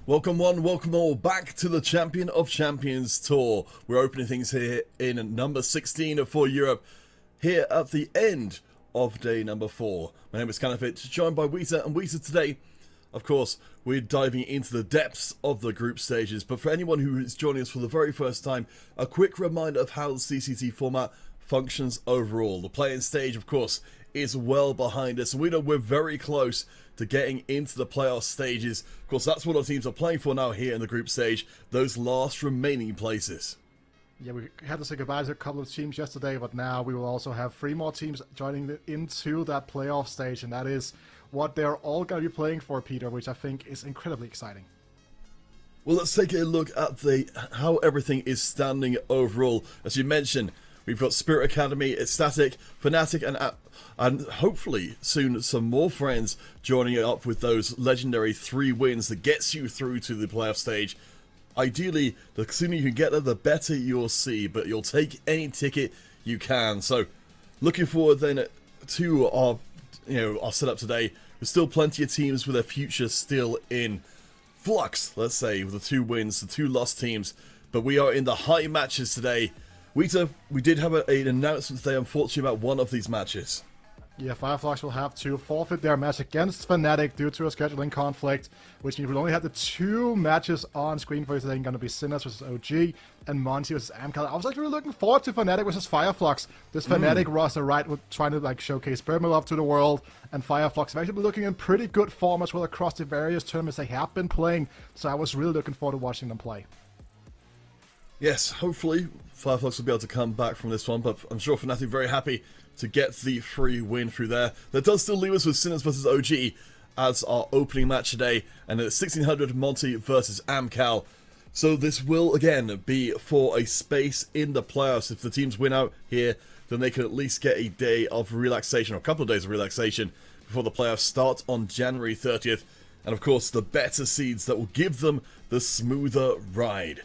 Welcome one, welcome all back to the Champion of Champions Tour. We're opening things here in number 16 for Europe, here at the end of day number 4. My name is Kanafit, joined by Wheater, and Wheater today, of course, we're diving into the depths of the group stages. But for anyone who is joining us for the very first time, a quick reminder of how the CCT format functions overall. The play-in stage, of course, is well behind us, and we know we're very close to getting into the playoff stages. Of course, that's what our teams are playing for now here in the group stage, those last remaining places. Yeah, we had to say goodbye to a couple of teams yesterday, but now we will also have 3 more teams joining into that playoff stage, and that is what they're all going to be playing for, Peter, which I think is incredibly exciting. Well, let's take a look at how everything is standing overall. As you mentioned, we've got Spirit Academy, Ecstatic, Fnatic, and hopefully soon some more friends joining up with those legendary 3 wins that gets you through to the playoff stage. Ideally, the sooner you can get there, the better you'll see, but you'll take any ticket you can. So, looking forward then to our setup today. There's still plenty of teams with their future still in flux, let's say, with the 2 wins, the 2 lost teams. But we are in the high matches today. Wheater, we did have an announcement today, unfortunately, about one of these matches. Yeah, Fireflux will have to forfeit their match against Fnatic due to a scheduling conflict, which means we'll only have the 2 matches on screen for today. Going to be Sinners versus OG and Monty versus Amcal. I was actually really looking forward to Fnatic versus Fireflux. This Fnatic roster, right, we're trying to showcase Bermalov to the world, and Fireflux have actually been looking in pretty good form as well across the various tournaments they have been playing. So I was really looking forward to watching them play. Yes, hopefully Fireflux will be able to come back from this one, but I'm sure Fnatic are very happy to get the free win through there. That does still leave us with Sinners versus OG as our opening match today, and at 1600 Monty versus Amcal. So this will again be for a space in the playoffs. If the teams win out here, then they can at least get a day of relaxation, or a couple of days of relaxation, before the playoffs start on January 30th. And of course, the better seeds that will give them the smoother ride.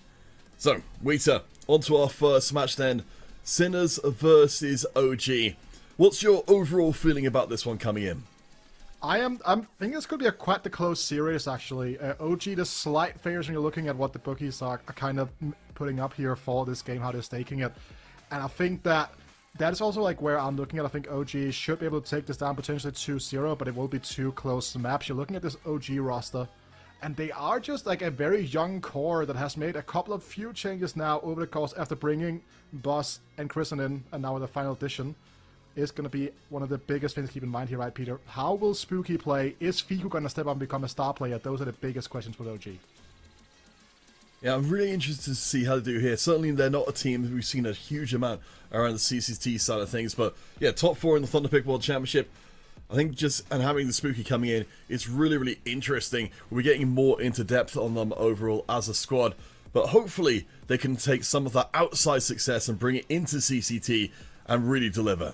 So, Wheater, on to our first match then. Sinners versus OG. What's your overall feeling about this one coming in? I'm thinking this could be quite the close series, actually. OG, the slight favors when you're looking at what the bookies are kind of putting up here for this game, how they're staking it. And I think that is also where I'm looking at. I think OG should be able to take this down potentially 2-0, but it will be too close to maps. You're looking at this OG roster, and they are just a very young core that has made a couple of few changes now over the course after bringing Boss and Kristen in, and now with the final edition. Is going to be one of the biggest things to keep in mind here, right, Peter? How will Spooky play? Is Fiku going to step up and become a star player? Those are the biggest questions with OG. Yeah, I'm really interested to see how they do here. Certainly, they're not a team we've seen a huge amount around the CCT side of things, but yeah, top 4 in the Thunderpick World Championship. I think and having the Spooky coming in, it's really, really interesting. We're getting more into depth on them overall as a squad, but hopefully they can take some of that outside success and bring it into CCT and really deliver.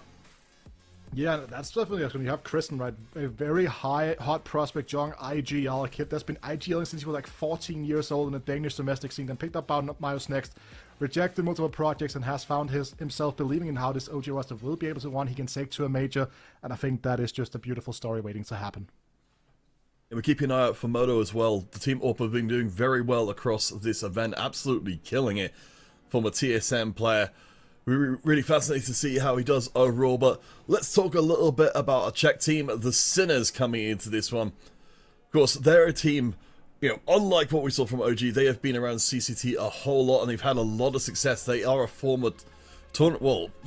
Yeah, that's definitely when you have Kristen, right? A very hot prospect, young IGL kid that's been IGLing since he was 14 years old in the Danish domestic scene, then picked up Miles next, rejected multiple projects, and has found himself believing in how this OG roster will be able to he can take to a major, and I think that is just a beautiful story waiting to happen. And we're keeping an eye out for Moto as well. The team up have been doing very well across this event, absolutely killing it. Former TSM player. We're really fascinated to see how he does overall, but let's talk a little bit about a Czech team, the Sinners, coming into this one. Of course, they're a team, unlike what we saw from OG, they have been around CCT a whole lot, and they've had a lot of success. They are a former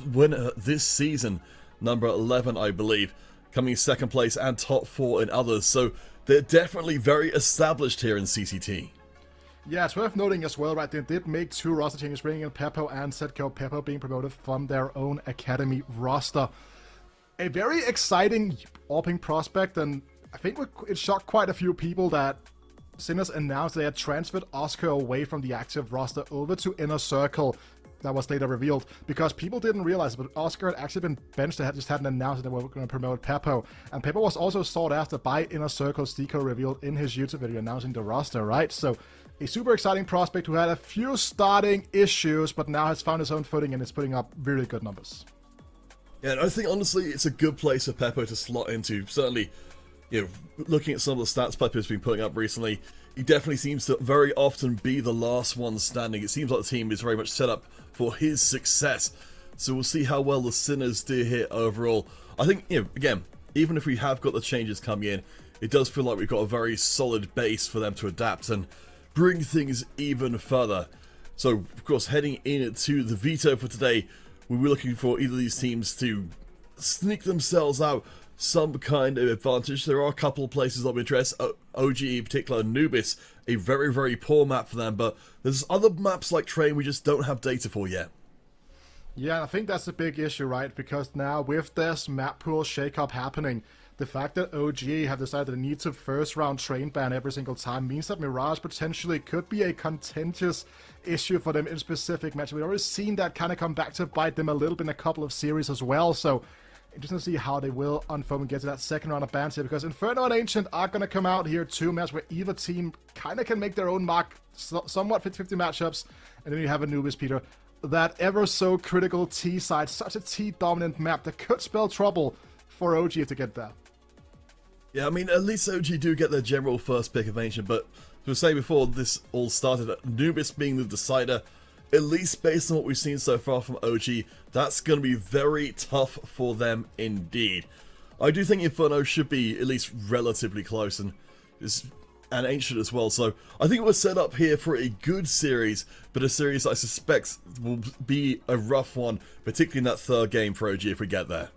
winner this season, number 11, I believe, coming second place and top 4 in others, so they're definitely very established here in CCT. Yeah, it's worth noting as well, right? They did make 2 roster changes, bringing in Peppo and Setko. Peppo being promoted from their own academy roster. A very exciting AWPing prospect, and I think it shocked quite a few people that Sinners announced they had transferred Oscar away from the active roster over to Inner Circle. That was later revealed, because people didn't realize it, but Oscar had actually been benched. They just hadn't announced that they were going to promote Peppo. And Peppo was also sought after by Inner Circle. Stico revealed in his YouTube video announcing the roster, right? So a super exciting prospect who had a few starting issues, but now has found his own footing and is putting up really good numbers. Yeah, and I think honestly it's a good place for Peppo to slot into. Certainly, looking at some of the stats Peppo's been putting up recently, he definitely seems to very often be the last one standing. It seems like the team is very much set up for his success. So we'll see how well the Sinners do here overall. I think, again, even if we have got the changes coming in, it does feel like we've got a very solid base for them to adapt and bring things even further. So, of course, heading into the veto for today, we were looking for either of these teams to sneak themselves out some kind of advantage. There are a couple of places of interest. OG in particular, Anubis, a very, very poor map for them, but there's other maps like Train we just don't have data for yet. Yeah, I think that's a big issue, right? Because now with this map pool shakeup happening, the fact that OG have decided they need to first round Train ban every single time means that Mirage potentially could be a contentious issue for them in specific matches. We've already seen that kind of come back to bite them a little bit in a couple of series as well, so interesting to see how they will unfold and get to that second round of bans here, because Inferno and Ancient are going to come out here, two maps where either team kind of can make their own mark, somewhat 50-50 matchups, and then you have Anubis, Peter. That ever so critical T side, such a T dominant map that could spell trouble for OG to get there. Yeah, I mean, at least OG do get their general first pick of Ancient, but as we were saying before this all started, Anubis being the decider, at least based on what we've seen so far from OG, that's going to be very tough for them indeed. I do think Inferno should be at least relatively close, and Ancient as well, so I think we're set up here for a good series, but a series I suspect will be a rough one, particularly in that third game for OG if we get there.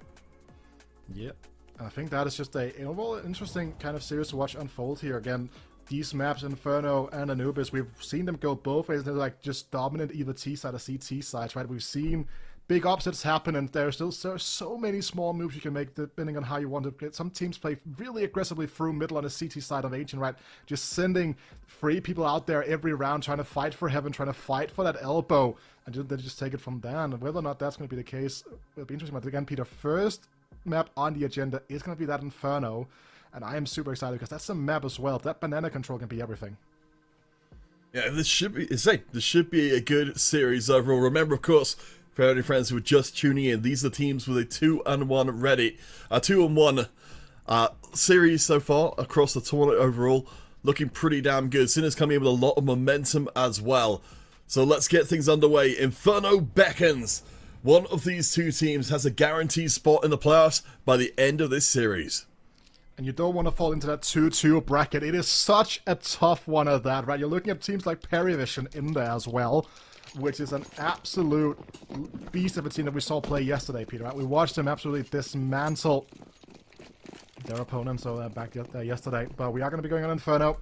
Yep. I think that is just a overall interesting kind of series to watch unfold here. Again, these maps, Inferno and Anubis, we've seen them go both ways. They're like just dominant either T side or CT sides, right? We've seen big upsets happen, and there's still so many small moves you can make depending on how you want to get. Some teams play really aggressively through middle on the CT side of Ancient, right? Just sending free people out there every round, trying to fight for heaven, trying to fight for that elbow, and then just take it from there. And whether or not that's going to be the case, it'll be interesting. But again, Peter, first map on the agenda is going to be that Inferno, and I am super excited because that's a map as well. That banana control can be everything. Yeah, this should be a good series overall. Remember, of course, for any friends who are just tuning in, these are the teams with a 2-1 ready, 2-1 series so far across the tournament overall, looking pretty damn good. Sinners coming in with a lot of momentum as well. So let's get things underway. Inferno beckons. One of these two teams has a guaranteed spot in the playoffs by the end of this series. And you don't want to fall into that 2-2 bracket. It is such a tough one at that, right? You're looking at teams like Perivision in there as well, which is an absolute beast of a team that we saw play yesterday, Peter. Right? We watched them absolutely dismantle their opponents back there yesterday. But we are going to be going on Inferno.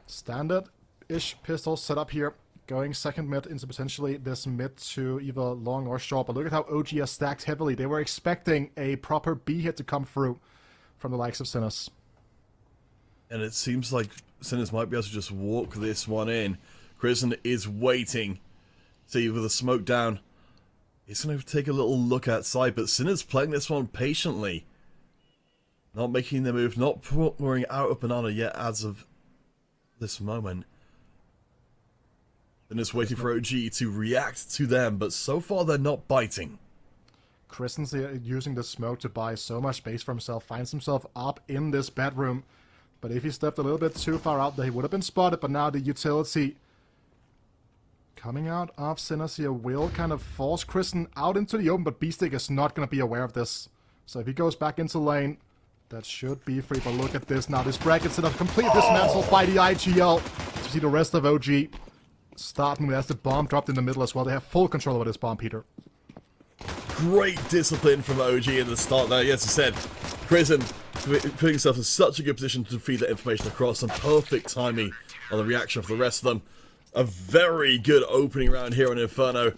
Standard-ish pistol set up here. Going second mid into potentially this mid to either long or short. But look at how OG has stacked heavily. They were expecting a proper B hit to come through from the likes of Sinners. And it seems like Sinners might be able to just walk this one in. Kristen is waiting. See, with the smoke down, he's going to take a little look outside, but Sinners playing this one patiently. Not making the move, not pouring out a banana yet as of this moment. And just waiting for OG to react to them, but so far they're not biting. Kristen's using the smoke to buy so much space for himself, finds himself up in this bedroom. But if he stepped a little bit too far out there, he would have been spotted, but now the utility coming out of Sinners here will kind of force Kristen out into the open, but Beestick is not going to be aware of this. So if he goes back into lane, that should be free. But look at this now. This bracket set up complete dismantle by the IGL. To see the rest of OG starting with the bomb dropped in the middle as well. They have full control over this bomb, Peter. Great discipline from OG in the start there. Yes, I said, Prison putting himself in such a good position to feed that information across, and perfect timing on the reaction for the rest of them. A very good opening round here on Inferno.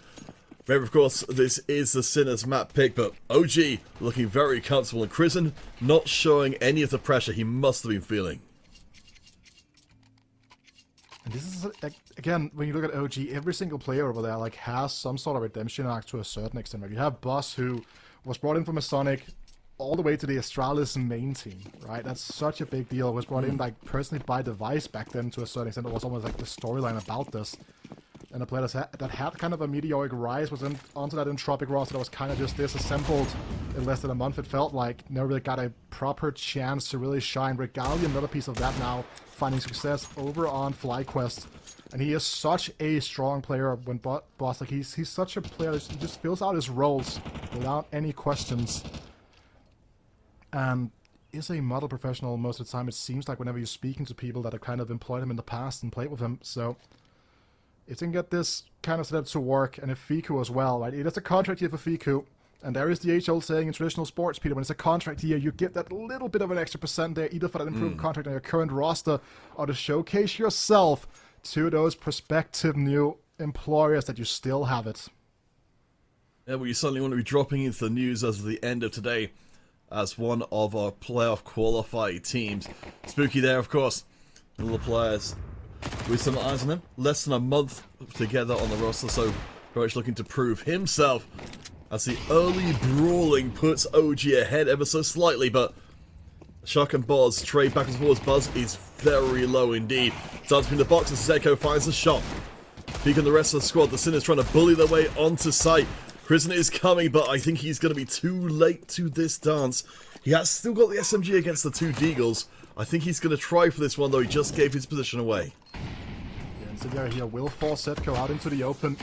Remember, of course, this is the Sinners map pick, but OG looking very comfortable, and Prison not showing any of the pressure he must have been feeling. And this is, again, when you look at OG, every single player over there has some sort of redemption arc to a certain extent. Right? You have Boss, who was brought in from Masonic all the way to the Astralis main team, right? That's such a big deal. It was brought in personally by Device back then to a certain extent. It was almost like the storyline about this. And a player that had kind of a meteoric rise was onto that Entropic roster that was kind of just disassembled in less than a month, it felt like. Never really got a proper chance to really shine. Regalia, another piece of that now, finding success over on FlyQuest. And he is such a strong player when boss. Like, he's such a player, he just fills out his roles without any questions. And is a model professional most of the time, it seems like, whenever you're speaking to people that have kind of employed him in the past and played with him. So if you can get this kind of setup to work, and if Fiku as well, right? It is a contract year for Fiku, and there is the age-old saying in traditional sports, Peter, when it's a contract year, you get that little bit of an extra percent there, either for that improved contract on your current roster, or to showcase yourself to those prospective new employers that you still have it. Yeah, well, you certainly want to be dropping into the news as of the end of today as one of our playoff qualified teams. Spooky there, of course. All the players with some eyes on him. Less than a month together on the roster, so very much looking to prove himself as the early brawling puts OG ahead ever so slightly, but Shark and Boz trade back and forth. Buzz is very low indeed. Starts between the boxes, Zeko finds a shot. Peeking the rest of the squad, the Sinners trying to bully their way onto site. Prison is coming, but I think he's going to be too late to this dance. He has still got the SMG against the two Deagles. I think he's going to try for this one, though he just gave his position away. Yeah, Incendiary here will force Setko out into the open.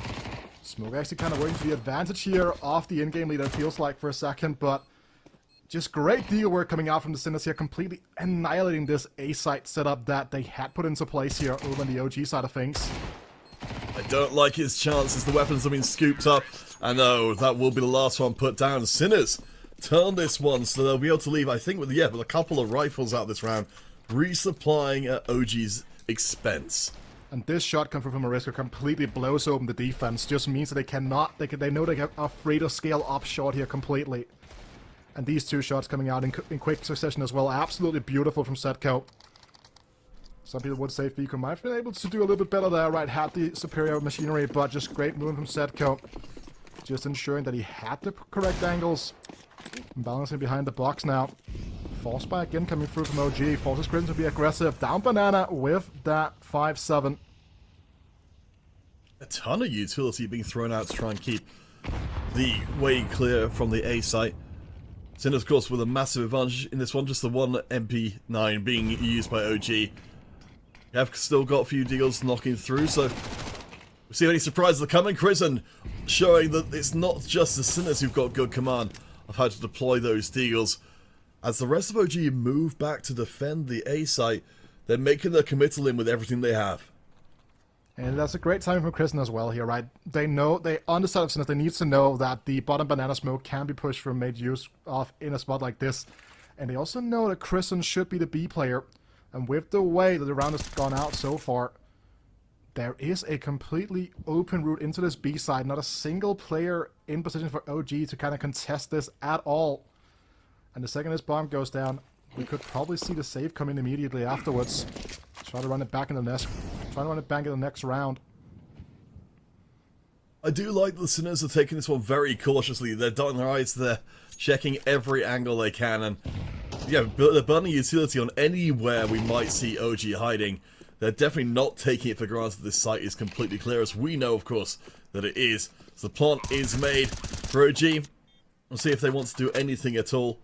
Smoke actually kind of working to the advantage here off the in-game leader, it feels like, for a second, but just great deal work coming out from the Sinners here, completely annihilating this A-site setup that they had put into place here over on the OG side of things. I don't like his chances. The weapons have been scooped up. I know that will be the last one put down. Sinners turn this one, so they'll be able to leave, I think, with a couple of rifles out this round, resupplying at OG's expense. And this shot coming from Mariska completely blows open the defense. Just means that they know they are free to scale up short here completely. And these two shots coming out in quick succession as well. Absolutely beautiful from Setko. Some people would say Fiku might have been able to do a little bit better there, right? Had the superior machinery, but just great movement from Setko. Just ensuring that he had the correct angles. And balancing behind the box now. Force by again coming through from OG. Forces Crimson to be aggressive. Down Banana with that 5-7. A ton of utility being thrown out to try and keep the way clear from the A site. Sinners, of course, with a massive advantage in this one. Just the one MP9 being used by OG. We have still got a few deals knocking through, so we'll see if any surprises are coming. Crimson showing that it's not just the Sinners who've got good command of how to deploy those deals. As the rest of OG move back to defend the A site, they're making their committal in with everything they have. And that's a great timing from Crimson as well here, right? They on the side of Sinners, they need to know that the bottom banana smoke can be pushed from made use of in a spot like this. And they also know that Crimson should be the B player. And with the way that the round has gone out so far, there is a completely open route into this B side. Not a single player in position for OG to kind of contest this at all. And the second this bomb goes down, we could probably see the save come in immediately afterwards. Try to run it back in the next round. I do like the Sinners are taking this one very cautiously. They're dotting their eyes, they're checking every angle they can, and yeah, they're burning utility on anywhere we might see OG hiding. They're definitely not taking it for granted this site is completely clear, as we know, of course, that it is. So the plant is made for OG. We'll see if they want to do anything at all.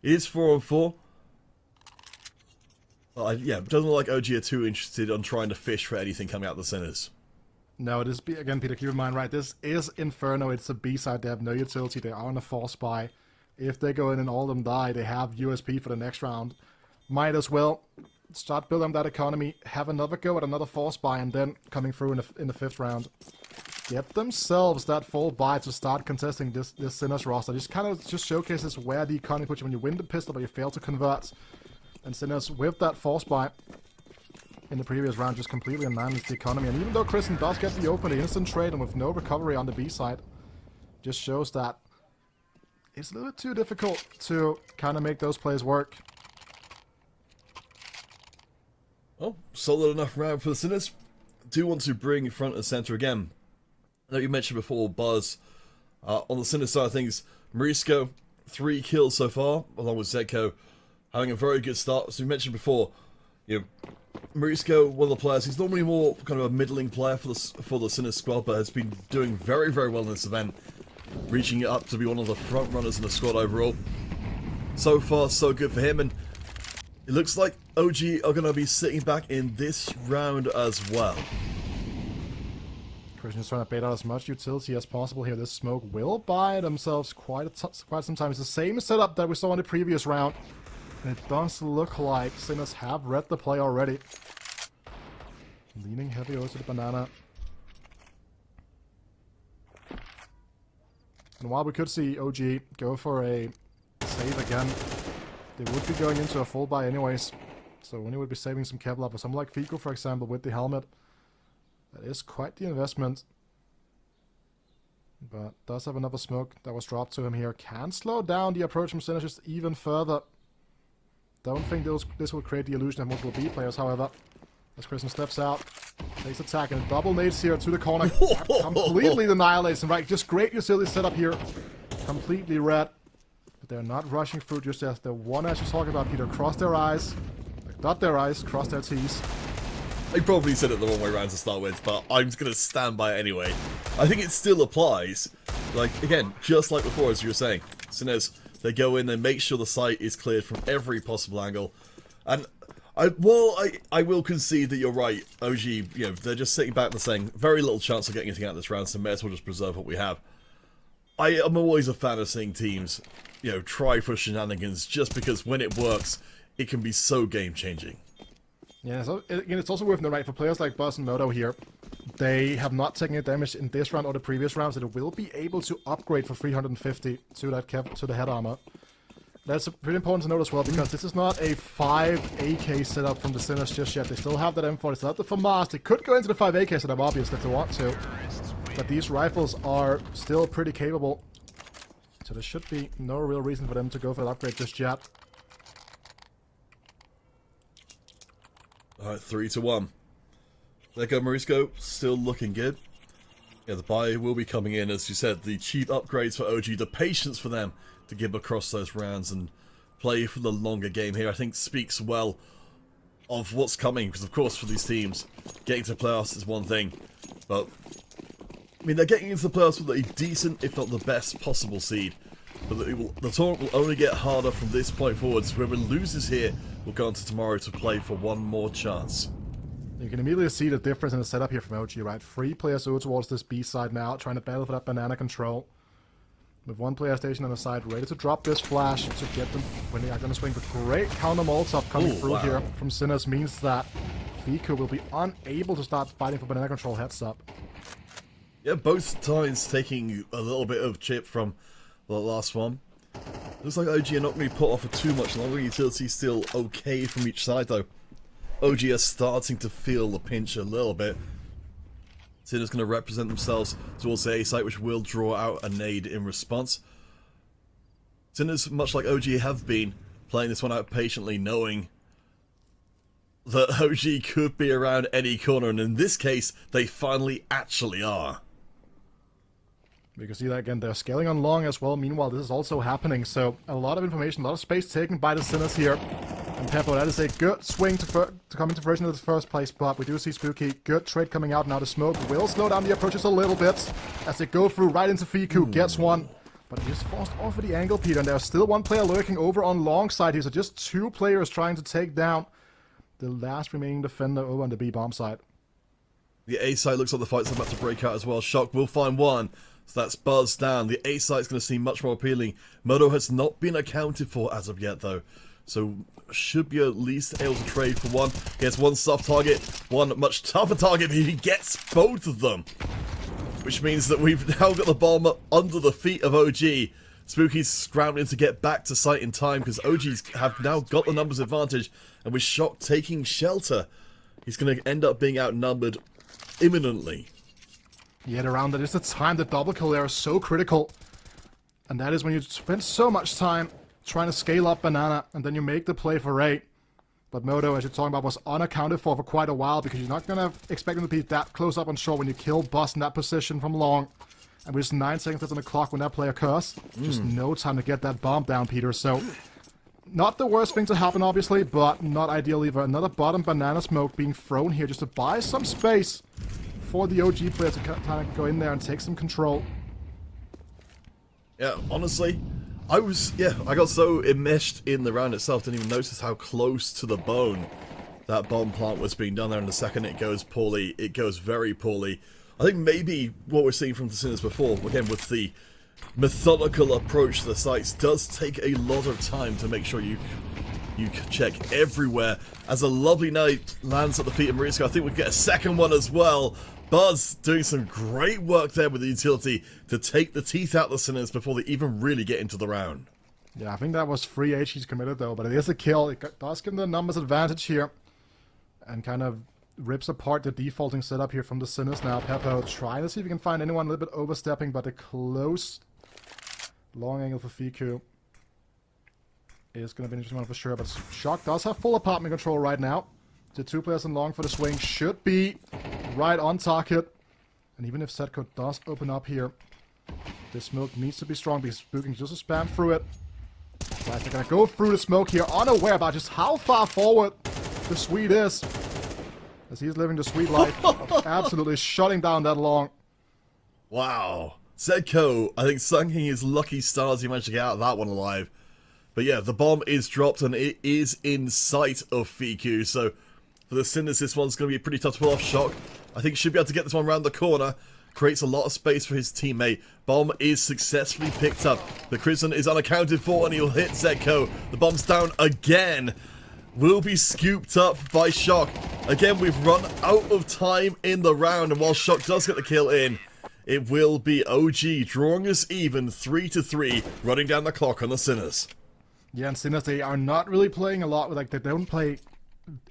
It is 4-on-4. Yeah, it doesn't look like OG are too interested on trying to fish for anything coming out of the Sinners. No, this again, Peter, keep in mind, right? This is Inferno. It's a B side. They have no utility. They are on a force buy. If they go in and all of them die, they have USP for the next round. Might as well start building that economy, have another go at another force buy, and then coming through in the fifth round, get themselves that full buy to start contesting this Sinners roster. Just showcases where the economy puts you when you win the pistol, but you fail to convert. And Sinners, with that force buy in the previous round, just completely managed the economy. And even though Crimson does get the open, the instant trade, and with no recovery on the B side, just shows that it's a little bit too difficult to kind of make those plays work. Well, solid enough round for the Sinners. Do want to bring front and center again. I know you mentioned before Buzz. On the Sinners side of things, Marisco, 3 kills so far, along with Zeko, having a very good start. As we mentioned before, you know, Marisco, one of the players, he's normally more kind of a middling player for the Sinner squad, but has been doing very, very well in this event, reaching it up to be one of the front runners in the squad overall. So far, so good for him, and it looks like OG are going to be sitting back in this round as well. Christian's trying to bait out as much utility as possible here. This smoke will buy themselves quite some time. It's the same setup that we saw in the previous round. And it does look like Sinners have read the play already. Leaning heavy over to the banana. And while we could see OG go for a save again, they would be going into a full buy anyways. So when he would be saving some Kevlar for someone like Fico, for example, with the helmet. That is quite the investment. But does have another smoke that was dropped to him here. Can slow down the approach from Sinners just even further. Don't think this will create the illusion of multiple B players, however. As Christian steps out, takes attack, and double nades here to the corner. Completely annihilates him, right? Just great utility setup here. Completely red. But they're not rushing through just as the one as you're talking about, Peter. Cross their eyes. Like, dot their eyes, cross their T's. I probably said it the wrong way around to start with, but I'm going to stand by it anyway. I think it still applies. Like, again, just like before, as you were saying. Sinners, they go in, they make sure the site is cleared from every possible angle. And I will concede that you're right, OG, you know, they're just sitting back and saying, very little chance of getting anything out of this round, so may as well just preserve what we have. I am always a fan of seeing teams, you know, try for shenanigans, just because when it works, it can be so game-changing. Yeah, so again, it's also worth noting, right, for players like Buzz and Moto here, they have not taken any damage in this round or the previous rounds, and they will be able to upgrade for 350 to the head armor. That's pretty important to note as well, because this is not a 5 AK setup from the Sinners just yet. They still have that M4, they still have the FAMAS. They could go into the 5 AK setup, obviously, if they want to. But these rifles are still pretty capable. So there should be no real reason for them to go for an upgrade just yet. Alright, 3-1. There go Marisco, still looking good. Yeah, the buy will be coming in, as you said, the cheap upgrades for OG, the patience for them to get across those rounds and play for the longer game here, I think speaks well of what's coming, because of course for these teams, getting to playoffs is one thing, but I mean, they're getting into the playoffs with a decent, if not the best possible seed, but the tournament will only get harder from this point forwards. Whoever loses here will go on to tomorrow to play for one more chance. You can immediately see the difference in the setup here from OG, right? 3 players over towards this B side now, trying to battle for that banana control. With 1 player stationed on the side, ready to drop this flash to get them when they are going to swing. But great counter Molotov coming through here from Sinners means that Fico will be unable to start fighting for banana control heads up. Yeah, both times taking a little bit of chip from the last one. Looks like OG are not going to be put off for too much longer. Utility's still okay from each side though. OG are starting to feel the pinch a little bit. Sinners going to represent themselves towards the A site, which will draw out a nade in response. Sinners, much like OG have been, playing this one out patiently, knowing that OG could be around any corner, and in this case, they finally actually are. We can see that again, they're scaling on long as well. Meanwhile, this is also happening, so a lot of information, a lot of space taken by the Sinners here. And Peppo, that is a good swing to come into version of the first place, but we do see Spooky. Good trade coming out now. The smoke will slow down the approaches a little bit as they go through right into Fiku. Gets one, but he is forced off of the angle, Peter, and there's still 1 player lurking over on long side here, so just 2 players trying to take down the last remaining defender over on the B bomb side. The A side looks like the fight's about to break out as well. Shock will find one. So that's Buzz down. The A side is going to seem much more appealing. Moto has not been accounted for as of yet, though. So should be at least able to trade for one. Gets 1 soft target, 1 much tougher target. He gets both of them. Which means that we've now got the bomb up under the feet of OG. Spooky's scrambling to get back to site in time because OGs have now got the numbers advantage. And with Shock taking shelter, he's going to end up being outnumbered imminently. Yet around that is the time. The double kill there is so critical. And that is when you spend so much time trying to scale up banana, and then you make the play for 8. But Moto, as you're talking about, was unaccounted for quite a while, because you're not going to expect him to be that close up on short when you kill Buzz in that position from long. And with just 9 seconds left on the clock when that play occurs, just no time to get that bomb down, Peter. So Not the worst thing to happen, obviously, but not ideal either. Another bottom banana smoke being thrown here just to buy some space for the OG players to kind of go in there and take some control. Yeah, honestly, I got so enmeshed in the round itself, didn't even notice how close to the bone that bomb plant was being done there. And the second it goes poorly, it goes very poorly. I think maybe what we're seeing from the Sinners before, again with the methodical approach to the sites, does take a lot of time to make sure you check everywhere. As a lovely knight lands at the feet of Marisco, I think we get a second one as well. Buzz doing some great work there with the utility to take the teeth out of the Sinners before they even really get into the round. Yeah, I think that was 3 HEs committed though, but it is a kill. It does give them the numbers advantage here. And kind of rips apart the defaulting setup here from the Sinners now. Peppo trying to see if he can find anyone a little bit overstepping, but a close long angle for Fiku is going to be an interesting one for sure. But Shock does have full apartment control right now. The 2 players in long for the swing should be right on target. And even if Setco does open up here, this smoke needs to be strong because Spooky can just spam through it. Guys, they're going to go through the smoke here, unaware about just how far forward the Swede is. As he's living the sweet life of absolutely shutting down that long. Wow. Zedko, I think sunking his lucky stars he managed to get out of that one alive. But yeah, the bomb is dropped and it is in sight of Fiku. So for the Sinners, this one's going to be pretty tough to pull off. Shock, I think, should be able to get this one around the corner. Creates a lot of space for his teammate. Bomb is successfully picked up. The Crimson is unaccounted for and he'll hit Zedko. The bomb's down again. Will be scooped up by Shock. Again, we've run out of time in the round, and while Shock does get the kill in, it will be OG drawing us even 3-3, running down the clock on the Sinners. Yeah, and Sinners, they are not really playing a lot with, like, they don't play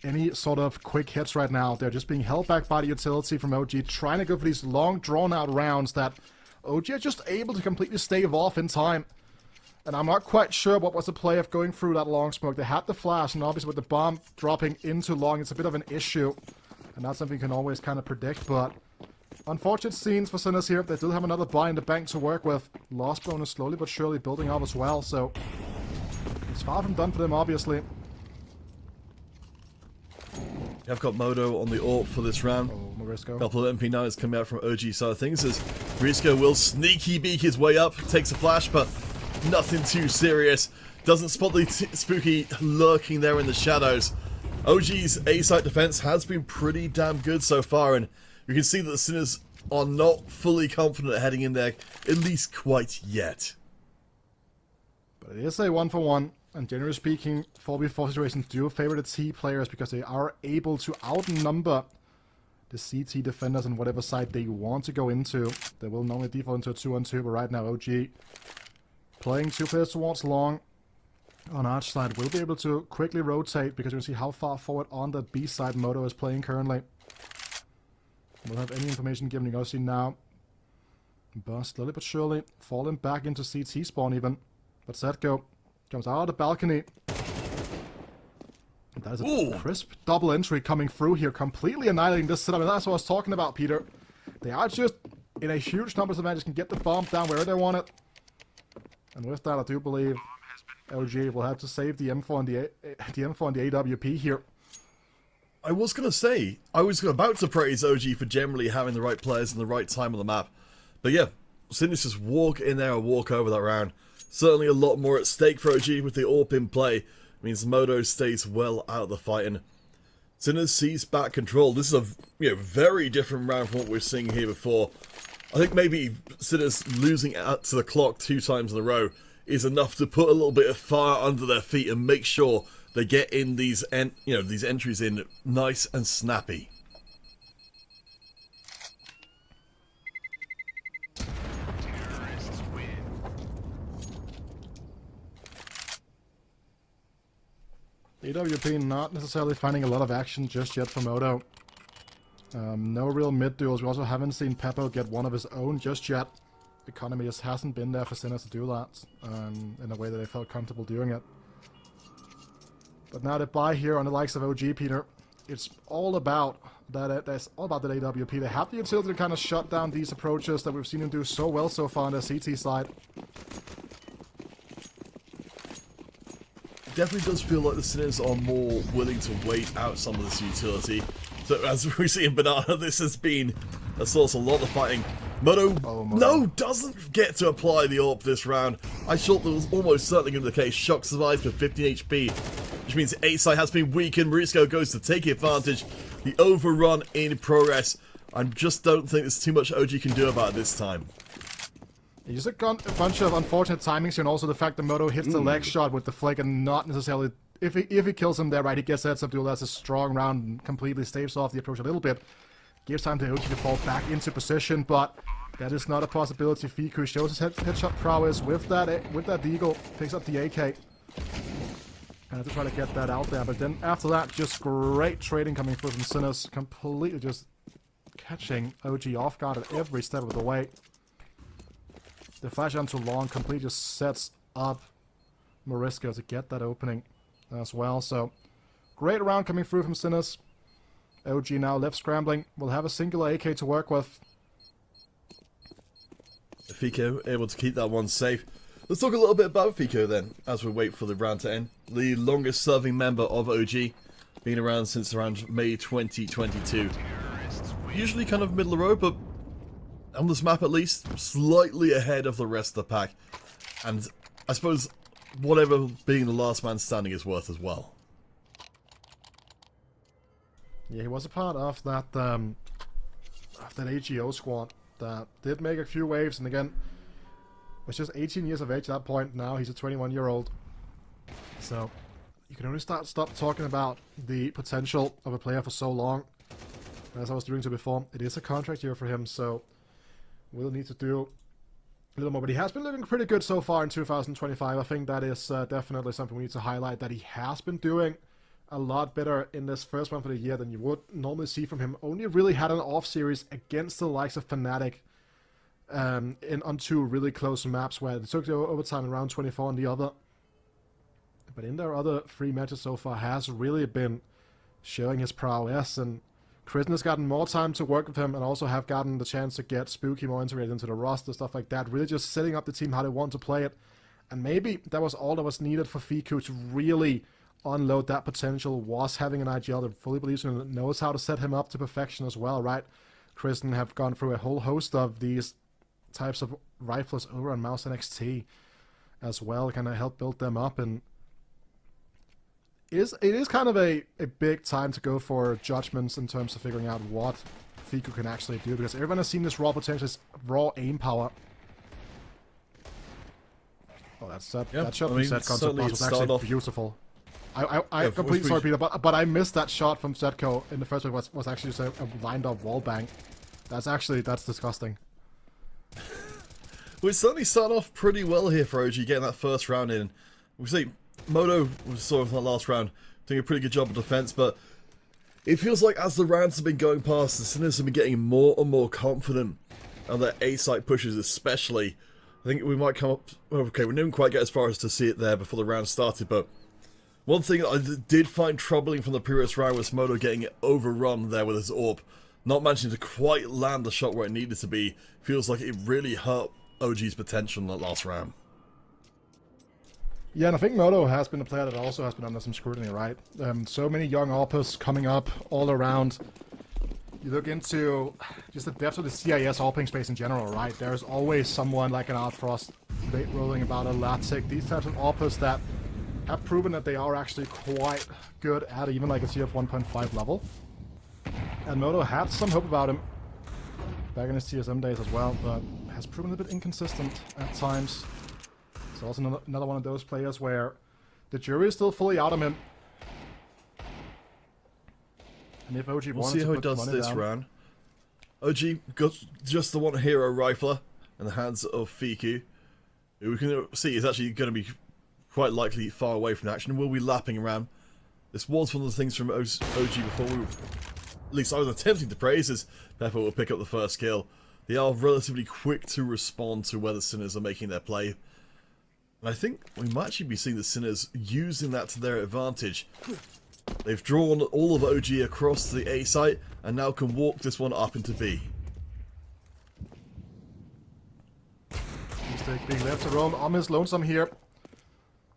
any sort of quick hits right now. They're just being held back by the utility from OG, trying to go for these long, drawn-out rounds that OG are just able to completely stave off in time. And I'm not quite sure what was the play of going through that long smoke. They had the flash, and obviously with the bomb dropping into long, it's a bit of an issue. And that's something you can always kind of predict, but unfortunate scenes for Sinners here. They do have another buy in the bank to work with. Lost bonus slowly but surely building up as well, so it's far from done for them, obviously. I've got Modo on the AWP for this round. Oh, Morisco. A couple of MP9s coming out from OG side of things as Morisco will sneaky beak his way up, takes a flash, but nothing too serious. Doesn't spot the Spooky lurking there in the shadows. OG's A-site defense has been pretty damn good so far, and you can see that the Sinners are not fully confident heading in there, at least quite yet. But it is a 1-for-1, and generally speaking, 4v4 situations do favor the T players because they are able to outnumber the CT defenders on whatever side they want to go into. They will normally default into a 2-on-2, but right now OG playing 2 players towards long on Arch side will be able to quickly rotate because you can see how far forward on the B side Moto is playing currently. We'll have any information given. You can see now Buzz slowly but surely falling back into CT spawn even. But Setgo comes out of the balcony. And that is a crisp double entry coming through here, completely annihilating this setup. And that's what I was talking about, Peter. They are just in a huge numbers advantage, can get the bomb down wherever they want it. And with that, I do believe LG will have to save the M4 and the AWP here. I was going to say, I was about to praise OG for generally having the right players in the right time on the map. But yeah, Sinners just walk in there and walk over that round. Certainly a lot more at stake for OG with the AWP in play. It means Modo stays well out of the fight, and Sinners sees back control. This is a very different round from what we're seeing here before. I think maybe Sinners losing out to the clock 2 times in a row is enough to put a little bit of fire under their feet and make sure they get in these these entries in nice and snappy. AWP not necessarily finding a lot of action just yet for Modo. No real mid duels. We also haven't seen Peppo get one of his own just yet. Economy just hasn't been there for Sinners to do that in a way that they felt comfortable doing it. But now they buy here on the likes of OG, Peter. It's all about that. That's all about that AWP. They have the utility to kind of shut down these approaches that we've seen him do so well so far on the CT side. definitely does feel like the Sinners are more willing to wait out some of this utility. So as we see in Banana, this has been a source of a lot of fighting. Moto, no, doesn't get to apply the AWP this round. I thought that was almost certainly going to be the case. Shock survives with 15 HP, which means the A side has been weakened. Marisco goes to take advantage. The overrun in progress. I just don't think there's too much OG can do about it this time. He's just got a bunch of unfortunate timings, and also the fact that Moto hits the leg shot with the flick and not necessarily... If he kills him there, right, he gets heads up duel. That's a strong round and completely staves off the approach a little bit. Gives time to OG to fall back into position, but that is not a possibility. Fiku shows his headshot prowess with that Deagle, picks up the AK. And have to try to get that out there, but then after that, just great trading coming through from Sinners, completely just catching OG off guard at every step of the way. The flash on too long completely just sets up Marisco to get that opening as well. So, great round coming through from Sinners. OG now left scrambling. Will have a singular AK to work with. Fico able to keep that one safe. Let's talk a little bit about Fico then, as we wait for the round to end. The longest serving member of OG, been around since around May 2022. Usually kind of middle of the road, but on this map at least, slightly ahead of the rest of the pack. And I suppose whatever being the last man standing is worth as well. Yeah, he was a part of that AGO squad that did make a few waves, and again, was just 18 years of age at that point. Now he's a 21-year-old. So you can only stop talking about the potential of a player for so long. As I was doing so before, it is a contract year for him, so we'll need to do a little more. But he has been looking pretty good so far in 2025. I think that is definitely something we need to highlight, that he has been doing a lot better in this first month of the year than you would normally see from him. Only really had an off series against the likes of Fnatic on two really close maps where they took the overtime in round 24 on the other. But in their other 3 matches so far has really been showing his prowess, and Kristen has gotten more time to work with him and also have gotten the chance to get Spooky more integrated into the roster, stuff like that. Really just setting up the team how they want to play it. And maybe that was all that was needed for Fiku to really unload that potential, was having an IGL that fully believes in and knows how to set him up to perfection as well, right? Kristen have gone through a whole host of these types of rifles over on Mouse NXT as well, kind of help build them up, and it is kind of a big time to go for judgments in terms of figuring out what Fiku can actually do, because everyone has seen this raw potential, this raw aim power. Oh, that shot from Setco was actually beautiful. I'm completely sorry, Peter, but I missed that shot from Setco in the first place. Was actually just a lined up wall bang. That's disgusting. We certainly start off pretty well here for OG, getting that first round in. We see Moto was sort of the last round doing a pretty good job of defense, but it feels like as the rounds have been going past, the Sinners have been getting more and more confident, and their A-site pushes especially. I think we might come up... Okay, we didn't quite get as far as to see it there before the round started, but one thing that I did find troubling from the previous round was Moto getting it overrun there with his AWP. Not managing to quite land the shot where it needed to be. Feels like it really hurt OG's potential in that last round. Yeah, and I think Moto has been a player that also has been under some scrutiny, right? So many young AWPers coming up all around. You look into just the depth of the CIS AWPing space in general, right? There's always someone like an Outfrost rolling about, a Latic, these types of AWPers that have proven that they are actually quite good at even like a CF 1.5 level. And Moto had some hope about him back in his TSM days as well, but has proven a bit inconsistent at times. It's also another one of those players where the jury is still fully out on him. And if OG we'll see how he does this round. OG got just the one hero rifler in the hands of Fiku, who we can see is actually going to be quite likely far away from the action and will be lapping around. This was one of the things from OG before we were, at least I was attempting to praise, as Pepper will pick up the first kill. They are relatively quick to respond to where the Sinners are making their play. And I think we might actually be seeing the Sinners using that to their advantage. They've drawn all of OG across to the A site and now can walk this one up into B. Mistake being left to roam. Om is lonesome here.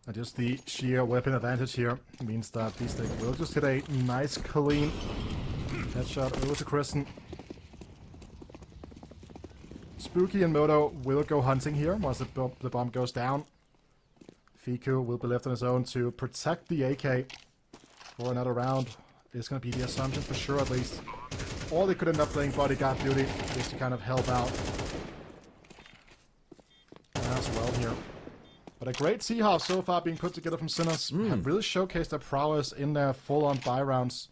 And just the sheer weapon advantage here means that Beefsteak will just hit a nice clean headshot over to Kristen. Spooky and Moto will go hunting here once the bomb goes down. Fiku will be left on his own to protect the AK for another round. Is going to be the assumption for sure, at least. Or they could end up playing bodyguard duty just to kind of help out as well here. But a great Seahawk so far being put together from Sinners. Have really showcased their prowess in their full-on buy rounds.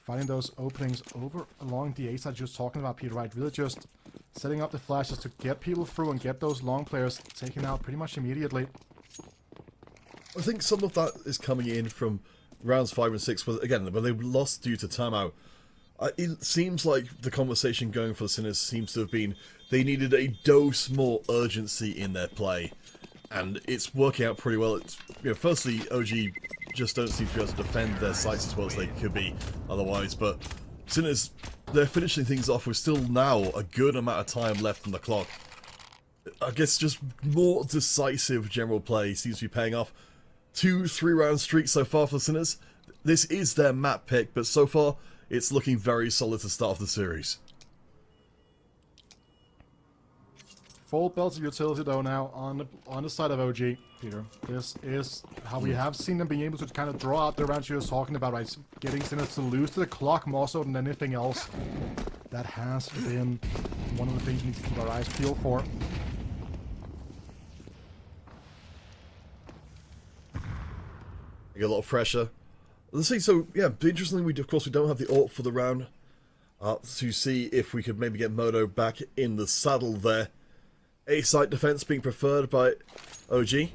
Finding those openings over along the A side you were talking about, Peter, right? Really just setting up the flashes to get people through and get those long players taken out pretty much immediately. I think some of that is coming in from rounds 5 and 6, where, again, when they lost due to timeout. It seems like the conversation going for the Sinners seems to have been they needed a dose more urgency in their play. And it's working out pretty well. It's, you know, firstly, OG just don't seem to be able to defend their sites as well as they could be otherwise. But Sinners, they're finishing things off with still now a good amount of time left on the clock. I guess just more decisive general play seems to be paying off. 2-3 round streak so far for the Sinners. This is their map pick, but so far it's looking very solid to start off the series. Full belts of utility though now on the side of OG, Peter. This is how we have seen them being able to kind of draw out the rounds you were talking about, right? Getting Sinners to lose to the clock more so than anything else. That has been one of the things we need to keep our eyes peeled for. You get a lot of pressure. Let's see, so yeah, interestingly, we don't have the AWP for the round to see if we could maybe get Moto back in the saddle there. A-site defense being preferred by OG.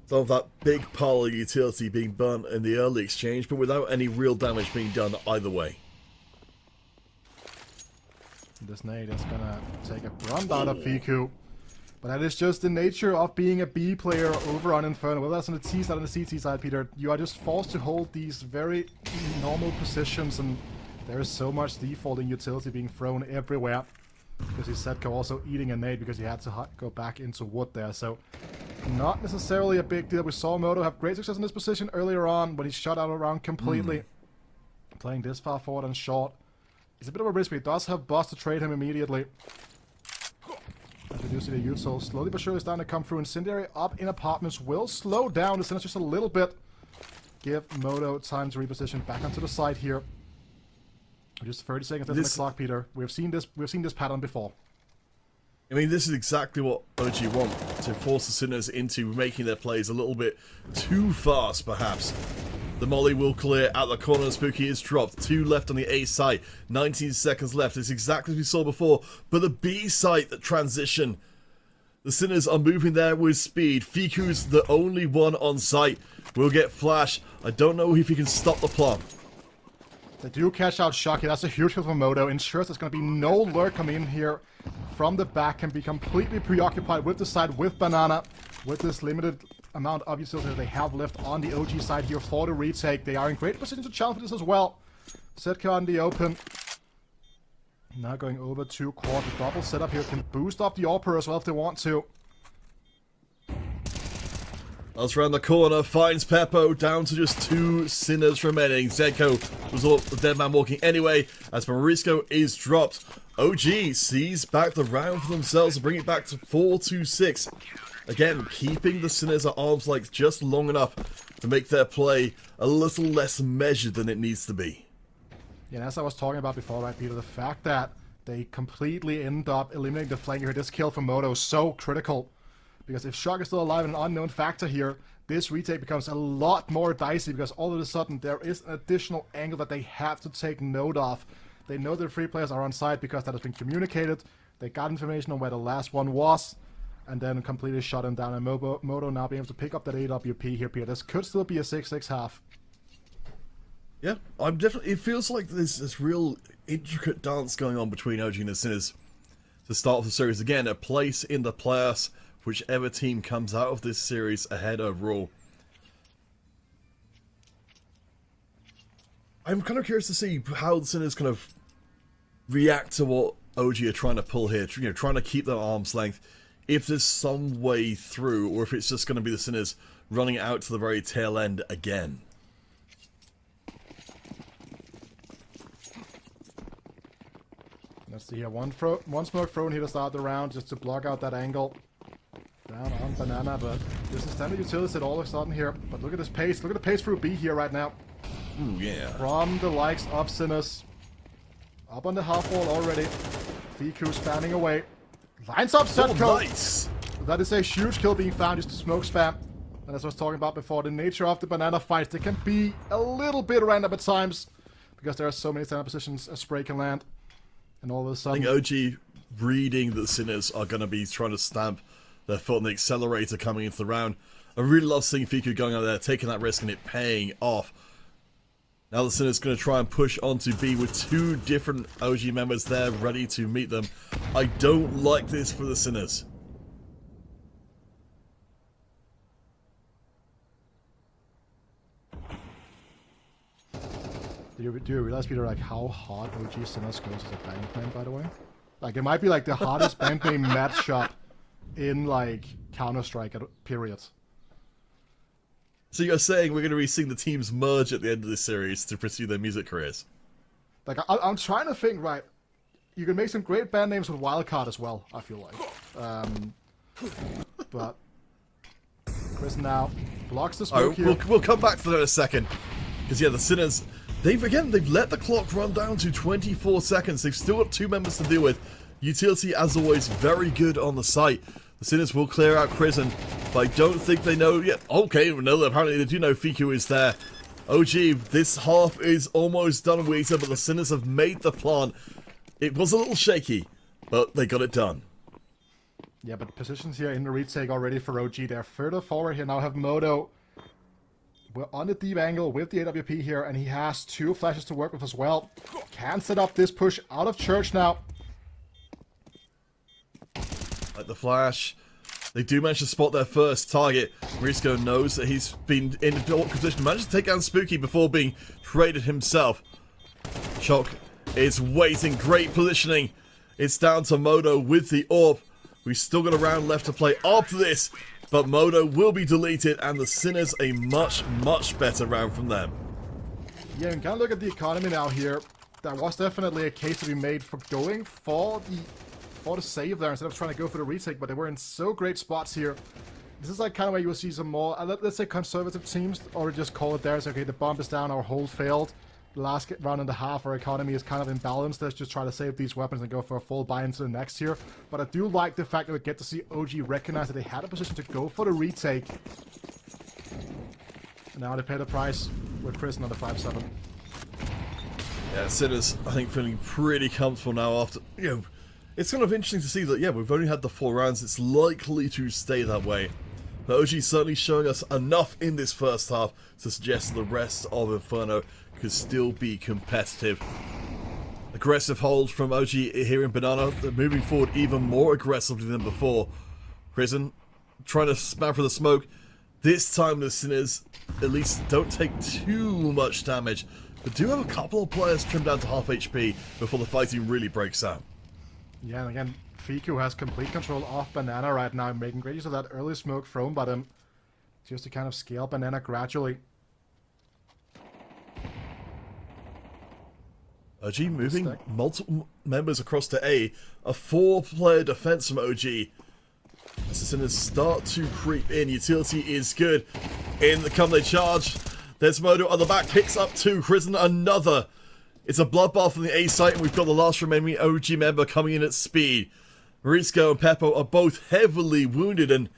Some of that big pile of utility being burnt in the early exchange, but without any real damage being done either way. This nade is gonna take a brunt out of Fiku. But that is just the nature of being a B player over on Inferno. Whether that's on the T side or the CT side, Peter, you are just forced to hold these very normal positions, and there is so much defaulting utility being thrown everywhere. Because he's Setko also eating a nade because he had to go back into wood there. So, not necessarily a big deal. We saw Moto have great success in this position earlier on, but he shut out around completely. Playing this far forward and short. It's a bit of a risk, but he does have Boss to trade him immediately. As we do see the util slowly but surely starting to come through. Incendiary up in apartments will slow down the Sinners just a little bit. Give Moto time to reposition back onto the side here. Just 30 seconds left on the clock, Peter. We've seen this pattern before. I mean, this is exactly what OG want, to force the Sinners into making their plays a little bit too fast, perhaps. The molly will clear out the corner. Spooky is dropped. 2 left on the A site. 19 seconds left. It's exactly as we saw before. But the B site, the transition. The Sinners are moving there with speed. Fiku's the only one on site. Will get flash. I don't know if he can stop the plot. They do catch out Shocky. That's a huge kill for Moto. Ensures there's going to be no lurk coming in here from the back. Can be completely preoccupied with the side, with Banana, with this limited amount of utility that they have left on the OG side here for the retake. They are in great position to challenge this as well. Setko in the open. Now going over to Quad. The double setup here can boost up the AWPer as well if they want to. That's around the corner, finds Peppo, down to just 2 Sinners remaining. Zedko was all the dead man walking anyway, as Morisco is dropped. OG sees back the round for themselves to bring it back to 4-6. Again, keeping the Sinners at arm's length just long enough to make their play a little less measured than it needs to be. Yeah, and as I was talking about before, right, Peter, the fact that they completely end up eliminating the flanker here, this kill from Moto is so critical. Because if Shock is still alive and an unknown factor here, this retake becomes a lot more dicey because all of a sudden there is an additional angle that they have to take note of. They know their 3 players are on site because that has been communicated. They got information on where the last one was and then completely shut him down. And Moto now being able to pick up that AWP here, Peter. This could still be a 6-6 half. Yeah, I'm definitely. It feels like there's this real intricate dance going on between OG and the Sinners to start off the series. Again, a place in the playoffs. Whichever team comes out of this series ahead overall. I'm kind of curious to see how the Sinners kind of react to what OG are trying to pull here. You know, trying to keep their arm's length, if there's some way through, or if it's just going to be the Sinners running out to the very tail end again. Let's see here. One smoke thrown here to start the round, just to block out that angle. Down on Banana, but this is standard utilities all of a sudden here. But look at this pace. Look at the pace through B here right now. Ooh, yeah. From the likes of Sinners. Up on the half wall already. Fiku spamming away. Lines up Setco. Oh, nice. That is a huge kill being found just to smoke spam. And as I was talking about before, the nature of the Banana fights, they can be a little bit random at times. Because there are so many standard positions a spray can land. And all of a sudden... I think OG reading that Sinners are going to be trying to stamp their foot on the accelerator coming into the round. I really love seeing Fiku going out there, taking that risk and it paying off. Now the Sinners going to try and push onto B with 2 different OG members there ready to meet them. I don't like this for the Sinners. Do you realize, Peter, like how hard OG Sinners goes as a band name, by the way? Like, it might be like the hardest band name matchup in like Counter-Strike period. So you're saying we're going to be seeing the teams merge at the end of this series to pursue their music careers? Like, I'm trying to think, right, you can make some great band names with Wildcard as well, I feel like. But Chris now blocks the smoke here. We'll come back to that in a second. Because yeah, the Sinners, they've let the clock run down to 24 seconds. They've still got 2 members to deal with. Utility, as always, very good on the site. The Sinners will clear out Prison, but I don't think they know yet. Okay, no, apparently they do know Fiku is there. OG, this half is almost done, Weezer, but the Sinners have made the plant. It was a little shaky, but they got it done. Yeah, but positions here in the retake already for OG. They're further forward here. Now have Moto. We're on the deep angle with the AWP here, and he has 2 flashes to work with as well. Can set up this push out of church now. Like the flash. They do manage to spot their first target. Risco knows that he's been in a position, managed to take down Spooky before being traded himself. Shock is waiting, great positioning. It's down to Moto with the AWP. We've still got a round left to play after this, but Moto will be deleted and the Sinners a much, much better round from them. Yeah, you can kind of look at the economy now here. There was definitely a case to be made for going for the save there instead of trying to go for the retake, but they were in so great spots here. This is like kind of where you will see some more, let's say conservative teams, or just call it there. It's okay, the bomb is down, our hold failed. The last round and a half, our economy is kind of imbalanced. Let's just try to save these weapons and go for a full buy into the next here. But I do like the fact that we get to see OG recognize that they had a position to go for the retake. And now they pay the price with Chris on the 5-7. Yeah, Sinners, I think, feeling pretty comfortable now after, it's kind of interesting to see that, yeah, we've only had the 4 rounds. It's likely to stay that way. But OG's certainly showing us enough in this first half to suggest the rest of Inferno could still be competitive. Aggressive hold from OG here in Banana. They're moving forward even more aggressively than before. Prison trying to spam for the smoke. This time the Sinners at least don't take too much damage, but do have a couple of players trimmed down to half HP before the fighting really breaks out. Yeah, and again, Fiku has complete control of Banana right now, making great use of that early smoke thrown by them, just to kind of scale Banana gradually. OG moving multiple members across to A. A 4-player defense from OG. As the Sinners start to creep in, utility is good. In the come they charge. There's Modo on the back, picks up 2, Prison another. It's a bloodbath from the A site, and we've got the last remaining OG member coming in at speed. Risco and Peppo are both heavily wounded, and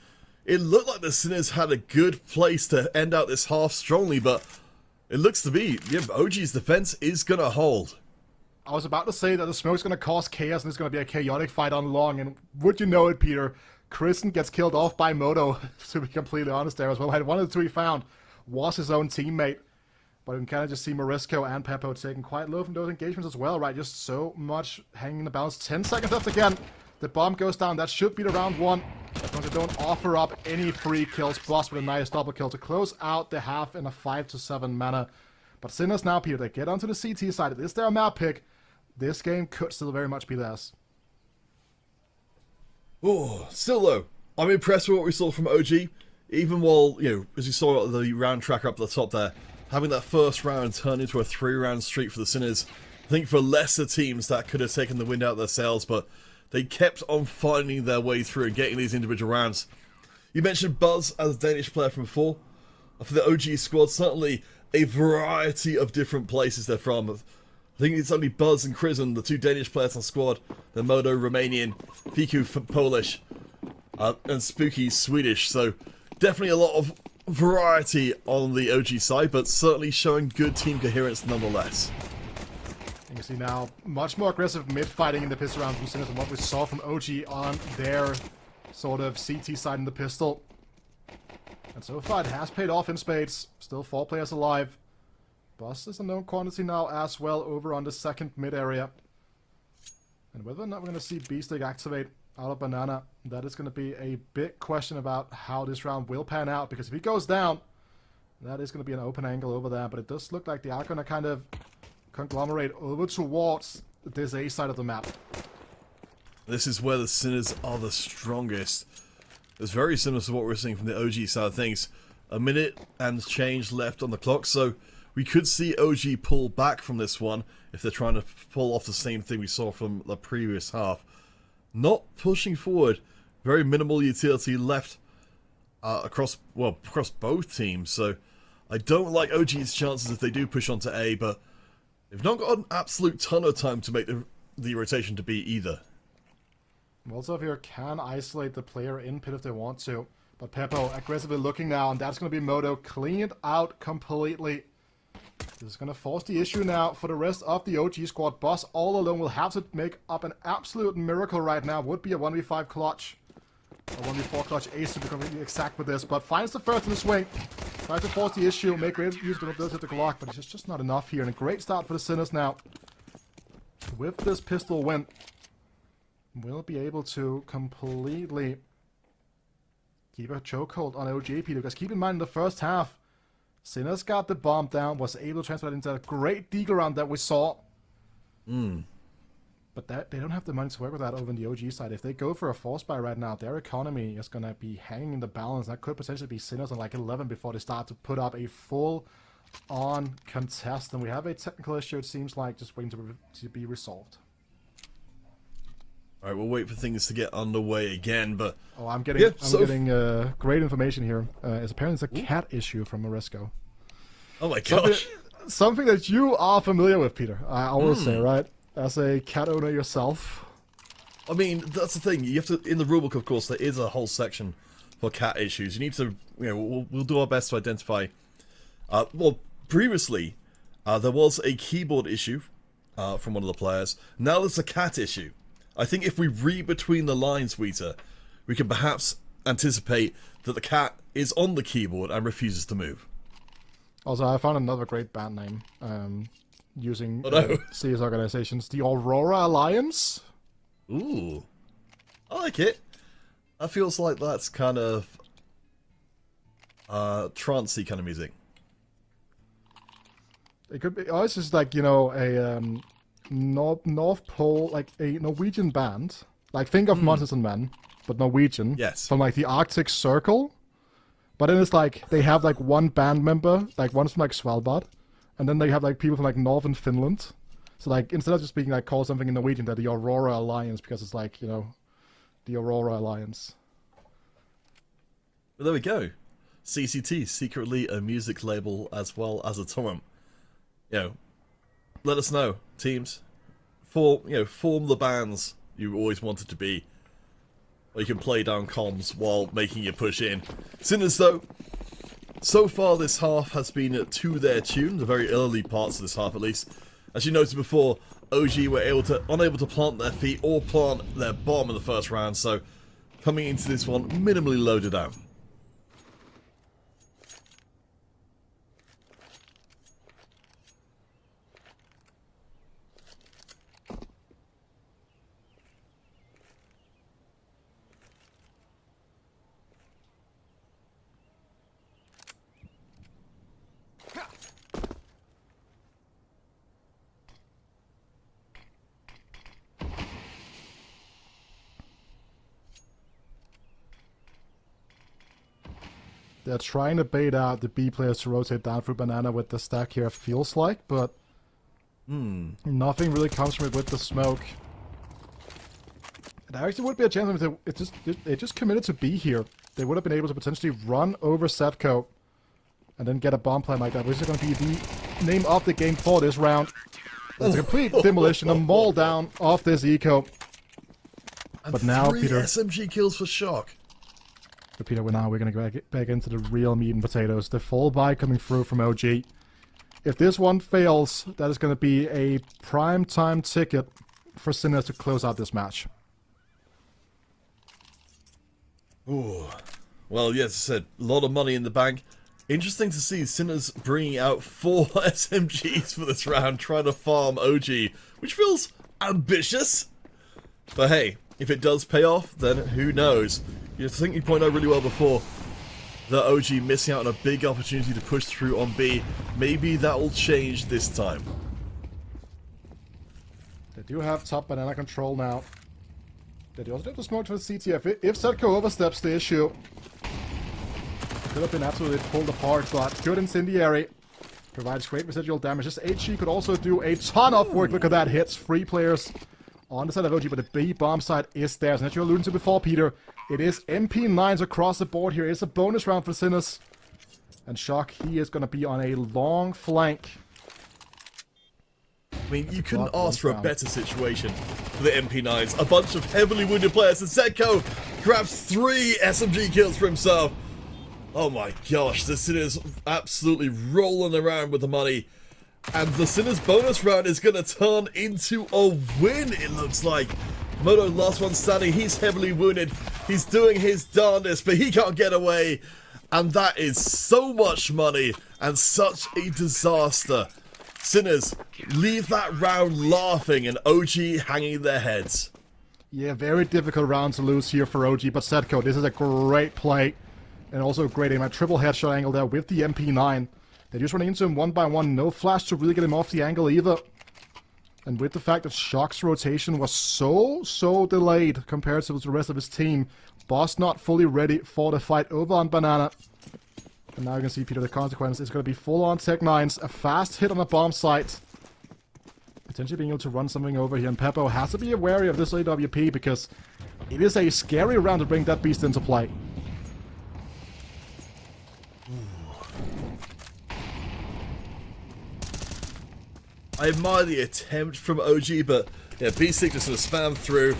it looked like the Sinners had a good place to end out this half strongly, but it looks to be, yeah, OG's defense is going to hold. I was about to say that the smoke's going to cause chaos, and it's going to be a chaotic fight on long, and would you know it, Peter, Kristen gets killed off by Moto, to be completely honest there as well. One of the 2 he found was his own teammate. But you can kind of just see Morisco and Peppo taking quite low from those engagements as well, right? Just so much hanging in the balance. 10 seconds left again. The bomb goes down. That should be the round 1. As long as they don't offer up any free kills. Boss with a nice double kill to close out the half in a 5-7 mana. But Sinners now, Peter, they get onto the CT side. It is their map pick. This game could still very much be theirs. Oh, still though, I'm impressed with what we saw from OG. Even while, as you saw the round tracker up at the top there, having that first round turn into a 3-round streak for the Sinners. I think for lesser teams that could have taken the wind out of their sails, but they kept on finding their way through and getting these individual rounds. You mentioned Buzz as a Danish player from before. For the OG squad, certainly a variety of different places they're from. I think it's only Buzz and Crizzen, the 2 Danish players on the squad. They're Modo Romanian, Piku Polish, and Spooky Swedish. So definitely a lot of variety on the OG side, but certainly showing good team coherence nonetheless. You can see now much more aggressive mid-fighting in the pistol round from Sinners than what we saw from OG on their sort of CT side in the pistol. And so far it has paid off in spades. Still 4 players alive. Buzz is a known quantity now as well over on the second mid area. And whether or not we're going to see B-Stick activate out of Banana, that is going to be a big question about how this round will pan out. Because if he goes down, that is going to be an open angle over there. But it does look like they are going to kind of conglomerate over towards this A side of the map. This is where the Sinners are the strongest. It's very similar to what we're seeing from the OG side of things. A minute and change left on the clock, so we could see OG pull back from this one if they're trying to pull off the same thing we saw from the previous half. Not pushing forward. Very minimal utility left across both teams, so I don't like OG's chances if they do push onto A, but they've not got an absolute ton of time to make the rotation to B either. Molotov here can isolate the player in pit if they want to. But Peppo aggressively looking now, and that's going to be Moto cleaned out completely. This is going to force the issue now for the rest of the OG squad. Boss all alone will have to make up an absolute miracle right now. Would be a 1v5 clutch. A 1v4 clutch ace to be completely exact with this. But finds the first in the swing. Tries to force the issue, make great use of the ability to Glock, but it's just not enough here. And a great start for the Sinners now. With this pistol win, we'll be able to completely keep a chokehold on OGP, because keep in mind in the first half, Sinners got the bomb down, was able to transfer it into a great deagle round that we saw. But they don't have the money to work with that over on the OG side. If they go for a force buy right now, their economy is going to be hanging in the balance. That could potentially be Sinners on like 11 before they start to put up a full-on contest. And we have a technical issue, it seems like, just waiting to be resolved. Alright, we'll wait for things to get underway again, but... Oh, I'm getting great information here. It's apparently it's a cat issue from Moresco. Oh my gosh. Something that you are familiar with, Peter. I will say, right? As a cat owner yourself. I mean, that's the thing. You have to, in the rulebook, of course, there is a whole section for cat issues. You need to, we'll do our best to identify. Well, previously, there was a keyboard issue from one of the players. Now there's a cat issue. I think if we read between the lines, Wheater, we can perhaps anticipate that the cat is on the keyboard and refuses to move. Also, I found another great band name using CS organizations. The Aurora Alliance. Ooh. I like it. That feels like that's kind of trancey kind of music. It could be. Oh, it's just like, a North Pole, like a Norwegian band. Like, think of Monsters and Men, but Norwegian. Yes. From like the Arctic Circle. But then it's like they have like one band member, like one's from like Svalbard, and then they have like people from like northern Finland. So like instead of just being like called something in Norwegian, they're the Aurora Alliance, because it's like, the Aurora Alliance. Well, there we go. CCT, secretly a music label as well as a torrent. Let us know, teams. Form the bands you always wanted to be. Or you can play down comms while making your push in. Sinners, though, so far this half has been to their tune, the very early parts of this half at least. As you noted before, OG were unable to plant their feet or plant their bomb in the first round, so coming into this one minimally loaded out. They're trying to bait out the B players to rotate down through Banana with the stack here, feels like, but nothing really comes from it with the smoke. There actually would be a chance if they just committed to B here. They would have been able to potentially run over Setco and then get a bomb plan like that, which is going to be the name of the game for this round. It's a complete demolition, a maul down of this eco. And but now, 3 Peter, SMG kills for Shock. but Peter, now we're going to go back into the real meat and potatoes. The full buy coming through from OG. If this one fails, that is going to be a prime time ticket for Sinners to close out this match. Ooh. Well, yes, I said, a lot of money in the bank. Interesting to see Sinners bringing out 4 SMGs for this round, trying to farm OG, which feels ambitious. But hey, if it does pay off, then who knows? I think you pointed out really well before that OG missing out on a big opportunity to push through on B. Maybe that will change this time. They do have top banana control now. They do also have the smoke for the CT. If Setco oversteps the issue, could have been absolutely pulled apart, but good incendiary. Provides great residual damage. This HG could also do a ton of work. Look at that, hits 3 players on the side of OG, but the B bomb side is there. And as you alluded to before, Peter, it is MP9s across the board here. It's a bonus round for Sinners. And Shock, he is going to be on a long flank. I mean, you couldn't ask for a better situation for the MP9s. A bunch of heavily wounded players, and Setco grabs 3 SMG kills for himself. Oh my gosh, the Sinners absolutely rolling around with the money. And the Sinners bonus round is going to turn into a win, it looks like. Moto, last one standing, he's heavily wounded. He's doing his darndest, but he can't get away. And that is so much money and such a disaster. Sinners leave that round laughing and OG hanging their heads. Yeah, very difficult round to lose here for OG, but Setco, this is a great play. And also a great aim. A triple headshot angle there with the MP9. They're just running into him one by one. No flash to really get him off the angle either. And with the fact that Shock's rotation was so delayed compared to the rest of his team, Boss not fully ready for the fight over on Banana. And now you can see, Peter, the consequence is going to be full-on Tech 9s, a fast hit on a bomb site. Potentially being able to run something over here, and Peppo has to be wary of this AWP because it is a scary round to bring that beast into play. I admire the attempt from OG, but yeah, B6 just sort of spam through.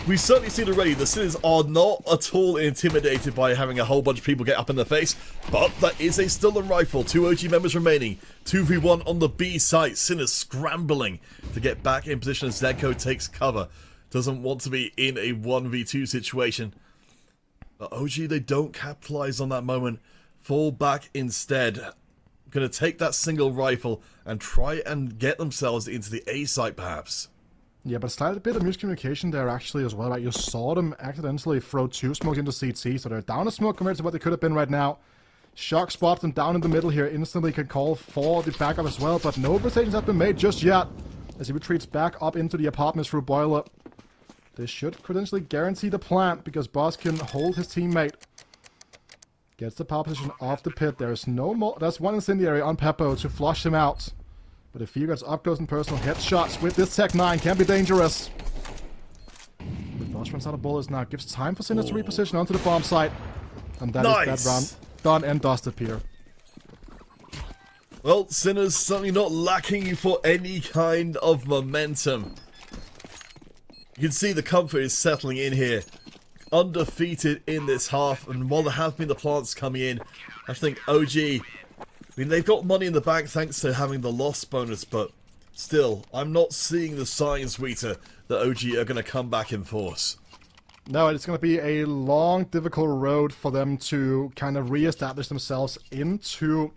We've certainly seen already the Sinners are not at all intimidated by having a whole bunch of people get up in their face, but that is a stolen rifle. 2 OG members remaining. 2v1 on the B site. Sinners scrambling to get back in position as Zedco takes cover. Doesn't want to be in a 1v2 situation. But OG, they don't capitalize on that moment. Fall back instead. Going to take that single rifle and try and get themselves into the A site, perhaps. Yeah, but slight bit of miscommunication there actually as well, right? You saw them accidentally throw 2 smokes into CT, so they're down a smoke compared to what they could have been right now. Shock spots them down in the middle here, instantly can call for the backup as well, but no rotations have been made just yet as he retreats back up into the apartments through Boiler. This should potentially guarantee the plant because Boss can hold his teammate. Gets the power position off the pit. There's no more. That's one incendiary on Peppo to flush him out. But if he gets up close and personal headshots with this Tech 9, can be dangerous. But Boss runs out of bullets now. Gives time for Sinners to reposition onto the bomb site. And that is that round done and dusted, Peter. Well, Sinners certainly not lacking for any kind of momentum. You can see the comfort is settling in here. Undefeated in this half, and while there have been the plants coming in, I think OG, I mean, they've got money in the bank thanks to having the loss bonus, but still, I'm not seeing the signs, Rita, that OG are going to come back in force. No, it's going to be a long, difficult road for them to kind of re-establish themselves into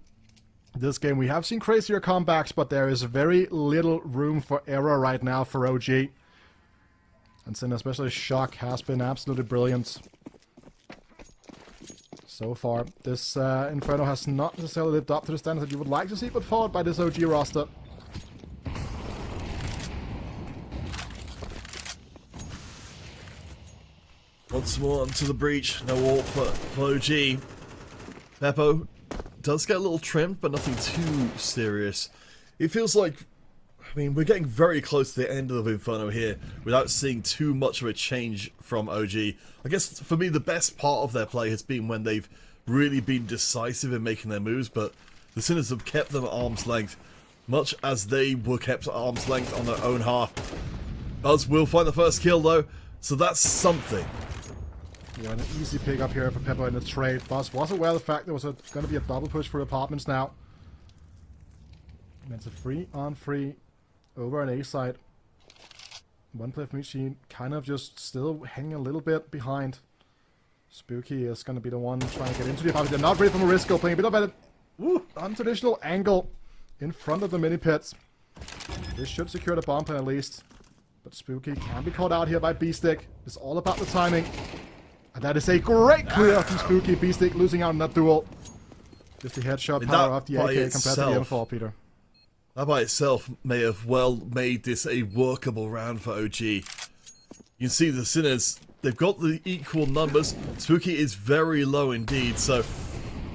this game. We have seen crazier comebacks, but there is very little room for error right now for OG. And Sin, especially Shock, has been absolutely brilliant so far. This Inferno has not necessarily lived up to the standards that you would like to see put forward by this OG roster. Once more onto the breach. No ult for OG. Beppo does get a little trimmed, but nothing too serious. It feels like, I mean, we're getting very close to the end of Inferno here without seeing too much of a change from OG. I guess for me the best part of their play has been when they've really been decisive in making their moves, but the Sinners have kept them at arm's length, much as they were kept at arm's length on their own half. Us will find the first kill though, so that's something. Yeah, an easy pick up here for Beppo in the trade. Boss was aware of the fact there was going to be a double push for apartments now. And it's a free on free over an A side. One player from each team kind of just still hanging a little bit behind. Spooky is going to be the one trying to get into the apartment. They're not ready for Morisco, playing a bit of an untraditional angle in front of the mini pits. This should secure the bomb plan at least. But Spooky can be caught out here by B-Stick. It's all about the timing. And that is a great clear from Spooky. B-Stick losing out in that duel. Just the headshot power of the AK compared to the M4, Peter. That by itself may have well made this a workable round for OG. You can see the Sinners, they've got the equal numbers. Spooky is very low indeed, so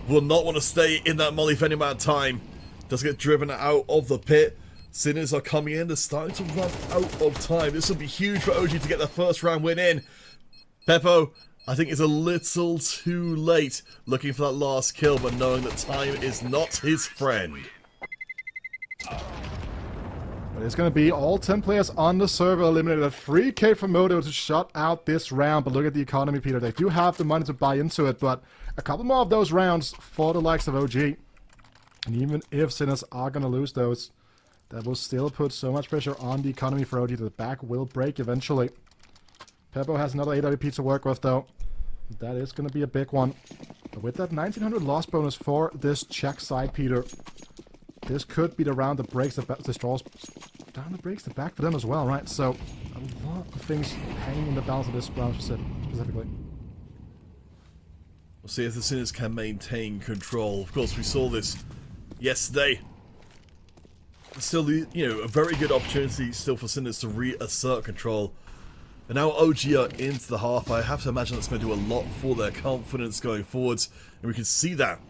will not want to stay in that molly for any amount of time. Does get driven out of the pit. Sinners are coming in, they're starting to run out of time. This will be huge for OG to get their first round win in. Beppo, I think, is a little too late looking for that last kill, but knowing that time is not his friend. But it's going to be all 10 players on the server eliminated. A free K for Moto to shut out this round. But look at the economy, Peter. They do have the money to buy into it, but a couple more of those rounds for the likes of OG. And even if Sinners are going to lose those, that will still put so much pressure on the economy for OG that the back will break eventually. Beppo has another AWP to work with, though. That is going to be a big one. But with that 1900 loss bonus for this Czech side, Peter, this could be the round that breaks the straws down, that breaks the back for them as well, right? So a lot of things hanging in the balance of this round specifically. We'll see if the Sinners can maintain control. Of course, we saw this yesterday. Still, a very good opportunity still for Sinners to reassert control. And now OG are into the half. I have to imagine that's going to do a lot for their confidence going forwards. And we can see that.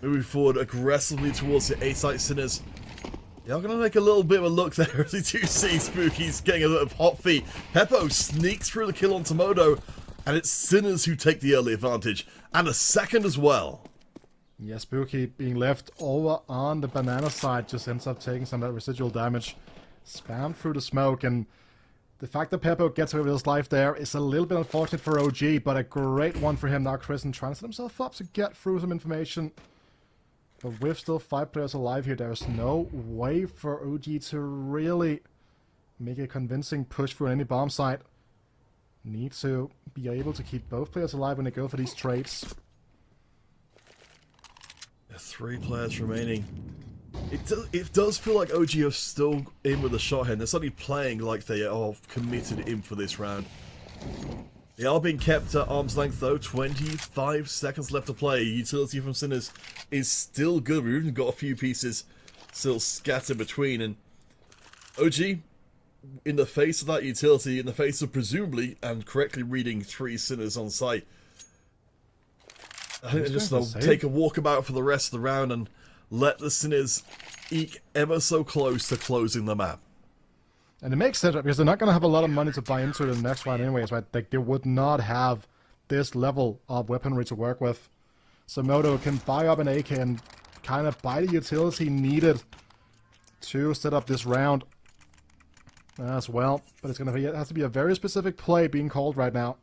Moving forward aggressively towards the A-site Sinners. They are going to make a little bit of a look there as we do see Spooky's getting a little hot feet. Beppo sneaks through the kill on Tomodo. And it's Sinners who take the early advantage. And a second as well. Yeah, Spooky being left over on the banana side just ends up taking some of that residual damage. Spammed through the smoke, and the fact that Beppo gets away with his life there is a little bit unfortunate for OG, but a great one for him now. Kristen trying to set himself up to get through some information. But with still 5 players alive here, there's no way for OG to really make a convincing push through any bomb site. Need to be able to keep both players alive when they go for these trades. 3 players remaining. It does feel like OG are still in with a shot here. They're suddenly playing like they are committed in for this round. They are being kept at arm's length though. 25 seconds left to play. Utility from Sinners is still good. We've even got a few pieces still scattered between. And OG, in the face of that utility, in the face of presumably and correctly reading 3 Sinners on site, I think they'll take a walkabout for the rest of the round and let the Sinners eke ever so close to closing the map. And it makes sense, right? Because they're not going to have a lot of money to buy into the next round anyways, right? Like, they would not have this level of weaponry to work with. So Moto can buy up an AK and kind of buy the utility needed to set up this round as well. But it's going to have to be a very specific play being called right now.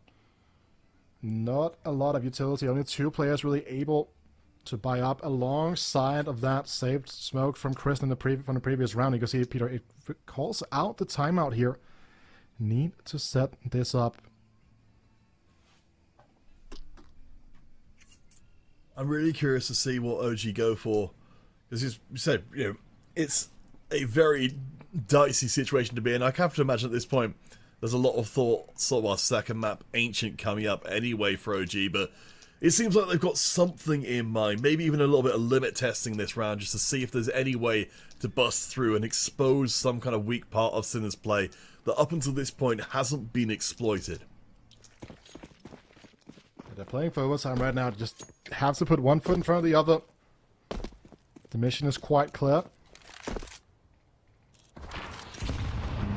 Not a lot of utility, only 2 players really able to buy up alongside of that saved smoke from Chris from the previous round. You can see, Peter, it calls out the timeout here. Need to set this up. I'm really curious to see what OG go for. As you said, it's a very dicey situation to be in. I have to imagine at this point there's a lot of thought, sort of our second map, Ancient, coming up anyway for OG, but it seems like they've got something in mind. Maybe even a little bit of limit testing this round, just to see if there's any way to bust through and expose some kind of weak part of Sinner's play that up until this point hasn't been exploited. They're playing for overtime right now. Just have to put one foot in front of the other. The mission is quite clear.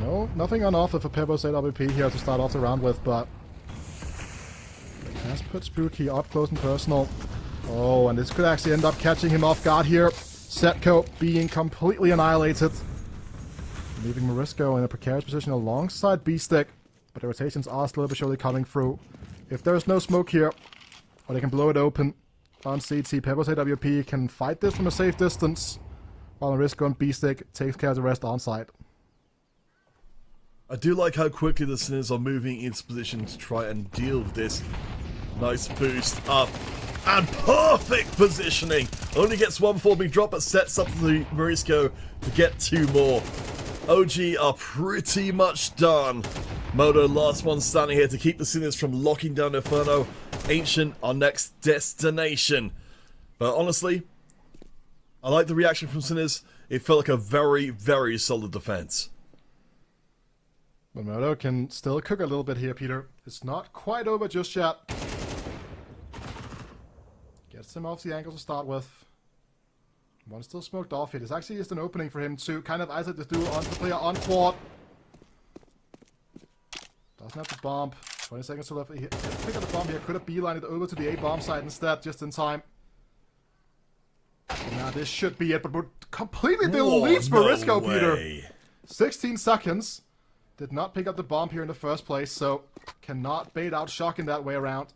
No, nothing on offer for Peppo's AWP here to start off the round with, but has put Spooky up close and personal. Oh, and this could actually end up catching him off guard here. Setco being completely annihilated, leaving Morisco in a precarious position alongside B-Stick, but the rotations are slowly but surely coming through. If there's no smoke here, or they can blow it open on CT, Peppo's AWP can fight this from a safe distance, while Morisco and B-Stick takes care of the rest on site. I do like how quickly the Sinners are moving into position to try and deal with this. Nice boost up. And perfect positioning! Only gets one before being dropped, but sets up the Morisco to get two more. OG are pretty much done. Moto, last one standing here to keep the Sinners from locking down Inferno. Ancient, our next destination. But honestly, I like the reaction from Sinners. It felt like a very, very solid defense. But Moto can still cook a little bit here, Peter. It's not quite over just yet. Gets him off the angle to start with. One still smoked off here. This actually is an opening for him to kind of isolate this duo onto the player on quad. Doesn't have the bomb. 20 seconds to left. He pick up the bomb here. Could have beelined it over to the A bomb side instead, just in time. Now this should be it, but we're completely deletes Morisco, Peter. 16 seconds. Did not pick up the bomb here in the first place, so cannot bait out Shock in that way around.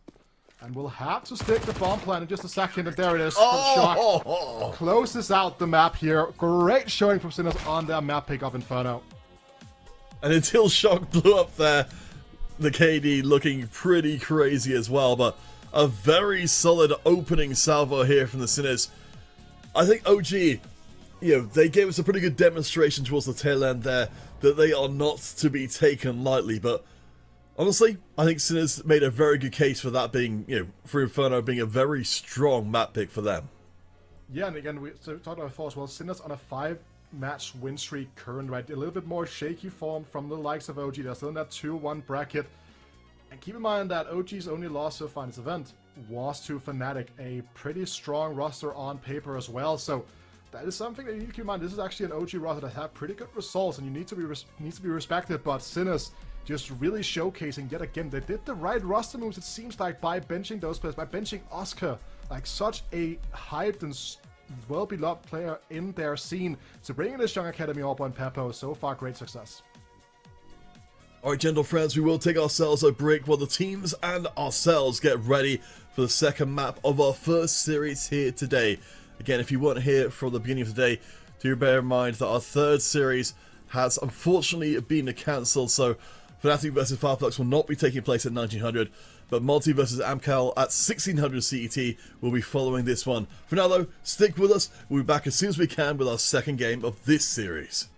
And we'll have to stick the bomb plan in just a second, and there it is from Shock. Closes out the map here. Great showing from Sinners on their map pick of Inferno. And until Shock blew up there, the KD looking pretty crazy as well, but a very solid opening salvo here from the Sinners. I think OG, they gave us a pretty good demonstration towards the tail end there that they are not to be taken lightly, but honestly, I think Sinners made a very good case for that being, for Inferno being a very strong map pick for them. Yeah, and again, we talked about before as well, Sinners on a 5-match win streak current, right? A little bit more shaky form from the likes of OG. They're still in that 2-1 bracket. And keep in mind that OG's only loss so far in this event was to Fnatic, a pretty strong roster on paper as well, so that is something that you need to keep in mind. This is actually an OG roster that have pretty good results, and you need to be respected. But Sinners just really showcasing yet again. They did the right roster moves, it seems like, by benching those players, by benching Oscar, like such a hyped and well-beloved player in their scene. So bringing this young academy up on Peppo, so far great success. Alright, gentle friends, we will take ourselves a break while the teams and ourselves get ready for the second map of our first series here today. Again, if you weren't here from the beginning of today, do bear in mind that our third series has unfortunately been cancelled, so Fnatic vs Fireflux will not be taking place at 1900, but Multi vs Amcal at 1600 CET will be following this one. For now though, stick with us, we'll be back as soon as we can with our second game of this series.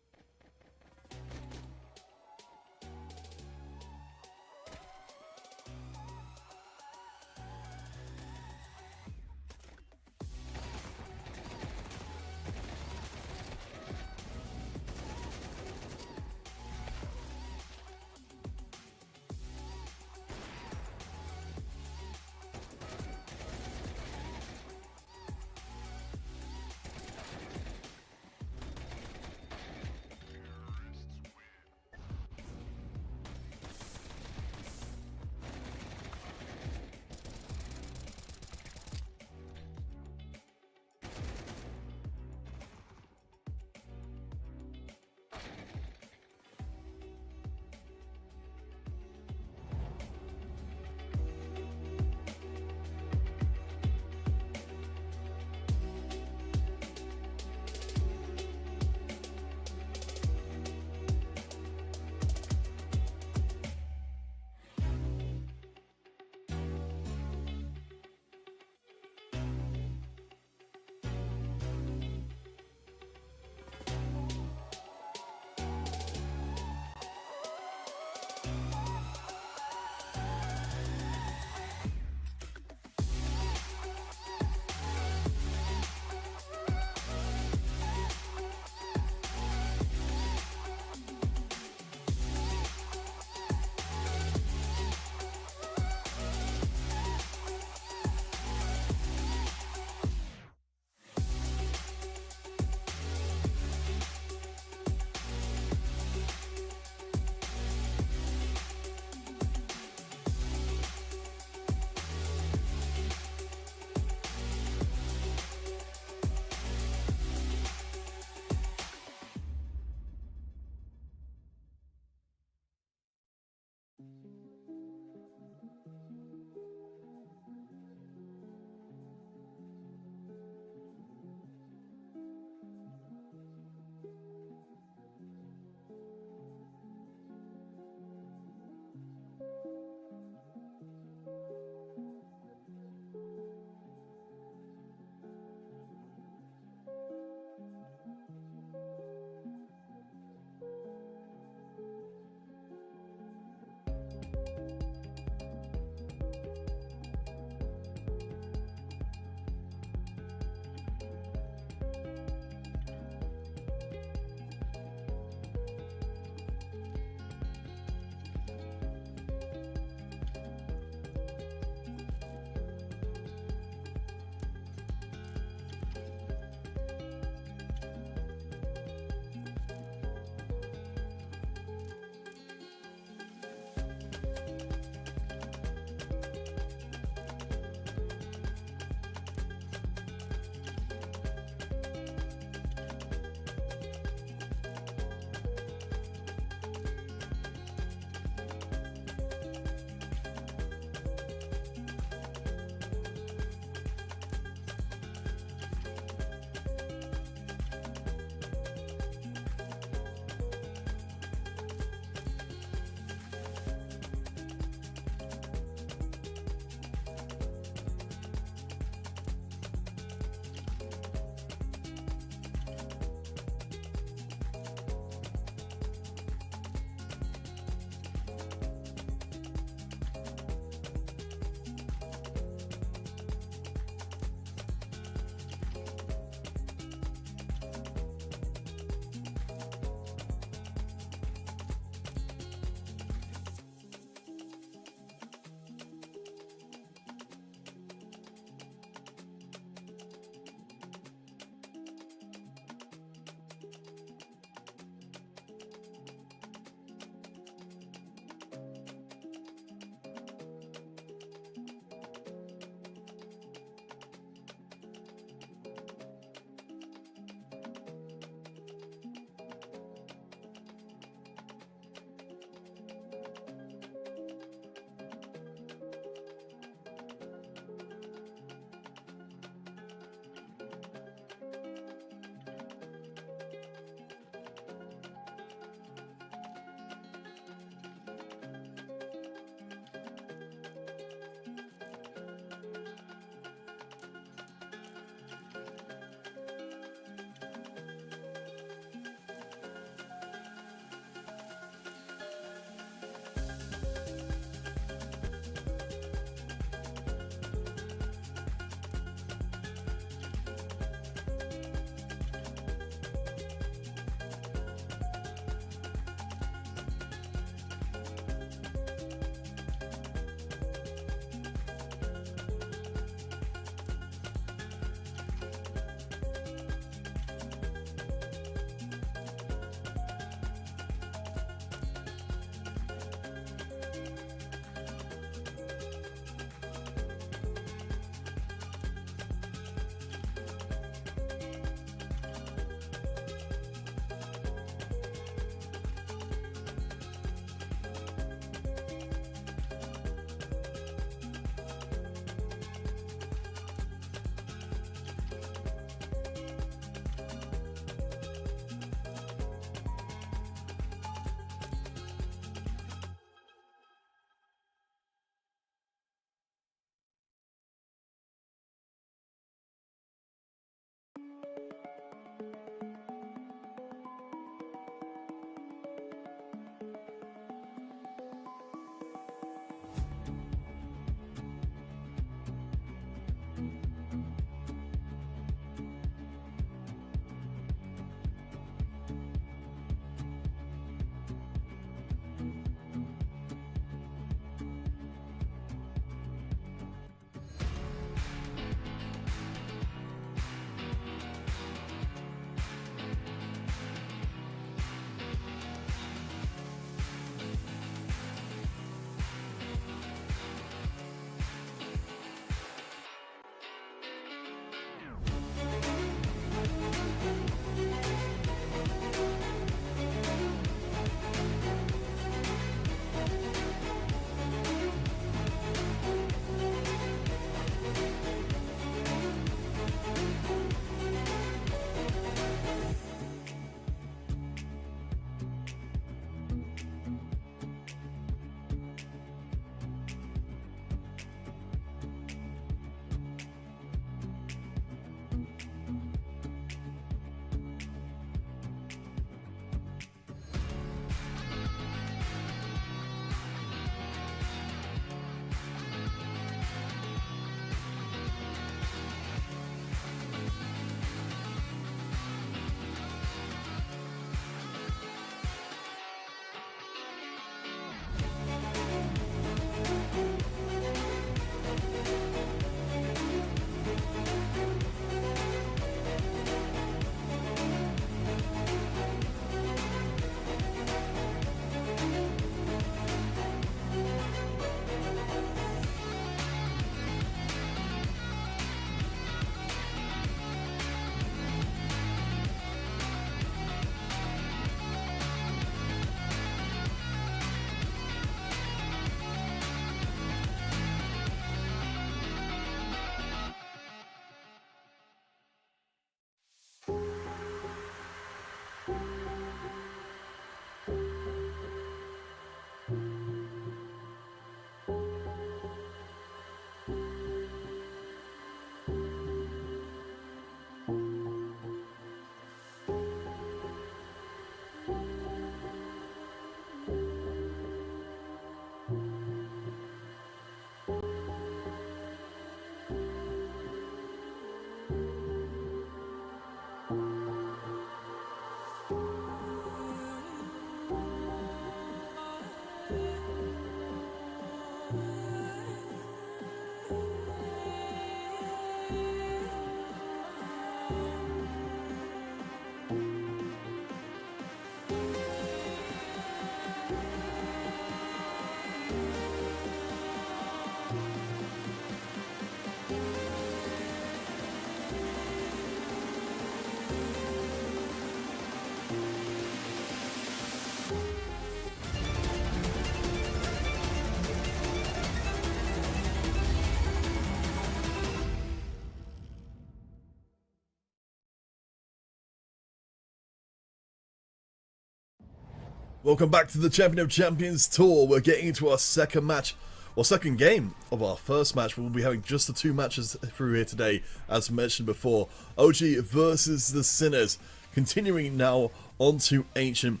Welcome back to the Champion of Champions tour. We're getting into our second match, or second game of our first match. We'll be having just the two matches through here today, as mentioned before. OG versus the Sinners. Continuing now onto Ancient.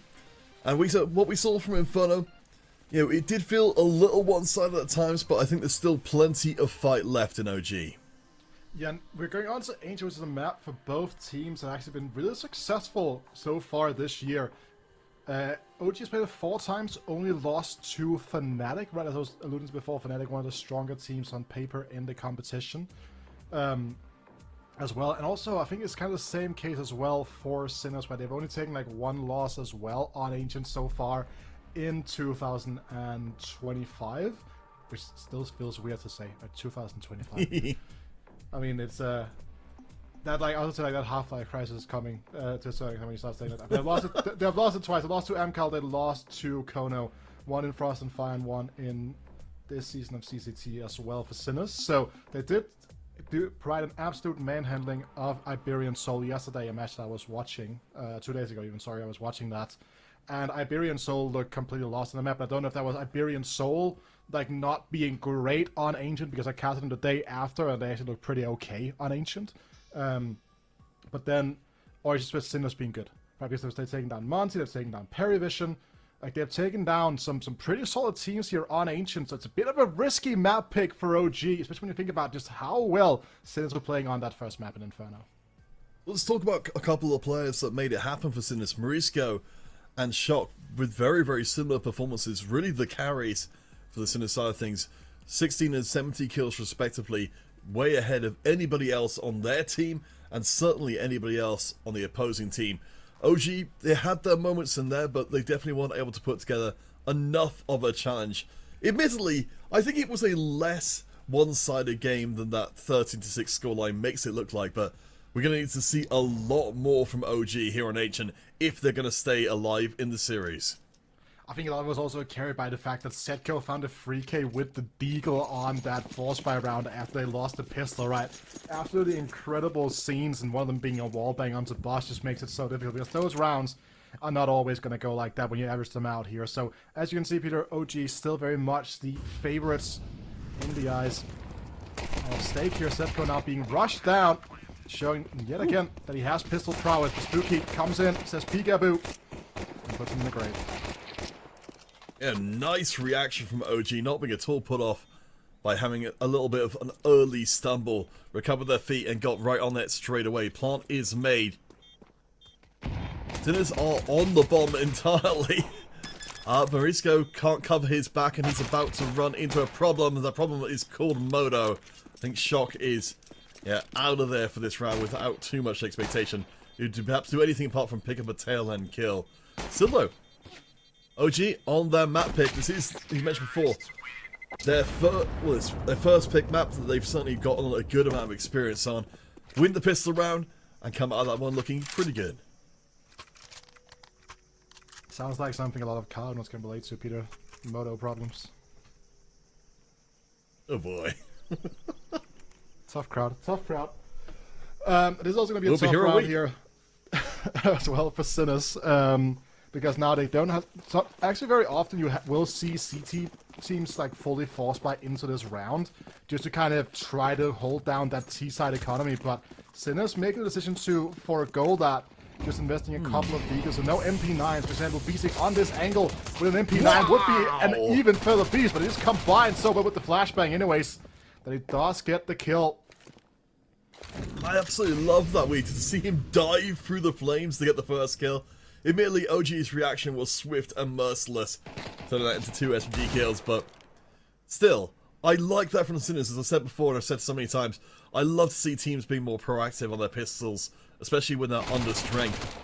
And what we saw from Inferno, you know, it did feel a little one-sided at times, but I think there's still plenty of fight left in OG. Yeah, and we're going on to Ancient, which is a map for both teams that have actually been really successful so far this year. OG has played it 4 times, only lost to Fnatic. Right, as I was alluding to before, Fnatic, one of the stronger teams on paper in the competition as well. And also, I think it's kind of the same case as well for Sinners, where they've only taken like 1 loss as well on Ancient so far in 2025, which still feels weird to say, like 2025. I mean, it's that, like, I would say, like, that Half-Life crisis is coming to a certain extent when you start saying that. They've lost it twice. They lost to MCAL, they lost to Kono. 1 in Frost and Fire and 1 in this season of CCT as well for Sinners. So they did provide an absolute manhandling of Iberian Soul yesterday, a match that I was watching, 2 days ago even, sorry, I was watching that. And Iberian Soul looked completely lost on the map. I don't know if that was Iberian Soul, like, not being great on Ancient, because I casted them the day after and they actually looked pretty okay on Ancient. But then, or it's just with Sinners being good. Right? Because they've taken down Monty, they've taken down Perivision. Like, they've taken down some pretty solid teams here on Ancient, so it's a bit of a risky map pick for OG, especially when you think about just how well Sinners were playing on that first map in Inferno. Let's talk about a couple of players that made it happen for Sinners. Marisco and Shock, with very, very similar performances, really the carries for the Sinners side of things. 16 and 70 kills respectively, way ahead of anybody else on their team, and certainly anybody else on the opposing team. OG, they had their moments in there, but they definitely weren't able to put together enough of a challenge. Admittedly, I think it was a less one-sided game than that 13-6 scoreline makes it look like, but we're going to need to see a lot more from OG here on Ancient if they're going to stay alive in the series. I think a lot of it was also carried by the fact that Setco found a 3K with the Deagle on that Force Fire round after they lost the pistol, right? Absolutely incredible scenes, and one of them being a wallbang onto boss just makes it so difficult, because those rounds are not always going to go like that when you average them out here. So, as you can see, Peter, OG is still very much the favorites in the eyes of stake here. Setco now being rushed down, showing yet again that he has pistol prowess. The Spooky comes in, says peekaboo, and puts him in the grave. Yeah, nice reaction from OG, not being at all put off by having a little bit of an early stumble, recovered their feet and got right on it straight away. Plant is made. Sinners are on the bomb entirely. Marisco can't cover his back and he's about to run into a problem. The problem is called Modo. I think Shock is out of there for this round without too much expectation. He'd perhaps do anything apart from pick up a tail end kill. Still though, OG on their map pick. This is, as you mentioned before, their first pick map that they've certainly gotten a good amount of experience on. Win the pistol round and come out of that one looking pretty good. Sounds like something a lot of Cardinals can relate to, Peter. Moto problems. Oh boy. Tough crowd. Tough crowd. It is also going to be a tough round here as well for Sinners. Because now they don't have... So actually, very often you will see CT teams like fully force buy into this round just to kind of try to hold down that T-side economy. But Sinners making the decision to forego that, just investing a couple of vehicles. So no MP9s, for example, beasting on this angle with an MP9 would be an even further beast, but it is combined so well with the flashbang anyways that he does get the kill. I absolutely love that way to see him dive through the flames to get the first kill. Admittedly, OG's reaction was swift and merciless, turning that into 2 SMG kills, but still, I like that from the Sinners. As I said before, and I've said so many times, I love to see teams being more proactive on their pistols, especially when they're under strength.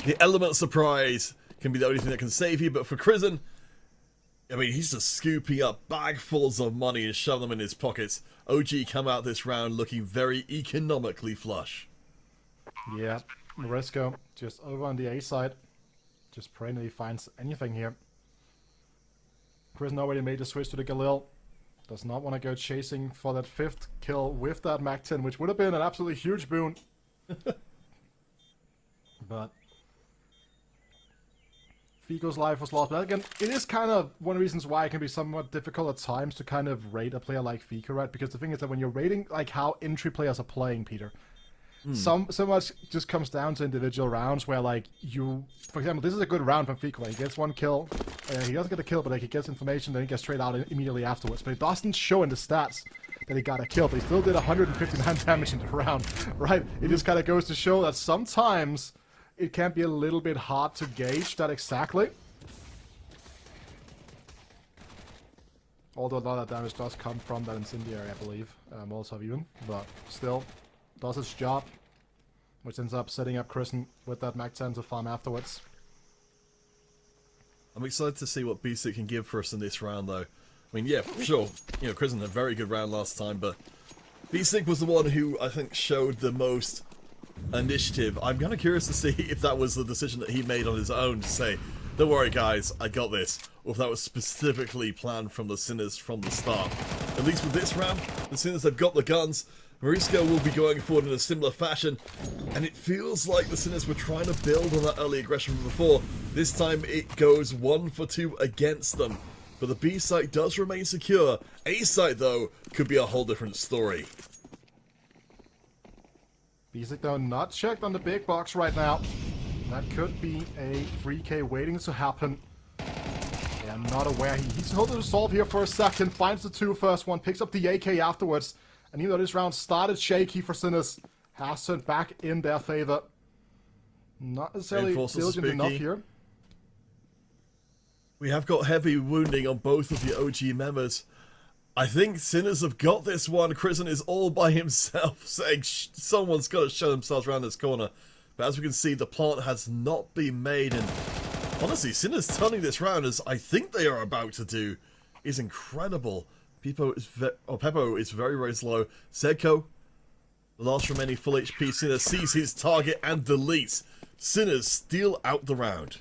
The element of surprise can be the only thing that can save you, but for Crizzen, I mean, he's just scooping up bagfuls of money and shoving them in his pockets. OG come out this round looking very economically flush. Yeah. Marisco just over on the A side, just praying that he finds anything here. Crizzen already made the switch to the Galil. Does not want to go chasing for that 5th kill with that Mac-10, which would have been an absolutely huge boon. But Fico's life was lost. But again, it is kind of one of the reasons why it can be somewhat difficult at times to kind of rate a player like Fico, right? Because the thing is that when you're rating like how entry players are playing, Peter, so much just comes down to individual rounds where like for example, this is a good round from Fico. He gets one kill. He doesn't get a kill, but like he gets information, then he gets straight out immediately afterwards. But it doesn't show in the stats that he got a kill. But he still did 159 damage in the round, right? It just kind of goes to show that sometimes it can be a little bit hard to gauge that exactly. Although a lot of that damage does come from that incendiary, I believe. Molotov even. But still, does its job. Which ends up setting up Kristen with that Mag 10 to farm afterwards. I'm excited to see what Beastic can give for us in this round, though. I mean, yeah, sure, you know, Kristen had a very good round last time, but Beastic was the one who, I think, showed the most initiative. I'm kind of curious to see if that was the decision that he made on his own to say, don't worry guys, I got this, or if that was specifically planned from the Sinners from the start. At least with this round, the Sinners have got the guns. Marisco will be going forward in a similar fashion, and it feels like the Sinners were trying to build on that early aggression from before. This time it goes 1 for 2 against them, but the B site does remain secure. A site, though, could be a whole different story. Beastic, though, not checked on the big box right now. That could be a 3K waiting to happen. Yeah, I'm not aware. He's holding the solve here for a second, finds the 2 first one, picks up the AK afterwards. And even though this round started shaky for Sinners, has turned back in their favor. Not necessarily diligent enough here. We have got heavy wounding on both of the OG members. I think Sinners have got this one. Kristen is all by himself, saying someone's got to show themselves around this corner. But as we can see, the plant has not been made. And honestly, Sinners turning this round, as I think they are about to do, is incredible. Peppo is very, very slow. Zedko, the last remaining full HP Sinner, sees his target and deletes. Sinners steal out the round.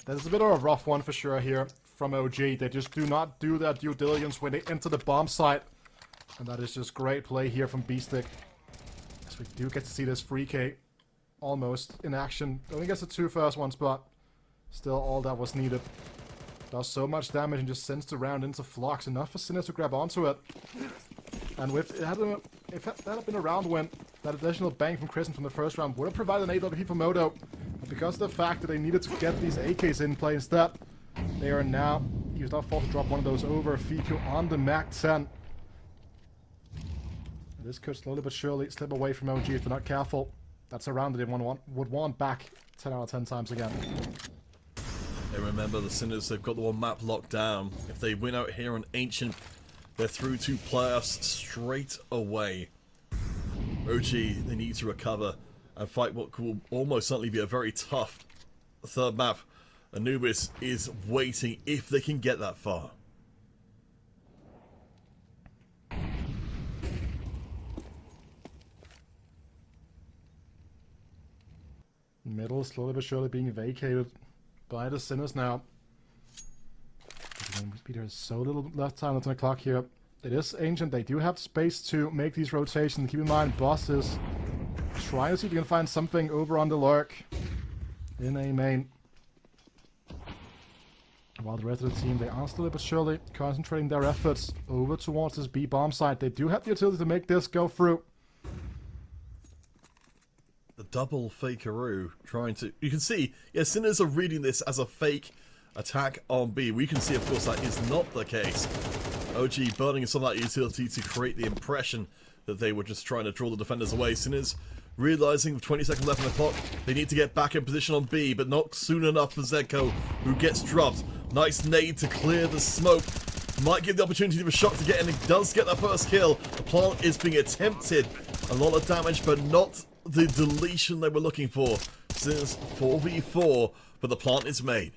There's a bit of a rough one for sure here from OG. They just do not do their due diligence when they enter the bomb site. And that is just great play here from Beastic. As we do get to see this 3K almost in action. Only gets the 2 first ones, but still all that was needed. Does so much damage and just sends the round into flux. Enough for Sinners to grab onto it. And if that had been a round win, that additional bang from Kristen from the first round would have provided an AWP for Moto. But because of the fact that they needed to get these AKs in play instead, they are now... He was not forced to drop one of those over. Fico on the Mag 10. This could slowly but surely slip away from OG if they're not careful. That's a round that they would want back 10 out of 10 times again. Hey, remember, the Sinners, they've got the one map locked down. If they win out here on Ancient, they're through to playoffs straight away. OG, they need to recover and fight what will almost certainly be a very tough third map. Anubis is waiting if they can get that far. Middle slowly but surely being vacated by the Sinners now. Peter has so little left time on the clock here. It is Ancient. They do have space to make these rotations. Keep in mind, Boss is trying to see if he can find something over on the lurk in A main. While the rest of the team, they are slowly but surely concentrating their efforts over towards this B bomb site. They do have the utility to make this go through. The double fakeroo trying to... You can see, yeah, Sinners are reading this as a fake attack on B. We can see, of course, that is not the case. OG burning some of that utility to create the impression that they were just trying to draw the defenders away. Sinners realizing with 20 seconds left on the clock, they need to get back in position on B, but not soon enough for Zedko, who gets dropped. Nice nade to clear the smoke. Might give the opportunity of a shot to get in. He does get that first kill. The plant is being attempted. A lot of damage, but not the deletion they were looking for. Since 4v4, but the plant is made.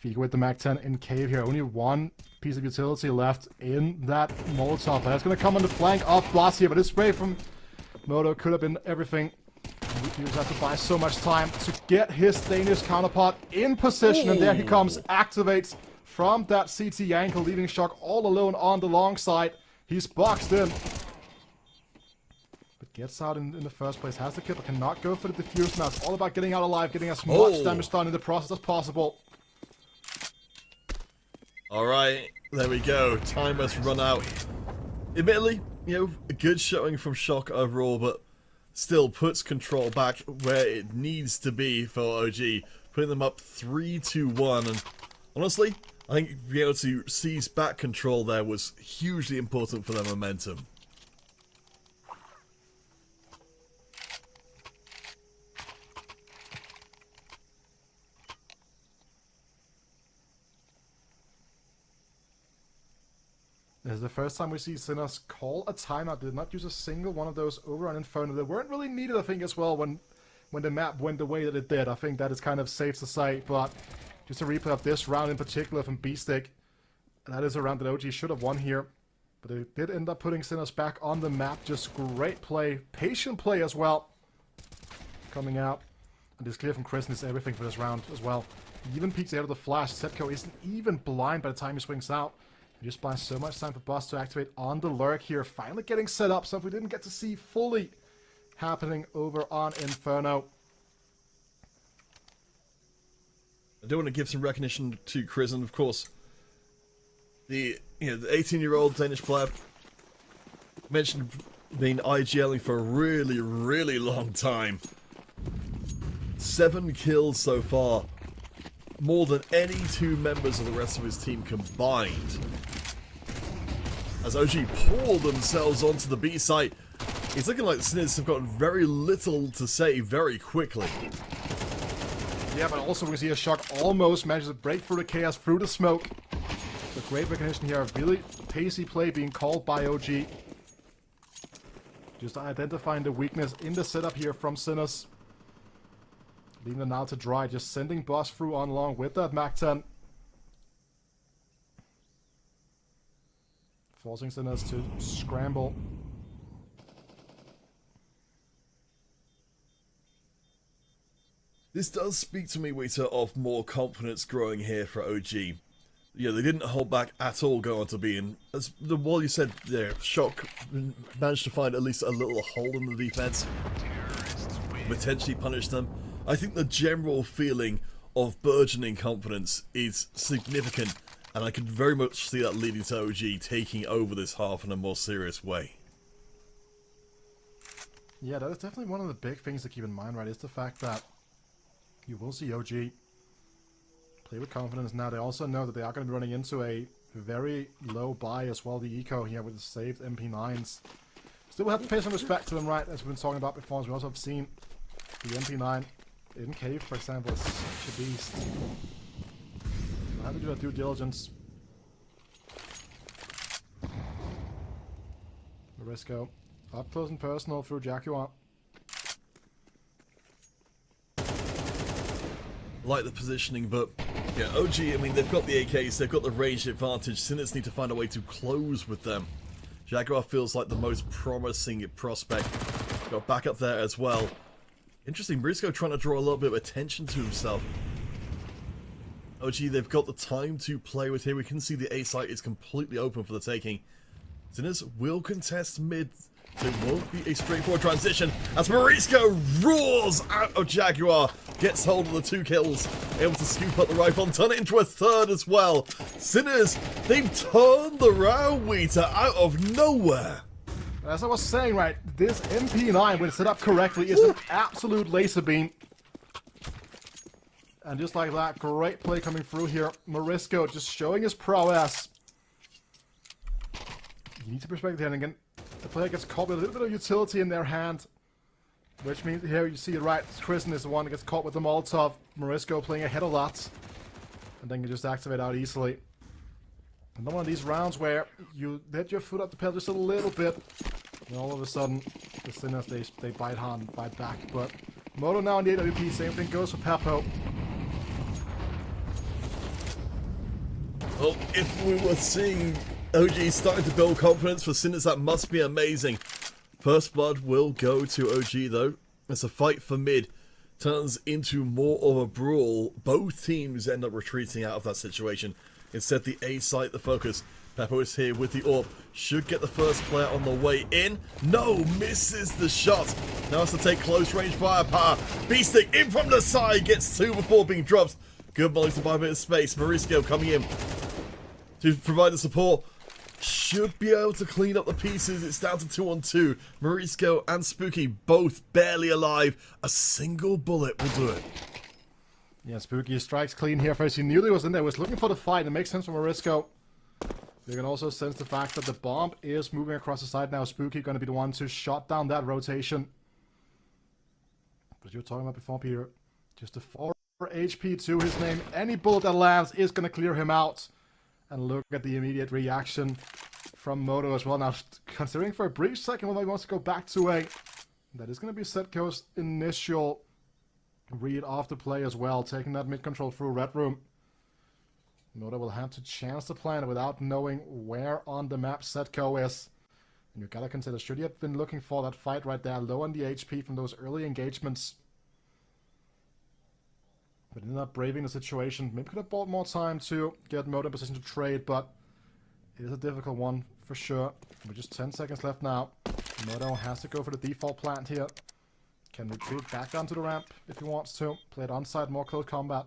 Fico with the Mag 10 in cave here. Only one piece of utility left in that Molotov. That's going to come on the flank of Blast here, but this spray from Moto could have been everything. He just have to buy so much time to get his Danish counterpart in position. Ooh. And there he comes, activates from that CT ankle, leaving Shock all alone on the long side. He's boxed in. But Gets out in the first place, has the kill, but cannot go for the defuse now. It's all about getting out alive, getting as much damage done in the process as possible. Alright, there we go. Time has run out. Admittedly, a good showing from Shock overall, but still puts control back where it needs to be for OG, putting them up 3-1. And honestly, I think being able to seize back control there was hugely important for their momentum. This is the first time we see Sinners call a timeout. They did not use a single one of those overrun Inferno. They weren't really needed, I think, as well when the map went the way that it did. I think that is kind of safe to say, but just a replay of this round in particular from B-Stick. That is a round that OG should have won here. But they did end up putting Sinners back on the map. Just great play. Patient play as well. Coming out. And it's clear from Chris, and it's everything for this round as well. He even peeks out of the flash. Setco isn't even blind by the time he swings out. He just buys so much time for Boss to activate on the lurk here. Finally getting set up. Something we didn't get to see fully happening over on Inferno. I do want to give some recognition to Chris, and of course, the 18-year-old Danish player mentioned being IGLing for a really, really long time. 7 kills so far. More than any 2 members of the rest of his team combined. As OG pour themselves onto the B site, it's looking like the Sinners have got very little to say very quickly. Yeah, but also we see a Shock almost manages to break through the chaos, through the smoke. The great recognition here, really pacey play being called by OG. Just identifying the weakness in the setup here from Sinners. Leaving them now to dry, just sending Boss through on long with that MAC-10. Forcing Sinners to scramble. This does speak to me, Wheater, of more confidence growing here for OG. Yeah, they didn't hold back at all going on to be in. As the wall you said there, Shock managed to find at least a little hole in the defense. Potentially punish them. I think the general feeling of burgeoning confidence is significant, and I could very much see that leading to OG taking over this half in a more serious way. Yeah, that is definitely one of the big things to keep in mind, right? Is the fact that you will see OG play with confidence now. They also know that they are going to be running into a very low buy as well, the eco here with the saved MP9s. Still, we have to pay some respect to them, right? As we've been talking about before, as we also have seen the MP9 in cave, for example, is such a beast. I have to do that due diligence. Marisco up close and personal through Jaguar. Like the positioning, but yeah, OG, I mean, they've got the AKs, they've got the range advantage. Sinners need to find a way to close with them. Jaguar feels like the most promising prospect. Got back up there as well. Interesting, Briscoe trying to draw a little bit of attention to himself. OG, they've got the time to play with here. We can see the A site is completely open for the taking. Sinners will contest mid. So it won't be a straightforward transition as Morisco roars out of Jaguar. Gets hold of the 2 kills. Able to scoop up the rifle and turn it into a 3rd as well. Sinners, they've turned the round, Wheater, out of nowhere. As I was saying, right, this MP9, when set up correctly, is an absolute laser beam. And just like that, great play coming through here. Morisco just showing his prowess. You need to respect that. And again, the player gets caught with a little bit of utility in their hand. Which means here you see it right. Kristen is the one that gets caught with the Molotov. Morisco playing ahead of that. And then you just activate out easily. Another one of these rounds where you let your foot up the pedal just a little bit. And all of a sudden, the Sinners, they bite hard, bite back. But Moto now on the AWP, same thing goes for Peppo. Well, if we were seeing OG starting to build confidence for Sinners, that must be amazing. First blood will go to OG though, as the fight for mid turns into more of a brawl. Both teams end up retreating out of that situation. Instead, the A site, the focus, Peppo is here with the orb. Should get the first player on the way in. No, misses the shot. Now has to take close range firepower. Beastic in from the side. Gets 2 before being dropped. Good molly to buy a bit of space. Mauricio coming in to provide the support. Should be able to clean up the pieces. It's down to 2 on 2. Mauricio and Spooky both barely alive. A single bullet will do it. Yeah, Spooky strikes clean here first. He knew he was in there. Was looking for the fight. It makes sense for Mauricio. You can also sense the fact that the bomb is moving across the side now. Spooky going to be the one to shut down that rotation. But you were talking about before, Peter. Just a 4 HP to his name. Any bullet that lands is going to clear him out. And look at the immediate reaction from Moto as well. Now, considering for a brief second whether he wants to go back to A. That is going to be Setko's initial read off the play as well. Taking that mid control through Red Room. Moto will have to chance the plan without knowing where on the map Setko is. And you gotta consider, should he have been looking for that fight right there, low on the HP from those early engagements. But ended up braving the situation. Maybe could have bought more time to get Moto in position to trade, but it is a difficult one for sure. With just 10 seconds left now. Moto has to go for the default plant here. Can retreat back down to the ramp if he wants to. Play it onside, more close combat.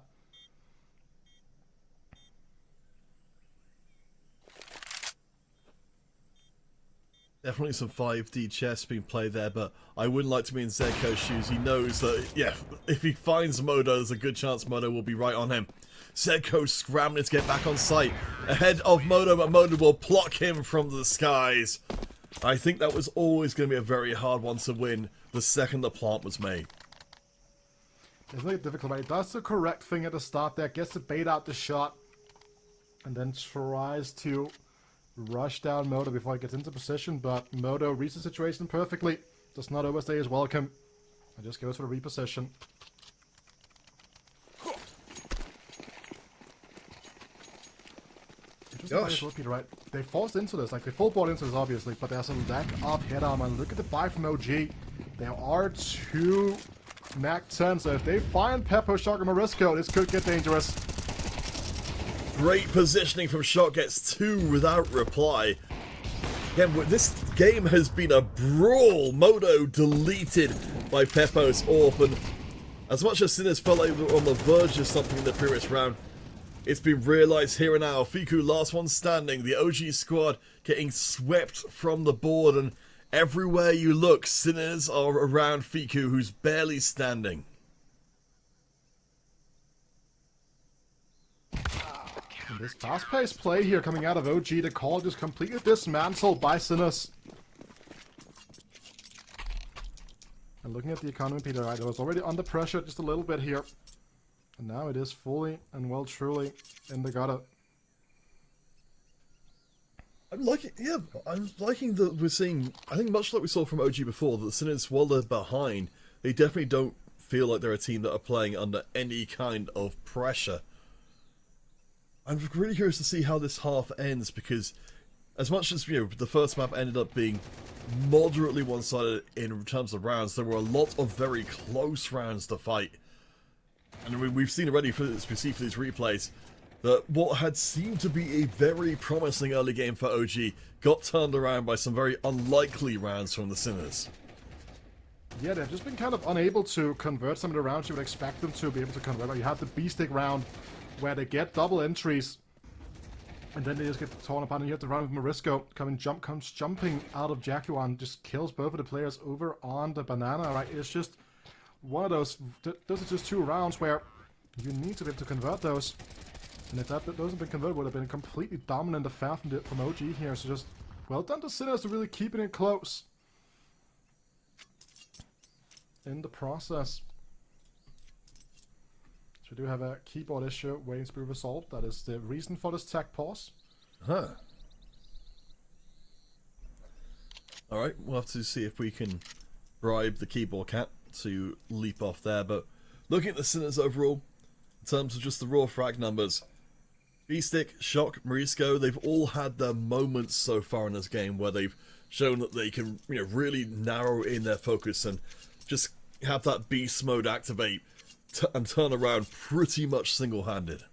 Definitely some 5D chess being played there, but I wouldn't like to be in Zedko's shoes. He knows that, yeah, if he finds Moto, there's a good chance Moto will be right on him. Zedko scrambling to get back on site ahead of Moto, but Moto will pluck him from the skies. I think that was always going to be a very hard one to win the second the plant was made. It's really difficult, but he does the correct thing at the start there, gets to bait out the shot, and then tries to rush down Moto before he gets into position, but Moto reads the situation perfectly. Does not overstay his welcome. And just goes for the reposition. Gosh. Right? They forced into this, like they full bought into this obviously, but there's a lack of head armor. And look at the buy from OG. There are 2 MAC-10, so if they find Peppo, Shock, and Marisco, this could get dangerous. Great positioning from Shot, gets 2 without reply. Again, this game has been a brawl. Moto deleted by Peppo's orb, and as much as Sinners felt like they were on the verge of something in the previous round, it's been realised here and now. Fiku, last one standing. The OG squad getting swept from the board, and everywhere you look, Sinners are around Fiku, who's barely standing. This fast-paced play here coming out of OG, the call just completely dismantled by Sinners. And looking at the economy, Peter, right, it was already under pressure just a little bit here. And now it is fully and well truly in the gutter. I'm liking that we're seeing, I think much like we saw from OG before, that the Sinners, while they're behind, they definitely don't feel like they're a team that are playing under any kind of pressure. I'm really curious to see how this half ends, because as much as, you know, the first map ended up being moderately one-sided in terms of rounds, there were a lot of very close rounds to fight. And we've seen already, as we see for these replays, that what had seemed to be a very promising early game for OG got turned around by some very unlikely rounds from the Sinners. Yeah, they've just been kind of unable to convert some of the rounds you would expect them to be able to convert. You have the B-stick round, where they get double entries, and then they just get torn apart, and you have to run with Marisco comes jumping out of Jaguar and just kills both of the players over on the banana, right? It's just one of those are just 2 rounds where you need to be able to convert those, and if those have been converted, would have been a completely dominant affair from OG here. So just well done to Sinners to really keeping it close in the process. We do have a keyboard issue waiting to be resolved. That is the reason for this tech pause. Huh. Alright, we'll have to see if we can bribe the keyboard cat to leap off there. But looking at the Sinners overall, in terms of just the raw frag numbers, B-Stick, Shock, Marisco, they've all had their moments so far in this game where they've shown that they can, you know, really narrow in their focus and just have that beast mode activate and turn around pretty much single-handed.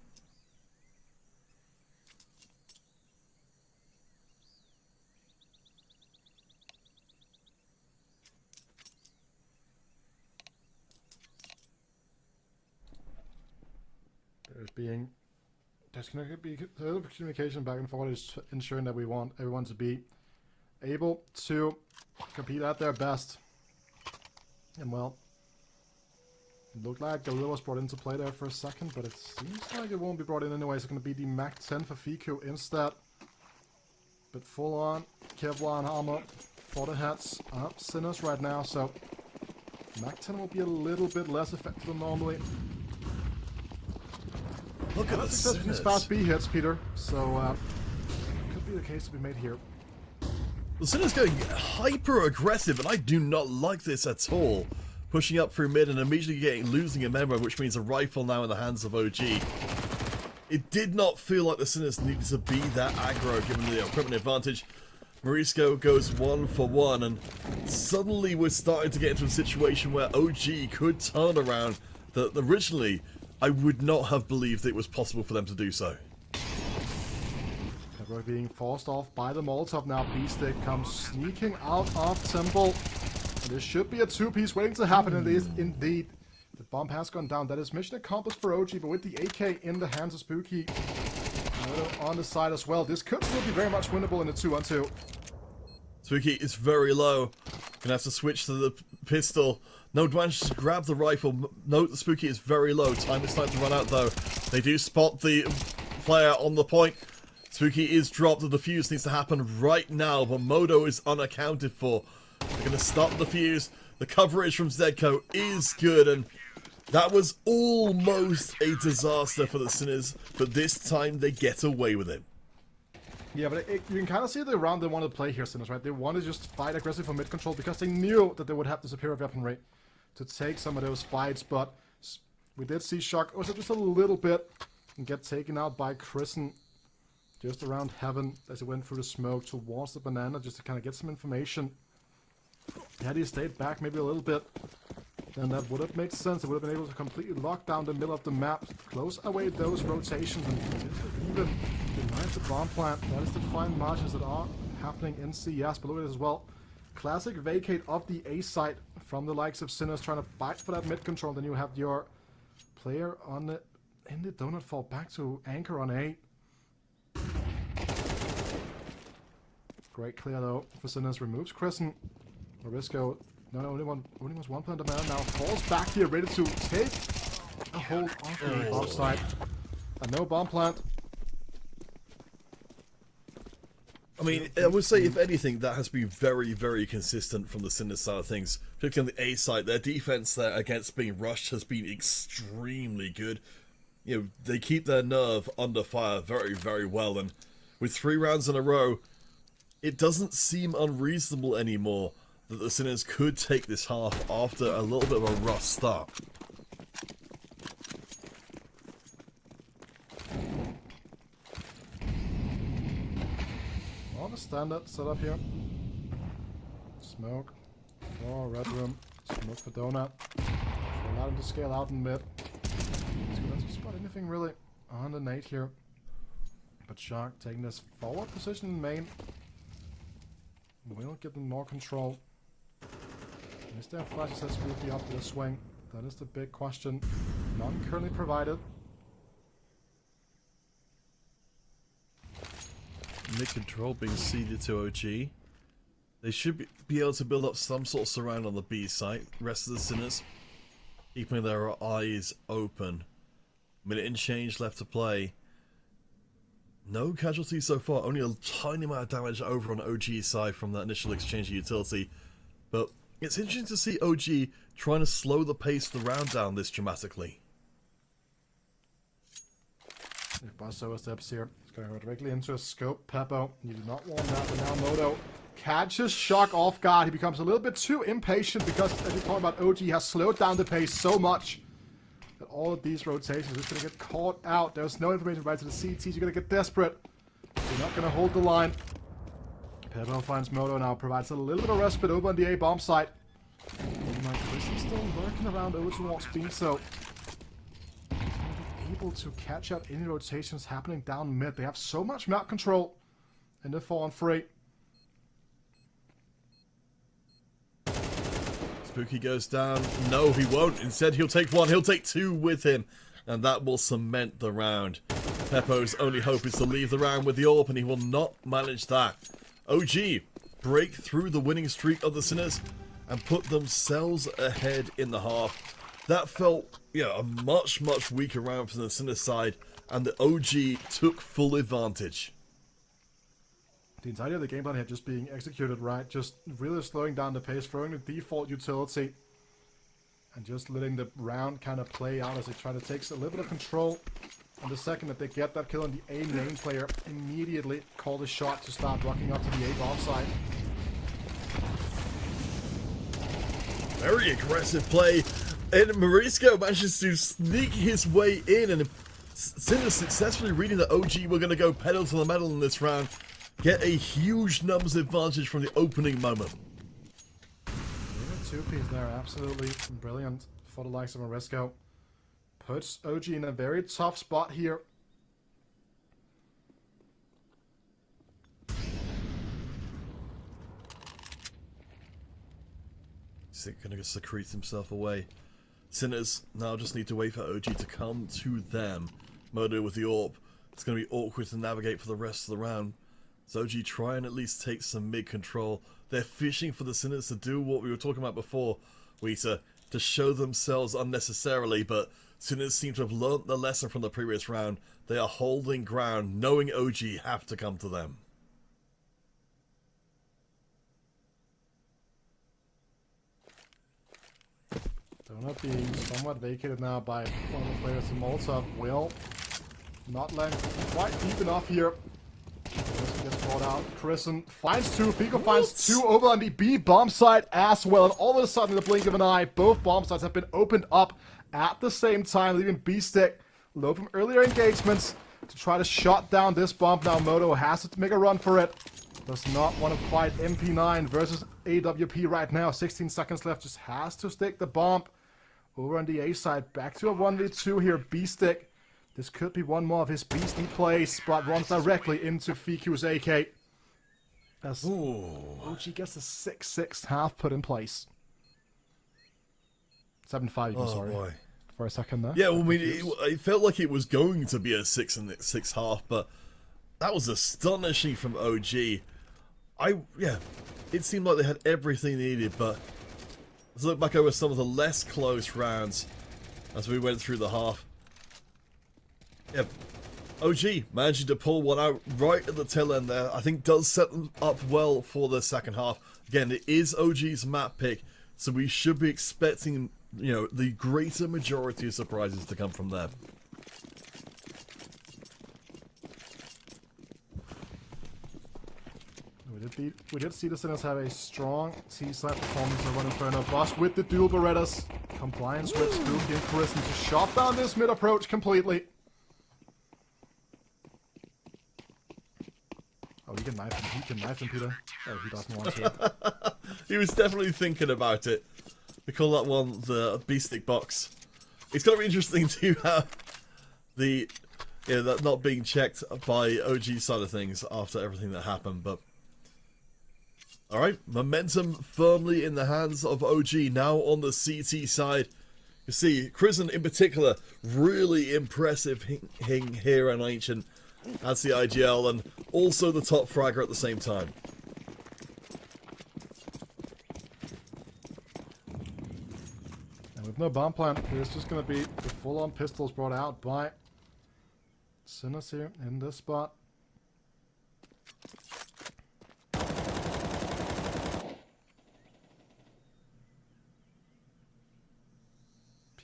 There's going to be a little communication back and forth, is ensuring that we want everyone to be able to compete at their best. And well, it looked like Gorilla was brought into play there for a second, but it seems like it won't be brought in anyway. It's going to be the Mac 10 for Fiku instead. But full on Kevlar armor for the heads up Sinners right now, so Mac 10 will be a little bit less effective than normally. Look at these fast B hits, Peter. So could be the case to be made here. The Sinner's going hyper aggressive, and I do not like this at all. Pushing up through mid and immediately losing a member, which means a rifle now in the hands of OG. It did not feel like the Sinners needed to be that aggro given the equipment advantage. Morisco goes 1 for 1, and suddenly we're starting to get into a situation where OG could turn around that originally I would not have believed it was possible for them to do so. Pepper being forced off by the Molotov now. B-Stick comes sneaking out of Temple. And this should be a two-piece waiting to happen, and it is indeed. The bomb has gone down. That is mission accomplished for OG, but with the AK in the hands of Spooky on the side as well, this could still be very much winnable in a 2-on-2. Spooky is very low. Gonna have to switch to the pistol. No, manages to grab the rifle. Note the Spooky is very low. Time is starting to run out though. They do spot the player on the point. Spooky is dropped. The defuse needs to happen right now, but Modo is unaccounted for. They're gonna stop the fuse. The coverage from Zedco is good, and that was almost a disaster for the Sinners, but this time they get away with it. Yeah, but you can kind of see the round they wanted to play here, Sinners, right? They wanted to just fight aggressive for mid-control because they knew that they would have the superior weaponry to take some of those fights, but we did see Shock also just a little bit and get taken out by Chrisen just around Heaven as he went through the smoke towards the banana just to kind of get some information. Had he stayed back maybe a little bit, then that would have made sense. They would have been able to completely lock down the middle of the map, close away those rotations, and even deny the bomb plant. That is the fine margins that are happening in CS. But look at it as well. Classic vacate of the A site from the likes of Sinners trying to fight for that mid control. Then you have your player on the in the donut fall back to anchor on A. Great clear though for Sinners. Removes Crescent. Morisco, no, only was one player on the man now. Falls back here, ready to take a hold of the offside. And no bomb plant. I mean, I would say, if anything, that has been very, very consistent from the Sinners side of things. Particularly on the A side, their defense there against being rushed has been extremely good. You know, they keep their nerve under fire very, very well. And with 3 rounds in a row, it doesn't seem unreasonable anymore that the Sinners could take this half after a little bit of a rough start. Well, the standard setup here. Smoke for Red Room. Smoke for Donut. Allow him to scale out in mid. So he doesn't spot anything really on the nade here. But Shark taking this forward position in main will give them more control. Is there flashes that Spooky up for the swing? That is the big question. None currently provided. Mid control being ceded to OG. They should be able to build up some sort of surround on the B site. Rest of the Sinners keeping their eyes open. Minute and change left to play. No casualties so far. Only a tiny amount of damage over on OG's side from that initial exchange of utility. But it's interesting to see OG trying to slow the pace of the round down this dramatically. If Buzz oversteps here, it's going to go directly into a scope. Peppo, you do not want that, but now Modo catches Shock off guard. He becomes a little bit too impatient because, as you talked about, OG has slowed down the pace so much that all of these rotations are just going to get caught out. There's no information right to the CTs. You're going to get desperate. You're not going to hold the line. Peppo finds Modo now, provides a little bit of respite over on the A bomb site. And my Chris is still working around over towards B, so able to catch out any rotations happening down mid. They have so much map control in the 4-on-3. Spooky goes down. No, he won't. Instead, he'll take 1. He'll take 2 with him. and that will cement the round. Peppo's only hope is to leave the round with the AWP, and he will not manage that. OG break through the winning streak of the Sinners and put themselves ahead in the half. That felt, a much weaker round from the Sinners side, and the OG took full advantage. The entirety of the game plan here just being executed right, just really slowing down the pace, throwing the default utility, and just letting the round kind of play out as they try to take a little bit of control. And the second that they get that kill on the A main player, immediately call the shot to start rocking up to the A bomb side. Very aggressive play, and Marisco manages to sneak his way in, and Sinners successfully reading that OG were going to go pedal to the metal in this round, get a huge numbers advantage from the opening moment. Two-piece there, absolutely brilliant for the likes of Marisco. Puts OG in a very tough spot here. He's going to secrete himself away. Sinners now just need to wait for OG to come to them. Modo with the AWP. It's going to be awkward to navigate for the rest of the round. So OG try and at least take some mid-control. They're fishing for the Sinners to do what we were talking about before, Wheater, to show themselves unnecessarily, but Sinners seem to have learnt the lesson from the previous round. They are holding ground, knowing OG have to come to them. Donut being somewhat vacated now by one of the players in Malta. Will not land quite deep enough here. Just gets brought out. Chrisen finds two. Pico finds two over on the B bomb side as well. And all of a sudden, in the blink of an eye, both bomb sides have been opened up at the same time, leaving B-Stick low from earlier engagements to try to shut down this bomb. Now Moto has to make a run for it. Does not want to fight MP9 versus AWP right now. 16 seconds left. Just has to stick the bomb over on the A side. Back to a 1v2 here. B-Stick. This could be one more of his beastly plays, but runs directly into Fiku's AK. As OG gets a 6-6 half put in place. 7-5, even, sorry. Boy. For a second there. Yeah, well, I mean, it felt like it was going to be a 6 and 6 half, but that was astonishing from OG. It seemed like they had everything they needed, but let's look back over some of the less close rounds as we went through the half. Yep. OG managing to pull one out right at the tail end there. I think does set them up well for the second half. Again, it is OG's map pick, so we should be expecting, the greater majority of surprises to come from there. We did see the Sinners have a strong T-side performance over on Inferno. Boss with the dual Berettas. Compliance with Spooky and Chrisen to shut down this mid approach completely. Oh, he can knife him. He can knife him, Peter. Oh, he doesn't want to. He was definitely thinking about it. We call that one the B-Stick box. It's going to be interesting to have that not being checked by OG side of things after everything that happened, but alright, momentum firmly in the hands of OG now on the CT side. You see, Chrisen in particular, really impressive here on Ancient as the IGL and also the top fragger at the same time. And with no bomb plant, there's just going to be the full-on pistols brought out by Sinners here in this spot.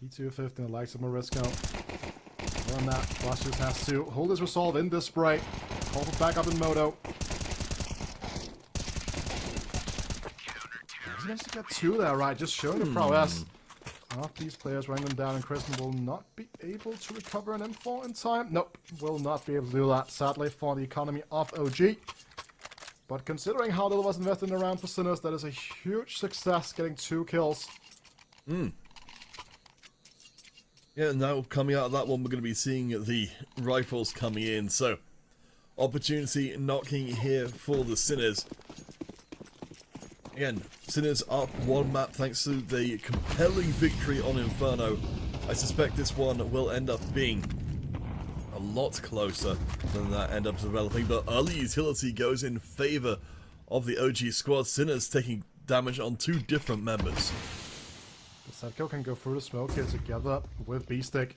P250, the likes of Marisco. On that, Boss just has to hold his resolve in this spray. Hold it back up in Moto. He's going to get two there, right? Just showing the prowess of these players, running them down, and Chrisen will not be able to recover an M4 in time. Nope, will not be able to do that, sadly, for the economy of OG. But considering how little was invested in the round for Sinners, that is a huge success, getting 2 kills. Yeah, now coming out of that one, we're going to be seeing the rifles coming in. So, opportunity knocking here for the Sinners. Again, Sinners up one map thanks to the compelling victory on Inferno. I suspect this one will end up being a lot closer than that end up developing, but early utility goes in favor of the OG squad. Sinners taking damage on 2 different members. The Setco can go through the smoke here together with B-Stick.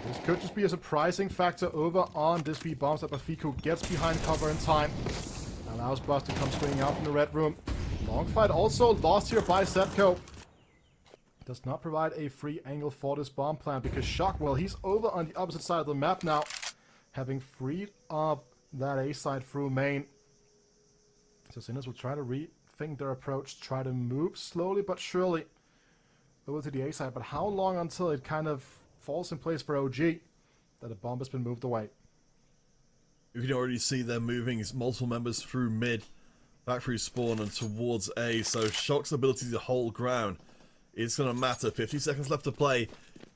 This could just be a surprising factor over on this B-Bombs that Bafiku gets behind cover in time. Allows Buzz to come swinging out from the red room. Long fight also lost here by Setco. Does not provide a free angle for this bomb plant because Shockwell, he's over on the opposite side of the map now, having freed up that A side through main. So Sinners will try to rethink their approach, try to move slowly but surely over to the A side. But how long until it kind of falls in place for OG that the bomb has been moved away? You can already see them moving multiple members through mid, back through spawn and towards A. So Shock's ability to hold ground is going to matter. 50 seconds left to play.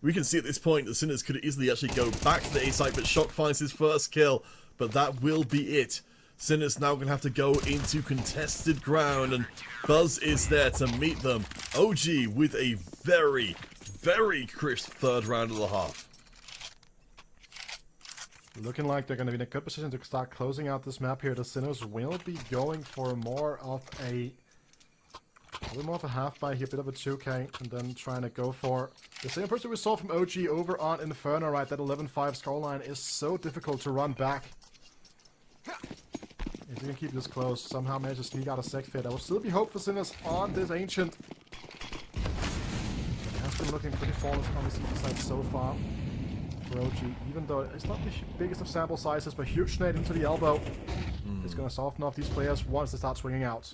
We can see at this point the Sinners could easily actually go back to the A site, but Shock finds his first kill. But that will be it. Sinners now going to have to go into contested ground, and Buzz is there to meet them. OG with a very, very crisp third round of the half. Looking like they're going to be in a good position to start closing out this map here. The Sinners will be going for more of a half buy here, a bit of a 2k, and then trying to go for the same person we saw from OG over on Inferno, right? That 11-5 scoreline is so difficult to run back. If you can keep this close, somehow manage to sneak out a sec fit, there will still be hope for Sinners on this Ancient. It has been looking pretty flawless on the CT side so far for OG, even though it's not the biggest of sample sizes, but huge nade into the elbow. It's going to soften off these players once they start swinging out.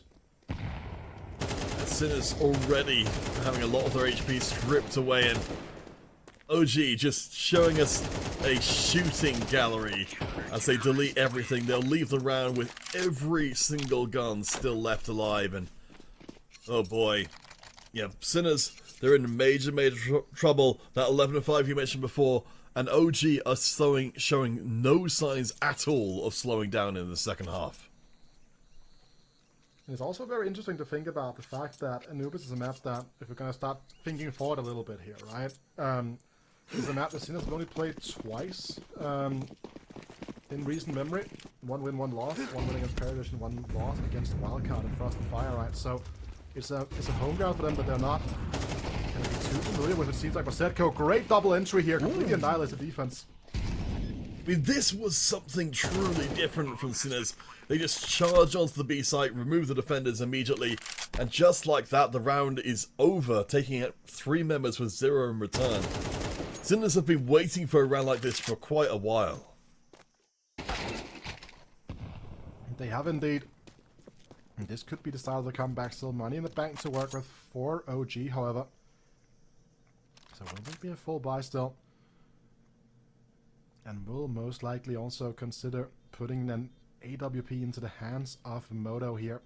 Sinners already having a lot of their HP stripped away, and OG just showing us a shooting gallery as they delete everything. They'll leave the round with every single gun still left alive, and oh boy, yeah, Sinners, they're in major trouble. That 11-5 you mentioned before, and OG are showing no signs at all of slowing down in the second half. It's also very interesting to think about the fact that Anubis is a map that, if we're going to start thinking forward a little bit here, right? Is a map that Sinners have only played twice in recent memory. 1 win, 1 loss. 1 win against Paradish and 1 loss against Wildcard and Frost and Fire, right? So it's a home ground for them, but they're not going to be too familiar with it. Seems like Setco, great double entry here, completely annihilates the defense. I mean, this was something truly different from Sinners. They just charge onto the B site, remove the defenders immediately, and just like that, the round is over, taking out 3 members with 0 in return. Sinners have been waiting for a round like this for quite a while. They have indeed. And this could be the start of the comeback. Still money in the bank to work with for OG, however. So will there be a full buy still? And will most likely also consider putting an AWP into the hands of Moto here.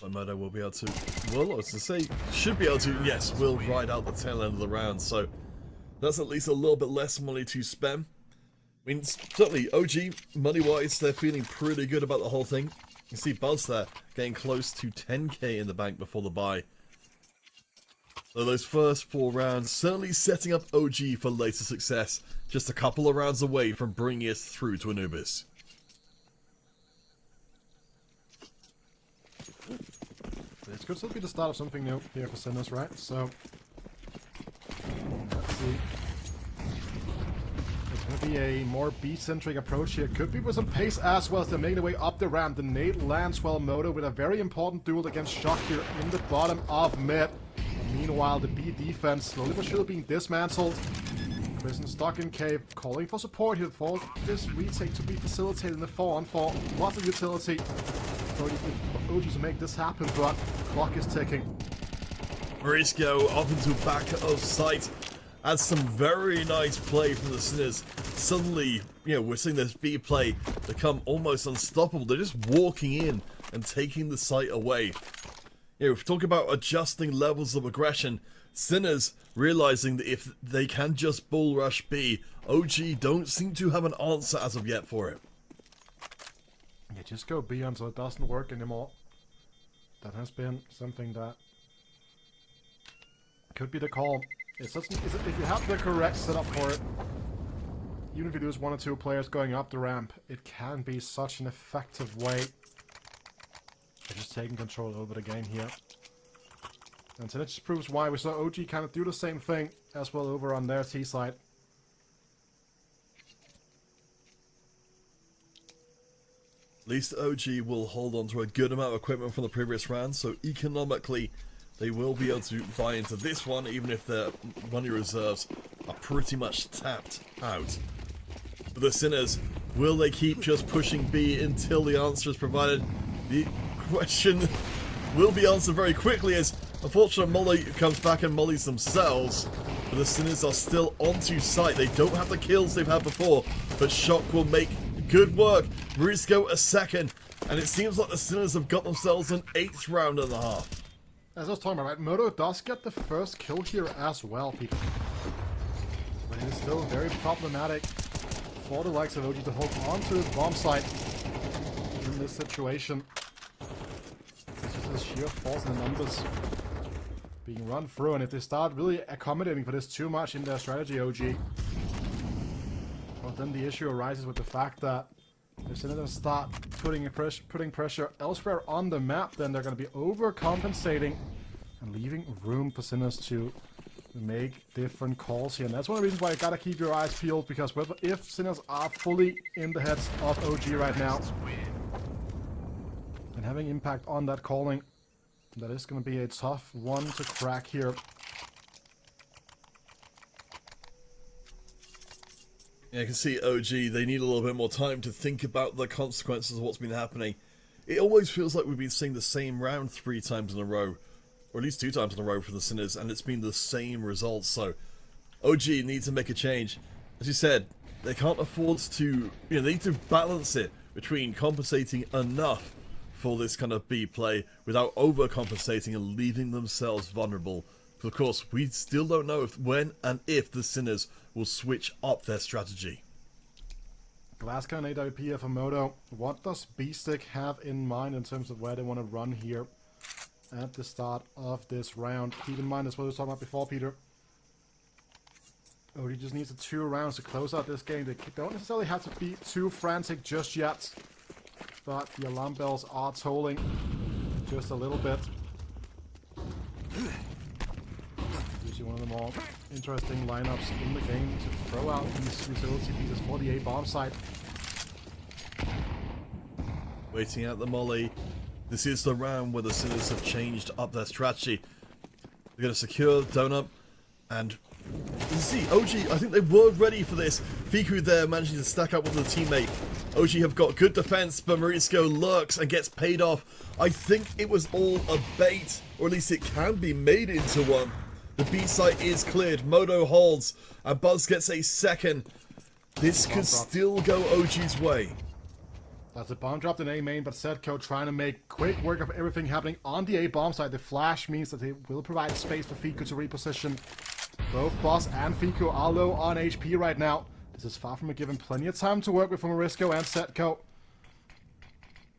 Moto will be able to, well, I was to say, should be able to, yes, will ride out the tail end of the round. So that's at least a little bit less money to spend. I mean, certainly OG, money-wise, they're feeling pretty good about the whole thing. You see Buzz there getting close to 10k in the bank before the buy. So those first 4 rounds certainly setting up OG for later success, just a couple of rounds away from bringing us through to Anubis. This could still be the start of something new here for Sinners, right? So let's see. It's going to be a more B-centric approach here. Could be with some pace as well as they're making their way up the ramp. The nade lands well Moto with a very important duel against Shock here in the bottom of mid. Meanwhile, the B defense slowly but surely being dismantled. Prison stuck in cave, calling for support here for this retake to be facilitated in the 4-on-4. Lots of utility for OG to make this happen, but clock is ticking. Marisco up into back of sight. Adds some very nice play from the Sinners. Suddenly, you know, we're seeing this B play become almost unstoppable. They're just walking in and taking the site away. You know, if we talk about adjusting levels of aggression, Sinners realizing that if they can just bull rush B, OG don't seem to have an answer as of yet for it. Yeah, just go B until it doesn't work anymore. That has been something that could be the call. It's just, if you have the correct setup for it, even if you lose 1 or 2 players going up the ramp, it can be such an effective way of just taking control over the game here. And so that just proves why we saw OG kind of do the same thing as well over on their T side. At least OG will hold on to a good amount of equipment from the previous round, so economically they will be able to buy into this one, even if their money reserves are pretty much tapped out. But the Sinners, will they keep just pushing B until the answer is provided? The question will be answered very quickly as unfortunately Molly comes back and mollies themselves. But the Sinners are still onto site. They don't have the kills they've had before, but Shock will make good work. Risco a second, and it seems like the Sinners have got themselves an 8th round and a half. As I was talking about, right, Moto does get the first kill here as well, people. But it is still very problematic for the likes of OG to hold on to this bomb site in this situation. It's just this sheer force in the numbers being run through, and if they start really accommodating for this too much in their strategy, OG, well, then the issue arises with the fact that if they're going to start putting pressure elsewhere on the map, then they're going to be overcompensating and leaving room for Sinners to make different calls here. And that's one of the reasons why you got to keep your eyes peeled, because if Sinners are fully in the heads of OG right now and having impact on that calling, that is going to be a tough one to crack here. Yeah, I can see OG, they need a little bit more time to think about the consequences of what's been happening. It always feels like we've been seeing the same round 3 times in a row, or at least 2 times in a row for the Sinners, and it's been the same results, so OG needs to make a change. As you said, they can't afford to, they need to balance it between compensating enough for this kind of B play without overcompensating and leaving themselves vulnerable. But of course, we still don't know when and if the Sinners will switch up their strategy. Glasgow and AWP for Moto. What does B-Stick have in mind in terms of where they want to run here at the start of this round? Keep in mind, as what we were talking about before, Peter. Oh, he just needs 2 rounds to close out this game. They don't necessarily have to be too frantic just yet, but the alarm bells are tolling just a little bit. One of the more interesting lineups in the game to throw out these utility pieces for the A bomb site. Waiting out the molly. This is the round where the Sinners have changed up their strategy. They're going to secure Donut, and you see, OG, I think they were ready for this. Fiku there managing to stack up with a teammate. OG have got good defense, but Morisco lurks and gets paid off. I think it was all a bait, or at least it can be made into one. The B site is cleared, Moto holds, and Buzz gets a second. This could still go OG's way. That's a bomb dropped in A main, but Setco trying to make quick work of everything happening on the A bomb site. The flash means that they will provide space for Fiku to reposition. Both Buzz and Fiku are low on HP right now. This is far from a given. Plenty of time to work with for Morisco and Setco.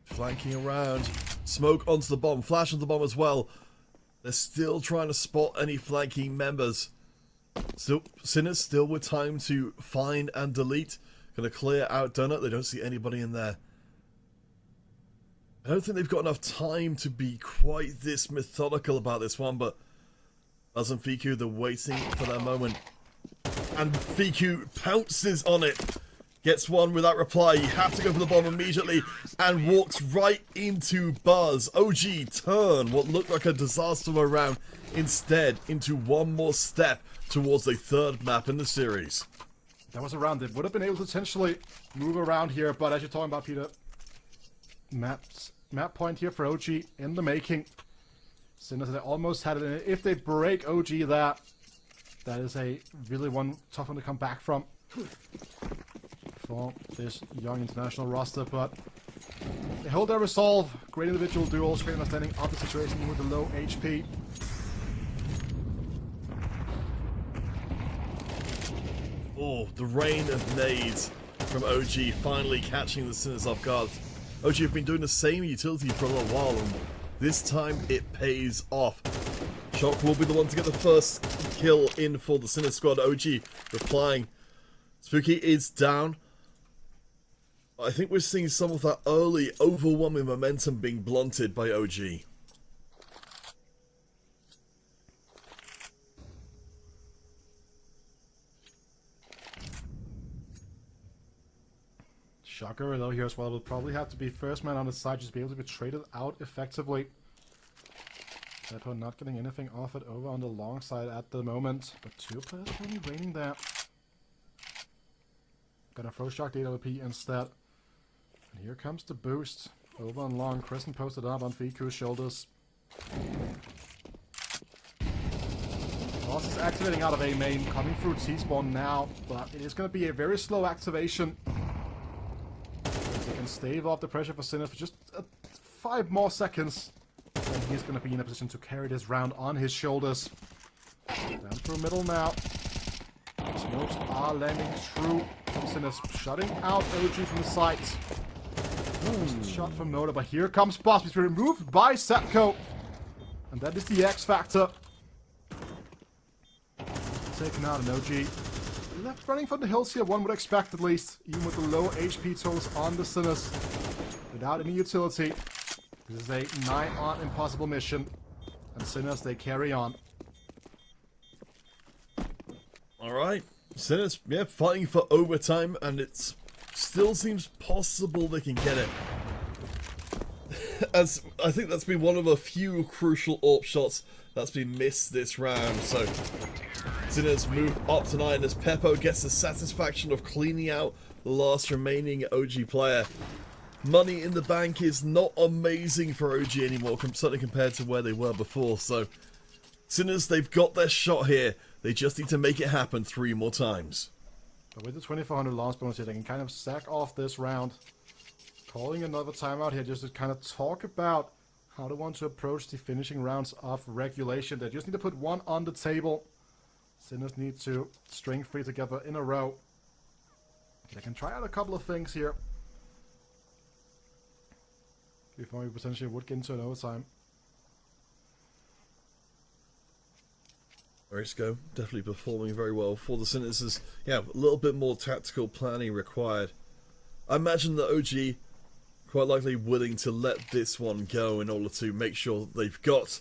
Flanking around, smoke onto the bomb, flash onto the bomb as well. They're still trying to spot any flanking members. Still, Sinners still with time to find and delete. Gonna clear out Donut. They don't see anybody in there. I don't think they've got enough time to be quite this methodical about this one, but Buzz and Fiku, they're waiting for their moment. And Fiku pounces on it. Gets one without reply. You have to go for the bomb immediately and walks right into Buzz. OG turn what looked like a disaster round instead into one more step towards a 3rd map in the series. That was a round that would have been able to potentially move around here, but as you're talking about, Peter, map point here for OG in the making. Sinners, they almost had it in it. If they break OG that is a really tough one to come back from for this young international roster, but they hold their resolve. Great individual duels, great understanding of the situation with the low HP. Oh, the rain of nades from OG finally catching the Sinners off guard. OG have been doing the same utility for a little while, and This time it pays off. Shock will be the one to get the first kill in for the Sinner squad. OG replying. Spooky is down. I think we're seeing some of that early overwhelming momentum being blunted by OG. Shocker though here as well. Will probably have to be first man on the side, just be able to be traded out effectively. Peppo not getting anything off it over on the long side at the moment, but two players only raining there. Gonna throw Shock DWP instead. And here comes the boost. Over on long, Crescent posted up on Fiku's shoulders. Loss is activating out of A main, coming through T-spawn now, but it is gonna be a very slow activation. He can stave off the pressure for Sinner for just 5 more seconds. And he's going to be in a position to carry this round on his shoulders. Down through middle now. Smokes are landing true. Sinner's shutting out OG from the sides. Shot from Noda, but here comes Boss. He's removed by Setco. And that is the X factor. Taken out an OG. Left running from the hills here, one would expect at least, even with the low HP totals on the Sinners. Without any utility. This is a nigh-on impossible mission. And Sinners, they carry on. Alright. Sinners, yeah, fighting for overtime, and it still seems possible they can get it. As I think that's been one of a few crucial AWP shots that's been missed this round, so Sinners move up to 9 as Peppo gets the satisfaction of cleaning out the last remaining OG player. Money in the bank is not amazing for OG anymore, certainly compared to where they were before, so Sinners, they've got their shot here. They just need to make it happen 3 more times. But with the 2400 loss bonus here, they can kind of sack off this round. Calling another timeout here just to kind of talk about how they want to approach the finishing rounds of regulation. They just need to put one on the table. Sinners need to string 3 together in a row. They can try out a couple of things here before we potentially would get into an overtime. Risco definitely performing very well for the Sinners. Is, yeah, a little bit more tactical planning required. I imagine that OG quite likely willing to let this one go in order to make sure they've got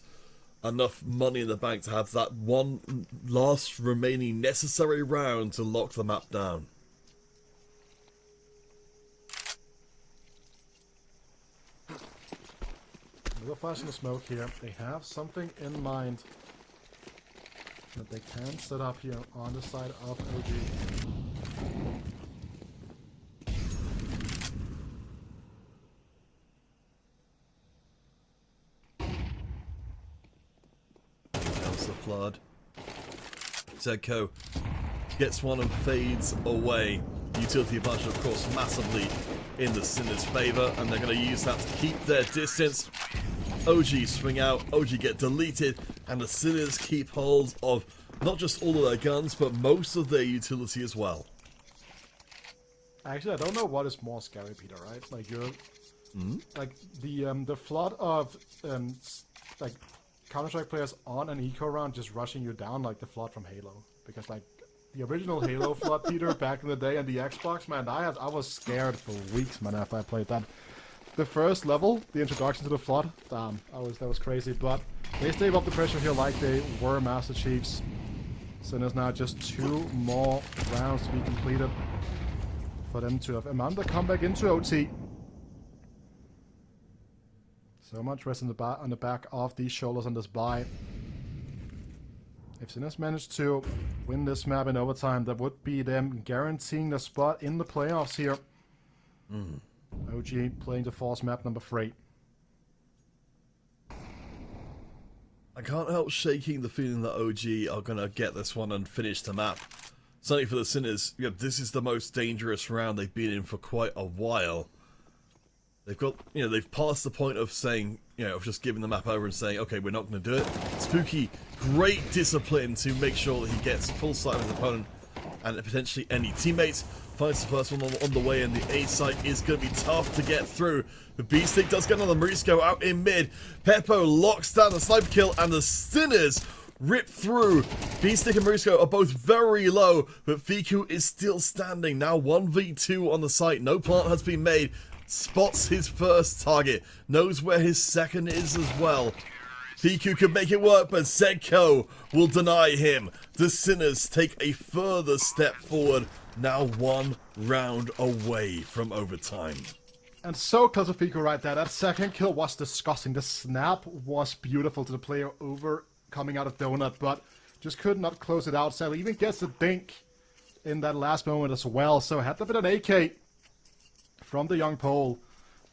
enough money in the bank to have that one last remaining necessary round to lock the map down. A little flash in the smoke here. They have something in mind that they can set up here on the side of OG. Comes the flood. Zedco gets one and fades away. Utility advantage, of course, massively in the Sinners' favour, and they're going to use that to keep their distance. OG swing out, OG get deleted, and the Sinners keep hold of not just all of their guns, but most of their utility as well. Actually, I don't know what is more scary, Peter, right? Like, you're... Like, the flood of, like, Counter-Strike players on an eco round just rushing you down like the flood from Halo. Because, like, the original Halo flood, Peter, back in the day on the Xbox, man, I was scared for weeks, man, after I played that. The first level, the introduction to the flood, damn, that was crazy. But they stayed up the pressure here like they were Master Chiefs. So there's now just 2 more rounds to be completed for them to have Amanda come back into OT. So much rest on the back of these shoulders on this bye. If Sinners managed to win this map in overtime, that would be them guaranteeing the spot in the playoffs here. OG playing the Force map number 3. I can't help shaking the feeling that OG are going to get this one and finish the map. Certainly for the Sinners, yeah, this is the most dangerous round they've been in for quite a while. They've got, you know, they've passed the point of saying, you know, of just giving the map over and saying, okay, we're not going to do it. Spooky, great discipline to make sure that he gets full sight of his opponent. and potentially any teammates. Finds the first one on the way, and the A site is going to be tough to get through. The B-Stick does get another Morisco out in mid. Peppo locks down the sniper kill, and the Sinners rip through. B-Stick and Morisco are both very low, but Fiku is still standing. Now 1v2 on the site. No plant has been made. Spots his first target. Knows where his second is as well. Fiku could make it work, but Zedko will deny him. The Sinners take a further step forward. Now 1 round away from overtime. And so close to Fiku right there. That second kill was disgusting. The snap was beautiful to the player over coming out of Donut, but just could not close it out. Sadly, even gets the dink in that last moment as well. So had there been an AK from the young Pole,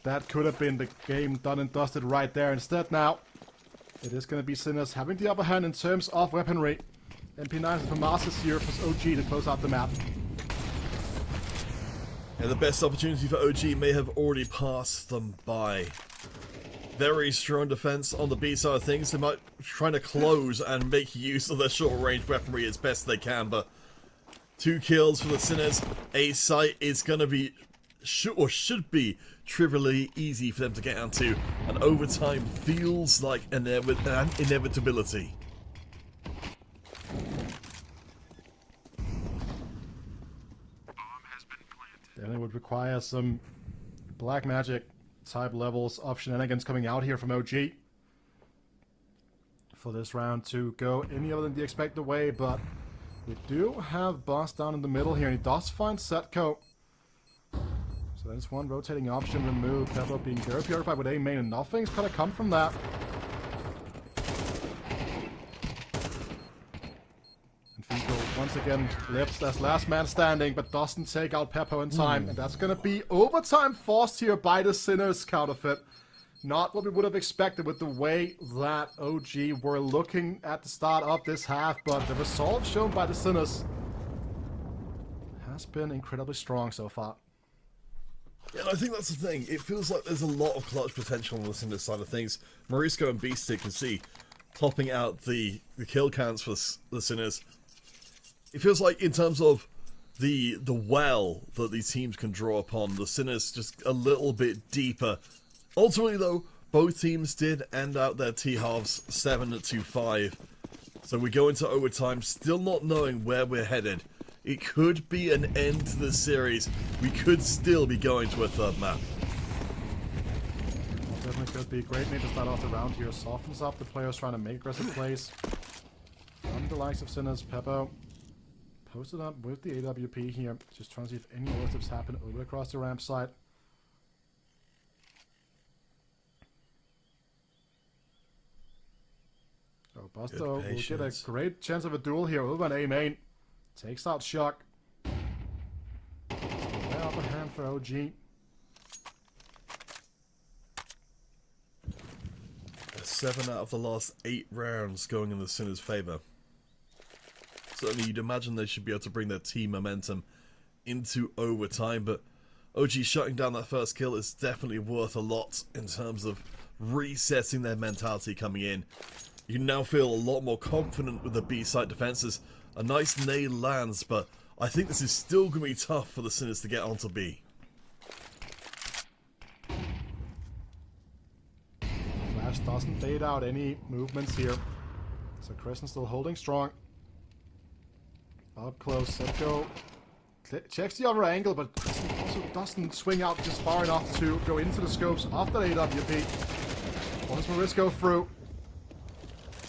that could have been the game done and dusted right there. Instead now, it is going to be Sinners having the upper hand in terms of weaponry. MP9 is for Masters here for OG to close out the map. And the best opportunity for OG may have already passed them by. Very strong defense on the B side of things. They might try to close and make use of their short-range weaponry as best they can, but 2 kills for the Sinners. A site is going to be, should be, trivially easy for them to get onto, and overtime feels like an inevitability. Then it would require some black magic type levels of shenanigans coming out here from OG for this round to go any other than the expected way, but we do have Boss down in the middle here, and he does find Setco. So there's one rotating option removed. Peppo being very purified with A main, and nothing's gonna come from that. And Fico once again lives as last man standing, but doesn't take out Peppo in time. And that's gonna be overtime forced here by the Sinners counterfeit. Not what we would have expected with the way that OG were looking at the start of this half, but the result shown by the Sinners has been incredibly strong so far. Yeah, I think that's the thing. It feels like there's a lot of clutch potential on the Sinners side of things. Morisco and B-Stick can see topping out the kill counts for the Sinners. It feels like in terms of the well that these teams can draw upon, the Sinners just a little bit deeper. Ultimately, though, both teams did end out their T-halves 7-5. So we go into overtime still not knowing where we're headed. It could be an end to the series. We could still be going to a third map. Well, definitely could be. Great need to start off the round here. Softens up the players trying to make aggressive plays. From the likes of Sinners, Peppo posted up with the AWP here. Just trying to see if any oversteps happen over across the ramp side. So Busto will get a great chance of a duel here over an A main. Takes out Shock. So way upper hand for OG. 7 out of the last 8 rounds going in the Sinners' favour. Certainly you'd imagine they should be able to bring their team momentum into overtime, but OG shutting down that first kill is definitely worth a lot in terms of resetting their mentality coming in. You now feel a lot more confident with the B-side defenses. A nice nade lands, but I think this is still going to be tough for the Sinners to get onto B. Flash doesn't bait out any movements here. So Crescent still holding strong. Up close, Setco checks the other angle, but Crescent also doesn't swing out just far enough to go into the scopes after the AWP. Once Morisco through.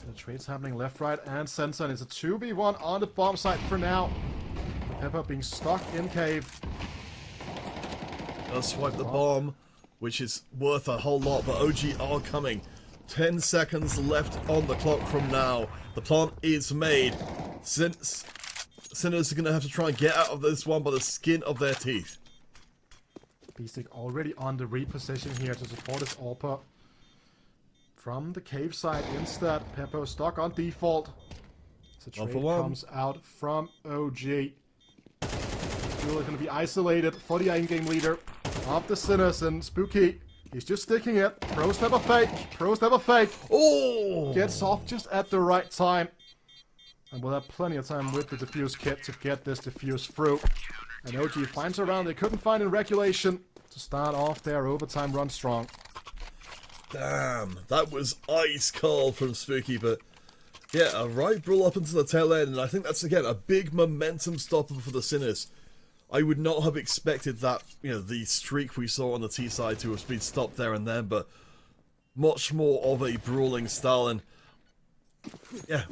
The trade's happening left, right, and center, and it's a 2v1 on the bomb site for now. Peppo being stuck in cave. They'll swipe the bomb, which is worth a whole lot, but OG are coming. 10 seconds left on the clock from now. The plant is made. Sinners are going to have to try and get out of this one by the skin of their teeth. B-Stick already on the reposition here to support his AWPer. From the cave side instead, Peppo stuck on default. So trade comes out from OG. Duel is going to be isolated for the in-game leader of the Sinners, and Spooky, he's just sticking it. Pros never fake. Pros never fake. Oh! Gets off just at the right time. And we'll have plenty of time with the defuse kit to get this defuse through. And OG finds a round they couldn't find in regulation to start off their overtime run strong. Damn, that was ice cold from Spooky, but yeah, a right brawl up into the tail end, and I think that's, again, a big momentum stopper for the Sinners. I would not have expected that, the streak we saw on the T side to have been stopped there and then, but much more of a brawling style, and yeah,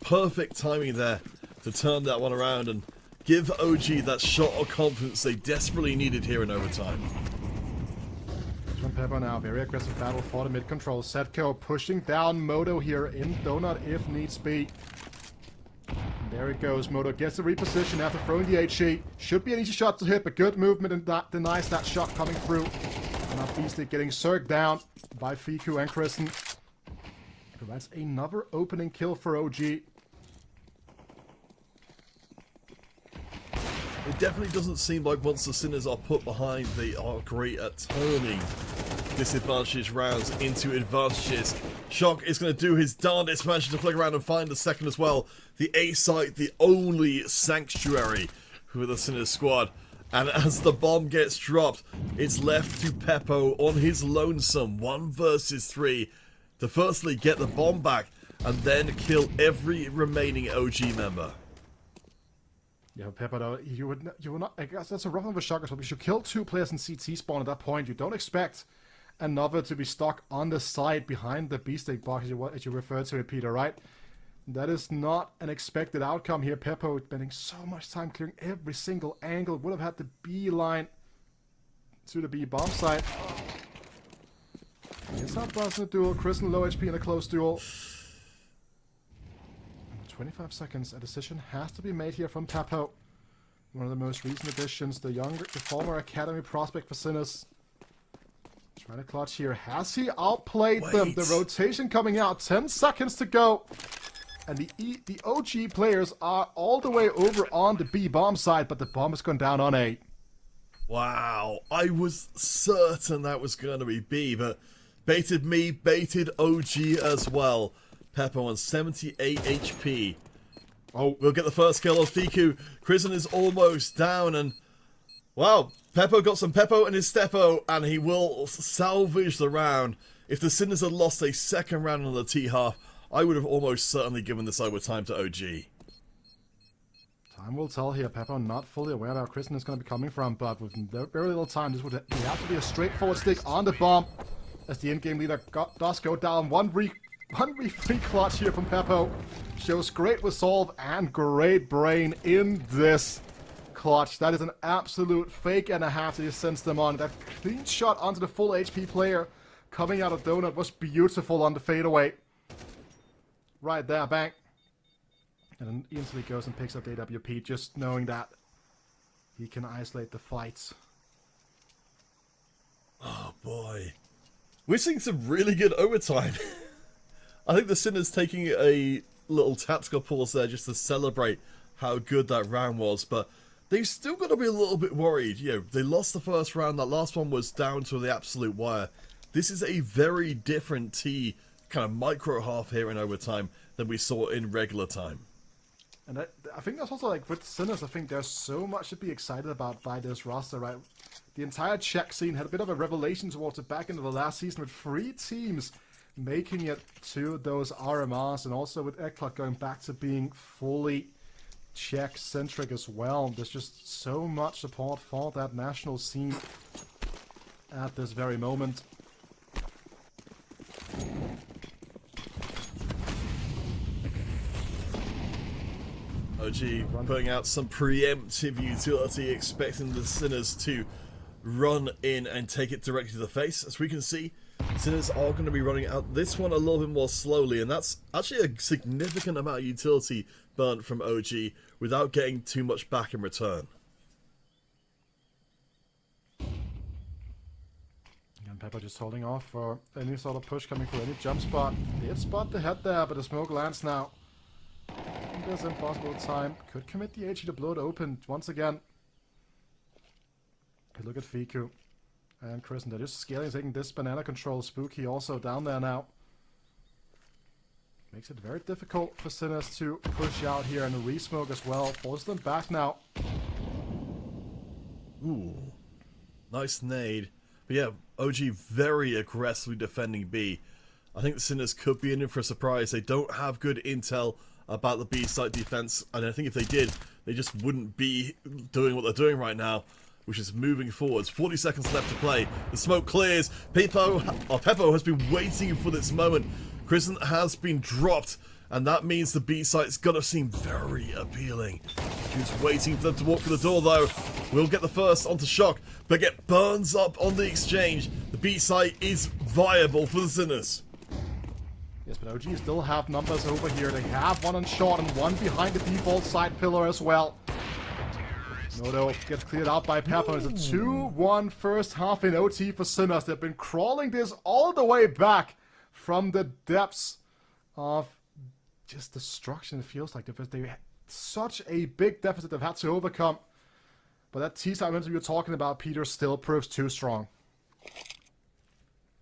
perfect timing there to turn that one around and give OG that shot of confidence they desperately needed here in overtime. From Pepper now, very aggressive battle for the mid control. Setco pushing down Moto here in Donut if needs be. And there it goes. Moto gets the reposition after throwing the HE. Should be an easy shot to hit, but good movement and that denies that shot coming through. And now Beastly getting circled down by Fiku and Kristen. That's another opening kill for OG. It definitely doesn't seem like once the Sinners are put behind, they are great at turning disadvantageous rounds into advantages. Shock is going to do his darndest, managing to flick around and find the second as well. The A site, the only sanctuary for the Sinners squad. And as the bomb gets dropped, it's left to Peppo on his lonesome 1 versus 3 to firstly get the bomb back and then kill every remaining OG member. Yeah, Pepper, though, you would not. I guess that's a rough of a shock as well. Because you kill 2 players in CT spawn at that point. You don't expect another to be stuck on the side behind the B-Stick box, as you referred to it, Peter, right? That is not an expected outcome here. Peppo spending so much time clearing every single angle. Would have had the B line to the B bomb site. It's not busting a duel. Kristen low HP in a close duel. 25 seconds, a decision has to be made here from Peppo. One of the most recent additions, the former academy prospect for Sinners. Trying to clutch here. Has he outplayed them? The rotation coming out, 10 seconds to go. And the OG players are all the way over on the B bomb side, but the bomb has gone down on A. Wow, I was certain that was going to be B, but baited me, baited OG as well. Peppo on 78 HP. Oh, we'll get the first kill of Fiku. Kristen is almost down, and wow, Peppo got some Peppo in his Steppo, and he will salvage the round. If the Sinners had lost a second round on the T half, I would have almost certainly given this overtime to OG. Time will tell here. Peppo not fully aware of where Kristen is going to be coming from, but with very little time, this would have to be a straightforward stick on the bomb. As the in-game leader does go down. One re-free clutch here from Peppo. Shows great resolve and great brain in this clutch. That is an absolute fake and a half that he sends them on. That clean shot onto the full HP player coming out of Donut was beautiful on the fadeaway. Right there, bang. And then instantly goes and picks up the AWP, just knowing that he can isolate the fights. Oh boy. We're seeing some really good overtime. I think the Sinners taking a little tactical pause there just to celebrate how good that round was, but they've still got to be a little bit worried. They lost the first round, that last one was down to the absolute wire. This is a very different T kind of micro half here in overtime than we saw in regular time. And I think that's also like with Sinners, I think there's so much to be excited about by this roster, right? The entire Czech scene had a bit of a revelation towards the back end of the last season with 3 teams making it to those RMRs, and also with Eklat going back to being fully Czech-centric as well. There's just so much support for that national scene at this very moment. OG putting out some preemptive utility, expecting the Sinners to run in and take it directly to the face. As we can see, Sinners are going to be running out this one a little bit more slowly, and that's actually a significant amount of utility burnt from OG without getting too much back in return. And Pepper just holding off for any sort of push coming through, any jump spot. Did spot the head there, but the smoke lands now. There's impossible time. Could commit the HE to blow it open once again. Okay, look at Fiku and Kristen. They're just scaling, taking this banana control. Spooky also down there now. Makes it very difficult for Sinners to push out here, and the re-smoke as well forces them back now. Ooh, nice nade. But yeah, OG very aggressively defending B. I think the Sinners could be in for a surprise. They don't have good intel about the B site defense, and I think if they did, they just wouldn't be doing what they're doing right now, which is moving forwards. 40 seconds left to play. The smoke clears. Peppo has been waiting for this moment. Crescent has been dropped, and that means the B site's gonna seem very appealing. He's waiting for them to walk through the door, though. We'll get the first onto Shock, but get burns up on the exchange. The B site is viable for the Sinners. Yes, but OG still have numbers over here. They have one on short and one behind the default side pillar as well. Moto gets cleared out by Peppo. It's a 2-1 first half in OT for Sinners. They've been crawling this all the way back from the depths of just destruction, it feels like. They had such a big deficit they've had to overcome. But that T-side momentum you're talking about, Peter, still proves too strong.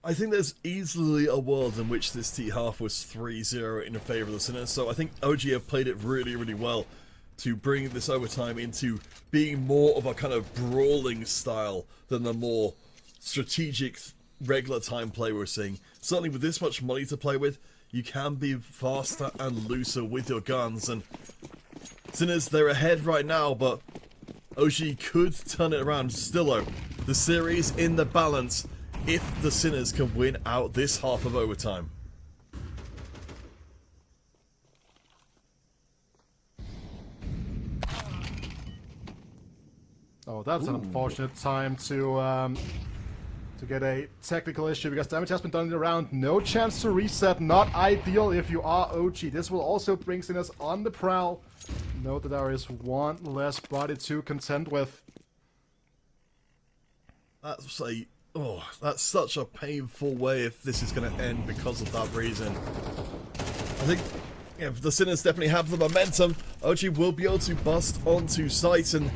I think there's easily a world in which this T-half was 3-0 in favor of the Sinners, so I think OG have played it really, really well to bring this overtime into being more of a kind of brawling style than the more strategic, regular time play we're seeing. Certainly with this much money to play with, you can be faster and looser with your guns, and Sinners, they're ahead right now, but OG could turn it around. Still though, the series in the balance if the Sinners can win out this half of overtime. Oh, that's an unfortunate time to get a technical issue, because damage has been done in the round. No chance to reset. Not ideal if you are OG. This will also bring Sinners on the prowl. Note that there is one less body to contend with. That's such a painful way if this is going to end because of that reason. I think the Sinners definitely have the momentum. OG will be able to bust onto sites and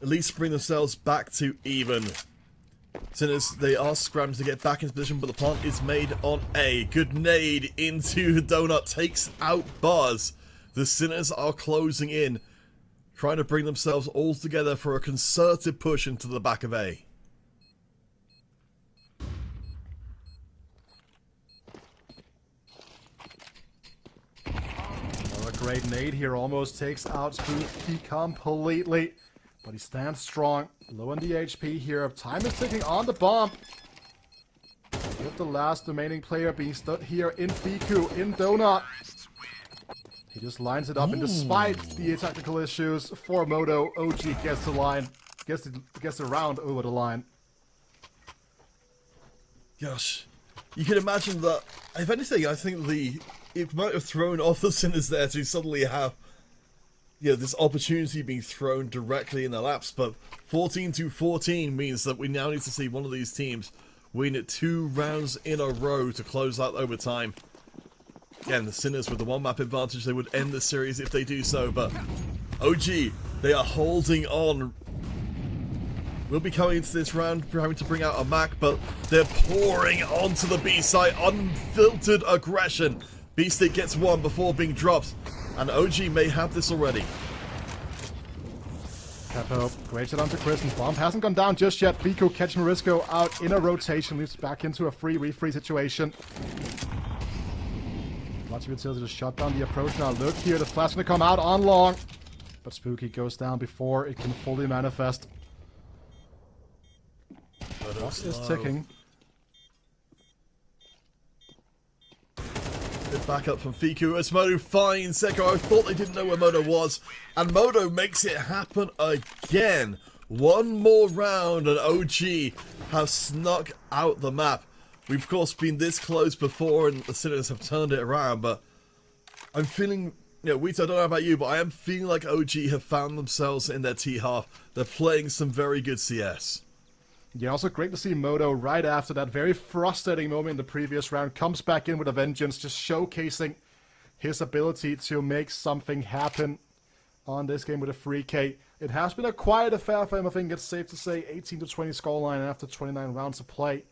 at least bring themselves back to even. Sinners, they are scrambling to get back into position, but the plant is made on A. Good nade into the donut, takes out Buzz. The Sinners are closing in, trying to bring themselves all together for a concerted push into the back of A. A great nade here almost takes out Spooky completely. But he stands strong. Low on the HP here. Time is ticking on the bomb. With the last remaining player being stood here in Fiku, in Donut. He just lines it up, and despite the technical issues for Moto, OG gets the line, gets the round over the line. Gosh, you can imagine that. If anything, I think it might have thrown off the Sinners there to suddenly have this opportunity being thrown directly in their laps. But 14-14 means that we now need to see one of these teams win it 2 rounds in a row to close out overtime. Again, the Sinners with the 1-map advantage, they would end the series if they do so, but OG, they are holding on. We'll be coming into this round having to bring out a Mac, but they're pouring onto the B site, unfiltered aggression. B-Stick gets one before being dropped, and OG may have this already. Peppo, great shot onto Chris, and bomb hasn't gone down just yet. Fiku catching Marisco out in a rotation, leads back into a free refree situation. Lots of utility to shut down the approach now. Look here, the flash gonna come out on long, but Spooky goes down before it can fully manifest. Clock is ticking. Good backup from Fiku as Moto finds Sekiro. I thought they didn't know where Moto was, and Moto makes it happen again. One more round and OG have snuck out the map. We've of course been this close before and the Sinners have turned it around, but I'm feeling, Wheat, I don't know about you, but I am feeling like OG have found themselves in their T-half. They're playing some very good CS. Yeah, also great to see Moto right after that very frustrating moment in the previous round comes back in with a vengeance, just showcasing his ability to make something happen on this game with a free K. It has been a quiet affair for him, I think it's safe to say. 18-20 scoreline after 29 rounds of play.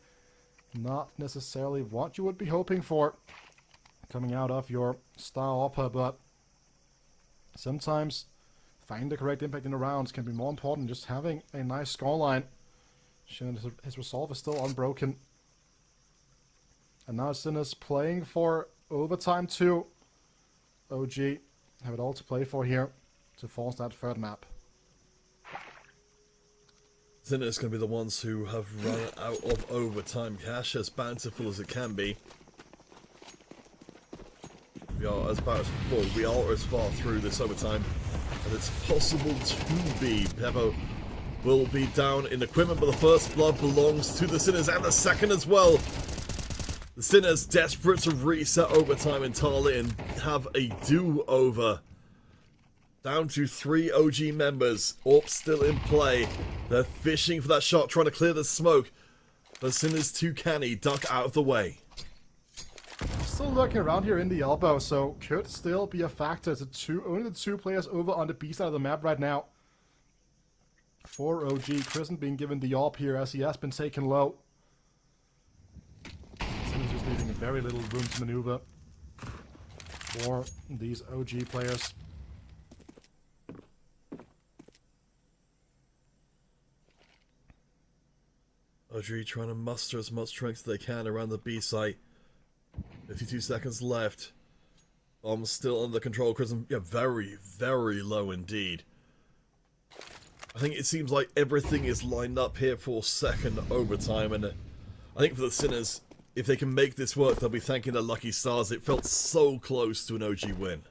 Not necessarily what you would be hoping for. coming out of your star upper, but sometimes finding the correct impact in the rounds can be more important than just having a nice scoreline. His resolve is still unbroken. And now Sinner's playing for overtime too. OG have it all to play for here to force that third map. Sinner's going to be the ones who have run out of overtime cash, as bountiful as it can be. We are as far through this overtime as it's possible to be. Peppo will be down in equipment, but the first blood belongs to the Sinners, and the second as well. The Sinners desperate to reset overtime entirely and have a do-over. Down to 3 OG members. AWP still in play. They're fishing for that shot, trying to clear the smoke. But Sinners too canny, duck out of the way. Still lurking around here in the elbow, so could still be a factor. It's only the 2 players over on the B side of the map right now. For OG, Crescent being given the AWP here as he has been taken low. Sinners just leaving very little room to maneuver for these OG players. OG trying to muster as much strength as they can around the B site. 52 seconds left. Bombs still under control. Crimson, yeah, very, very low indeed. I think it seems like everything is lined up here for second overtime, and I think for the Sinners, if they can make this work, they'll be thanking their lucky stars. It felt so close to an OG win.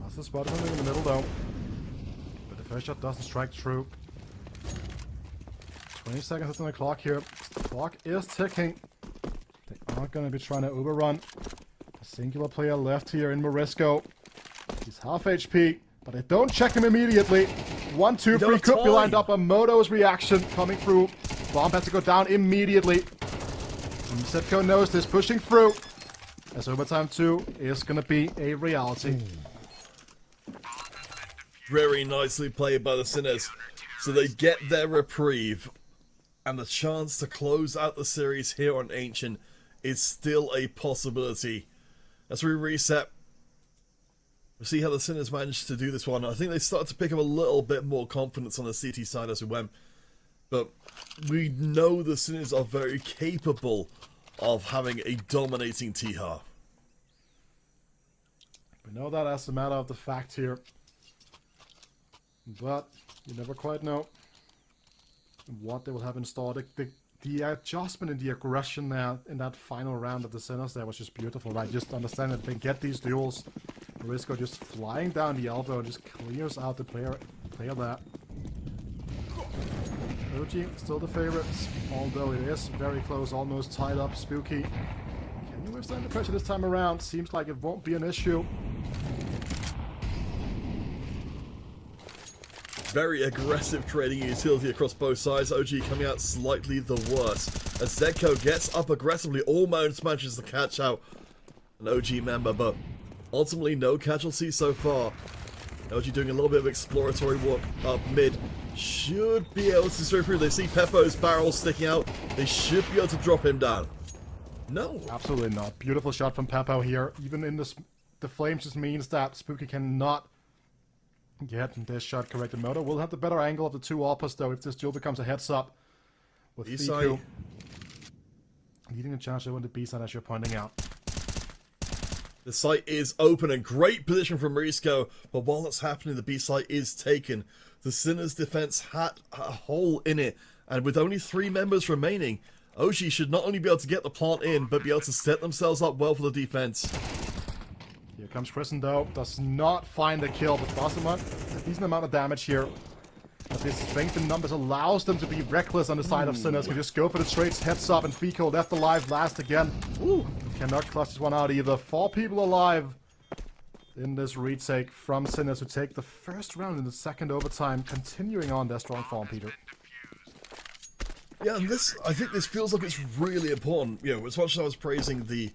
That's the spot in the middle though. But the first shot doesn't strike true. 20 seconds left on the clock here. The clock is ticking. They are going to be trying to overrun. A singular player left here in Morisco. He's half HP, but they don't check him immediately. 1, 2, 3 could be lined up. A Moto's reaction coming through. Bomb has to go down immediately. And Setco knows this, pushing through. As overtime 2 is going to be a reality. Very nicely played by the Sinners. So they get their reprieve. And the chance to close out the series here on Ancient is still a possibility. As we reset, we'll see how the Sinners managed to do this one. I think they started to pick up a little bit more confidence on the CT side as we went. But we know the Sinners are very capable of having a dominating T-half. We know that as a matter of the fact here. But you never quite know what they will have in store. The adjustment in the aggression there in that final round of the Sinners there was just beautiful, right? Just understand that they get these duels. Morisco just flying down the elbow and just clears out the player there. OG still the favorites, although it is very close, almost tied up. Spooky, can you withstand the pressure this time around? Seems like it won't be an issue. Very aggressive trading utility across both sides. OG coming out slightly the worst. As Zedko gets up aggressively, almost manages to catch out an OG member, but ultimately no casualties so far. OG doing a little bit of exploratory work up mid. Should be able to straight through. They see Peppo's barrel sticking out. They should be able to drop him down. No. Absolutely not. Beautiful shot from Peppo here. Even in this, the flames just means that Spooky cannot get this shot corrected. Moto will have the better angle of the 2 AWPers though if this duel becomes a heads up. With Fiku leading the charge over on the B side as you're pointing out. The site is open and great position from Morisco, but while that's happening, the B site is taken. The Sinners defense had a hole in it, and with only 3 members remaining, OG should not only be able to get the plant in, but be able to set themselves up well for the defense. Here comes Crescent though, does not find the kill, but does a decent amount of damage here. As his strength in numbers allows them to be reckless on the side of Sinners. Can just go for the straight heads up, and Fico left alive last again. Ooh, cannot clutch this one out either. 4 people alive in this retake from Sinners, who take the first round in the second overtime, continuing on their strong form, Peter. Yeah, and I think this feels like it's really important. You know, as much as I was praising the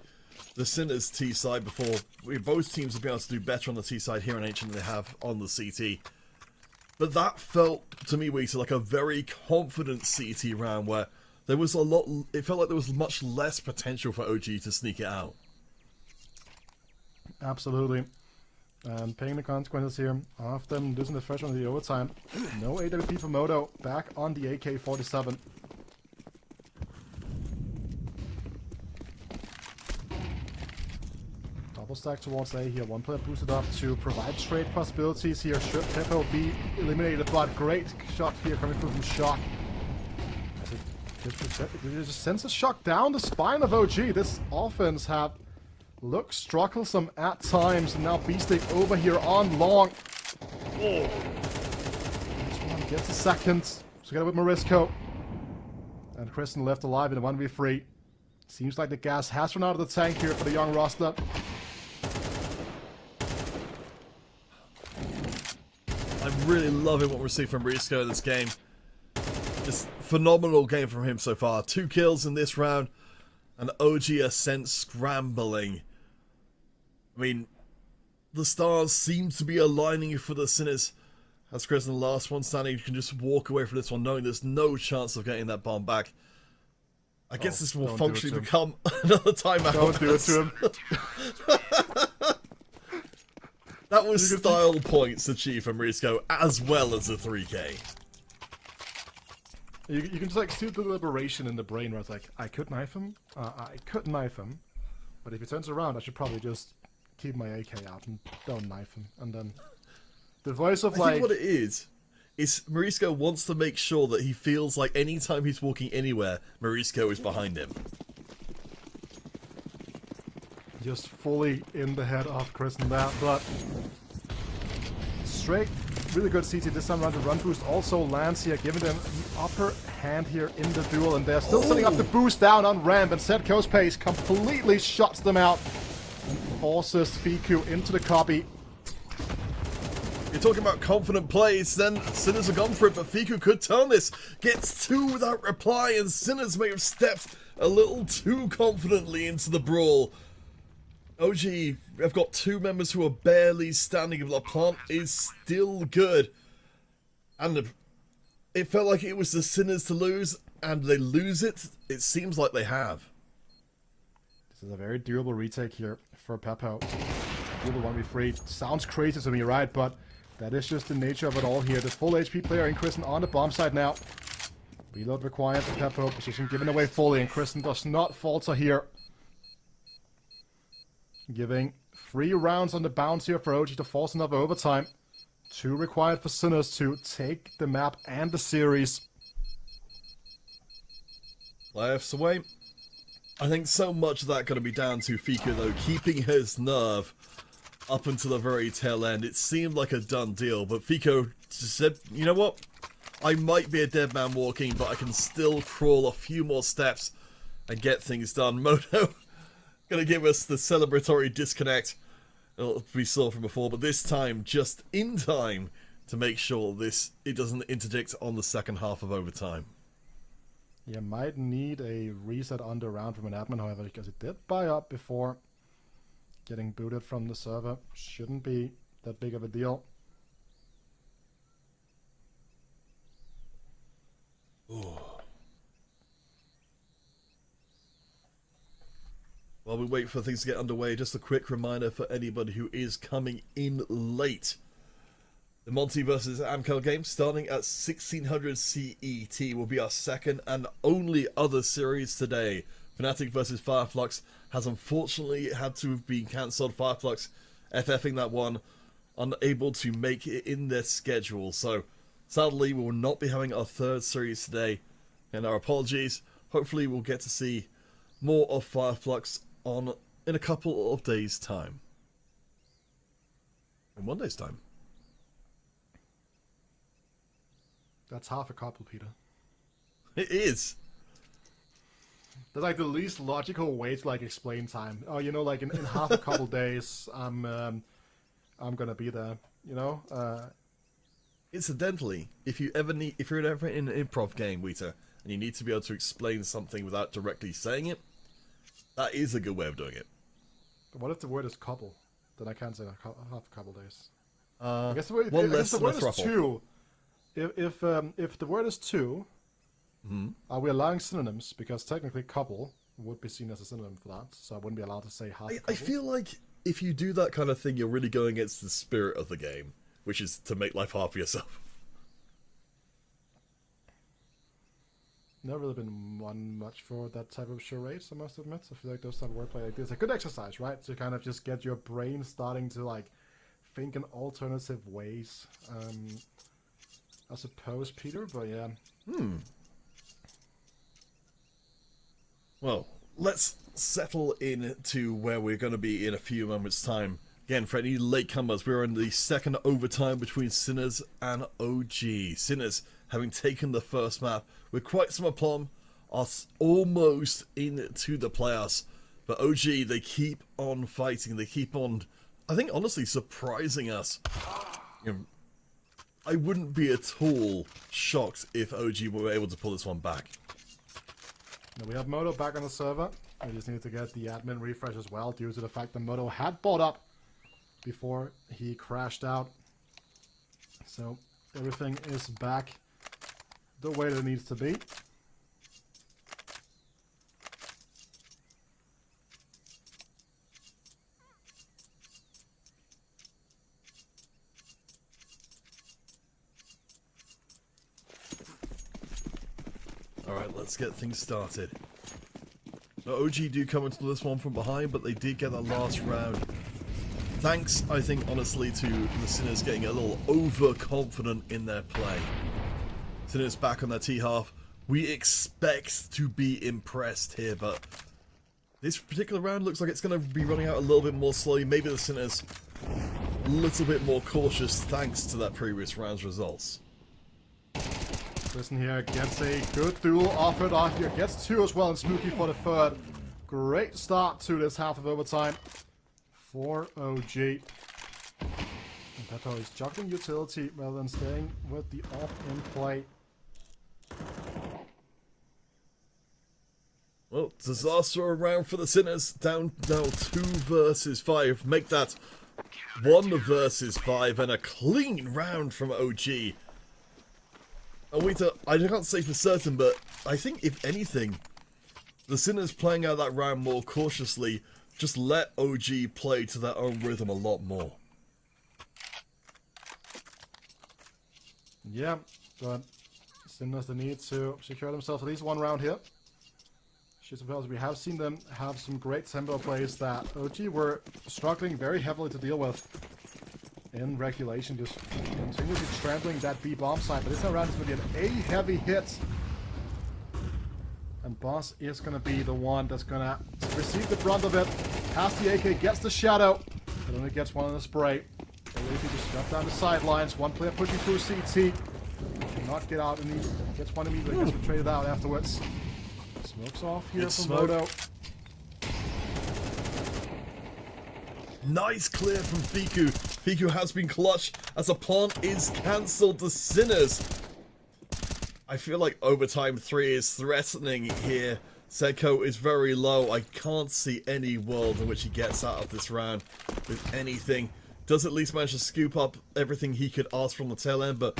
Sinners T side before, both teams have been able to do better on the T side here in Ancient than they have on the CT. But that felt, to me, Weezer, like a very confident CT round where there was a lot. It felt like there was much less potential for OG to sneak it out. Absolutely. And paying the consequences here of them losing the first one in the overtime. No AWP for Moto. Back on the AK-47. Double stack towards A here. One player boosted up to provide trade possibilities here. Should Peppo be eliminated? But great shot here coming through from Shock. As it just sends a shock down the spine of OG. This offense have looked strugglesome at times. And now B-Stick over here on long. Oh. This one gets a second. Together with Morisco. And Kristen left alive in a 1v3. Seems like the gas has run out of the tank here for the young roster. I'm really loving what we're seeing from Morisco in this game. Just phenomenal game from him so far. 2 kills in this round. And OG Ascent scrambling. I mean, the stars seem to be aligning for the Sinners. As Chris in the last one standing, you can just walk away from this one knowing there's no chance of getting that bomb back. I guess this will functionally become another timeout. Don't do it to him. That was style points achieved from Risco as well as a 3K. You can just like see the deliberation in the brain where it's like, I could knife him, I could knife him, but if he turns around, I should probably just keep my AK out and don't knife him. And then the voice of I think what it is Morisco wants to make sure that he feels like anytime he's walking anywhere, Morisco is behind him. Just fully in the head of Chris and that, but straight, really good CT this time around. The run boost also lands here, giving them the upper hand here in the duel, and they're still setting up the boost down on ramp, and Setco's pace completely shuts them out and forces Fiku into the copy. You're talking about confident plays, then Sinners are gone for it, but Fiku could turn this. Gets 2 without reply, and Sinners may have stepped a little too confidently into the brawl. OG have got 2 members who are barely standing. If LaPlante is still good. And it felt like it was the Sinners to lose, and they lose it. It seems like they have. This is a very durable retake here for Peppo. Durable 1v3. Sounds crazy to me, right? But that is just the nature of it all here. The full HP player in Kristen on the bomb side now. Reload required for Peppo. Position given away fully, and Kristen does not falter here. Giving 3 rounds on the bounce here for OG to force another overtime. 2 required for Sinners to take the map and the series. Playoffs away. I think so much of that going to be down to Fiku, though, keeping his nerve up until the very tail end. It seemed like a done deal, but Fiku said, you know what? I might be a dead man walking, but I can still crawl a few more steps and get things done. Moto gonna give us the celebratory disconnect we saw from before, but this time just in time to make sure it doesn't interdict on the second half of overtime. You might need a reset on the round from an admin, however, because it did buy up before getting booted from the server. Shouldn't be that big of a deal. Ooh. While we wait for things to get underway, just a quick reminder for anybody who is coming in late. The Monty vs Amcal game starting at 1600 CET will be our second and only other series today. Fnatic vs Fireflux has unfortunately had to be cancelled. Fireflux FFing that one, unable to make it in their schedule. So sadly we will not be having our third series today, and our apologies. Hopefully we'll get to see more of Fireflux in a couple of days' time. In 1 day's time. That's half a couple, Peter. It is. That's like the least logical way to like explain time. Oh, you know, like in half a couple days, I'm gonna be there. You know. Incidentally, if you're ever in an improv game, Wheater, and you need to be able to explain something without directly saying it, that is a good way of doing it. But what if the word is couple? Then I can't say half a couple days. I guess the one less word than a is thruple. two. If the word is two, Are we allowing synonyms? Because technically couple would be seen as a synonym for that, so I wouldn't be allowed to say half couple. I feel like if you do that kind of thing, you're really going against the spirit of the game, which is to make life hard for yourself. Never really been one much for that type of charades, I must admit. I feel like those type of wordplay like this is a good exercise, right? To kind of just get your brain starting to like think in alternative ways. I suppose, Peter, but yeah. Well, let's settle into where we're going to be in a few moments' time. Again, for any latecomers, we're in the second overtime between Sinners and OG. Sinners, having taken the first map with quite some aplomb, are almost into the playoffs. But OG, they keep on fighting. They keep on, I think, honestly, surprising us. You know, I wouldn't be at all shocked if OG were able to pull this one back. Now we have Moto back on the server. We just need to get the admin refresh as well, due to the fact that Moto had bought up before he crashed out. So everything is back the way that it needs to be. Alright, let's get things started. The OG do come into this one from behind, but they did get that last round. Thanks, I think, honestly, to the Sinners getting a little overconfident in their play. Sinners back on their T-half. We expect to be impressed here, but this particular round looks like it's going to be running out a little bit more slowly. Maybe the Sinners a little bit more cautious thanks to that previous round's results. Listen here, gets a good duel offered off here. Gets two as well, and Smokey for the third. Great start to this half of overtime for OG. And Peppo is juggling utility rather than staying with the off-in play. Well, disaster around for the Sinners. Down now 2 versus 5. Make that 1 versus 5 and a clean round from OG. I can't say for certain, but I think if anything, the Sinners playing out that round more cautiously just let OG play to their own rhythm a lot more. Yeah, but Sinners the need to secure themselves at least one round here. I suppose we have seen them have some great tempo plays that OG were struggling very heavily to deal with in regulation, just continuously trampling that B bomb site. But this time around is going to be an A heavy hit, and Boss is going to be the one that's going to receive the brunt of it. Has the AK, gets the shadow, but only gets one in the spray. Lazy just got down the sidelines. One player pushing through CT. Cannot get out, and he gets one immediately. Gets traded out afterwards. Smokes off here from Moto. Nice clear from Fiku. Fiku has been clutch as a plant is cancelled to Sinners. I feel like overtime 3 is threatening here. Sedko is very low. I can't see any world in which he gets out of this round with anything. Does at least manage to scoop up everything he could ask from the tail end, but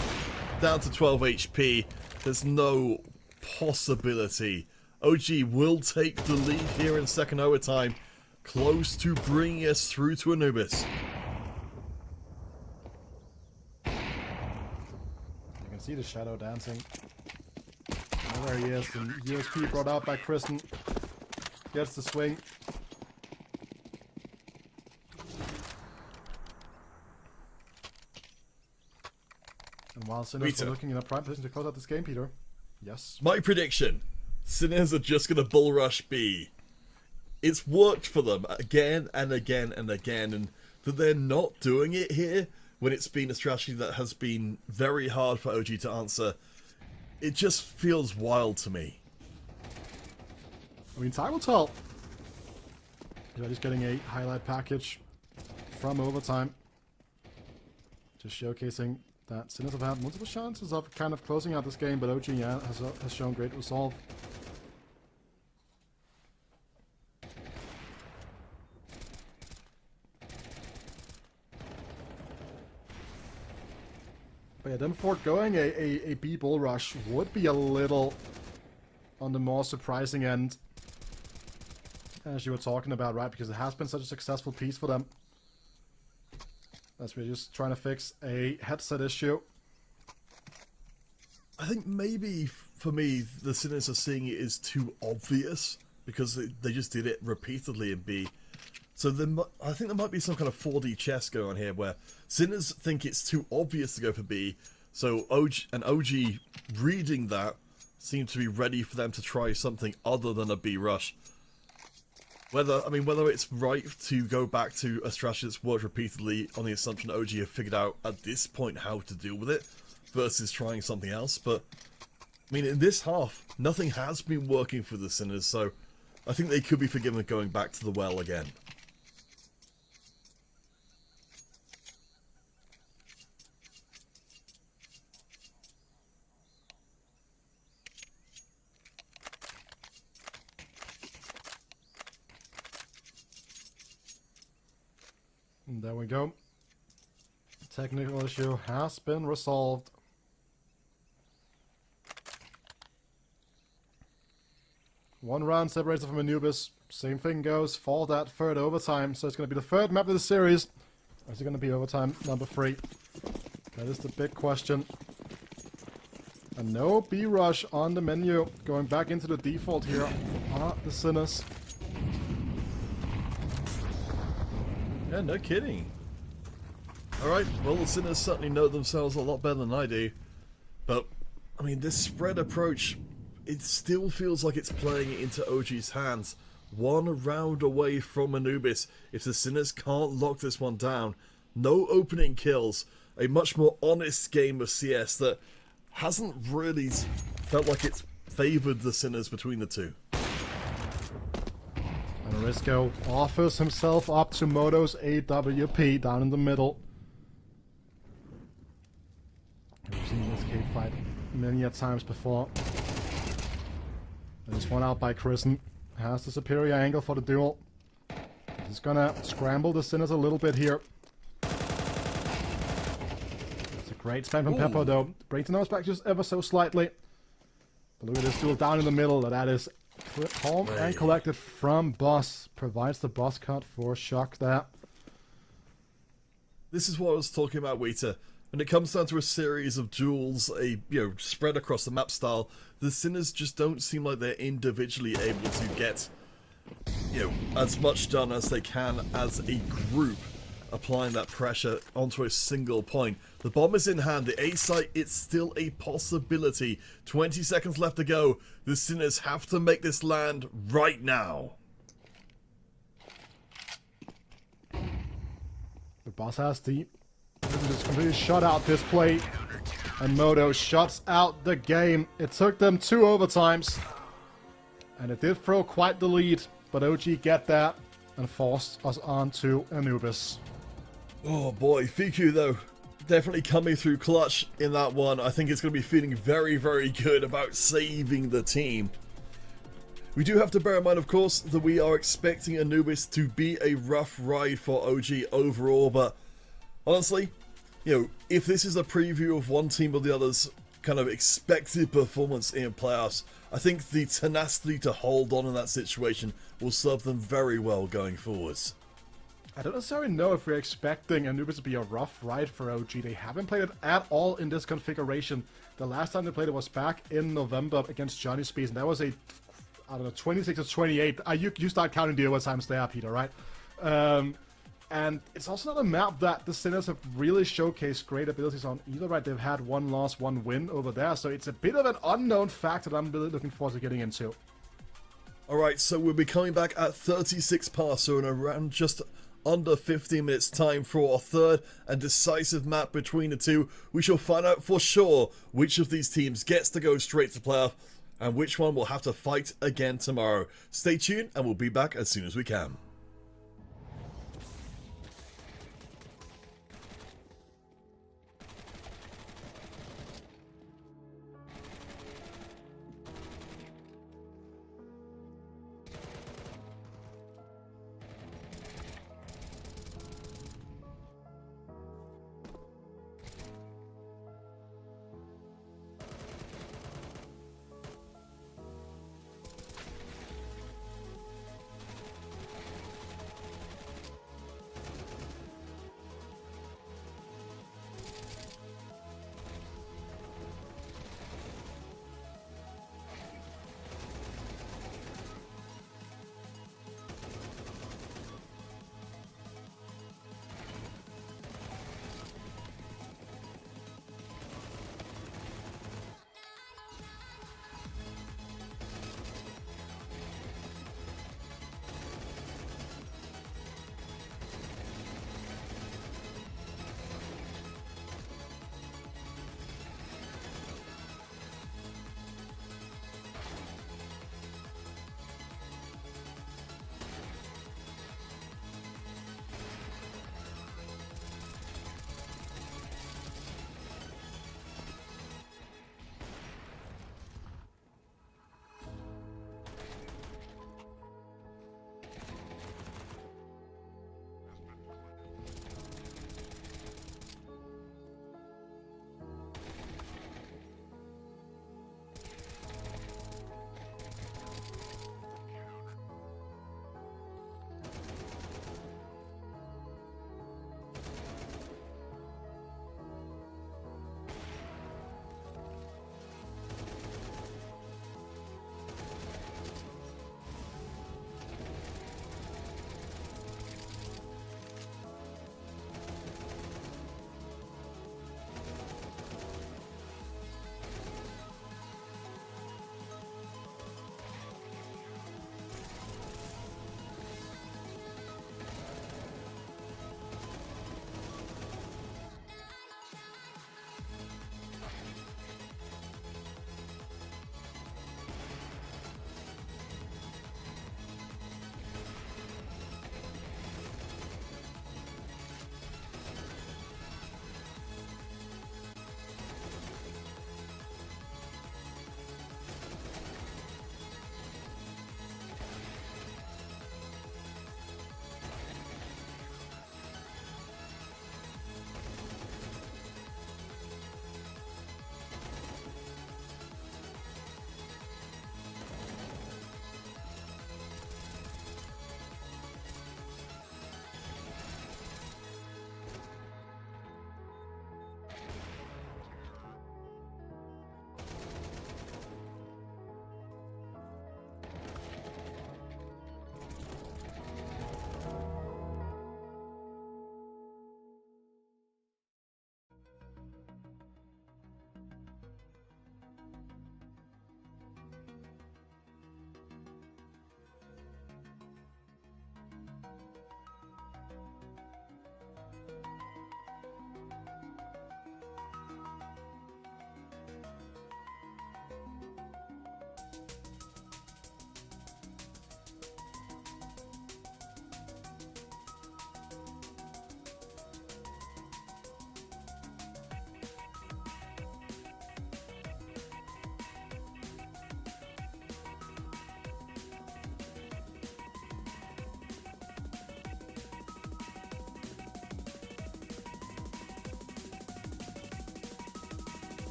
down to 12 HP. There's no possibility. OG will take the lead here in second overtime. Close to bringing us through to Anubis. You can see the shadow dancing. Oh, there he is. The USP brought out by Kristen. Gets the swing. And while Sinners are looking in a prime position to close out this game, Peter. Yes. My prediction. Sinners are just going to bull rush B. It's worked for them again and again and again, and that they're not doing it here when it's been a strategy that has been very hard for OG to answer, it just feels wild to me. I mean, time will tell. They're just getting a highlight package from overtime, just showcasing that Sinners have had multiple chances of kind of closing out this game, but OG has shown great resolve. But yeah, then foregoing a B bull rush would be a little on the more surprising end, as you were talking about, right? Because it has been such a successful piece for them. As we're just trying to fix a headset issue. I think maybe for me, the Sinners are seeing it as too obvious because they just did it repeatedly in B. So I think there might be some kind of 4D chess going on here where Sinners think it's too obvious to go for B. So OG reading that seemed to be ready for them to try something other than a B rush. Whether it's right to go back to a strategy that's worked repeatedly on the assumption OG have figured out at this point how to deal with it versus trying something else, but I mean, in this half, nothing has been working for the Sinners, so I think they could be forgiven going back to the well again. And there we go. Technical issue has been resolved. One round separates from Anubis. Same thing goes for that third overtime. So it's going to be the third map of the series. Or is it going to be overtime number 3? That is the big question. And no B-Rush on the menu. Going back into the default here are the Sinners. Yeah, no kidding. Alright, well, the Sinners certainly know themselves a lot better than I do. But, I mean, this spread approach, it still feels like it's playing into OG's hands. One round away from Anubis. If the Sinners can't lock this one down, no opening kills. A much more honest game of CS that hasn't really felt like it's favoured the Sinners between the two. And Risco offers himself up to Moto's AWP down in the middle. We've seen this cave fight many a times before. There's one out by Chrisen. Has the superior angle for the duel. He's gonna scramble the Sinners a little bit here. It's a great spam from Peppo though. Brings the nose back just ever so slightly. But look at this duel down in the middle. That is calm and collected from Boss. Provides the boss cut for Shock there. This is what I was talking about, Wheater. When it comes down to a series of duels, spread across the map style, the Sinners just don't seem like they're individually able to get, as much done as they can as a group, applying that pressure onto a single point. The bomb is in hand, the A site, it's still a possibility. 20 seconds left to go. The Sinners have to make this land right now. The boss has deep. Just completely shut out this play. And Moto shuts out the game. It took them 2 overtimes. And it did throw quite the lead. But OG get that and forced us on to Anubis. Oh boy, FQ though, definitely coming through clutch in that one. I think it's going to be feeling very, very good about saving the team. We do have to bear in mind, of course, that we are expecting Anubis to be a rough ride for OG overall, but honestly, if this is a preview of one team or the other's kind of expected performance in playoffs, I think the tenacity to hold on in that situation will serve them very well going forwards. I don't necessarily know if we're expecting Anubis to be a rough ride for OG. They haven't played it at all in this configuration. The last time they played it was back in November against Johnny Spees, and that was a, 26 to 28. You start counting the overtimes there, Peter, right? And it's also not a map that the Sinners have really showcased great abilities on either, right? They've had 1 loss, 1 win over there, so it's a bit of an unknown factor that I'm really looking forward to getting into. Alright, so we'll be coming back at 36 past, so in around just under 15 minutes time for a third and decisive map between the two. We shall find out for sure which of these teams gets to go straight to playoff and which one will have to fight again tomorrow. Stay tuned and we'll be back as soon as we can.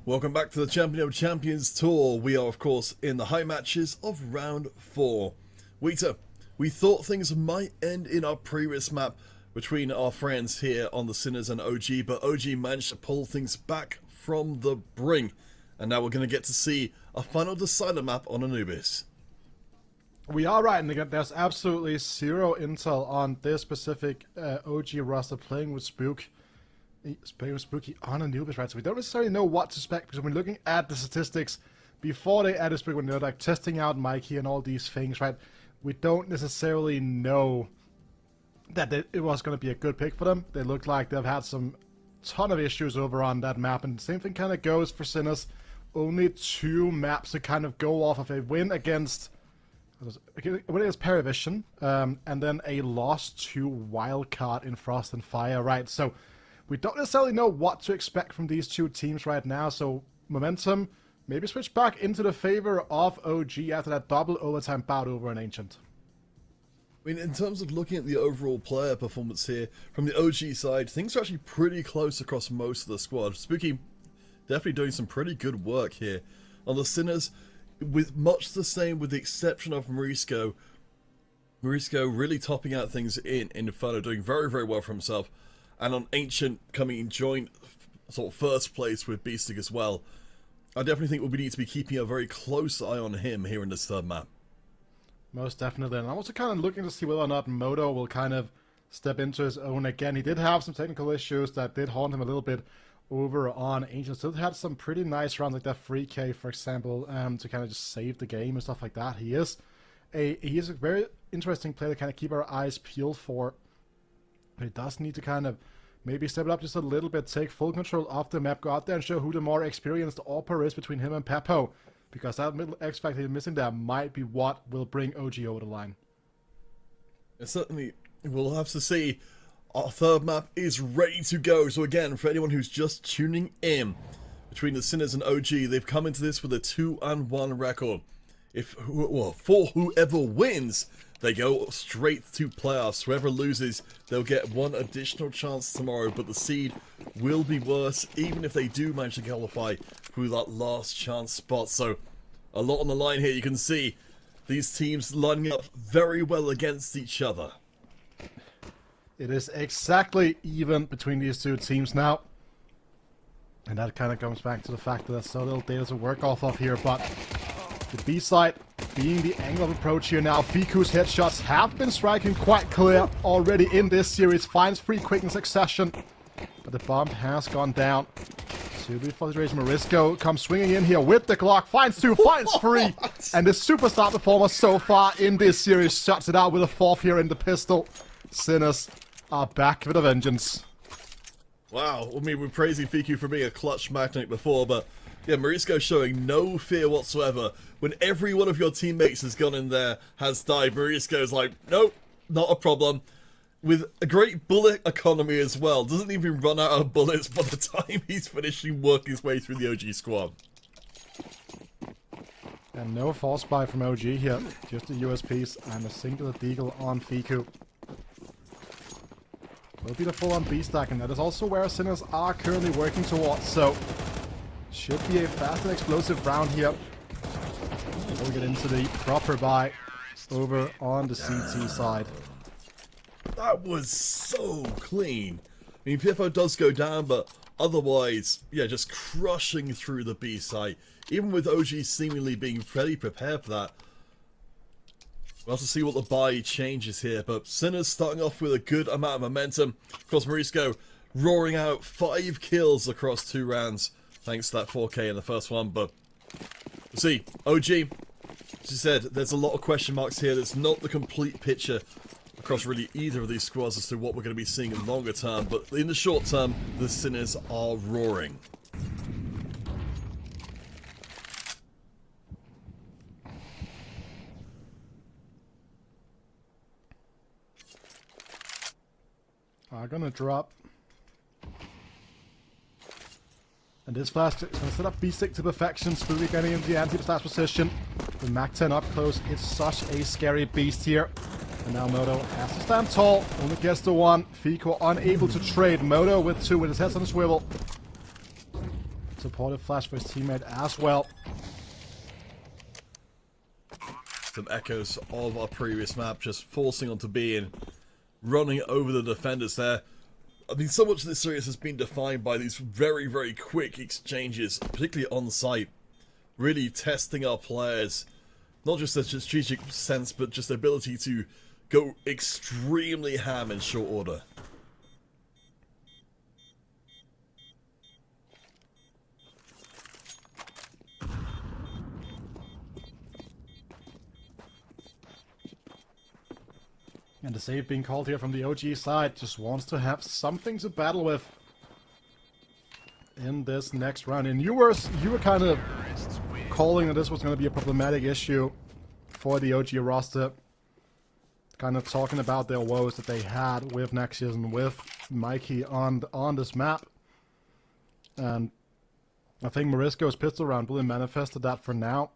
Welcome back to the Champion of Champions Tour. We are, of course, in the high matches of round 4. Wheater, we thought things might end in our previous map between our friends here on the Sinners and OG, but OG managed to pull things back from the brink. And now we're going to get to see a final decider map on Anubis. We are right, and again, there's absolutely zero intel on this specific OG roster playing with Spooky on Anubis, right? So we don't necessarily know what to expect, because when we're looking at the statistics before they added Spooky, when they're like testing out Mikey and all these things, right? We don't necessarily know that it was going to be a good pick for them. They look like they've had some ton of issues over on that map, and the same thing kind of goes for Sinners. Only 2 maps to kind of go off of a win against Perivision, and then a loss to Wildcard in Frost and Fire, right? So we don't necessarily know what to expect from these 2 teams right now, so momentum maybe switch back into the favor of OG after that double overtime bout over an Ancient. I mean, in terms of looking at the overall player performance here, from the OG side, things are actually pretty close across most of the squad. Spooky definitely doing some pretty good work here. On the Sinners, with much the same with the exception of Morisco. Morisco really topping out things in Inferno, doing very, very well for himself. And on Ancient coming in joint sort of first place with Beastig as well. I definitely think we need to be keeping a very close eye on him here in this third map. Most definitely. And I'm also kind of looking to see whether or not Moto will kind of step into his own again. He did have some technical issues that did haunt him a little bit over on Ancient. Still had some pretty nice rounds, like that 3K, for example, to kind of just save the game and stuff like that. He is a very interesting player to kind of keep our eyes peeled for. But he does need to kind of maybe step it up just a little bit, take full control of the map, go out there and show who the more experienced AWPer is between him and Peppo. Because that middle X factor he's missing there might be what will bring OG over the line. And certainly, we'll have to see. Our third map is ready to go. So again, for anyone who's just tuning in, between the Sinners and OG, they've come into this with a 2-1 record. For whoever wins, they go straight to playoffs. Whoever loses, they'll get 1 additional chance tomorrow, but the seed will be worse, even if they do manage to qualify through that last chance spot. So, a lot on the line here. You can see these teams lining up very well against each other. It is exactly even between these 2 teams now. And that kind of comes back to the fact that there's so little data to work off of here, but the B side being the angle of approach here now. Fiku's headshots have been striking quite clear already in this series. Finds 3 quick in succession, but the bomb has gone down. For the situation, Morisco comes swinging in here with the Glock, finds 2, finds 3, and the superstar performer so far in this series shuts it out with a 4th here in the pistol. Sinners are back with a vengeance. Wow, I mean, we're praising Fiku for being a clutch magnet before, but yeah, Morisco showing no fear whatsoever. When every one of your teammates has gone in there, has died, Morisco's like, nope, not a problem. With a great bullet economy as well. Doesn't even run out of bullets by the time he's finishing working his way through the OG squad. And no false buy from OG here. Just the USPs and a singular deagle on Fiku. Will be the full-on B-stack, and that is also where Sinners are currently working towards. So, should be a fast and explosive round here. We'll get into the proper buy over on the CT side. That was so clean. I mean, Pippo does go down, but otherwise, yeah, just crushing through the B site. Even with OG seemingly being fairly prepared for that. We'll have to see what the buy changes here, but Sinners starting off with a good amount of momentum. Of course, Morisco roaring out 5 kills across 2 rounds, thanks to that 4K in the first one, but we'll see. OG, as you said, there's a lot of question marks here. There's not the complete picture across really either of these squads as to what we're going to be seeing in the longer term, but in the short term, the Sinners are roaring. Are gonna drop. And this flash is gonna set up B-stick to perfection. Spooky getting into the anti-slash position. With Mac 10 up close, it's such a scary beast here. And now Moto has to stand tall, only gets the 1. Fico unable to trade. Moto with 2 with his head on the swivel. Supportive flash for his teammate as well. Some echoes of our previous map, just forcing onto B and running over the defenders there. I mean, so much of this series has been defined by these very, very quick exchanges, particularly on site. Really testing our players, not just a strategic sense, but just the ability to go extremely ham in short order. And the save being called here from the OG side, just wants to have something to battle with in this next round. And you were kind of calling that this was going to be a problematic issue for the OG roster. Kind of talking about their woes that they had with Nexius and with Mikey on this map. And I think Morisco's pistol round really manifested that for now.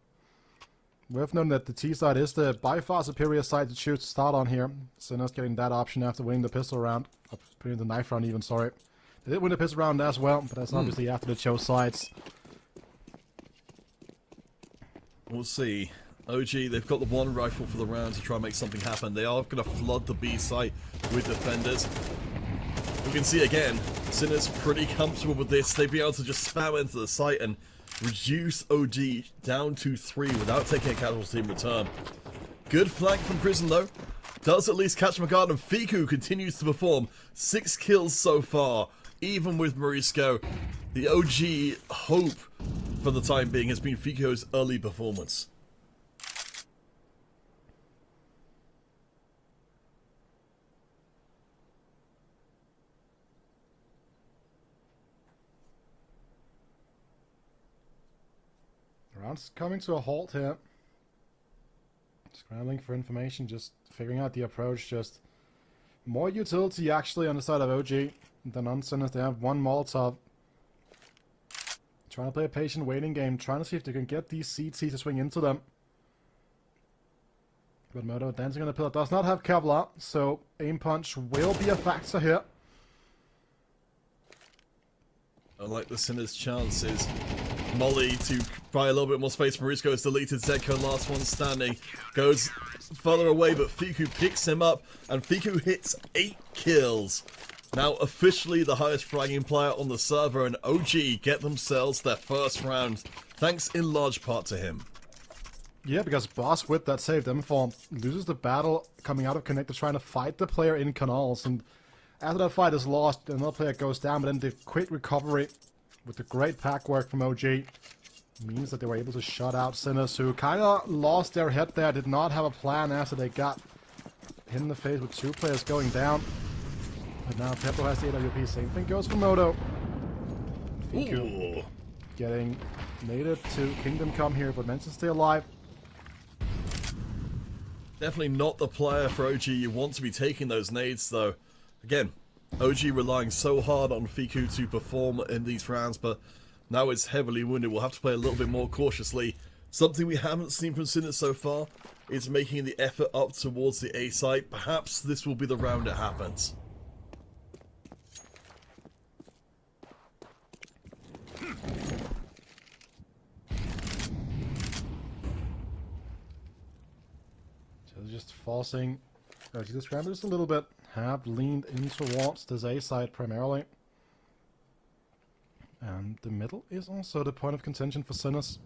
We've known that the T side is the by far superior side to choose to start on here. Sinner's getting that option after winning the pistol round. Putting the knife round even, sorry. They did win the pistol round as well, but that's obviously after the chose sides. We'll see. OG, they've got the one rifle for the round to try and make something happen. They are going to flood the B site with defenders. We can see again, Sinner's pretty comfortable with this. They'd be able to just spam into the site and reduce OG down to 3 without taking a casualty in return. Good flank from Prison though. Does at least catch McGard, and Fiku continues to perform. 6 kills so far, even with Morisco. The OG hope for the time being has been Fiku's early performance. Round's coming to a halt here. Scrambling for information, just figuring out the approach. Just more utility actually on the side of OG than on Sinners. They have one Molotov. Trying to play a patient waiting game, trying to see if they can get these CT to swing into them. But Moto dancing on the pillar does not have Kevlar, so aim punch will be a factor here. I like the Sinner's chances. Molly to buy a little bit more space. Morisco is deleted. Zedko, last one standing, goes further away, but Fiku picks him up, and Fiku hits 8 kills. Now officially the highest fragging player on the server, and OG get themselves their first round, thanks in large part to him. Yeah, because Boss with that saved M-Form loses the battle coming out of Connector, trying to fight the player in canals, and after that fight is lost, another player goes down, but then the quick recovery with the great pack work from OG means that they were able to shut out Sinners, who kind of lost their head there, did not have a plan after they got hit in the face with 2 players going down. But now Peppo has the AWP, same thing goes for Moto. Fiku getting native to Kingdom Come here, but mentions stay alive. Definitely not the player for OG you want to be taking those nades though. Again, OG relying so hard on Fiku to perform in these rounds, but now it's heavily wounded. We'll have to play a little bit more cautiously. Something we haven't seen from Sinners so far is making the effort up towards the A site. Perhaps this will be the round it happens. So just forcing OG to scramble just a little bit. Have leaned in towards this A side primarily. And the middle is also the point of contention for Sinners.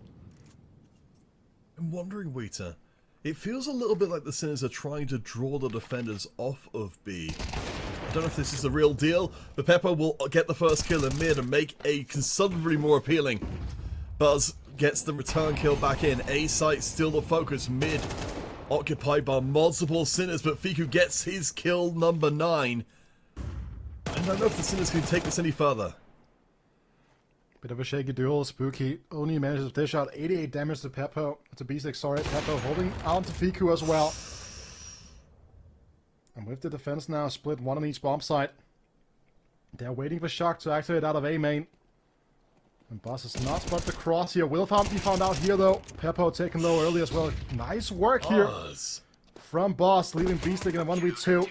I'm wondering, Waiter, it feels a little bit like the Sinners are trying to draw the defenders off of B. I don't know if this is the real deal, but Peppo will get the first kill in mid and make A considerably more appealing. Buzz gets the return kill back in. A site still the focus. Mid occupied by multiple Sinners, but Fiku gets his kill number 9. I don't know if the Sinners can take this any further. Bit of a shaky duel. Spooky only manages to dish out 88 damage to Peppo. To B6, sorry. Peppo holding on to Fiku as well. And with the defense now split, one on each bomb site. They're waiting for Shock to activate out of A main. And Boss is not spot the cross here. Will be found out here though. Peppo taken low early as well. Nice work here from Boss, leaving Beaststick in a 1v2.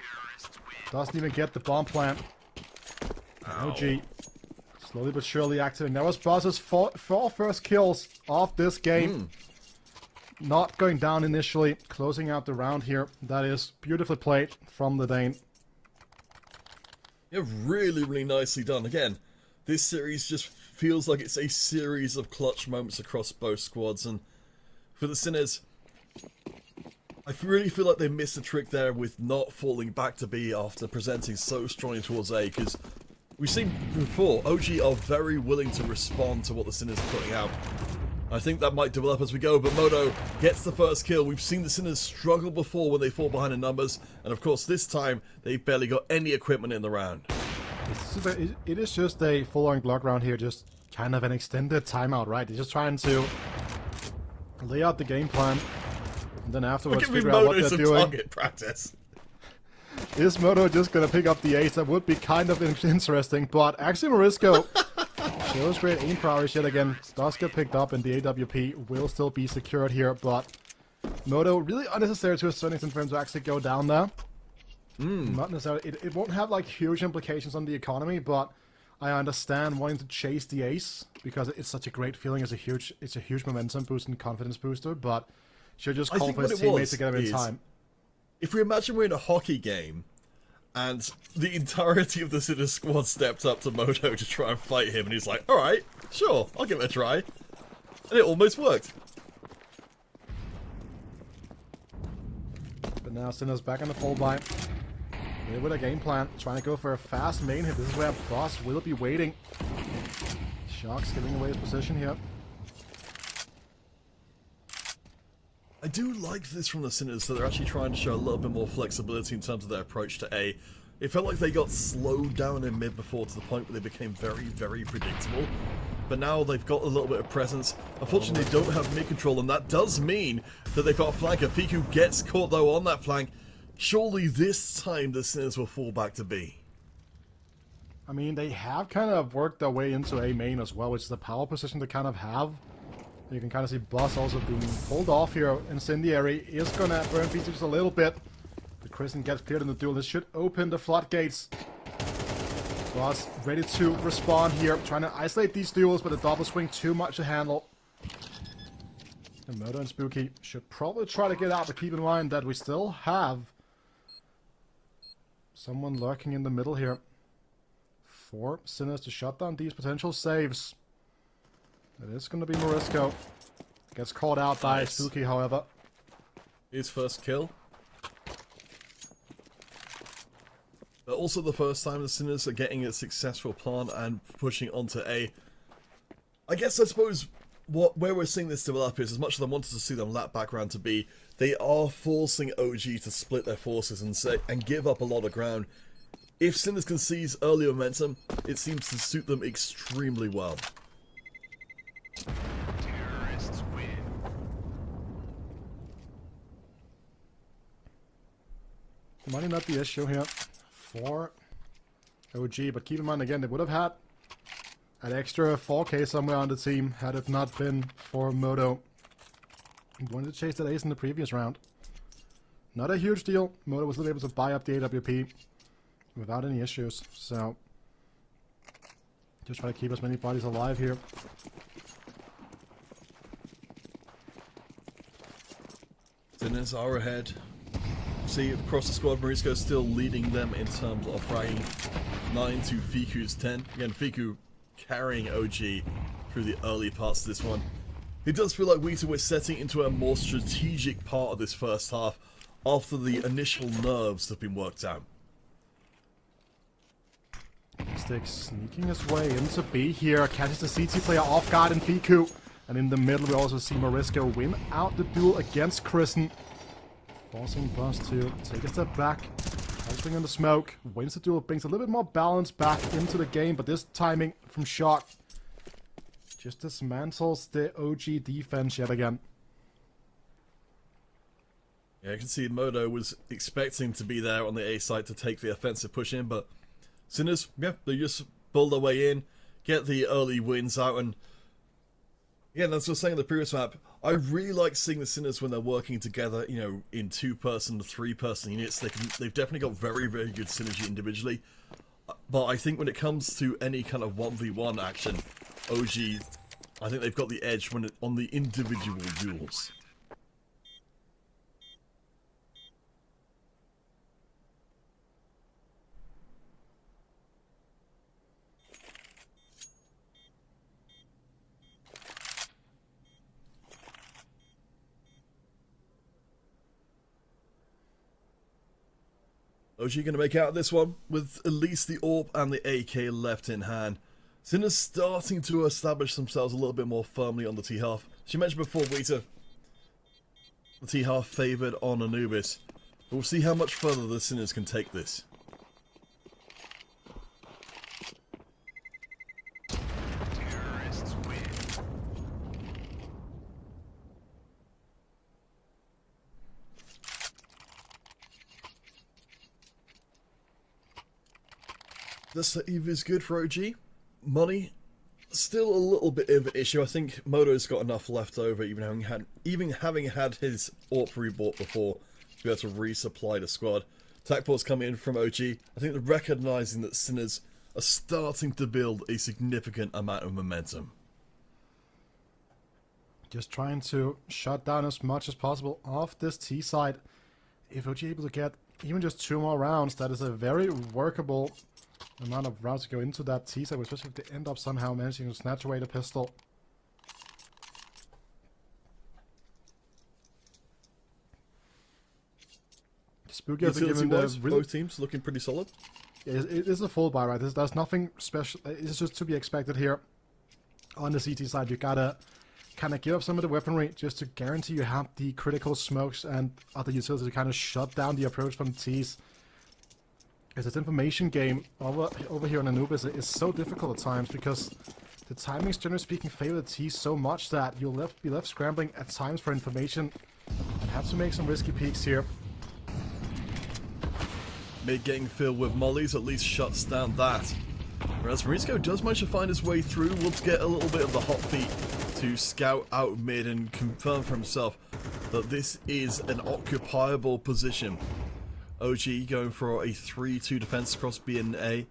Doesn't even get the bomb plant. OG Slowly but surely active. That was Boss's four first kills of this game. Not going down initially, closing out the round here. That is beautifully played from the Dane. Yeah, really, really nicely done. Again, this series just feels like it's a series of clutch moments across both squads, and for the Sinners, I really feel like they missed a trick there with not falling back to B after presenting so strongly towards A, because we've seen before, OG are very willing to respond to what the Sinners are putting out. I think that might develop as we go, but Moto gets the first kill. We've seen the Sinners struggle before when they fall behind in numbers, and of course this time they barely got any equipment in the round. It is just a full-on block round here, just kind of an extended timeout, right? They're just trying to lay out the game plan, and then afterwards figure out what they're doing. Target practice. Is Moto just gonna pick up the ace? That would be kind of interesting, but actually Morisco shows great aim prowess yet again. Does get picked up, and the AWP will still be secured here, but Moto really unnecessary to a certain extent for him to actually go down there. Not necessarily. It won't have like huge implications on the economy, but I understand wanting to chase the ace because it's such a great feeling. It's a huge momentum boost and confidence booster. But should just call for his teammates to get him in time. If we imagine we're in a hockey game, and the entirety of the Sinners squad stepped up to Moto to try and fight him, and he's like, "All right, sure, I'll give it a try," and it almost worked. But now Sinners back on the full buy. With a game plan, trying to go for a fast main hit. This is where Boss will be waiting. Sharks giving away his position here. I do like this from the Sinners, that they're actually trying to show a little bit more flexibility in terms of their approach to A. It felt like they got slowed down in mid before to the point where they became very, very predictable. But now they've got a little bit of presence. Unfortunately, they don't have mid control, and that does mean that they've got a flanker. Fiku gets caught, though, on that flank. Surely this time the Sinners will fall back to B. I mean, they have kind of worked their way into A main as well, which is the power position to kind of have. You can kind of see Boss also being pulled off here. Incendiary is going to burn PC just a little bit. The Crescent gets cleared in the duel. This should open the floodgates. Boss ready to respond here. Trying to isolate these duels, but the double swing too much to handle. And Moto and Spooky should probably try to get out, but keep in mind that we still have someone lurking in the middle here. 4 Sinners to shut down these potential saves. It is going to be Morisco. Gets caught out by Spooky, however. His first kill. But also the first time the Sinners are getting a successful plant and pushing onto A. I suppose where we're seeing this develop is, as much as I wanted to see them lap back round to B, they are forcing OG to split their forces and give up a lot of ground. If Sinners can seize early momentum, it seems to suit them extremely well. Terrorists win. Money not the issue here for OG, but keep in mind again, they would have had an extra 4k somewhere on the team had it not been for Moto. He wanted to chase that ace in the previous round. Not a huge deal. Moto was still able to buy up the AWP without any issues, so just try to keep as many bodies alive here. Sinners are ahead. See, across the squad, Morisco still leading them in terms of fragging. 9 to Fiku's 10. Again, Fiku carrying OG through the early parts of this one. It does feel like we're setting into a more strategic part of this first half after the initial nerves have been worked out. Stick sneaking his way into B here, catches the CT player off guard in Fiku. And in the middle we also see Morisco win out the duel against Kristen. Forcing Boss to take a step back, helping on the smoke, wins the duel, brings a little bit more balance back into the game, but this timing from Shock just dismantles the OG defense yet again. Yeah, I can see Moto was expecting to be there on the A side to take the offensive push in, but Sinners, yeah, they just build their way in, get the early wins out, and again, as I was saying in the previous map, I really like seeing the Sinners when they're working together, you know, in 2-person, 3-person units. They've definitely got very, very good synergy individually. But I think when it comes to any kind of 1v1 action, OG, I think they've got the edge on the individual duels. OG going to make out this one with at least the AWP and the AK left in hand. Sinner's starting to establish themselves a little bit more firmly on the T-half. As you mentioned before, Wheater, the T-half favoured on Anubis. But we'll see how much further the Sinners can take this. The save is good for OG. Money, still a little bit of an issue. I think Moto's got enough left over, even having had his AWP rebought before, to be able to resupply the squad. Attackport's coming in from OG. I think they're recognising that Sinners are starting to build a significant amount of momentum. Just trying to shut down as much as possible off this T side. If OG able to get even just 2 more rounds, that is a very workable amount of rounds to go into that T side, especially if they end up somehow managing to snatch away the pistol. Spooky has given both teams looking pretty solid. It is a full buy, right? There's nothing special. It's just to be expected here. On the CT side, you gotta kind of give up some of the weaponry just to guarantee you have the critical smokes and other utilities to kind of shut down the approach from the Ts. Because this information game over here on Anubis is so difficult at times because the timings, generally speaking, favor the Ts so much that you'll be left scrambling at times for information and have to make some risky peeks here. Mid getting filled with mollies at least shuts down that. Whereas Marisco does manage to find his way through, will get a little bit of the hot feet to scout out mid and confirm for himself that this is an occupiable position. OG going for a 3-2 defense across B and A.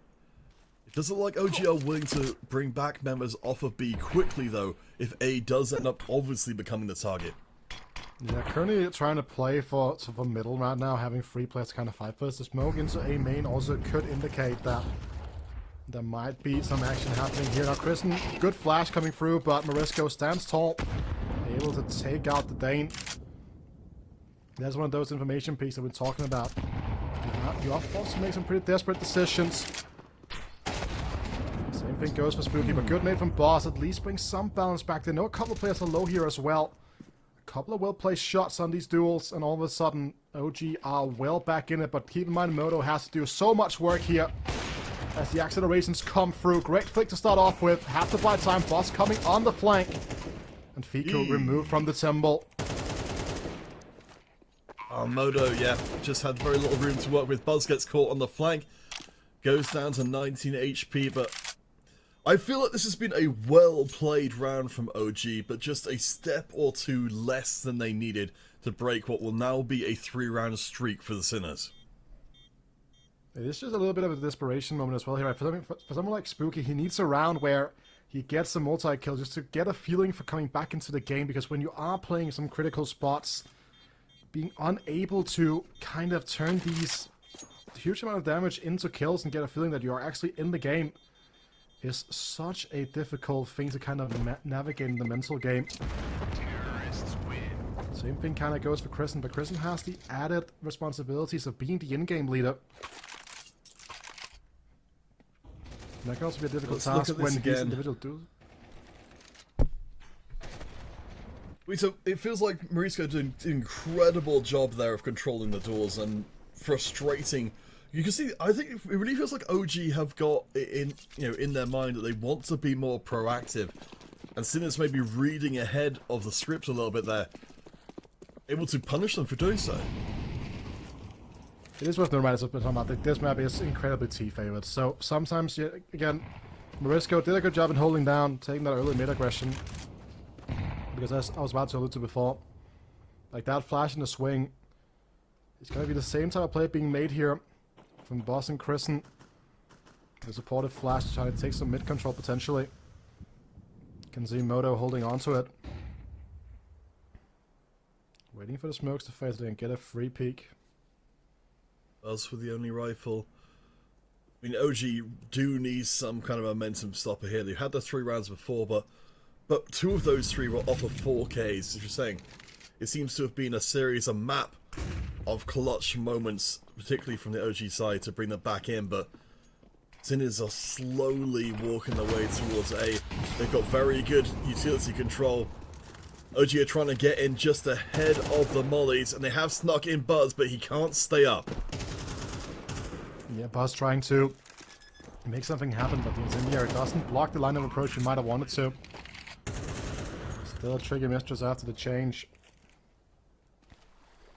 It doesn't look like OG are willing to bring back members off of B quickly though, if A does end up obviously becoming the target. Yeah, currently trying to play for middle right now, having 3 players to kind of fight first. The smoke into A main also could indicate that there might be some action happening here. Now Kristen, good flash coming through, but Marisco stands tall, able to take out the Dane. There's one of those information pieces that we're talking about. You are forced to make some pretty desperate decisions. Same thing goes for Spooky, but good nade from Boss. At least brings some balance back. They know a couple of players are low here as well. A couple of well-placed shots on these duels, and all of a sudden, OG are well back in it. But keep in mind, Moto has to do so much work here as the accelerations come through. Great flick to start off with. Half the buy time. Boss coming on the flank. And Fico removed from the temple. Moto, yeah, just had very little room to work with. Buzz gets caught on the flank, goes down to 19 HP, but I feel like this has been a well-played round from OG, but just a step or two less than they needed to break what will now be a 3-round streak for the Sinners. It is just a little bit of a desperation moment as well here. For someone like Spooky, he needs a round where he gets a multi-kill just to get a feeling for coming back into the game, because when you are playing some critical spots, being unable to kind of turn these huge amount of damage into kills and get a feeling that you are actually in the game is such a difficult thing to kind of navigate in the mental game. Same thing kind of goes for Kristen, but Kristen has the added responsibilities of being the in-game leader. And that can also be a difficult task when these individual duels. So it feels like Marisco did an incredible job there of controlling the doors and frustrating. You can see, I think it really feels like OG have got it in their mind that they want to be more proactive, and Sinners may be reading ahead of the script a little bit there, able to punish them for doing so. It is worth noting that this map is incredibly T-favored, so sometimes, again, Marisco did a good job in holding down, taking that early mid-aggression. Because as I was about to allude to before, like that flash in the swing, it's going to be the same type of play being made here from Boss and Kristen. The supportive flash trying to take some mid control potentially. Can see Moto holding onto it. Waiting for the smokes to fade and get a free peek. As for the only rifle. I mean, OG do need some kind of momentum stopper here. They've had the 3 rounds before, but 2 of those 3 were off of 4Ks, as you're saying. It seems to have been a series, a map of clutch moments, particularly from the OG side, to bring them back in, but Sinners are slowly walking their way towards A. They've got very good utility control. OG are trying to get in just ahead of the mollies, and they have snuck in Buzz, but he can't stay up. Yeah, Buzz trying to make something happen, but the incendiary doesn't block the line of approach he might have wanted to. Still a tricky mistress after the change.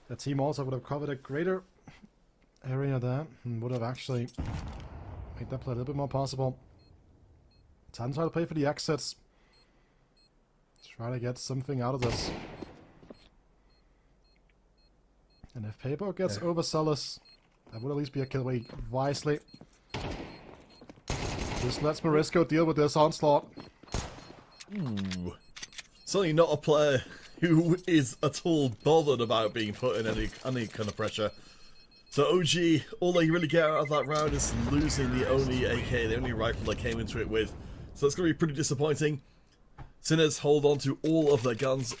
The team also would have covered a greater area there and would have actually made that play a little bit more possible. Time to try to play for the exits. Try to get something out of this. And if Paper gets overzealous, that would at least be a kill away wisely. Just lets Morisco deal with this onslaught. Ooh. Certainly not a player who is at all bothered about being put in any kind of pressure. So OG, all they really get out of that round is losing the only AK, the only rifle they came into it with. So that's going to be pretty disappointing. Sinners hold on to all of their guns.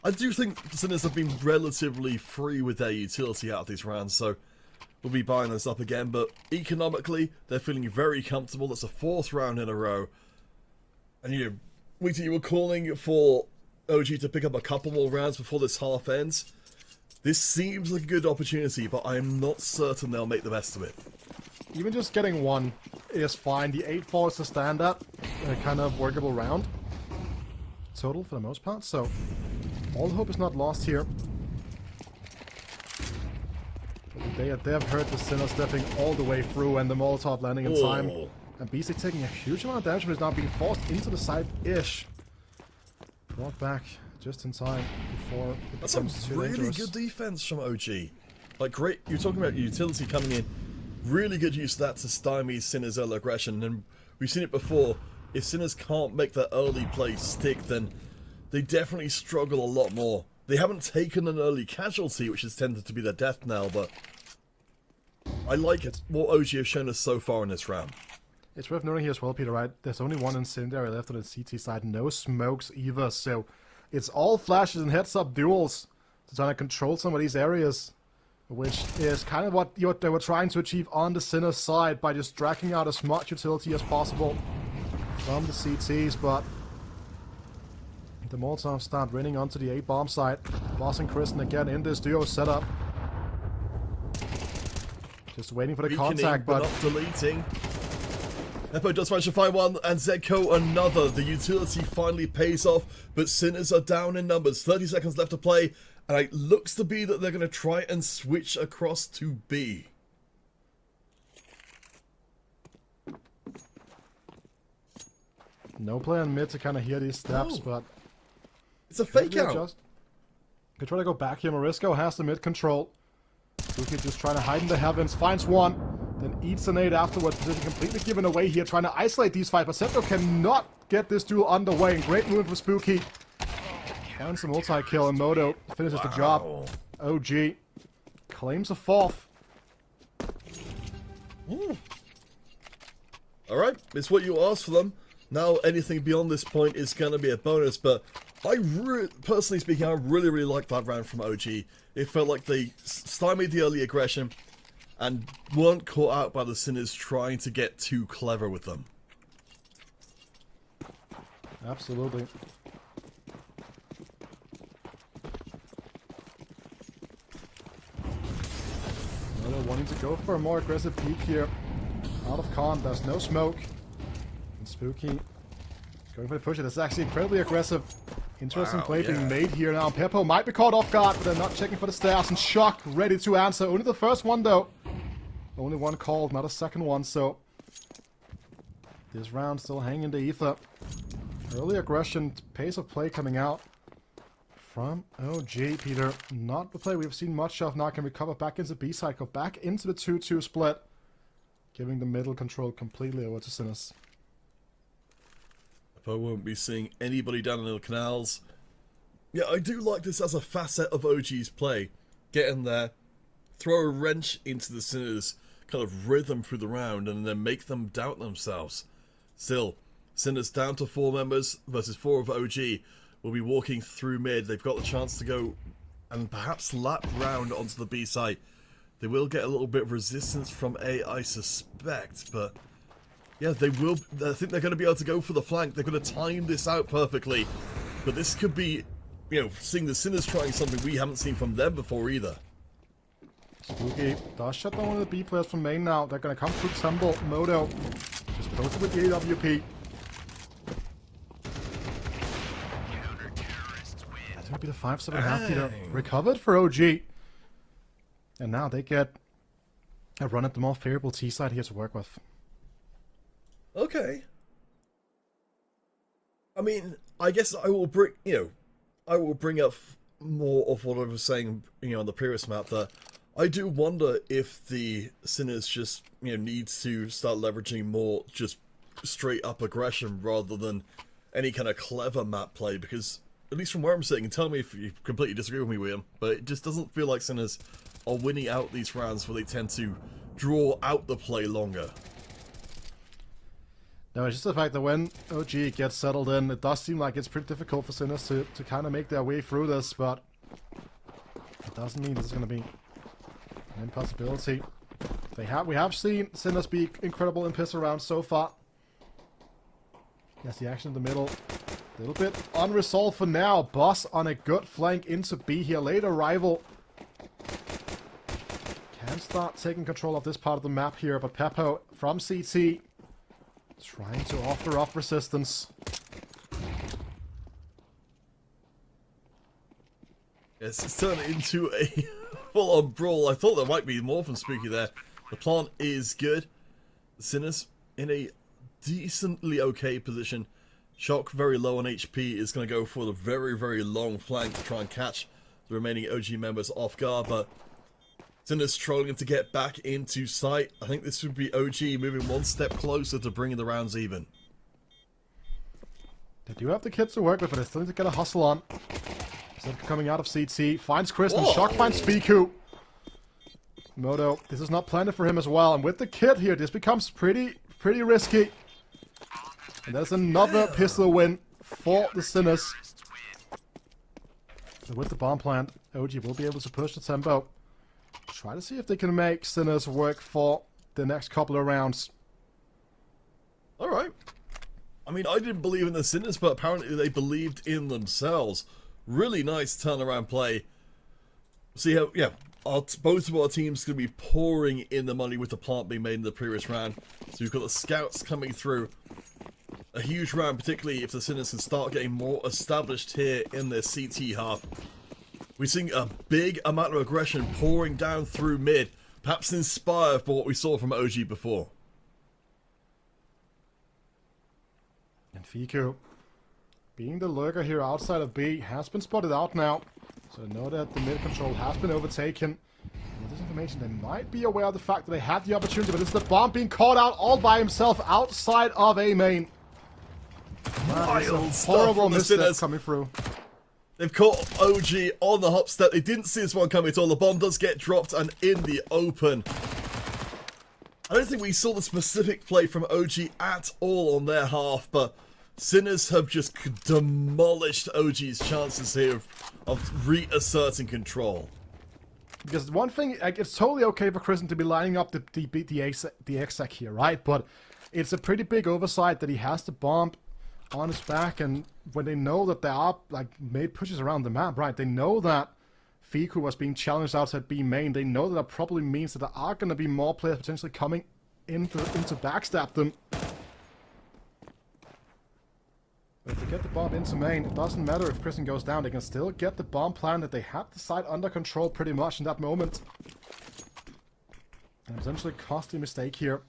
I do think Sinners have been relatively free with their utility out of these rounds, so we'll be buying this up again. But economically, they're feeling very comfortable. That's a 4th round in a row. And you were calling for OG to pick up a couple more rounds before this half ends. This seems like a good opportunity, but I'm not certain they'll make the best of it. Even just getting 1 is fine. The 8-4 is the standard, kind of workable round. Total for the most part, so all hope is not lost here. But they have heard the Sinner stepping all the way through and the Molotov landing in time. And BC taking a huge amount of damage, but is now being forced into the side-ish. Brought back just in time before it That's becomes some too really dangerous. good defense from OG. Like, great, you're talking about utility coming in. Really good use of that to stymie Sinner's early aggression. And we've seen it before. If Sinners can't make that early play stick, then they definitely struggle a lot more. They haven't taken an early casualty, which has tended to be their death knell, but I like it. What OG have shown us so far in this round. It's worth noting here as well, Peter, right? There's only 1 incendiary left on the CT side. No smokes either, so it's all flashes and heads-up duels to try to control some of these areas, which is kind of what they were trying to achieve on the Sinner side by just dragging out as much utility as possible from the CTs, but the Molotovs start running onto the A-bomb site. Boss and Kristen again in this duo setup. Just waiting for the contact, but not deleting. Eppo does manage to find one, and Zedko another. The utility finally pays off, but Sinners are down in numbers. 30 seconds left to play, and it looks to be that they're going to try and switch across to B. no play on mid to kind of hear these steps, but It's a fake out. Could try to go back here. Morisco has the mid control. Suki just trying to hide in the heavens, finds one, then eats a nade afterwards. Position completely given away here, trying to isolate these five. But Septo cannot get this duel underway. And great move for Spooky. Finds a multi-kill, and Moto finishes the job. OG claims a fourth. Alright, it's what you asked for them. Now anything beyond this point is going to be a bonus, but personally speaking, I really liked that round from OG. It felt like they stymied the early aggression and weren't caught out by the Sinners trying to get too clever with them. Absolutely. Moto wanting to go for a more aggressive peek here. Out of con, there's no smoke. And Spooky going for the push. It is actually incredibly aggressive. Interesting play being made here now. Peppo might be caught off guard, but they're not checking for the stairs. And Shock ready to answer. Only the first one though. Only one called, not a second one. So this round still hanging in the ether. Early aggression, pace of play coming out from OG, Peter. Not the play we've seen much of. Now can recover back into B side, go back into the 2-2 split. giving the middle control completely over to Sinners. I won't be seeing anybody down in the canals. Yeah, I do like this as a facet of OG's play. Get in there, throw a wrench into the Sinners' kind of rhythm through the round, and then make them doubt themselves. Still, Sinners down to 4 members versus 4 of OG will be walking through mid. They've got the chance to go and perhaps lap round onto the B site. They will get a little bit of resistance from A, I suspect, but yeah, they will. I think they're going to be able to go for the flank. They're going to time this out perfectly, but this could be, you know, seeing the Sinners trying something we haven't seen from them before either. Spooky does shut down one of the B players from main now. They're going to come through Temple. Modo just posted with the AWP. That's going to be the 5-7 Peter recovered for OG. And now they get a run at the more favorable T side here to work with. Okay. I mean, I guess I will bring, I will bring up more of what I was saying, on the previous map, that I do wonder if the Sinners just, needs to start leveraging more just straight up aggression rather than any kind of clever map play, because at least from where I'm sitting, and tell me if you completely disagree with me, William, but it just doesn't feel like Sinners are winning out these rounds where they tend to draw out the play longer. No, it's just the fact that when OG gets settled in, it does seem like it's pretty difficult for Sinners to kind of make their way through this, but it doesn't mean this is going to be an impossibility. We have seen Sinners be incredible in piss around so far. Yes, the action in the middle, a little bit unresolved for now. Boss on a good flank into B here. Late arrival. Can start taking control of this part of the map here, but Peppo from CT trying to offer up resistance. Yes, it's turned into a full-on brawl. I thought there might be more from Spooky there. The plant is good. The Sinners in a decently okay position. Shock very low on HP is going to go for the very, very long flank to try and catch the remaining OG members off guard, but Sinners struggling to get back into sight. I think this would be OG moving one step closer to bringing the rounds even. They do have the kids to work with, but they still need to get a hustle on. So coming out of CT, finds Kristen, Shock finds Fiku. Modo, this is not planned for him as well, and with the kit here, this becomes pretty risky. And there's another pistol win for the Sinners. So with the bomb plant, OG will be able to push the tempo. Try to see if they can make Sinners work for the next couple of rounds. Alright. I mean, I didn't believe in the Sinners, but apparently they believed in themselves. Really nice turnaround play. See how, both of our teams going to be pouring in the money with the plant being made in the previous round. So you've got the scouts coming through. A huge round, particularly if the Sinners can start getting more established here in their CT half. We're seeing a big amount of aggression pouring down through mid, perhaps inspired by what we saw from OG before. And Fiku, being the lurker here outside of B, has been spotted out now. So know that the mid control has been overtaken. And with this information, they might be aware of the fact that they had the opportunity, but this is the bomb being caught out all by himself outside of A main. Wild Horrible misstep Sinners coming through. They've caught OG on the hop step. They didn't see this one coming at all. The bomb does get dropped and in the open. I don't think we saw the specific play from OG at all on their half, but Sinners have just demolished OG's chances here of reasserting control. Because one thing, like, it's totally okay for Kristen to be lining up the exec here, right? But it's a pretty big oversight that he has the bomb on his back, and when they know that there are made pushes around the map, right? They know that Fiku was being challenged outside B main. They know that probably means that there are going to be more players potentially coming in to backstab them. But if they get the bomb into main, it doesn't matter if Kristen goes down. They can still get the bomb plan that they had the site under control pretty much in that moment. And potentially costly mistake here.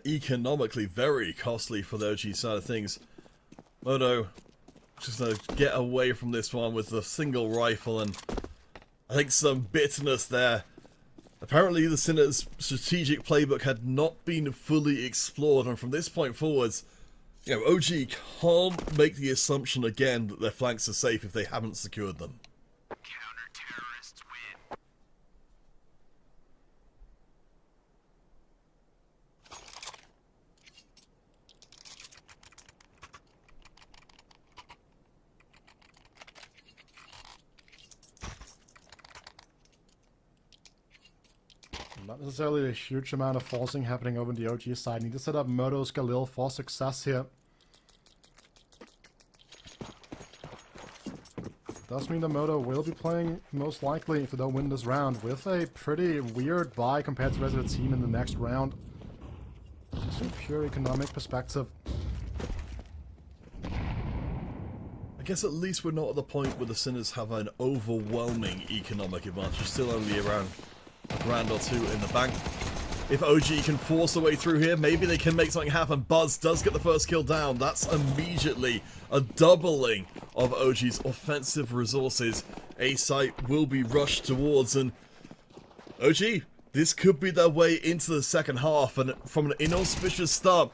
Economically very costly for the OG side of things. Modo just going to get away from this one with a single rifle, and I think some bitterness there Apparently the Sinners' strategic playbook had not been fully explored, and from this point forwards, you know, OG can't make the assumption again that their flanks are safe if they haven't secured them. Counter-terrorists win. Not necessarily a huge amount of forcing happening over on the OG side. Need to set up Murdo's Galil for success here. Does mean that Moto will be playing, most likely, if they don't win this round, with a pretty weird buy compared to the rest of the team in the next round. Just from a pure economic perspective. I guess at least we're not at the point where the Sinners have an overwhelming economic advantage, still only around a grand or two in the bank. If OG can force a way through here, maybe they can make something happen. Buzz does get the first kill down. That's immediately a doubling of OG's offensive resources. A site will be rushed towards, and OG, this could be their way into the second half, and from an inauspicious start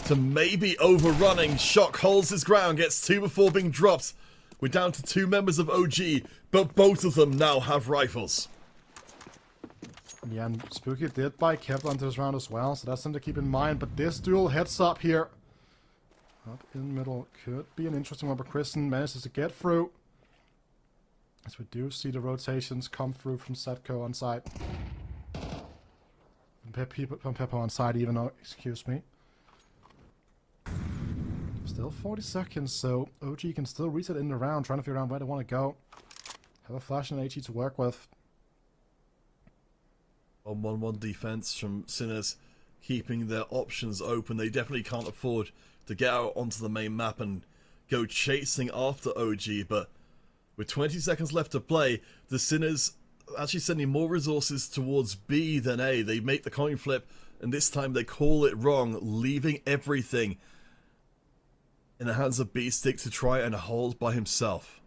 to maybe overrunning, Shock holds his ground, gets 2 before being dropped. We're down to 2 members of OG, but both of them now have rifles. Yeah, and Spooky did buy Kepler into this round as well, so that's something to keep in mind. But this duel heads up here. Up in the middle could be an interesting one, but Kristen manages to get through. As we do see the rotations come through from Setco on side. From Peppo on side even, oh, excuse me. Still 40 seconds, so OG can still reset in the round, trying to figure out where they want to go. Have a flash and HE to work with. On 1-1 defense from Sinners, keeping their options open. They definitely can't afford to get out onto the main map and go chasing after OG, but with 20 seconds left to play, the Sinners actually sending more resources towards B than A. They make the coin flip, and this time they call it wrong, leaving everything in the hands of B-Stick to try and hold by himself.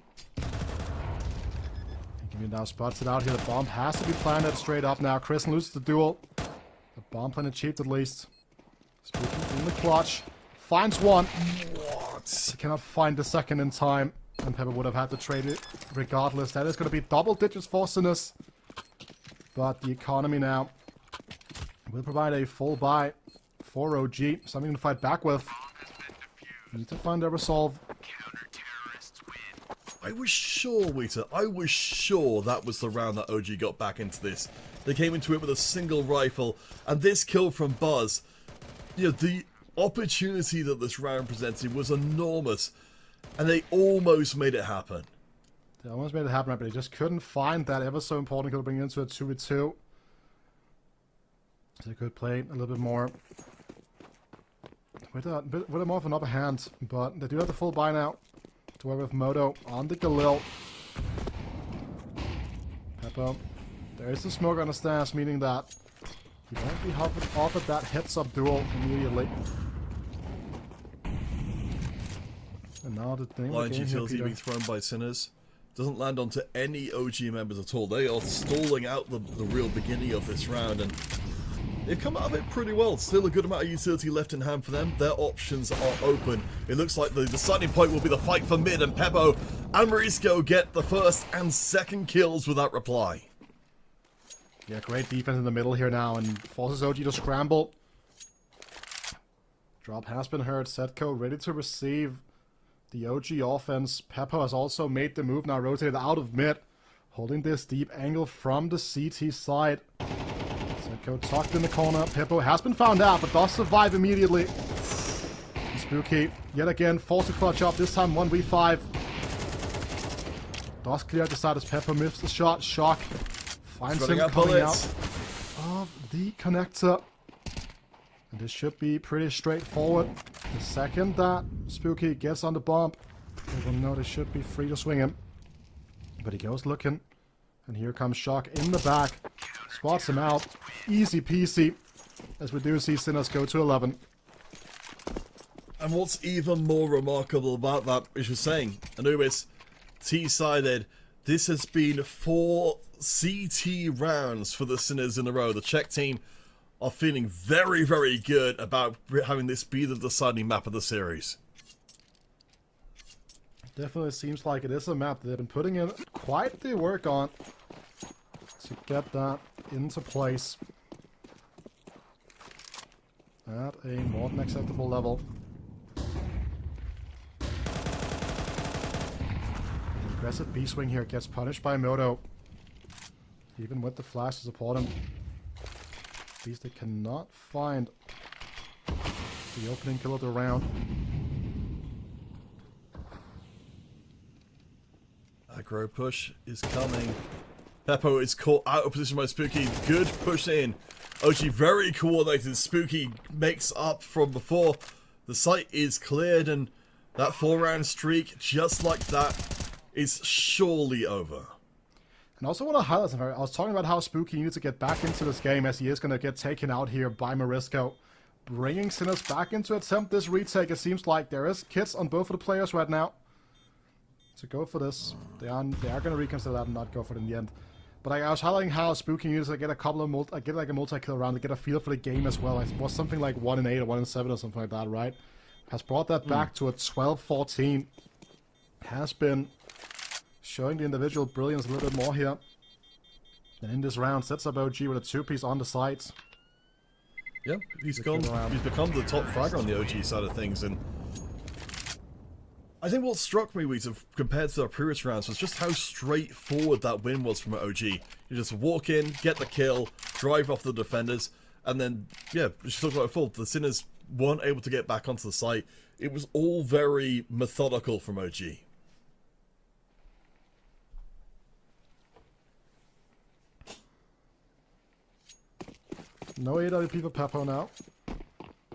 Now spots it out here. The bomb has to be planted straight up now. Kristen loses the duel. The bomb planted achieved at least. Spooky in the clutch. Finds one. What? He cannot find the second in time. And Pepper would have had to trade it regardless. That is going to be double digits for Sinners. But the economy now will provide a full buy for OG. Something to fight back with. Need to find a resolve. I was sure, Wheater, I was sure that was the round that OG got back into this. They came into it with a single rifle, and this kill from Buzz, you know, the opportunity that this round presented was enormous, and they almost made it happen. They almost made it happen, but they just couldn't find that ever so important kill to bring it into a 2v2. So they could play a little bit more with a more of an upper hand, but they do have the full buy now. To work with Moto on the Galil. Peppo. There is the smoke on the stairs, meaning that he won't be offered that heads-up duel immediately. And now the thing Blind utility being thrown by Sinners doesn't land onto any OG members at all. They are stalling out the real beginning of this round, and they've come out of it pretty well. Still a good amount of utility left in hand for them. Their options are open. It looks like the deciding point will be the fight for mid, and Peppo and Marisco get the first and second kills without reply. Yeah, great defense in the middle here now, and forces OG to scramble. Drop has been heard. Setco ready to receive the OG offense. Peppo has also made the move now, rotated out of mid, holding this deep angle from the CT side. Setco tucked in the corner. Peppo has been found out, but does survive immediately. Spooky, yet again, forced to clutch up, this time 1v5. Does clear out the side as Peppo missed the shot. Shock finds him coming out of the connector. And this should be pretty straightforward. The second that Spooky gets on the bomb, they will know they should be free to swing him. But he goes looking. And here comes Shock in the back. Spots him out. Easy peasy. As we do see Sinners go to 11. And what's even more remarkable about that is you're saying, Anubis, T-sided, this has been 4 CT rounds for the Sinners in a row. The Czech team are feeling very, very good about having this be the deciding map of the series. Definitely seems like it is a map that they've been putting in quite the work on to get that into place at a more than acceptable level. The aggressive B-swing here gets punished by Moto, even with the flash to support him. Beastie cannot find the opening kill of the round. Aggro push is coming. Peppo is caught out of position by Spooky. Good push in. OG very coordinated. Spooky makes up from before. The site is cleared, and that 4-round streak, just like that, is surely over. And also want to highlight something. I was talking about how Spooky needed to get back into this game, as he is going to get taken out here by Marisco. Bringing Sinners back into attempt this retake. It seems like there is kits on both of the players right now. So go for this. They are going to reconsider that and not go for it in the end. But I was highlighting how Spooky needs to get a couple of multi-kill round to get a feel for the game as well. It was something like 1-8 or 1-7 or something like that, right? Has brought that back to a 12-14. Has been showing the individual brilliance a little bit more here. And in this round, sets up OG with a 2-piece on the sides. Yep, he's become the top fragger on the OG side of things, and I think what struck me, compared to our previous rounds, was just how straightforward that win was from OG. You just walk in, get the kill, drive off the defenders, and then, yeah, just talked about it before, the Sinners weren't able to get back onto the site. It was all very methodical from OG. No AWP for Peppo now.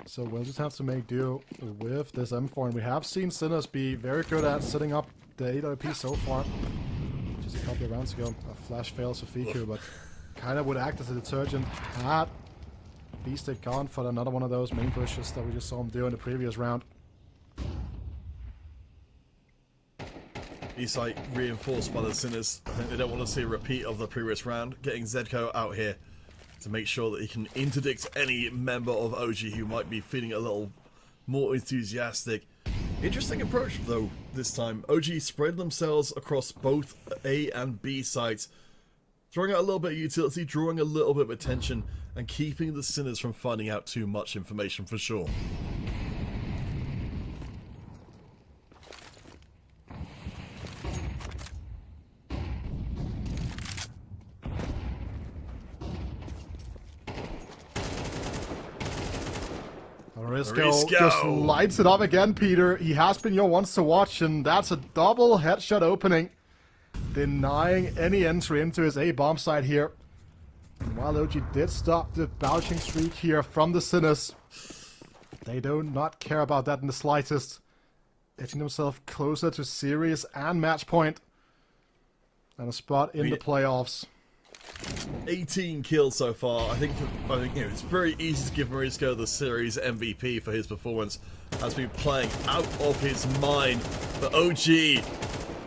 So we'll just have to make do with this M4. And we have seen Sinners be very good at setting up the AWP so far. Just a couple of rounds ago. A flash fails for Fiku, but kind of would act as a detergent. Had Beastie gone for another one of those main pushes that we just saw him do in the previous round. E-site reinforced by the Sinners. I think they don't want to see a repeat of the previous round. Getting Zedko out here to make sure that he can interdict any member of OG who might be feeling a little more enthusiastic. Interesting approach, though, this time. OG spread themselves across both A and B sites, throwing out a little bit of utility, drawing a little bit of attention, and keeping the Sinners from finding out too much information for sure. Marisco just lights it up again, Peter. He has been your ones to watch, and that's a double headshot opening, denying any entry into his A-bomb site here. And while OG did stop the bouching streak here from the Sinners, they do not care about that in the slightest. Edging themselves closer to series and match point, and a spot in the playoffs. 18 kills so far. I think it's very easy to give Marisco the series MVP for his performance. Has been playing out of his mind. But OG,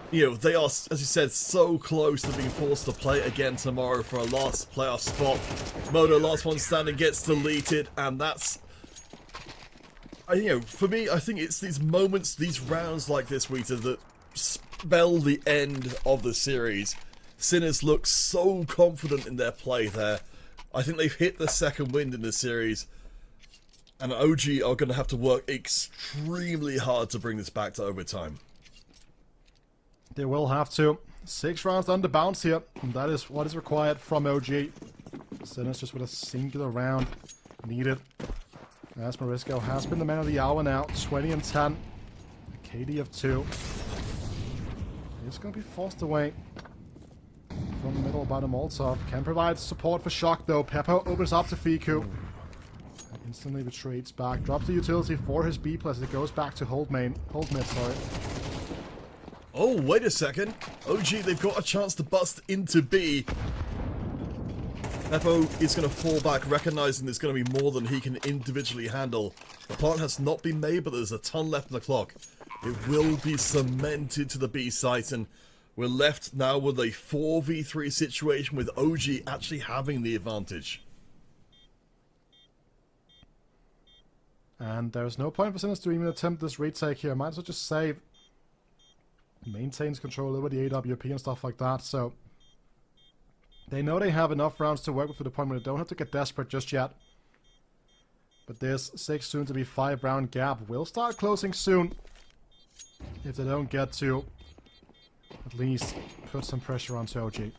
they are, as you said, so close to being forced to play again tomorrow for a last playoff spot. Moto, last one standing, gets deleted, and that's, for me, I think it's these moments, these rounds like this, Rita, that spell the end of the series. Sinners look so confident in their play there. I think they've hit the second wind in the series, and OG are going to have to work extremely hard to bring this back to overtime. They will have to. 6 rounds under bounce here, and that is what is required from OG. Sinners just with a singular round needed. As Marisco has been the man of the hour now, 20 and 10. A KD of 2. He's going to be forced away from the middle by the Molotov. Can provide support for Shock though. Peppo opens up to Fiku. And instantly retreats back. Drops the utility for his B plus. It goes back to hold mid, sorry. Oh, wait a second. OG, they've got a chance to bust into B. Peppo is going to fall back, recognizing there's going to be more than he can individually handle. The plant has not been made, but there's a ton left in the clock. It will be cemented to the B site, and We're left now with a 4v3 situation with OG actually having the advantage. And there's no point for Sinners to even attempt this retake here. Might as well just save. Maintains control over the AWP and stuff like that, so they know they have enough rounds to work with to the point where they don't have to get desperate just yet. But this 6 soon to be 5 round gap will start closing soon if they don't get to at least put some pressure onto OG.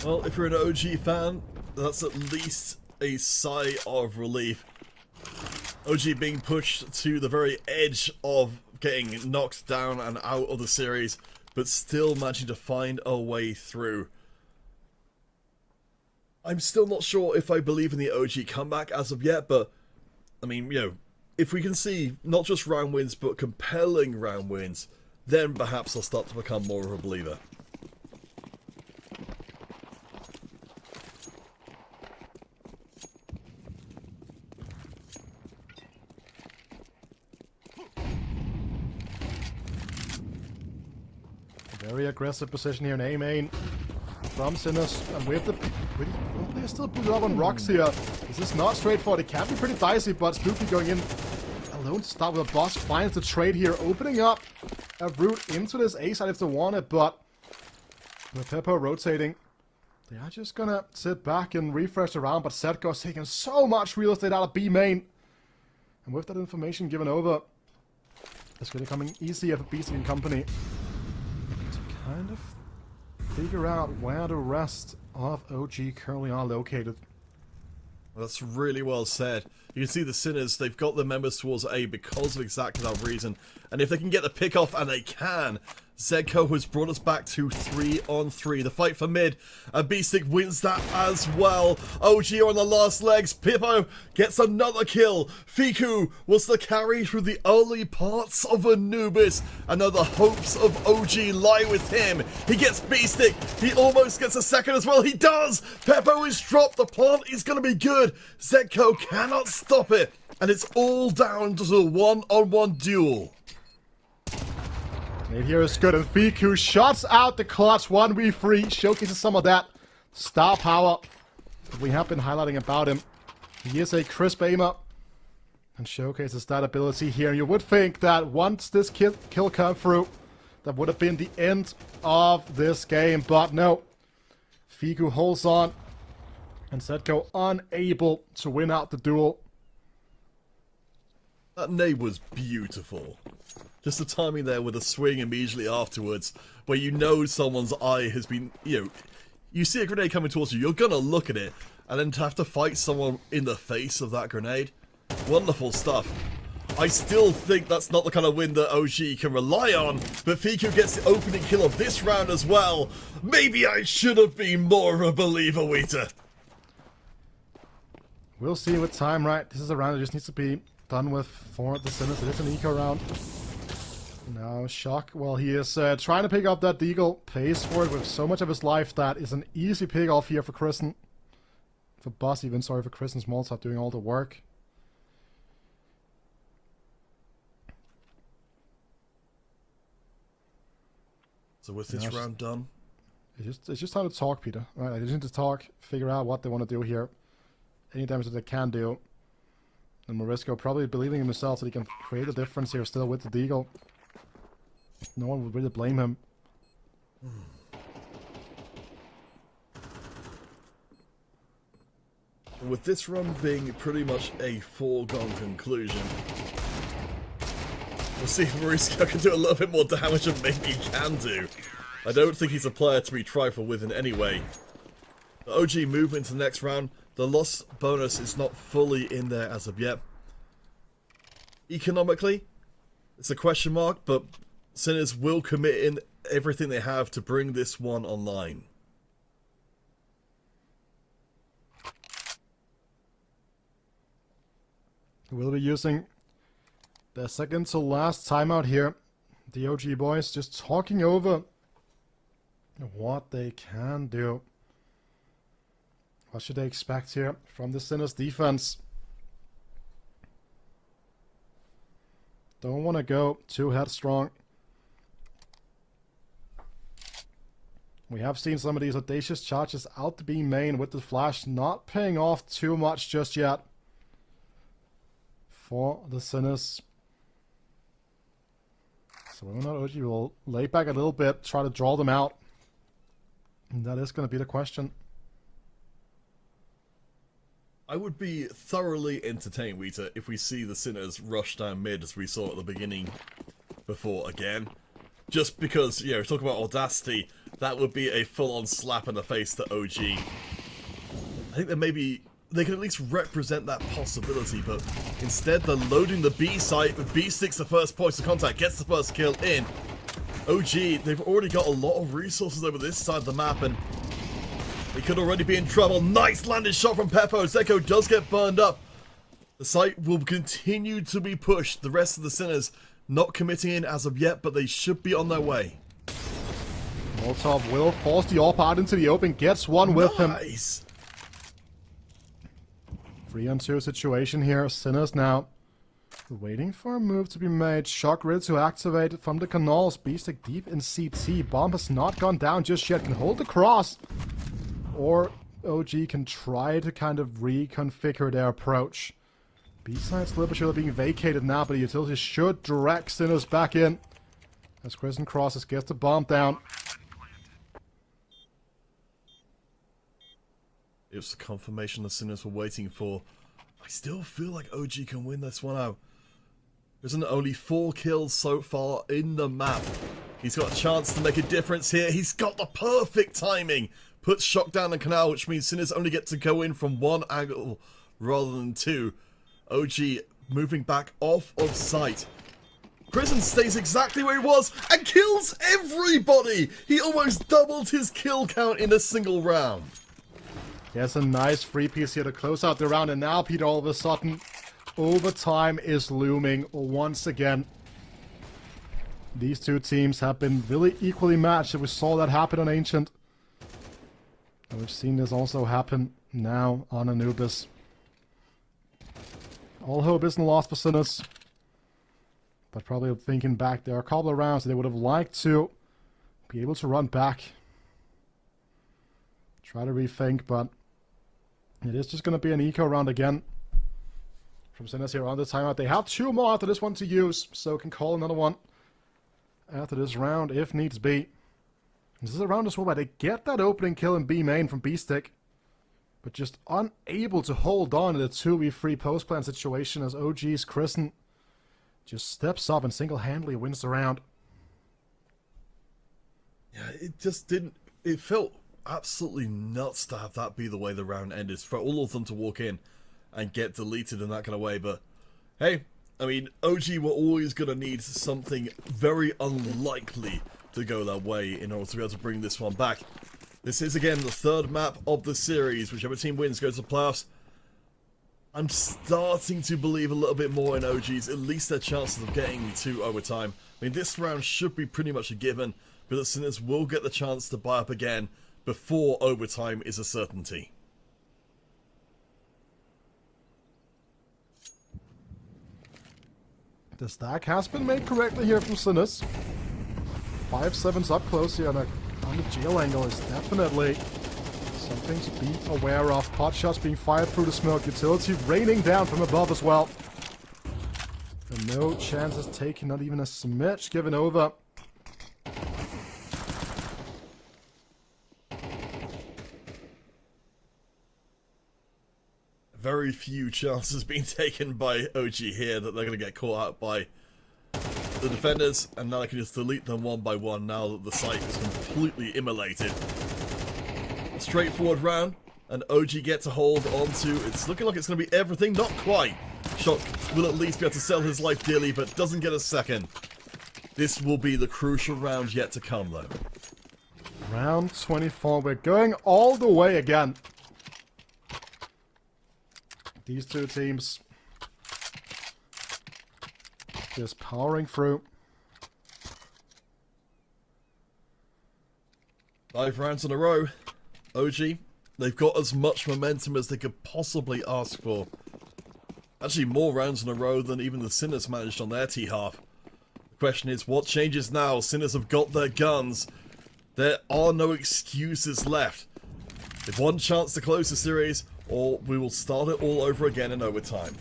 Well, if you're an OG fan, that's at least a sigh of relief. OG being pushed to the very edge of getting knocked down and out of the series, but still managing to find a way through. I'm still not sure if I believe in the OG comeback as of yet, but I mean, you know, if we can see not just round wins, but compelling round wins, then perhaps I'll start to become more of a believer. Very aggressive position here in A main from Sinners, and with the they're still booted up on rocks here. This is not straightforward. It can be pretty dicey, but Spooky going in alone to start with a boss finds the trade here, opening up a route into this A side if they want it, but with Peppo rotating, they are just gonna sit back and refresh around, but Setko's taking so much real estate out of B main. And with that information given over, it's gonna come easier for Beastie and company kind of figure out where the rest of OG currently are located. That's really well said. You can see the Sinners, they've got their members towards A because of exactly that reason. And if they can get the pick off, and they can, Zedco has brought us back to 3-on-3. The fight for mid, and B-Stick wins that as well. OG are on the last legs. Pippo gets another kill. Fiku was the carry through the early parts of Anubis. And now the hopes of OG lie with him. He gets B-Stick. He almost gets a second as well. He does. Peppo is dropped. The plant is going to be good. Zedco cannot stop it. And it's all down to the one-on-one duel. Nade here is good, and Fiku shots out the clutch 1v3, showcases some of that star power that we have been highlighting about him. He is a crisp aimer and showcases that ability here. And you would think that once this kill come through, that would have been the end of this game, but no. Fiku holds on, and Setko unable to win out the duel. That nade was beautiful. Just the timing there with a swing immediately afterwards, where you know someone's eye has been, you see a grenade coming towards you, you're gonna look at it, and then to have to fight someone in the face of that grenade. Wonderful stuff. I still think that's not the kind of win that OG can rely on, but Fiku gets the opening kill of this round as well. Maybe I should have been more of a believer, Wheater. We'll see with time, right? This is a round that just needs to be done with for the Sinners. It is an eco round. Now, Shock, well, he is trying to pick up that Deagle, pays for it with so much of his life. That is an easy pick off here for Kristen. For Boss, even, sorry, for Kristen Smalltop doing all the work. So with this round done? It's just time to talk, Peter. Right, I just need to talk, figure out what they want to do here. Any damage that they can do. And Morisco probably believing in himself that he can create a difference here still with the Deagle. No one would really blame him. With this run being pretty much a foregone conclusion, we'll see if Morisco can do a little bit more damage than maybe he can do. I don't think he's a player to be trifled with in any way. The OG move into the next round. The loss bonus is not fully in there as of yet. Economically, it's a question mark, but Sinners will commit in everything they have to bring this one online. We'll be using the second to last timeout here. The OG boys just talking over what they can do. What should they expect here from the Sinners defense? Don't want to go too headstrong. We have seen some of these audacious charges out to be main with the flash not paying off too much just yet for the Sinners. So whether or not OG will lay back a little bit, try to draw them out. And that is going to be the question. I would be thoroughly entertained, Wheater, if we see the Sinners rush down mid as we saw at the beginning before again. Just because, you know, talk about audacity, that would be a full-on slap in the face to OG. I think that maybe they can at least represent that possibility, but instead they're loading the B site with B6 the first point of contact, gets the first kill in. OG, they've already got a lot of resources over this side of the map, and they could already be in trouble. Nice landed shot from Peppo. Zeko does get burned up. The site will continue to be pushed. The rest of the Sinners not committing in as of yet, but they should be on their way. Molotov will force the AWP out into the open, gets one with him. Nice. 3-on-2 situation here. Sinners now waiting for a move to be made. Shock grid to activate from the canals. Beastic deep in CT. Bomb has not gone down just yet. Can hold the cross. Or OG can try to kind of reconfigure their approach. B-side slipper should being vacated now, but the utility should direct Sinners back in. As Crescent crosses, gets the bomb down. It was the confirmation the Sinners were waiting for. I still feel like OG can win this one out. There's only 4 kills so far in the map. He's got a chance to make a difference here. He's got the perfect timing. Puts Shock down the canal, which means Sinners only get to go in from one angle rather than two. OG moving back off of sight. Prison stays exactly where he was and kills everybody! He almost doubled his kill count in a single round. Yes, a nice free piece here to close out the round, and now Peter, all of a sudden, overtime is looming once again. These two teams have been really equally matched. We saw that happen on Ancient. And we've seen this also happen now on Anubis. All hope isn't lost for Sinners. But probably thinking back, there are a couple of rounds they would have liked to be able to run back. Try to rethink, but it is just going to be an eco round again. From Sinners here on the timeout. They have 2 more after this one to use, so can call another one after this round if needs be. This is a round as well where they get that opening kill in B main from B-Stick, but just unable to hold on to the 2v3 post-plan situation as OG's Crescent just steps up and single-handedly wins the round. Yeah, it just didn't... It felt absolutely nuts to have that be the way the round ended. For all of them to walk in and get deleted in that kind of way, but hey, I mean, OG were always going to need something very unlikely to go their way in order to be able to bring this one back. This is again the 3rd map of the series. Whichever team wins goes to playoffs. I'm starting to believe a little bit more in OG's, at least their chances of getting to overtime. I mean, this round should be pretty much a given, but the Sinners will get the chance to buy up again before overtime is a certainty. The stack has been made correctly here from Sinners. 5-7's up close here on the jail angle is definitely something to be aware of. Pot shots being fired through the smoke. Utility raining down from above as well. And no chances taken, not even a smidge given over. Very few chances being taken by OG here that they're going to get caught out by the defenders, and now I can just delete them one by one now that the site is completely immolated. A straightforward round, and OG gets a hold onto... It's looking like it's going to be everything. Not quite. Shock will at least be able to sell his life dearly, but doesn't get a second. This will be the crucial round yet to come, though. Round 24. We're going all the way again. These two teams just powering through. 5 rounds in a row. OG, they've got as much momentum as they could possibly ask for. Actually, more rounds in a row than even the Sinners managed on their T-half. The question is, what changes now? Sinners have got their guns. There are no excuses left. They've one chance to close the series, or we will start it all over again in overtime.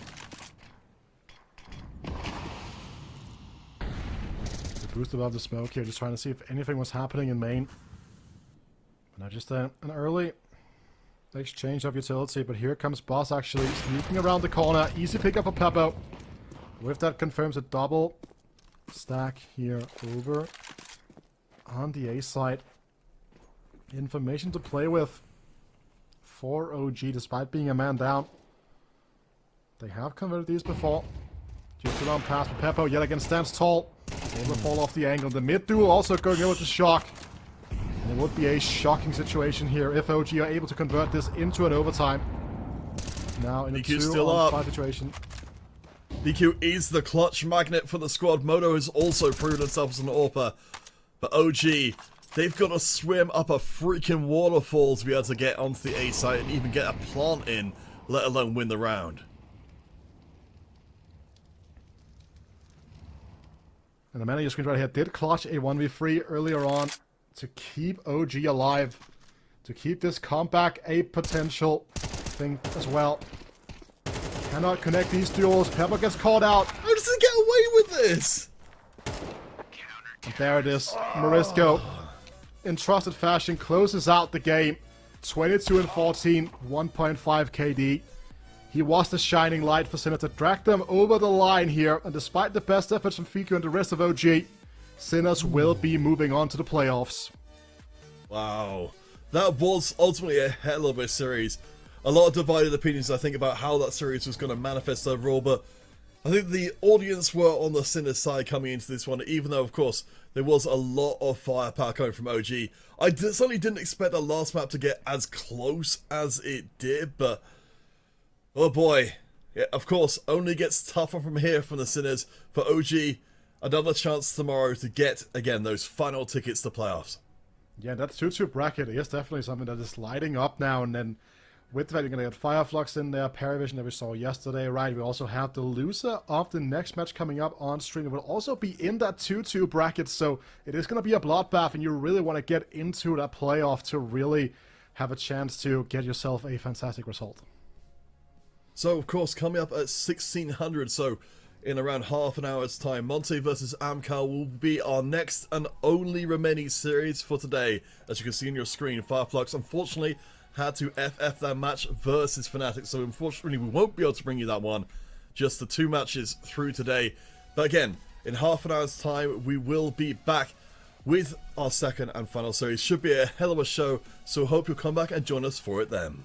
The boost above the smoke here, just trying to see if anything was happening in main. Now just an early exchange of utility, but here comes Boss actually sneaking around the corner. Easy pickup for Peppo. With that confirms a double stack here over on the A side. Information to play with for OG despite being a man down. They have converted these before. Just a long pass for Peppo, yet again stands tall. Able to fall off the angle. The mid duo also going over to shock. And it would be a shocking situation here if OG are able to convert this into an overtime. Now in a DQ's still 2-on-5 situation. DQ is the clutch magnet for the squad. Moto has also proven himself as an AWPer. But OG, they've got to swim up a freaking waterfall to be able to get onto the A site and even get a plant in, let alone win the round. And the man on your screen right here did clutch a 1v3 earlier on to keep OG alive. To keep this comeback a potential thing as well. Cannot connect these duels. Peppo gets called out. How does he get away with this? And there it is. Morisco, in trusted fashion, closes out the game. 22 and 14, 1.5 KD. He was the shining light for Sinner to drag them over the line here. And despite the best efforts from Fiku and the rest of OG, Sinners will be moving on to the playoffs. Wow. That was ultimately a hell of a series. A lot of divided opinions, I think, about how that series was going to manifest overall, but I think the audience were on the Sinners side coming into this one, even though, of course, there was a lot of firepower coming from OG. I certainly didn't expect the last map to get as close as it did, but oh boy. Yeah, of course, only gets tougher from here from the Sinners. For OG, another chance tomorrow to get, again, those final tickets to playoffs. Yeah, that 2-2 bracket is definitely something that is lighting up now, and then with that, you're going to get Fireflux in there, Paravision that we saw yesterday, right? We also have the loser of the next match coming up on stream. It will also be in that 2-2 bracket, so it is going to be a bloodbath, and you really want to get into that playoff to really have a chance to get yourself a fantastic result. So, of course, coming up at 1600, so in around half an hour's time, Monte versus Amcal will be our next and only remaining series for today. As you can see on your screen, Fireflux, unfortunately, had to FF that match versus Fnatic, so unfortunately we won't be able to bring you that one. Just the 2 matches through today. But again, in half an hour's time, we will be back with our second and final series. Should be a hell of a show, so hope you'll come back and join us for it then.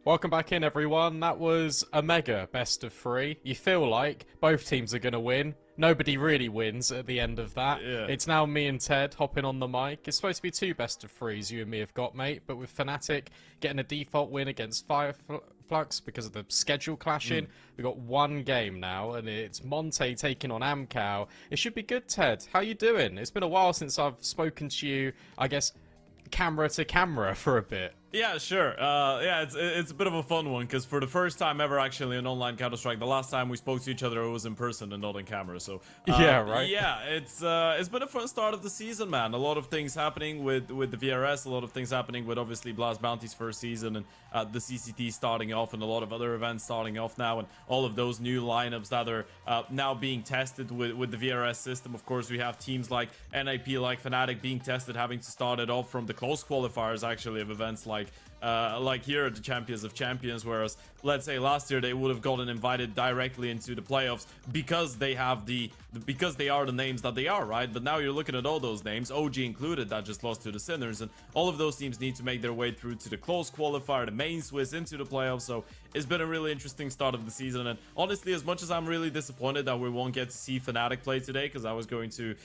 Welcome back in, everyone. That was a mega best of 3. You feel like both teams are going to win. Nobody really wins at the end of that. Yeah. It's now me and Ted hopping on the mic. It's supposed to be 2 best of 3s you and me have got, mate. But with Fnatic getting a default win against Fireflux because of the schedule clashing, we've got 1 game now, and it's Monte taking on Amcal. It should be good, Ted. How you doing? It's been a while since I've spoken to you, I guess, camera to camera for a bit. Yeah, sure. Yeah, it's a bit of a fun one because for the first time ever, actually, in online Counter-Strike, the last time we spoke to each other, it was in person and not in camera. So Yeah, right. Yeah, it's been a fun start of the season, man. A lot of things happening with the VRS, a lot of things happening with obviously Blast Bounty's first season, and the CCT starting off, and a lot of other events starting off now, and all of those new lineups that are now being tested with the VRS system. Of course, we have teams like NIP, like Fnatic being tested, having to start it off from the close qualifiers actually of events like here at the Champions of Champions, whereas let's say last year they would have gotten invited directly into the playoffs because they have because they are the names that they are, right? But now you're looking at all those names, OG included, that just lost to the Sinners, and all of those teams need to make their way through to the close qualifier, the main Swiss, into the playoffs. So it's been a really interesting start of the season, and honestly, as much as I'm really disappointed that we won't get to see Fnatic play today, because I was going to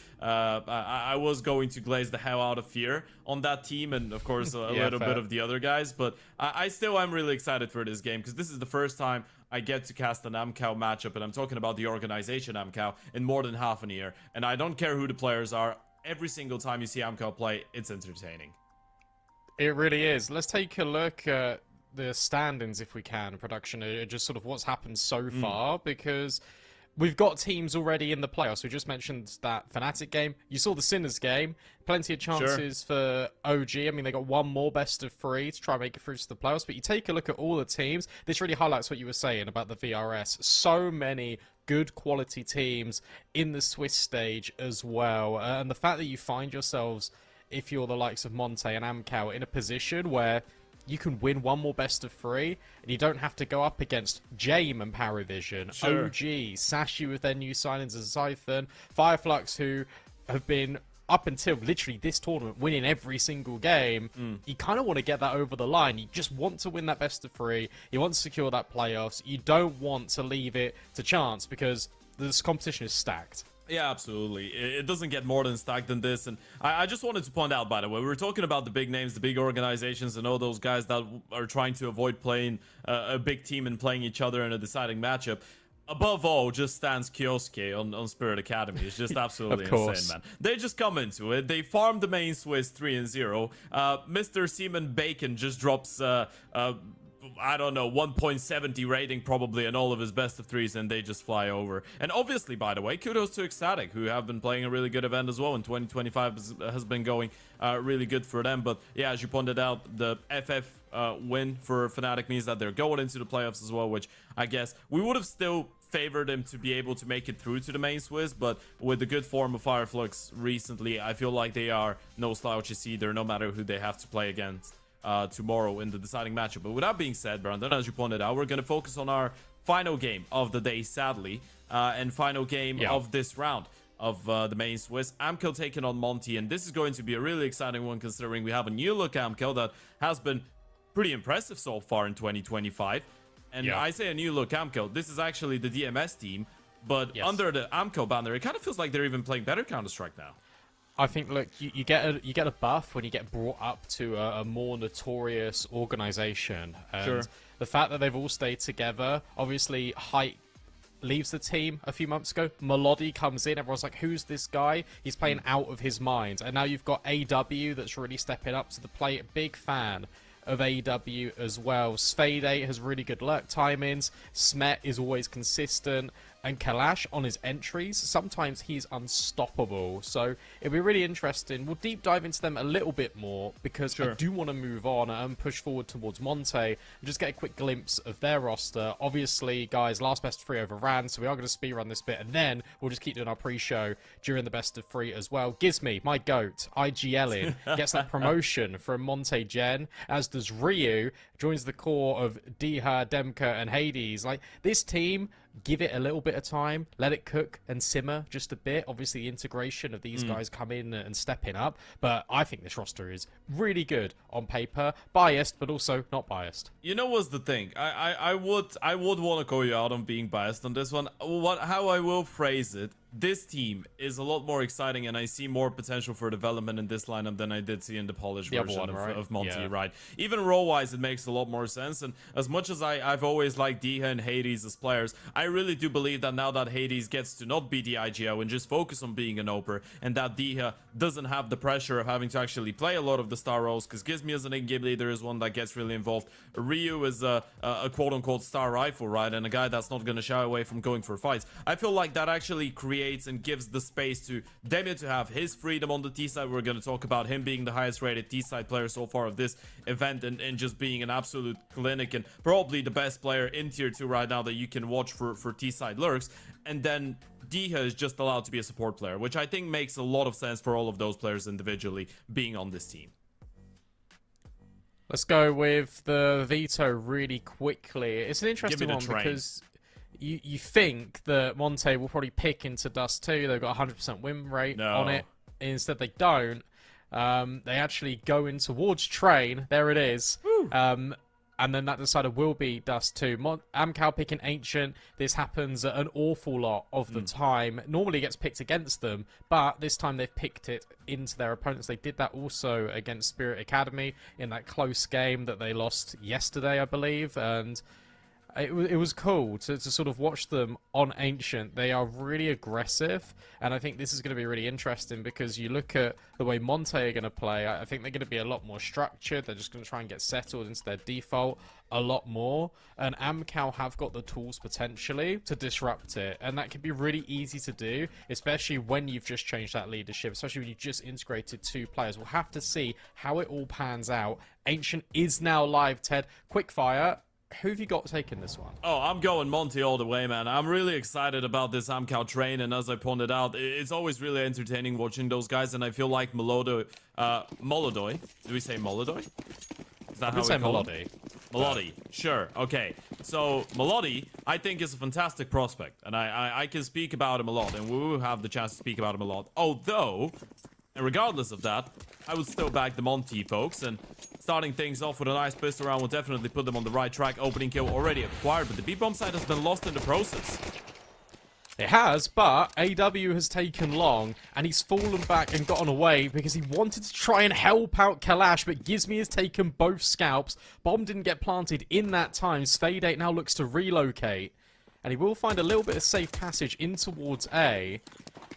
glaze the hell out of fear on that team, and of course a little bit of the other guys, but I still am really excited for this game because this is the first time I get to cast an Amcal matchup, and I'm talking about the organization Amcal, in more than half a year, and I don't care who the players are. Every single time you see Amcal play, it's entertaining. It really is. Let's take a look at the standings, if we can, production, just sort of what's happened so far, because we've got teams already in the playoffs. We just mentioned that Fnatic game. You saw the Sinners game. Plenty of chances for OG. I mean, they got 1 more best of 3 to try and make it through to the playoffs. But you take a look at all the teams. This really highlights what you were saying about the VRS. So many good quality teams in the Swiss stage as well. And the fact that you find yourselves, if you're the likes of Monte and Amcal, in a position where you can win 1 more best of 3, and you don't have to go up against Jame and Paravision, OG, Sashi with their new signings as Siphon, Fireflux, who have been, up until literally this tournament, winning every single game. You kind of want to get that over the line. You just want to win that best of 3. You want to secure that playoffs. You don't want to leave it to chance because this competition is stacked. Yeah, absolutely. It doesn't get more than stacked than this. And I just wanted to point out, by the way, we were talking about the big names, the big organizations, and all those guys that are trying to avoid playing a big team and playing each other in a deciding matchup. Above all, just stands Kioske on Spirit Academy. It's just absolutely insane, man. They just come into it. They farm the main Swiss 3-0. Mr. Seaman Bacon just drops I don't know, 1.70 rating probably in all of his best of 3s, and they just fly over. And obviously, by the way, kudos to Ecstatic, who have been playing a really good event as well, and 2025 has been going really good for them. But yeah, as you pointed out, the FF win for Fnatic means that they're going into the playoffs as well, which I guess we would have still favored them to be able to make it through to the main Swiss, but with the good form of Fireflux recently, I feel like they are no slouches either, no matter who they have to play against tomorrow in the deciding matchup. But with that being said, Brandon, as you pointed out, we're going to focus on our final game of the day, sadly, and final game of this round of the main Swiss. Amcal taking on Monty, and this is going to be a really exciting one considering we have a new look Amcal that has been pretty impressive so far in 2025. And I say a new look Amcal, this is actually the DMS team, but under the Amcal banner, it kind of feels like they're even playing better Counter-Strike now. I think, look, you get a buff when you get brought up to a more notorious organization, and the fact that they've all stayed together. Obviously, Height leaves the team a few months ago. Melody comes in. Everyone's like, "Who's this guy? He's playing out of his mind." And now you've got AW that's really stepping up to the plate. Big fan of AW as well. Svade has really good lurk timings. Smet is always consistent. And Kalash on his entries, sometimes he's unstoppable. So it'll be really interesting. We'll deep dive into them a little bit more because I do want to move on and push forward towards Monte and just get a quick glimpse of their roster. Obviously, guys, last best of 3 overran, so we are going to speedrun this bit, and then we'll just keep doing our pre-show during the best of 3 as well. Gizmy, my goat, IGLing, gets that promotion from Monte Gen, as does Ryu, joins the core of Diha, Demka, and Hades. Like, this team give it a little bit of time, let it cook and simmer just a bit. Obviously, the integration of these guys come in and stepping up, but I think this roster is really good on paper. Biased, but also not biased. You know what's the thing? I would want to call you out on being biased on this one. How I will phrase it, this team is a lot more exciting, and I see more potential for development in this lineup than I did see in the polished The other version one, right? of Monty, Yeah. right? Even role-wise, it makes a lot more sense. And as much as I've always liked Diha and Hades as players, I really do believe that now that Hades gets to not be the IGL and just focus on being an Oper, and that Diha doesn't have the pressure of having to actually play a lot of the star roles, because Gizmi as an in-game leader is one that gets really involved. Ryu is a quote-unquote star rifle, right? And a guy that's not going to shy away from going for fights. I feel like that actually creates and gives the space to Damien to have his freedom on the T side. We're going to talk about him being the highest rated T side player so far of this event, and just being an absolute clinic and probably the best player in tier 2 right now that you can watch for T side lurks. And then Diha is just allowed to be a support player, which I think makes a lot of sense for all of those players individually being on this team. Let's go with the veto really quickly. It's an interesting the one train. because you think that Monte will probably pick into Dust 2. They've got 100% win rate on it. Instead, they don't. They actually go in towards Train. There it is. And then that decider will be Dust 2. Amcal picking Ancient. This happens an awful lot of the time. Normally gets picked against them, but this time they've picked it into their opponents. They did that also against Spirit Academy in that close game that they lost yesterday, I believe. And it was cool to sort of watch them on Ancient. They are really aggressive, and I think this is going to be really interesting because you look at the way Monte are going to play. I think they're going to be a lot more structured. They're just going to try and get settled into their default a lot more, and Amcal have got the tools potentially to disrupt it, and that can be really easy to do, especially when you've just changed that leadership, especially when you've just integrated 2 players. We'll have to see how it all pans out. Ancient is now live, Ted. Quickfire. Who have you got taking this one? Oh, I'm going Monty all the way, man. I'm really excited about this Amcal train, and as I pointed out, it's always really entertaining watching those guys, and I feel like Molodoy, do we say Molodoy? Is that how we call him? Melody, sure, okay. So, Melody, I think is a fantastic prospect, and I can speak about him a lot, and we will have the chance to speak about him a lot. Although, and regardless of that, I would still back the Monty folks, and starting things off with a nice pistol round will definitely put them on the right track. Opening kill already acquired, but the B-bomb side has been lost in the process. It has, but AW has taken long, and he's fallen back and gotten away because he wanted to try and help out Kalash, but Gizmi has taken both scalps. Bomb didn't get planted in that time. Sfade8 now looks to relocate, and he will find a little bit of safe passage in towards A.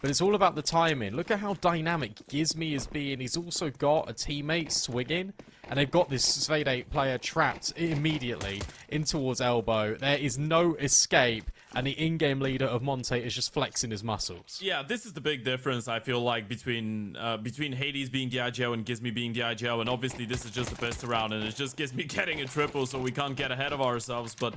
But it's all about the timing. Look at how dynamic Gizmi is being. He's also got a teammate swinging, and they've got this Sfade8 player trapped immediately in towards Elbow. There is no escape, and the in-game leader of Monte is just flexing his muscles. Yeah, this is the big difference, I feel like, between Hades being the IGL and Gizmi being the IGL, and obviously this is just the best around, and it just Gizmi getting a triple, so we can't get ahead of ourselves, but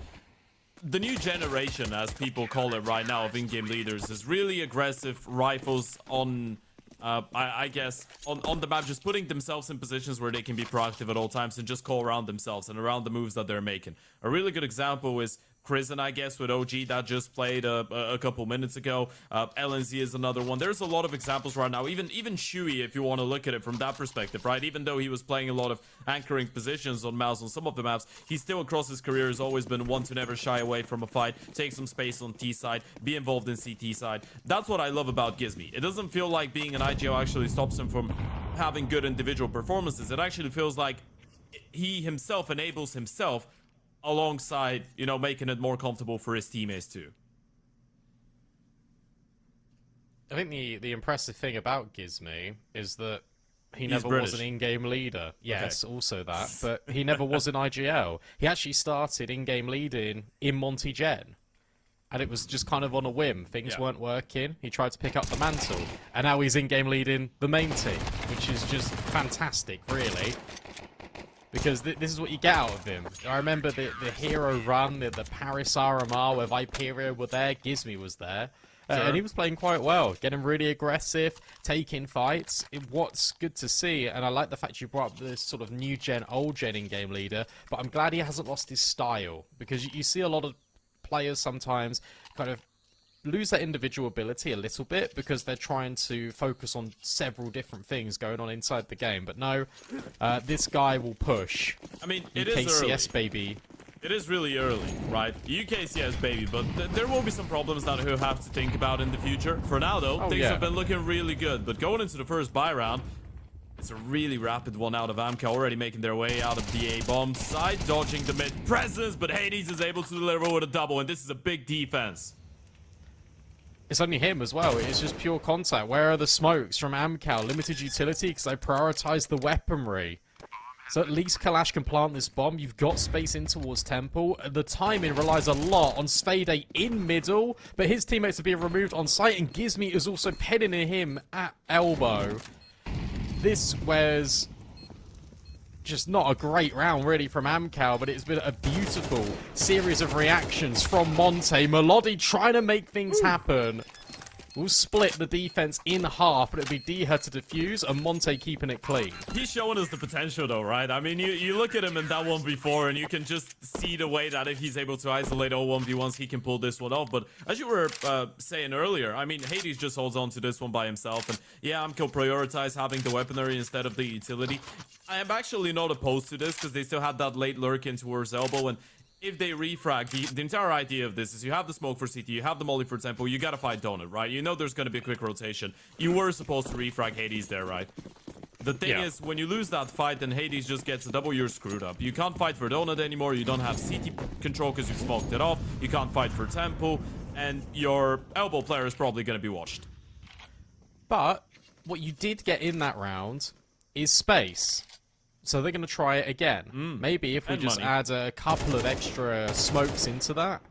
the new generation, as people call it right now, of in-game leaders is really aggressive rifles on, I guess, on the map, just putting themselves in positions where they can be proactive at all times and just call around themselves and around the moves that they're making. A really good example is Prison, I guess, with OG that just played a couple minutes ago. LNZ is another one. There's a lot of examples right now. Even Shui, if you want to look at it from that perspective, right? Even though he was playing a lot of anchoring positions on Mouse on some of the maps, he still across his career has always been one to never shy away from a fight, take some space on T side, be involved in CT side. That's what I love about Gizmi. It doesn't feel like being an IGL actually stops him from having good individual performances. It actually feels like he himself enables himself alongside, you know, making it more comfortable for his teammates too. I think the impressive thing about Gizmi is that he He's never British. was an in-game leader. Yes, Okay. also that. But he never was an IGL. He actually started in-game leading in Monty Gen. And it was just kind of on a whim. Things weren't working. He tried to pick up the mantle. And now he's in-game leading the main team, which is just fantastic, really. Because this is what you get out of him. I remember the hero run, the Paris RMR, where Viperia were there, Gizmi was there. And he was playing quite well, getting really aggressive, taking fights. What's good to see, and I like the fact you brought up this sort of new gen, old gen in-game leader, but I'm glad he hasn't lost his style. Because you see a lot of players sometimes kind of lose their individual ability a little bit because they're trying to focus on several different things going on inside the game. But no, this guy will push. I mean, it is UKCS, early. baby. It is really early, right? UKCS, baby, but there will be some problems that he'll have to think about in the future. For now, though, things have been looking really good. But going into the first buy round, it's a really rapid one out of Amka, already making their way out of the A-bomb side, dodging the mid presence, but Hades is able to deliver with a double, and this is a big defense. It's only him as well. It's just pure contact. Where are the smokes from Amcal? Limited utility because I prioritized the weaponry. So at least Kalash can plant this bomb. You've got space in towards Temple. The timing relies a lot on Svede in middle, but his teammates are being removed on site, and Gizmi is also penning him at elbow. This was just not a great round, really, from Amcal, but it's been a beautiful series of reactions from Monte. Melody trying to make things happen. We'll split the defense in half, but it'll be Diha to defuse and Monte keeping it clean. He's showing us the potential, though, right? I mean, you look at him in that 1v4, and you can just see the way that if he's able to isolate all 1v1s, he can pull this one off. But as you were saying earlier, I mean, Hades just holds on to this one by himself. And yeah, Amco prioritize having the weaponry instead of the utility. I am actually not opposed to this, because they still had that late lurk in towards elbow, and if they refrag, the entire idea of this is you have the smoke for CT, you have the molly for Tempo, you gotta fight Donut, right? You know there's gonna be a quick rotation. You were supposed to refrag Hades there, right? The thing is, when you lose that fight, then Hades just gets a double, you're screwed up. You can't fight for Donut anymore, you don't have CT control because you smoked it off, you can't fight for Tempo, and your elbow player is probably gonna be washed. But what you did get in that round is space. So they're going to try it again. Maybe if we just add a couple of extra smokes into that,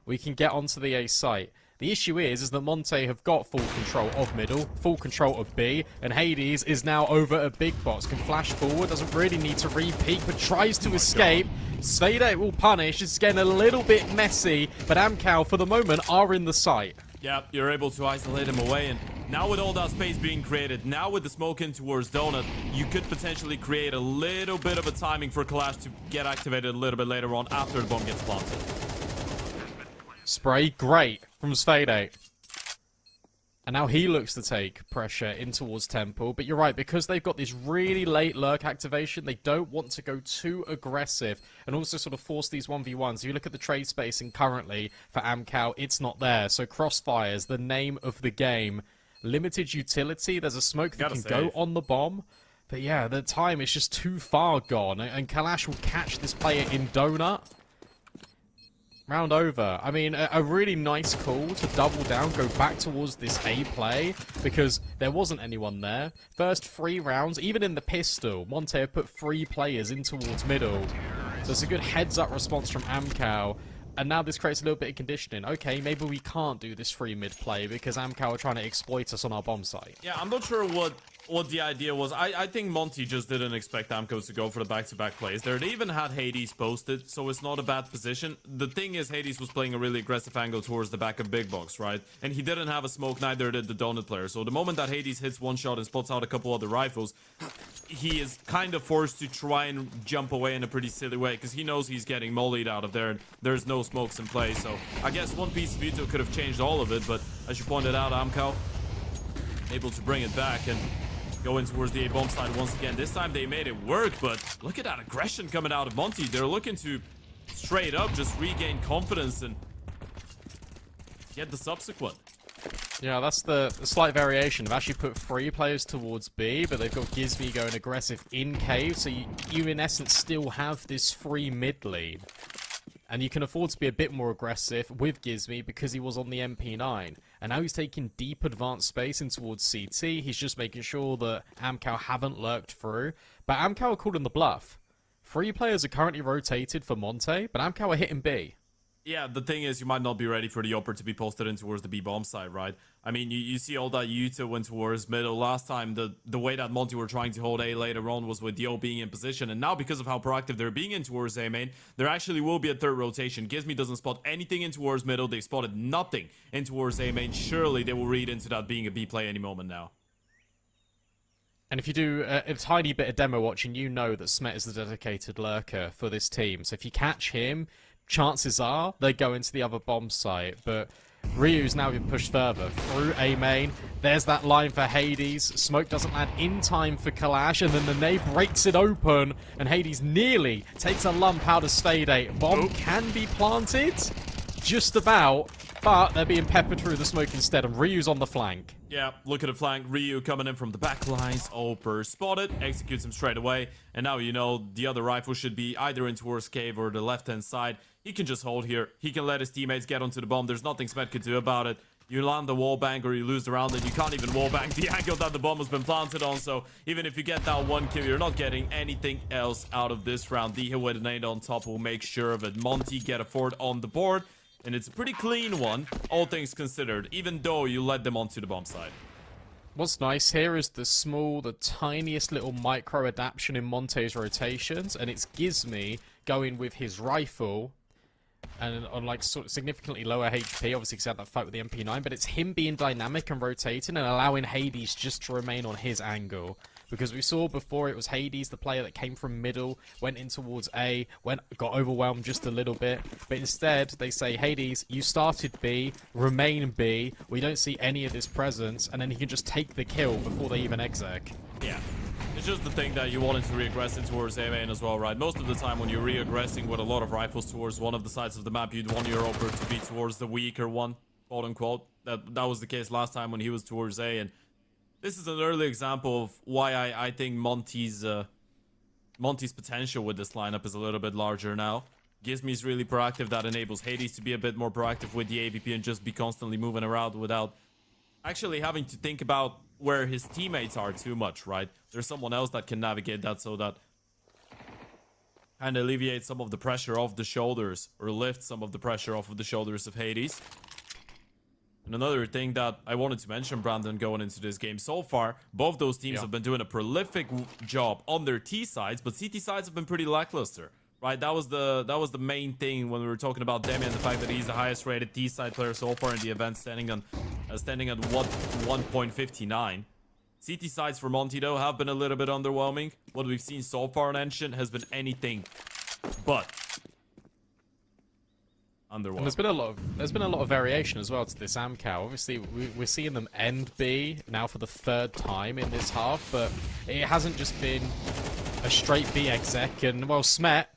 we can get onto the A site. The issue is that Monte have got full control of middle, full control of B, and Hades is now over a big box. Can flash forward, doesn't really need to re-peek, but tries to escape. Svede will punish. It's getting a little bit messy, but Amcal, for the moment, are in the site. Yeah, you're able to isolate him away, and now with all that space being created, now with the smoke in towards Donut, you could potentially create a little bit of a timing for Kalash to get activated a little bit later on after the bomb gets planted. Spray, great, from Svede. And now he looks to take pressure in towards Temple. But you're right, because they've got this really late lurk activation, they don't want to go too aggressive and also sort of force these 1v1s. If you look at the trade spacing currently for Amcal, it's not there. So Crossfire's the name of the game. Limited utility, there's a smoke that can go on the bomb. But yeah, the time is just too far gone. And Kalash will catch this player in Donut. Round over. I mean, a really nice call to double down, go back towards this A play, because there wasn't anyone there. First 3 rounds, even in the pistol, Monte put 3 players in towards middle. So it's a good heads-up response from Amcal. And now this creates a little bit of conditioning. Okay, maybe we can't do this free mid play because Amcal are trying to exploit us on our bomb site. Yeah, I'm not sure what the idea was. I think Monty just didn't expect Amco to go for the back-to-back plays there. They even had Hades posted, so it's not a bad position. The thing is, Hades was playing a really aggressive angle towards the back of Big Box, right? And he didn't have a smoke, neither did the Donut player. So the moment that Hades hits one shot and spots out a couple other rifles, he is kind of forced to try and jump away in a pretty silly way because he knows he's getting mollied out of there and there's no smokes in play. So I guess one piece of veto could have changed all of it, but as you pointed out, Amco able to bring it back and go in towards the A-bomb side once again. This time they made it work, but look at that aggression coming out of Monty. They're looking to straight up just regain confidence and get the subsequent. Yeah, that's the slight variation. They've actually put 3 players towards B, but they've got Gizmi going aggressive in cave, so you in essence still have this free mid lead. And you can afford to be a bit more aggressive with Gizmi because he was on the MP9. And now he's taking deep advanced space in towards CT. He's just making sure that Amcal haven't lurked through. But Amcal are calling the bluff. 3 players are currently rotated for Monte, but Amcal are hitting B. Yeah, the thing is, you might not be ready for the upper to be posted in towards the B-bomb side, right? I mean, you see all that Yuta went towards middle. Last time, the way that Monty were trying to hold A later on was with Yo being in position. And now, because of how proactive they're being in towards A main, there actually will be a third rotation. Gizmi doesn't spot anything in towards middle. They spotted nothing in towards A main. Surely they will read into that being a B play any moment now. And if you do a tiny bit of demo watching, you know that Smet is the dedicated lurker for this team. So if you catch him, chances are they go into the other bomb site. But Ryu's now been pushed further through A main. There's that line for Hades. Smoke doesn't land in time for Kalash, and then the nade breaks it open, and Hades nearly takes a lump out of Spadate. Bomb can be planted, just about, but they're being peppered through the smoke instead, and Ryu's on the flank. Yeah, look at the flank. Ryu coming in from the back lines. Oper spotted, executes him straight away. And now you know the other rifle should be either in towards cave or the left-hand side. He can just hold here. He can let his teammates get onto the bomb. There's nothing Smet could do about it. You land the wallbang or you lose the round, and you can't even wallbang the angle that the bomb has been planted on. So even if you get that one kill, you're not getting anything else out of this round. Diha with a nade on top will make sure of it. Monty get a fort on the board. And it's a pretty clean one, all things considered, even though you led them onto the bomb side. What's nice here is the tiniest little micro adaptation in Monte's rotations, and it's Gizmy going with his rifle and on like sort of significantly lower HP, obviously because he had that fight with the MP9, but it's him being dynamic and rotating and allowing Hades just to remain on his angle. Because we saw before it was Hades, the player that came from middle, went in towards A, got overwhelmed just a little bit. But instead, they say, Hades, you started B, remain B, we don't see any of this presence, and then he can just take the kill before they even exec. Yeah. It's just the thing that you wanted to re-aggress in towards A main as well, right? Most of the time when you're re-aggressing with a lot of rifles towards one of the sides of the map, you'd want your Oper to be towards the weaker one, quote unquote. That was the case last time when he was towards A, and this is an early example of why I think Monty's potential with this lineup is a little bit larger now. Gizmy's really proactive. That enables Hades to be a bit more proactive with the AVP and just be constantly moving around without actually having to think about where his teammates are too much, right? There's someone else that can navigate that, so that kind of alleviates some of the pressure off the shoulders, or lift some of the pressure off of the shoulders of Hades. And another thing that I wanted to mention, Brandon, going into this game so far, both those teams have been doing a prolific job on their T sides, but CT sides have been pretty lackluster, right? That was the main thing when we were talking about Demian, the fact that he's the highest rated T side player so far in the event, standing at what 1.59. CT sides for Monty though have been a little bit underwhelming. What we've seen so far on Ancient has been anything but underwhelming. And there's been a lot of variation as well to this AmCal. Obviously, we're seeing them end B now for the third time in this half, but it hasn't just been a straight B exec. And well, Smet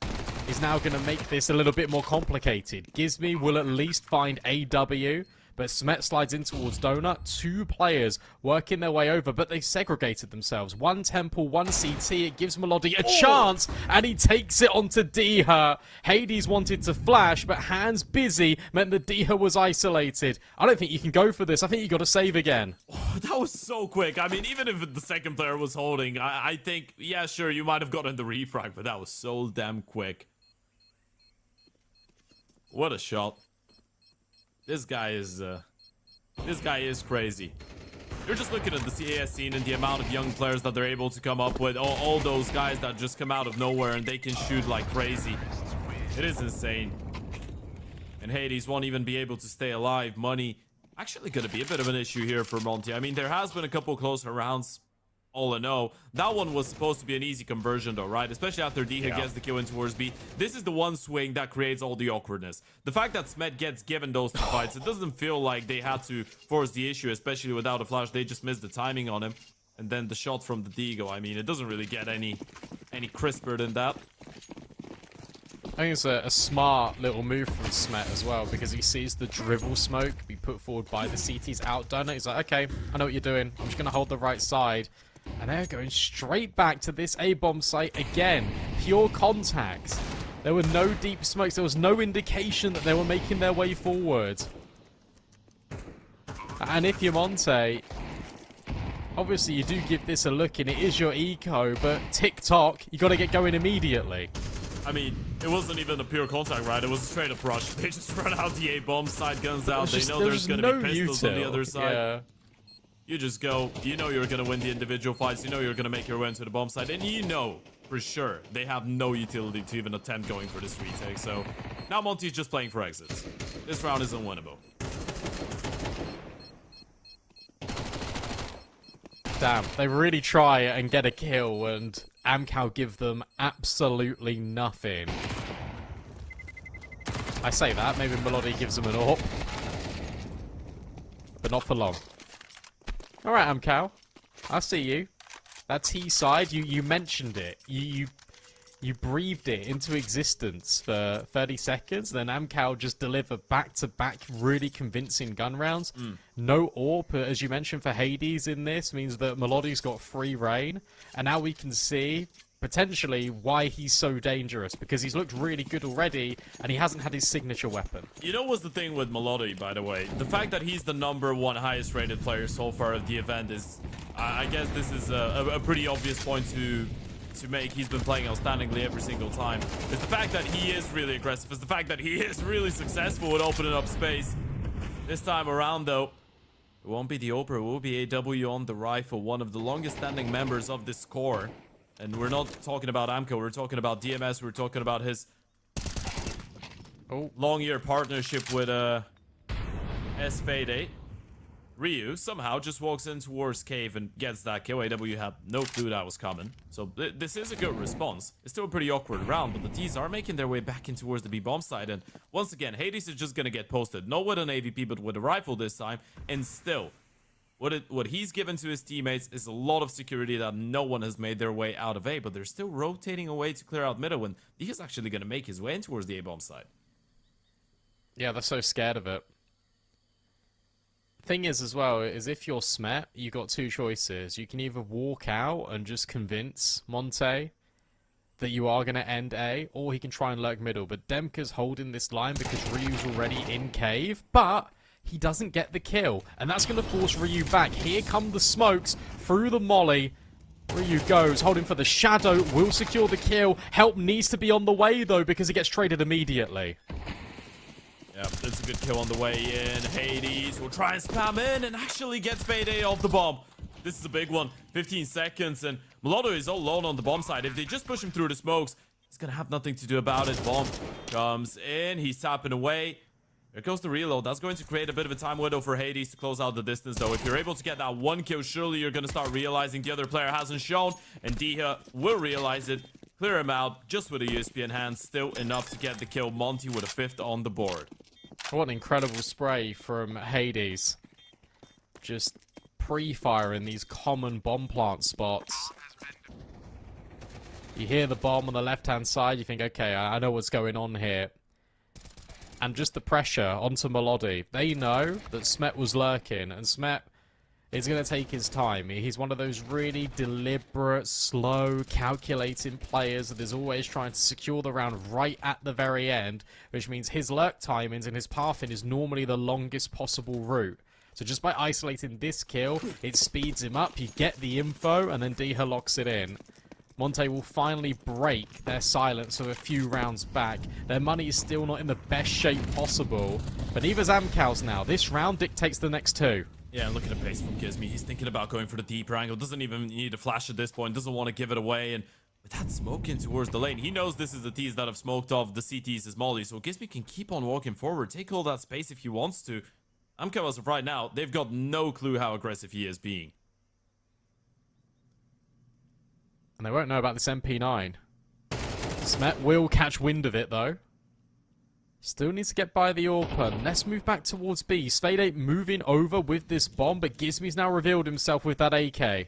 is now going to make this a little bit more complicated. Gizmy will at least find AW, but Smet slides in towards Donut. Two players working their way over, but they segregated themselves. One Temple, one CT. It gives Melody a chance, and he takes it onto Diha. Hades wanted to flash, but hands busy meant that Diha was isolated. I don't think you can go for this. I think you got to save again. Oh, that was so quick. I mean, even if the second player was holding, I think, yeah, sure, you might have gotten the refrag, but that was so damn quick. What a shot. This guy is crazy. You're just looking at the CAS scene and the amount of young players that they're able to come up with. All those guys that just come out of nowhere and they can shoot like crazy. It is insane. And Hades won't even be able to stay alive. Money actually going to be a bit of an issue here for Monty. I mean, there has been a couple closer rounds. All in all, that one was supposed to be an easy conversion though, right? Especially after Diha gets the kill in towards B. This is the one swing that creates all the awkwardness. The fact that Smet gets given those two fights, it doesn't feel like they had to force the issue, especially without a flash. They just missed the timing on him. And then the shot from the Digo, I mean, it doesn't really get any crisper than that. I think it's a smart little move from Smet as well, because he sees the dribble smoke be put forward by the CT's outdone. He's like, okay, I know what you're doing. I'm just going to hold the right side. And they're going straight back to this A-bomb site again. Pure contact. There were no deep smokes. There was no indication that they were making their way forward. And if you're Monte, obviously you do give this a look and it is your eco, but TikTok, you got to get going immediately. I mean, it wasn't even a pure contact, right? It was a straight up rush. They just run out the A-bomb, side guns out. They know there's going to be pistols on the other side. Yeah. You just go, you know you're going to win the individual fights, you know you're going to make your way into the bomb side, and you know for sure they have no utility to even attempt going for this retake. So now Monty's just playing for exits. This round is unwinnable. Damn, they really try and get a kill, and AmCal give them absolutely nothing. I say that, maybe Melody gives him an AWP. But not for long. Alright, Amcal. I see you. That T side, you mentioned it. You breathed it into existence for 30 seconds, then Amcal just delivered back-to-back really convincing gun rounds. No AWP, as you mentioned, for Hades in this, means that Melody's got free reign. And now we can see, potentially, why he's so dangerous, because he's looked really good already, and he hasn't had his signature weapon. You know what's the thing with Melody, by the way? The fact that he's the #1 highest rated player so far of the event is... I guess this is a pretty obvious point to make. He's been playing outstandingly every single time. It's the fact that he is really aggressive. It's the fact that he is really successful at opening up space. This time around, though, it won't be the Oprah. It will be AW on the rifle, one of the longest standing members of this core. And we're not talking about Amco. We're talking about DMS. We're talking about his long-year partnership with S-Fade. Ryu somehow just walks in towards Cave and gets that kill. AW had no clue that was coming. So this is a good response. It's still a pretty awkward round, but the D's are making their way back in towards the B-bomb side. And once again, Hades is just going to get posted. Not with an AVP, but with a rifle this time. And still, what he's given to his teammates is a lot of security that no one has made their way out of A. But they're still rotating away to clear out middle. And he is actually going to make his way in towards the A-bomb side. Yeah, they're so scared of it. Thing is, as well, is if you're Smet, you got two choices. You can either walk out and just convince Monte that you are going to end A, or he can try and lurk middle. But Demka's holding this line because Ryu's already in cave, but he doesn't get the kill. And that's going to force Ryu back. Here come the smokes through the molly. Ryu goes, holding for the shadow, will secure the kill. Help needs to be on the way, though, because it gets traded immediately. Yep, it's a good kill on the way in. Hades will try and spam in and actually gets Payday off the bomb. This is a big one. 15 seconds and Melody is all alone on the bomb side. If they just push him through the smokes, he's gonna have nothing to do about it. Bomb comes in. He's tapping away. There goes the reload. That's going to create a bit of a time window for Hades to close out the distance, though. If you're able to get that one kill, surely you're going to start realizing the other player hasn't shown. And Diha will realize it. Clear him out just with a USP in hand. Still enough to get the kill. Monty with a 5th on the board. What an incredible spray from Hades. Just pre-firing these common bomb plant spots. You hear the bomb on the left-hand side, you think, okay, I know what's going on here. And just the pressure onto Melody. They know that Smet was lurking, and Smet is going to take his time. He's one of those really deliberate, slow, calculating players that is always trying to secure the round right at the very end, which means his lurk timings and his pathing is normally the longest possible route. So just by isolating this kill, it speeds him up, you get the info, and then Diha locks it in. Monte will finally break their silence of a few rounds back. Their money is still not in the best shape possible, but neither's Amcal's now. This round dictates the next two. Yeah, look at the pace from Gizmi. He's thinking about going for the deeper angle. Doesn't even need a flash at this point. Doesn't want to give it away. And with that smoke in towards the lane, he knows this is the T's that have smoked off the CTs as Molly. So Gizmi can keep on walking forward. Take all that space if he wants to. Amco, as of right now, they've got no clue how aggressive he is being. And they won't know about this MP9. Smet will catch wind of it, though. Still needs to get by the open. Let's move back towards B. Spade moving over with this bomb, but Gizmi's now revealed himself with that AK.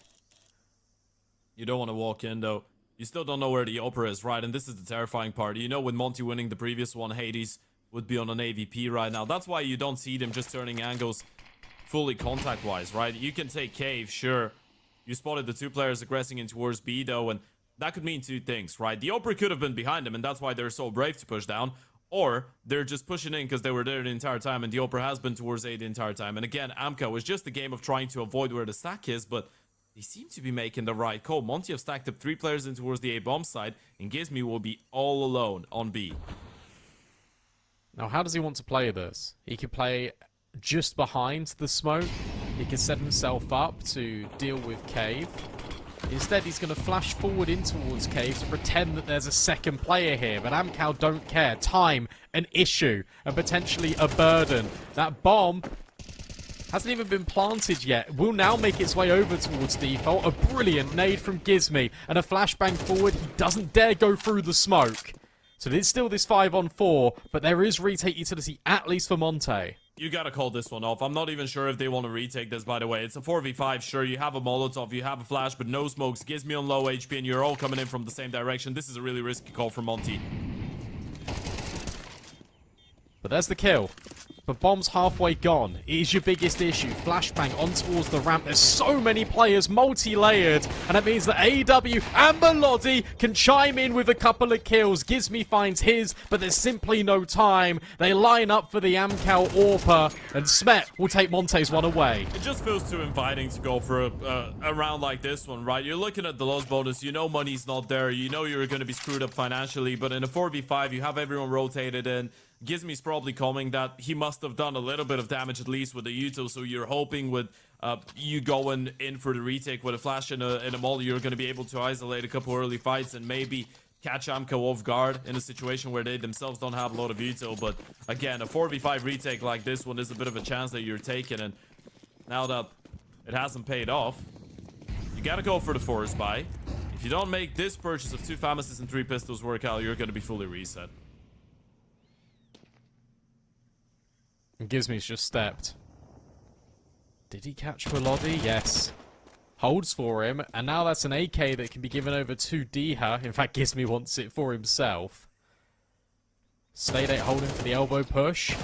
You don't want to walk in, though. You still don't know where the Opera is, right? And this is the terrifying part. You know, with Monty winning the previous one, Hades would be on an AVP right now. That's why you don't see them just turning angles fully contact-wise, right? You can take Cave, sure. You spotted the two players aggressing in towards B, though, and that could mean two things, right? The Opera could have been behind him, and that's why they're so brave to push down. Or they're just pushing in because they were there the entire time, and the Opera has been towards A the entire time. And again, Amco was just a game of trying to avoid where the stack is, but they seem to be making the right call. Monty have stacked up 3 players in towards the A bomb side, and Gizmi will be all alone on B. Now, how does he want to play this? He could play just behind the smoke. He can set himself up to deal with Cave. Instead, he's going to flash forward in towards Cave to pretend that there's a second player here. But Amcal don't care. Time, an issue, and potentially a burden. That bomb hasn't even been planted yet. Will now make its way over towards default. A brilliant nade from Gizmi. And a flashbang forward. He doesn't dare go through the smoke. So there's still this 5-on-4, but there is retake utility, at least for Monte. You gotta call this one off. I'm not even sure if they want to retake this, by the way. It's a 4v5, sure, you have a Molotov, you have a flash, but no smokes. Gives me on low HP, and you're all coming in from the same direction. This is a really risky call for Monty. But there's the kill. But bomb's halfway gone. It is your biggest issue. Flashbang on towards the ramp. There's so many players, multi-layered. And that means that AW and Melody can chime in with a couple of kills. Gizmy finds his, but there's simply no time. They line up for the Amcal Orpa, and Smet will take Monte's one away. It just feels too inviting to go for a round like this one, right? You're looking at the loss bonus. You know money's not there. You know you're going to be screwed up financially. But in a 4v5, you have everyone rotated in. Gizmy's probably coming that he must have done a little bit of damage at least with the Uto, so you're hoping with you going in for the retake with a flash and a molly, you're going to be able to isolate a couple early fights and maybe catch Amco off guard in a situation where they themselves don't have a lot of Uto. But again, a 4v5 retake like this one is a bit of a chance that you're taking, and now that it hasn't paid off, you gotta go for the forest buy. If you don't make this purchase of 2 Famases and 3 pistols work out, you're going to be fully reset. And Gizmy's just stepped. Did he catch Melody? Yes. Holds for him, and now that's an AK that can be given over to Diha. In fact, Gizmy wants it for himself. Stay holding for the elbow push.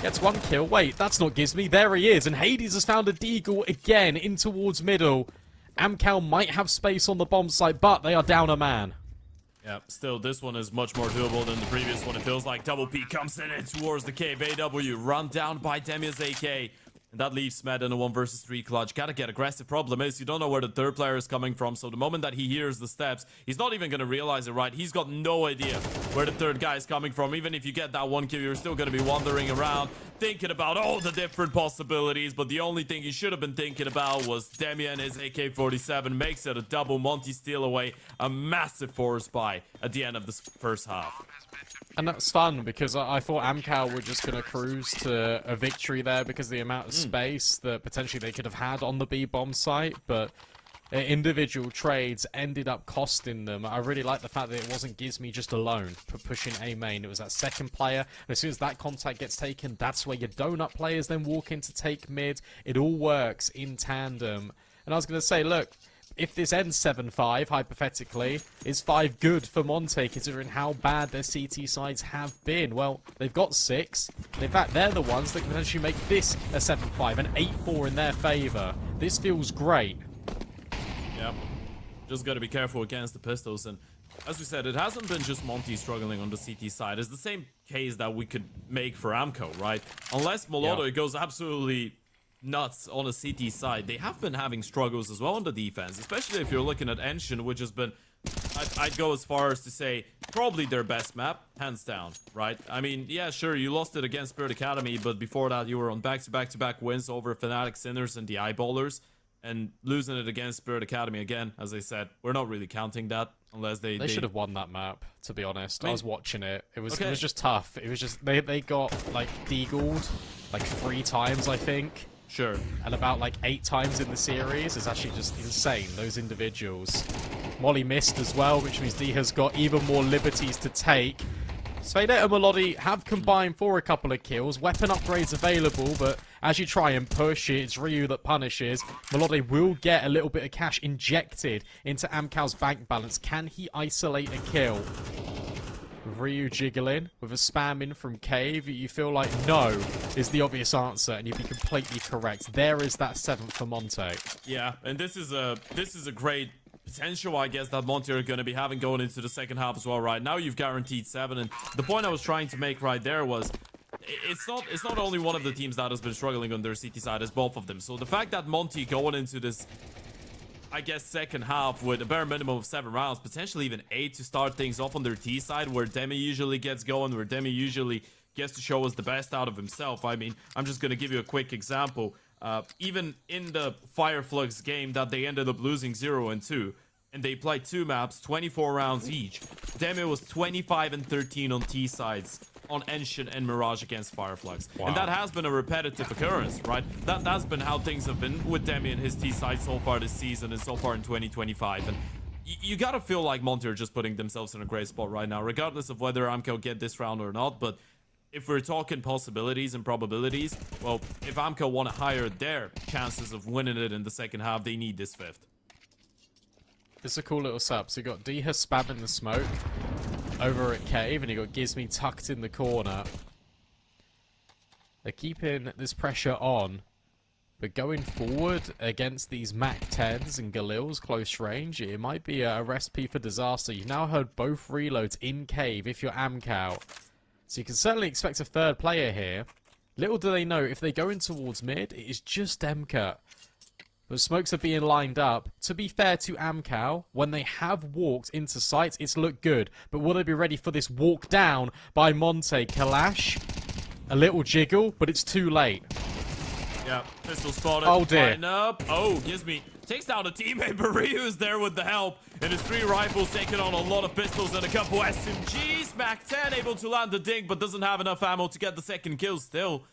Gets 1 kill. Wait, that's not Gizmy. There he is, and Hades has found a Deagle again in towards middle. Amcal might have space on the bomb site, but they are down a man. Yeah, still, this one is much more doable than the previous one. It feels like Double P comes in towards the cave. AW run down by Demia's AK. And that leaves Smed in a 1 versus 3 clutch. Gotta get aggressive. Problem is, you don't know where the third player is coming from. So the moment that he hears the steps, he's not even going to realize it, right? He's got no idea where the third guy is coming from. Even if you get that 1 kill, you're still going to be wandering around, thinking about all the different possibilities. But the only thing you should have been thinking about was Demia and his AK-47. Makes it a double Monty steal away. A massive force buy at the end of this first half. And that's fun, because I thought Amcal were just going to cruise to a victory there because of the amount of space that potentially they could have had on the B-bomb site, but individual trades ended up costing them. I really like the fact that it wasn't Gizmy just alone pushing A main. It was that second player, and as soon as that contact gets taken, that's where your donut players then walk in to take mid. It all works in tandem. And I was going to say, look, if this ends 7-5, hypothetically, is 5 good for Monte, considering how bad their CT sides have been? Well, they've got 6. And in fact, they're the ones that can potentially make this a 7-5, an 8-4 in their favour. This feels great. Yep. Just gotta be careful against the pistols. And as we said, it hasn't been just Monty struggling on the CT side. It's the same case that we could make for Amco, right? Unless Molotov goes absolutely nuts on a CT side, they have been having struggles as well on the defense, especially if you're looking at Enshin, which has been, I'd go as far as to say, probably their best map, hands down, right? I mean, yeah, sure, you lost it against Spirit Academy, but before that, you were on back-to-back wins over Fnatic, Sinners, and the Eyeballers, and losing it against Spirit Academy again, as I said, we're not really counting that, unless they should have won that map, to be honest. I mean, I was watching it. It was okay. it was just tough. It was just, they got, like, deagled, like, 3 times, I think. Sure. And about like 8 times in the series. It's actually just insane, those individuals. Molly missed as well, which means D has got even more liberties to take. Sveda and Melody have combined for a couple of kills. Weapon upgrades available, but as you try and push, it's Ryu that punishes. Melody will get a little bit of cash injected into Amcal's bank balance. Can he isolate a kill? Ryu jiggling with a spam in from Cave. You feel like no is the obvious answer, and you'd be completely correct. There is that 7th for Monte. Yeah, and this is a great potential, I guess, that Monte are going to be having going into the second half as well. Right now, you've guaranteed 7, and the point I was trying to make right there was, it's not only one of the teams that has been struggling on their CT side, it's both of them. So the fact that Monte going into this, I guess, second half with a bare minimum of 7 rounds, potentially even 8 to start things off on their T side, where Demi usually gets going, where Demi usually gets to show us the best out of himself. I mean, I'm just going to give you a quick example. Even in the Fireflux game that they ended up losing 0-2, and they played 2 maps, 24 rounds each, Demi was 25-13 on T sides on Enshin and Mirage against Fireflux. Wow. And that has been a repetitive occurrence, right? That's been how things have been with Demi and his T side so far this season and so far in 2025. And you gotta feel like Monty are just putting themselves in a great spot right now, regardless of whether Amco get this round or not. But if we're talking possibilities and probabilities, well, if Amco want to higher their chances of winning it in the second half, they need this 5th. It's a cool little sub. So you got Deha spamming the smoke over at Cave, and you got Gizmy tucked in the corner. They're keeping this pressure on, but going forward against these MAC-10s and Galil's close range, it might be a recipe for disaster. You've now heard both reloads in Cave if you're Amcal. So you can certainly expect a third player here. Little do they know, if they go in towards mid, it is just Emka. But smokes are being lined up. To be fair to Amcal, when they have walked into sights, it's looked good. But will they be ready for this walk down by Monte? Kalash, a little jiggle, but it's too late. Yeah, pistol spotted. Oh dear. Line up. Oh, Gizmy takes down a teammate, but Ryu is there with the help. And his 3 rifles taking on a lot of pistols and a couple SMGs. MAC-10 able to land the dink, but doesn't have enough ammo to get the second kill still.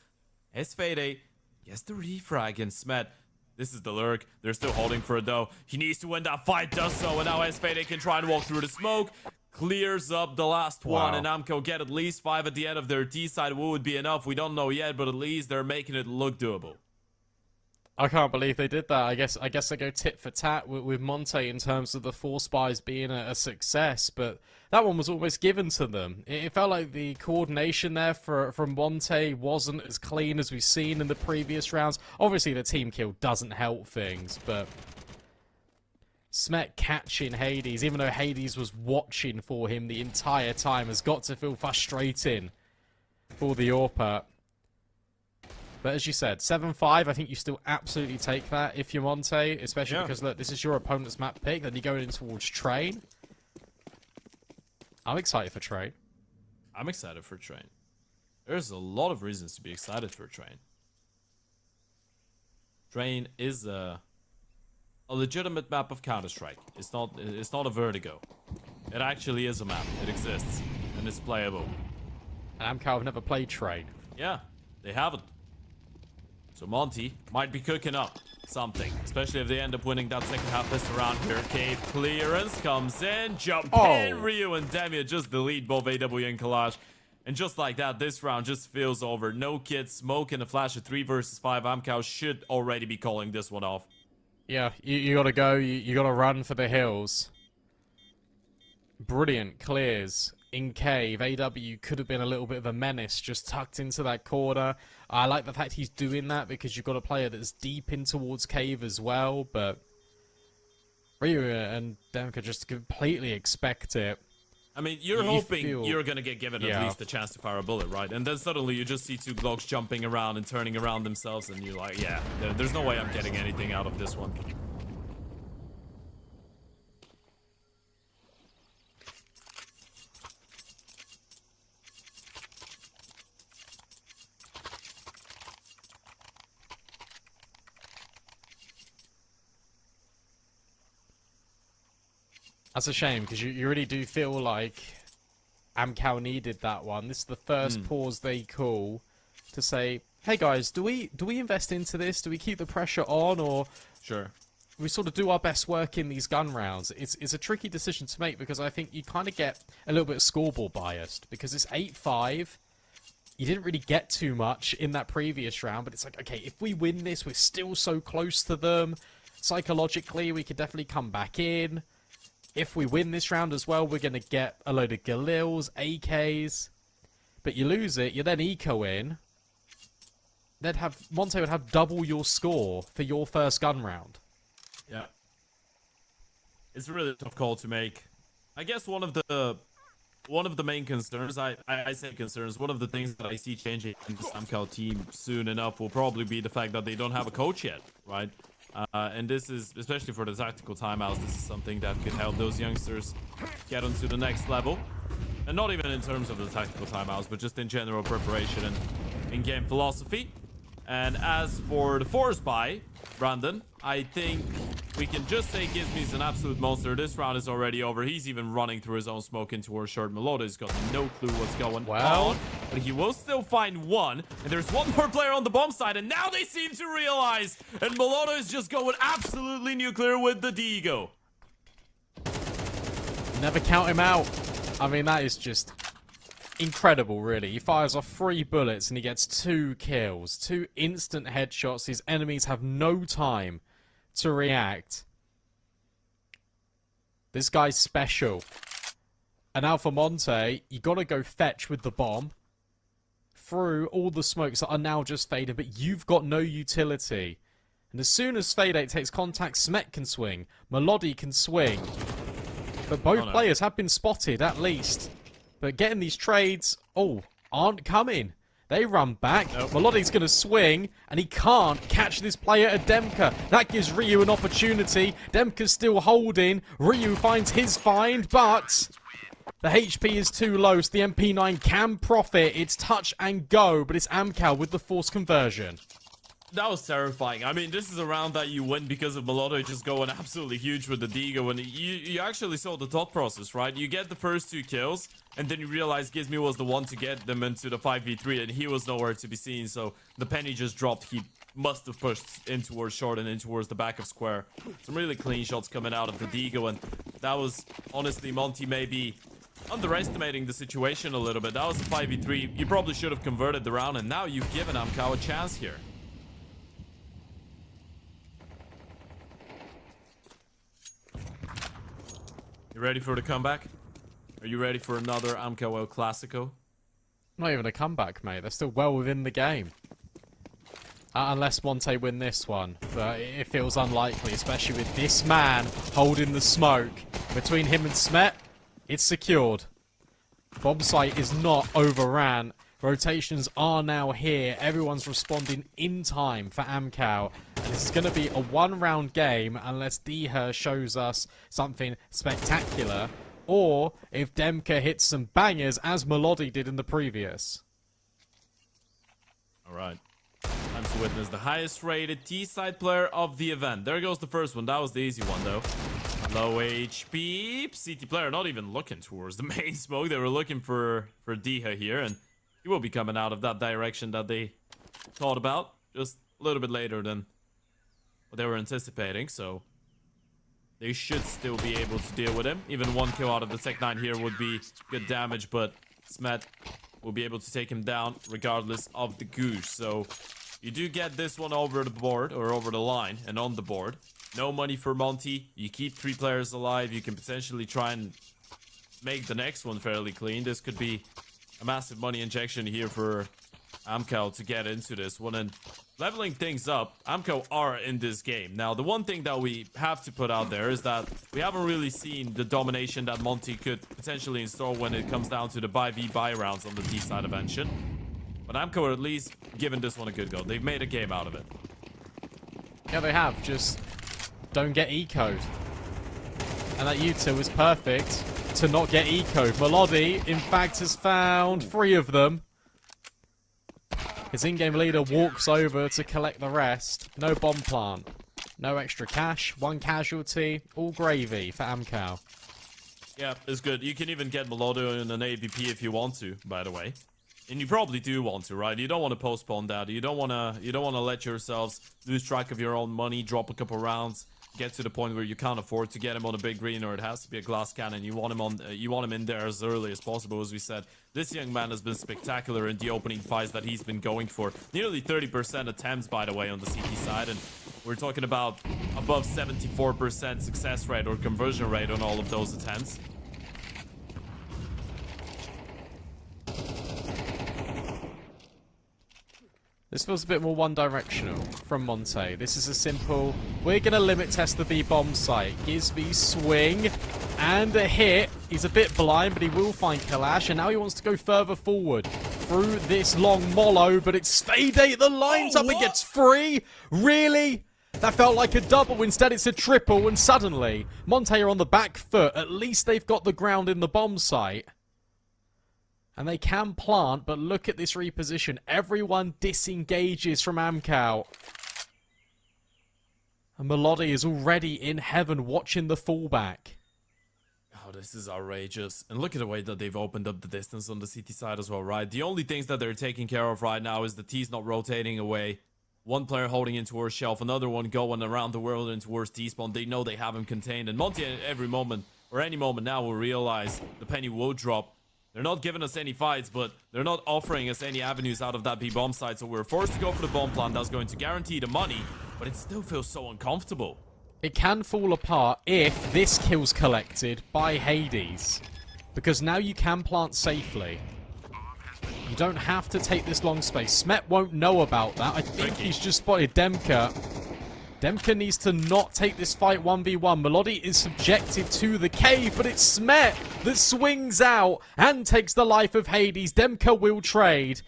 Esfede gets the refrag, and Smet, this is the lurk. They're still holding for it though. He needs to win that fight, does so, and now Esfede can try and walk through the smoke. Clears up the last one, and Amco get at least 5 at the end of their D side. What would be enough? We don't know yet, but at least they're making it look doable. I can't believe they did that. I guess they go tit for tat with Monte in terms of the 4 spies being a success, but that one was almost given to them. It felt like the coordination there from Monte wasn't as clean as we've seen in the previous rounds. Obviously, the team kill doesn't help things, but Smet catching Hades, even though Hades was watching for him the entire time, has got to feel frustrating for the AWPer. But as you said, 7-5, I think you still absolutely take that if you're Monte, especially because, look, this is your opponent's map pick, then you're going in towards Train. I'm excited for Train. I'm excited for Train. There's a lot of reasons to be excited for Train. Train is a legitimate map of Counter-Strike. It's not a Vertigo. It actually is a map. It exists. And it's playable. And Amcal have never played Train. Yeah, they haven't. So Monty might be cooking up something, especially if they end up winning that second half list around here. Cave clearance comes in, jump in, Ryu and Demia just delete both AW and Kalash. And just like that, this round just feels over. No kids, smoke and a flash of 3 versus 5. Amcal should already be calling this one off. Yeah, you gotta go, you gotta run for the hills. Brilliant clears in Cave. AW could have been a little bit of a menace, just tucked into that corner. I like the fact he's doing that because you've got a player that's deep in towards Cave as well, but Ryu and Demka just completely expect it. I mean, you're hoping you're gonna get given at least a chance to fire a bullet, right? And then suddenly you just see 2 Glocks jumping around and turning around themselves, and you're like, yeah, there's no way I'm getting anything out of this one. That's a shame, because you really do feel like Amcal needed that one. This is the first pause they call to say, hey guys, do we invest into this? Do we keep the pressure on, or Sure. we sort of do our best work in these gun rounds? It's a tricky decision to make, because I think you kind of get a little bit scoreboard biased, because it's 8-5. You didn't really get too much in that previous round, but it's like, okay, if we win this, we're still so close to them. Psychologically, we could definitely come back in. If we win this round as well, we're going to get a load of Galils, AKs. But you lose it, you then eco in. Monte would have double your score for your first gun round. Yeah. It's a really tough call to make. I guess one of the main concerns, I say concerns, one of the things that I see changing in the Amcal team soon enough will probably be the fact that they don't have a coach yet, right? And this is, especially for the tactical timeouts, this is something that could help those youngsters get onto the next level. And not even in terms of the tactical timeouts, but just in general preparation and in-game philosophy. And as for the force buy, Brandon, I think we can just say Gizmy's an absolute monster. This round is already over. He's even running through his own smoke into our short. Meloda's got no clue what's going on. But he will still find one. And there's one more player on the bomb side. And now they seem to realize. And Meloda is just going absolutely nuclear with the Digo. Never count him out. I mean, that is just incredible, really. He fires off 3 bullets and he gets 2 kills. 2 instant headshots. His enemies have no time to react. This guy's special. And now for Monte, you got to go fetch with the bomb through all the smokes that are now just faded, but you've got no utility. And as soon as Fade 8 takes contact, Smet can swing. Melody can swing. But both players have been spotted, at least. But getting these trades, aren't coming. They run back. Melody's going to swing, and he can't catch this player at Demka. That gives Ryu an opportunity. Demka's still holding. Ryu finds his find, but the HP is too low, so the MP9 can profit. It's touch and go, but it's Amcal with the forced conversion. That was terrifying. I mean, this is a round that you win because of Melody just going absolutely huge with the Digo. And you actually saw the thought process, right? You get the first 2 kills, and then you realize Gizmi was the one to get them into the 5v3, and he was nowhere to be seen. So the penny just dropped. He must have pushed in towards short and in towards the back of square. Some really clean shots coming out of the Digo, and that was, honestly, Monty maybe underestimating the situation a little bit. That was a 5v3. You probably should have converted the round, and now you've given Amcal a chance here. You ready for the comeback? Are you ready for another Amcal El Clasico? Not even a comeback, mate. They're still well within the game. Unless Monte win this one. But it feels unlikely, especially with this man holding the smoke. Between him and Smet, it's secured. Bomb site is not overran. Rotations are now here. Everyone's responding in time for Amcal. And this is going to be a 1-round game unless Diha shows us something spectacular. Or if Demka hits some bangers as Melody did in the previous. Alright. Time to witness the highest rated T-side player of the event. There goes the first one. That was the easy one though. Low HP. CT player not even looking towards the main smoke. They were looking for Diha here, and he will be coming out of that direction that they thought about. Just a little bit later than what they were anticipating, so they should still be able to deal with him. Even 1 kill out of the Tech 9 here would be good damage, but Smet will be able to take him down regardless of the Goosh. So you do get this one over the board, or over the line and on the board. No money for Monty. You keep 3 players alive. You can potentially try and make the next one fairly clean. This could be a massive money injection here for Amcal to get into this one. And leveling things up, Amcal are in this game. Now, the one thing that we have to put out there is that we haven't really seen the domination that Monty could potentially install when it comes down to the buy rounds on the T side of Ancient. But Amcal are at least giving this one a good go. They've made a game out of it. Yeah, they have. Just don't get ecoed. And that U2 was perfect to not get ecoed. Melody, in fact, has found 3 of them. His in-game leader walks over to collect the rest. No bomb plant. No extra cash. 1 casualty. All gravy for Amcal. Yeah, it's good. You can even get Melody in an AVP if you want to, by the way. And you probably do want to, right? You don't want to postpone that. You don't want to let yourselves lose track of your own money, drop a couple rounds, get to the point where you can't afford to get him on a big green, or it has to be a glass cannon. You want him in there as early as possible. As we said, this young man has been spectacular in the opening fights that he's been going for. Nearly 30% attempts, by the way, on the CT side, and we're talking about above 74% success rate or conversion rate on all of those attempts. This feels a bit more one-directional from Monte. This is a simple, we're going to limit test the B-bomb site. Gives me swing and a hit. He's a bit blind, but he will find Kalash. And now he wants to go further forward through this long mollo. But it's Fade 8 that lines up and gets 3. Really? That felt like a double. Instead, it's a triple. And suddenly, Monte are on the back foot. At least they've got the ground in the bomb site. And they can plant, but look at this reposition. Everyone disengages from Amcal. And Melody is already in heaven watching the fallback. Oh, this is outrageous. And look at the way that they've opened up the distance on the CT side as well, right? The only things that they're taking care of right now is the T's not rotating away. One player holding in towards Shelf, another one going around the world and towards T-spawn. They know they have him contained. And Monty at every moment, or any moment now we'll realize the penny will drop. They're not giving us any fights, but they're not offering us any avenues out of that B bomb site, so we're forced to go for the bomb plant. That's going to guarantee the money, but it still feels so uncomfortable. It can fall apart if this kill's collected by Hades, because now you can plant safely. You don't have to take this long space. Smet won't know about that. I think he's just spotted Demka. Demka needs to not take this fight 1v1. Melody is subjected to the cave, but it's Smet that swings out and takes the life of Hades. Demka will trade.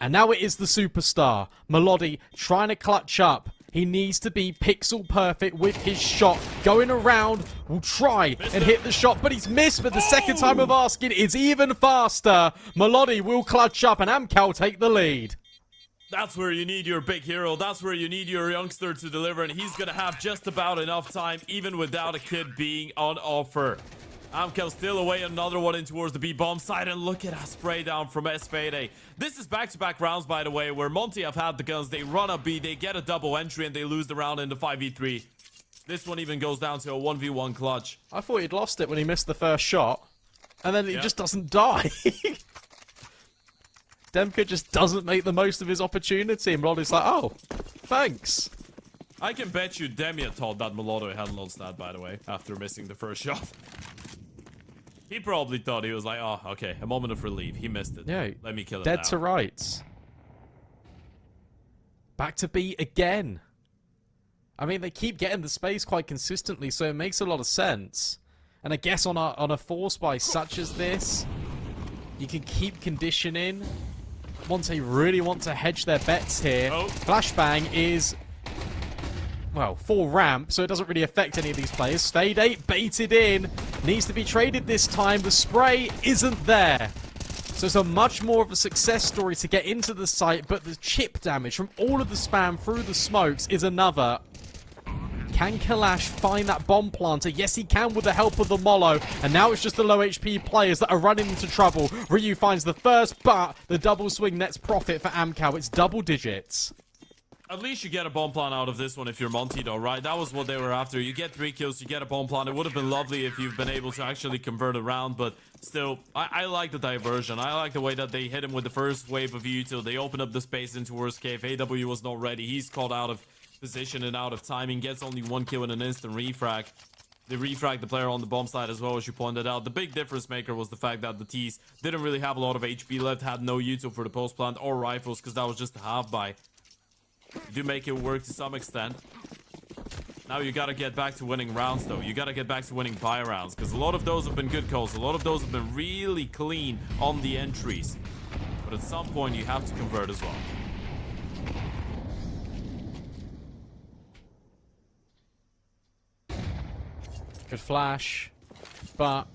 And now it is the superstar. Melody trying to clutch up. He needs to be pixel perfect with his shot. Going around, will try and hit the shot, but he's missed. But the second time of asking is even faster. Melody will clutch up and Amcal take the lead. That's where you need your big hero. That's where you need your youngster to deliver, and he's gonna have just about enough time, even without a kid being on offer. Amkel still away, another one in towards the B-bomb side, and look at a spray down from SFade. This is back-to-back rounds, by the way, where Monty have had the guns. They run a B, they get a double entry, and they lose the round in the 5v3. This one even goes down to a 1v1 clutch. I thought he'd lost it when he missed the first shot, and then he just doesn't die. Demka just doesn't make the most of his opportunity, and Melody's like, oh, thanks. I can bet you Demia thought that Melody hadn't lost that, by the way, after missing the first shot. He probably thought, he was like, oh, okay, a moment of relief. He missed it. Yeah, let me kill it dead now. to rights. Back to B again. I mean, they keep getting the space quite consistently, so it makes a lot of sense. And I guess on a force buy such as this, you can keep conditioning. Once they really want to hedge their bets here, Flashbang is, well, full ramp, so it doesn't really affect any of these players. Fade 8 baited in, needs to be traded this time. The spray isn't there. So it's a much more of a success story to get into the site, but the chip damage from all of the spam through the smokes is another. Can Kalash find that bomb planter? Yes, he can with the help of the Mollo. And now it's just the low HP players that are running into trouble. Ryu finds the first, but the double swing nets profit for Amcal. It's double digits. At least you get a bomb plant out of this one if you're Monty, though, right? That was what they were after. You get 3 kills, you get a bomb plant. It would have been lovely if you've been able to actually convert a round, but still, I like the diversion. I like the way that they hit him with the first wave of util. They open up the space into worst cave. AW was not ready. He's caught out of position and out of timing. Gets only 1 kill in an instant refrag. They refragged the player on the bomb side as well, as you pointed out. The big difference maker was the fact that the T's didn't really have a lot of HP left, had no util for the post plant or rifles, because that was just a half buy. Do make it work to some extent. Now you gotta get back to winning rounds, though. You gotta get back to winning buy rounds, because a lot of those have been good calls. A lot of those have been really clean on the entries. But at some point, you have to convert as well. Good flash, but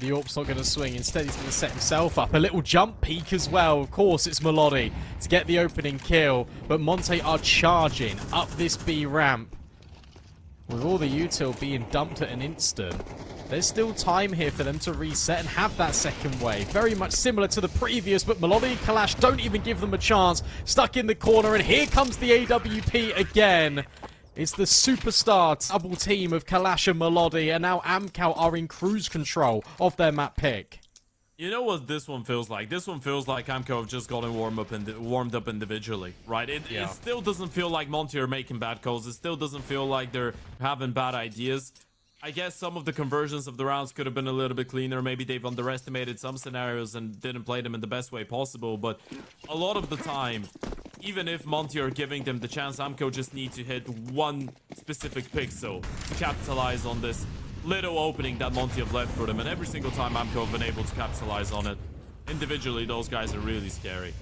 the AWP's not going to swing. Instead, he's going to set himself up. A little jump peek as well. Of course, it's Melody to get the opening kill. But Monte are charging up this B ramp. With all the util being dumped at an instant, there's still time here for them to reset and have that second wave. Very much similar to the previous, but Melody and Kalash don't even give them a chance. Stuck in the corner, and here comes the AWP again. It's the superstar double team of Kalash and Melody, and now Amcal are in cruise control of their map pick. You know what this one feels like? This one feels like Amco have just gotten warmed up individually, right? It still doesn't feel like Monty are making bad calls. It still doesn't feel like they're having bad ideas. I guess some of the conversions of the rounds could have been a little bit cleaner. Maybe they've underestimated some scenarios and didn't play them in the best way possible. But a lot of the time, even if Monty are giving them the chance, Amco just need to hit one specific pixel to capitalize on this little opening that Monty have left for them. And every single time Amco have been able to capitalize on it. Individually, those guys are really scary.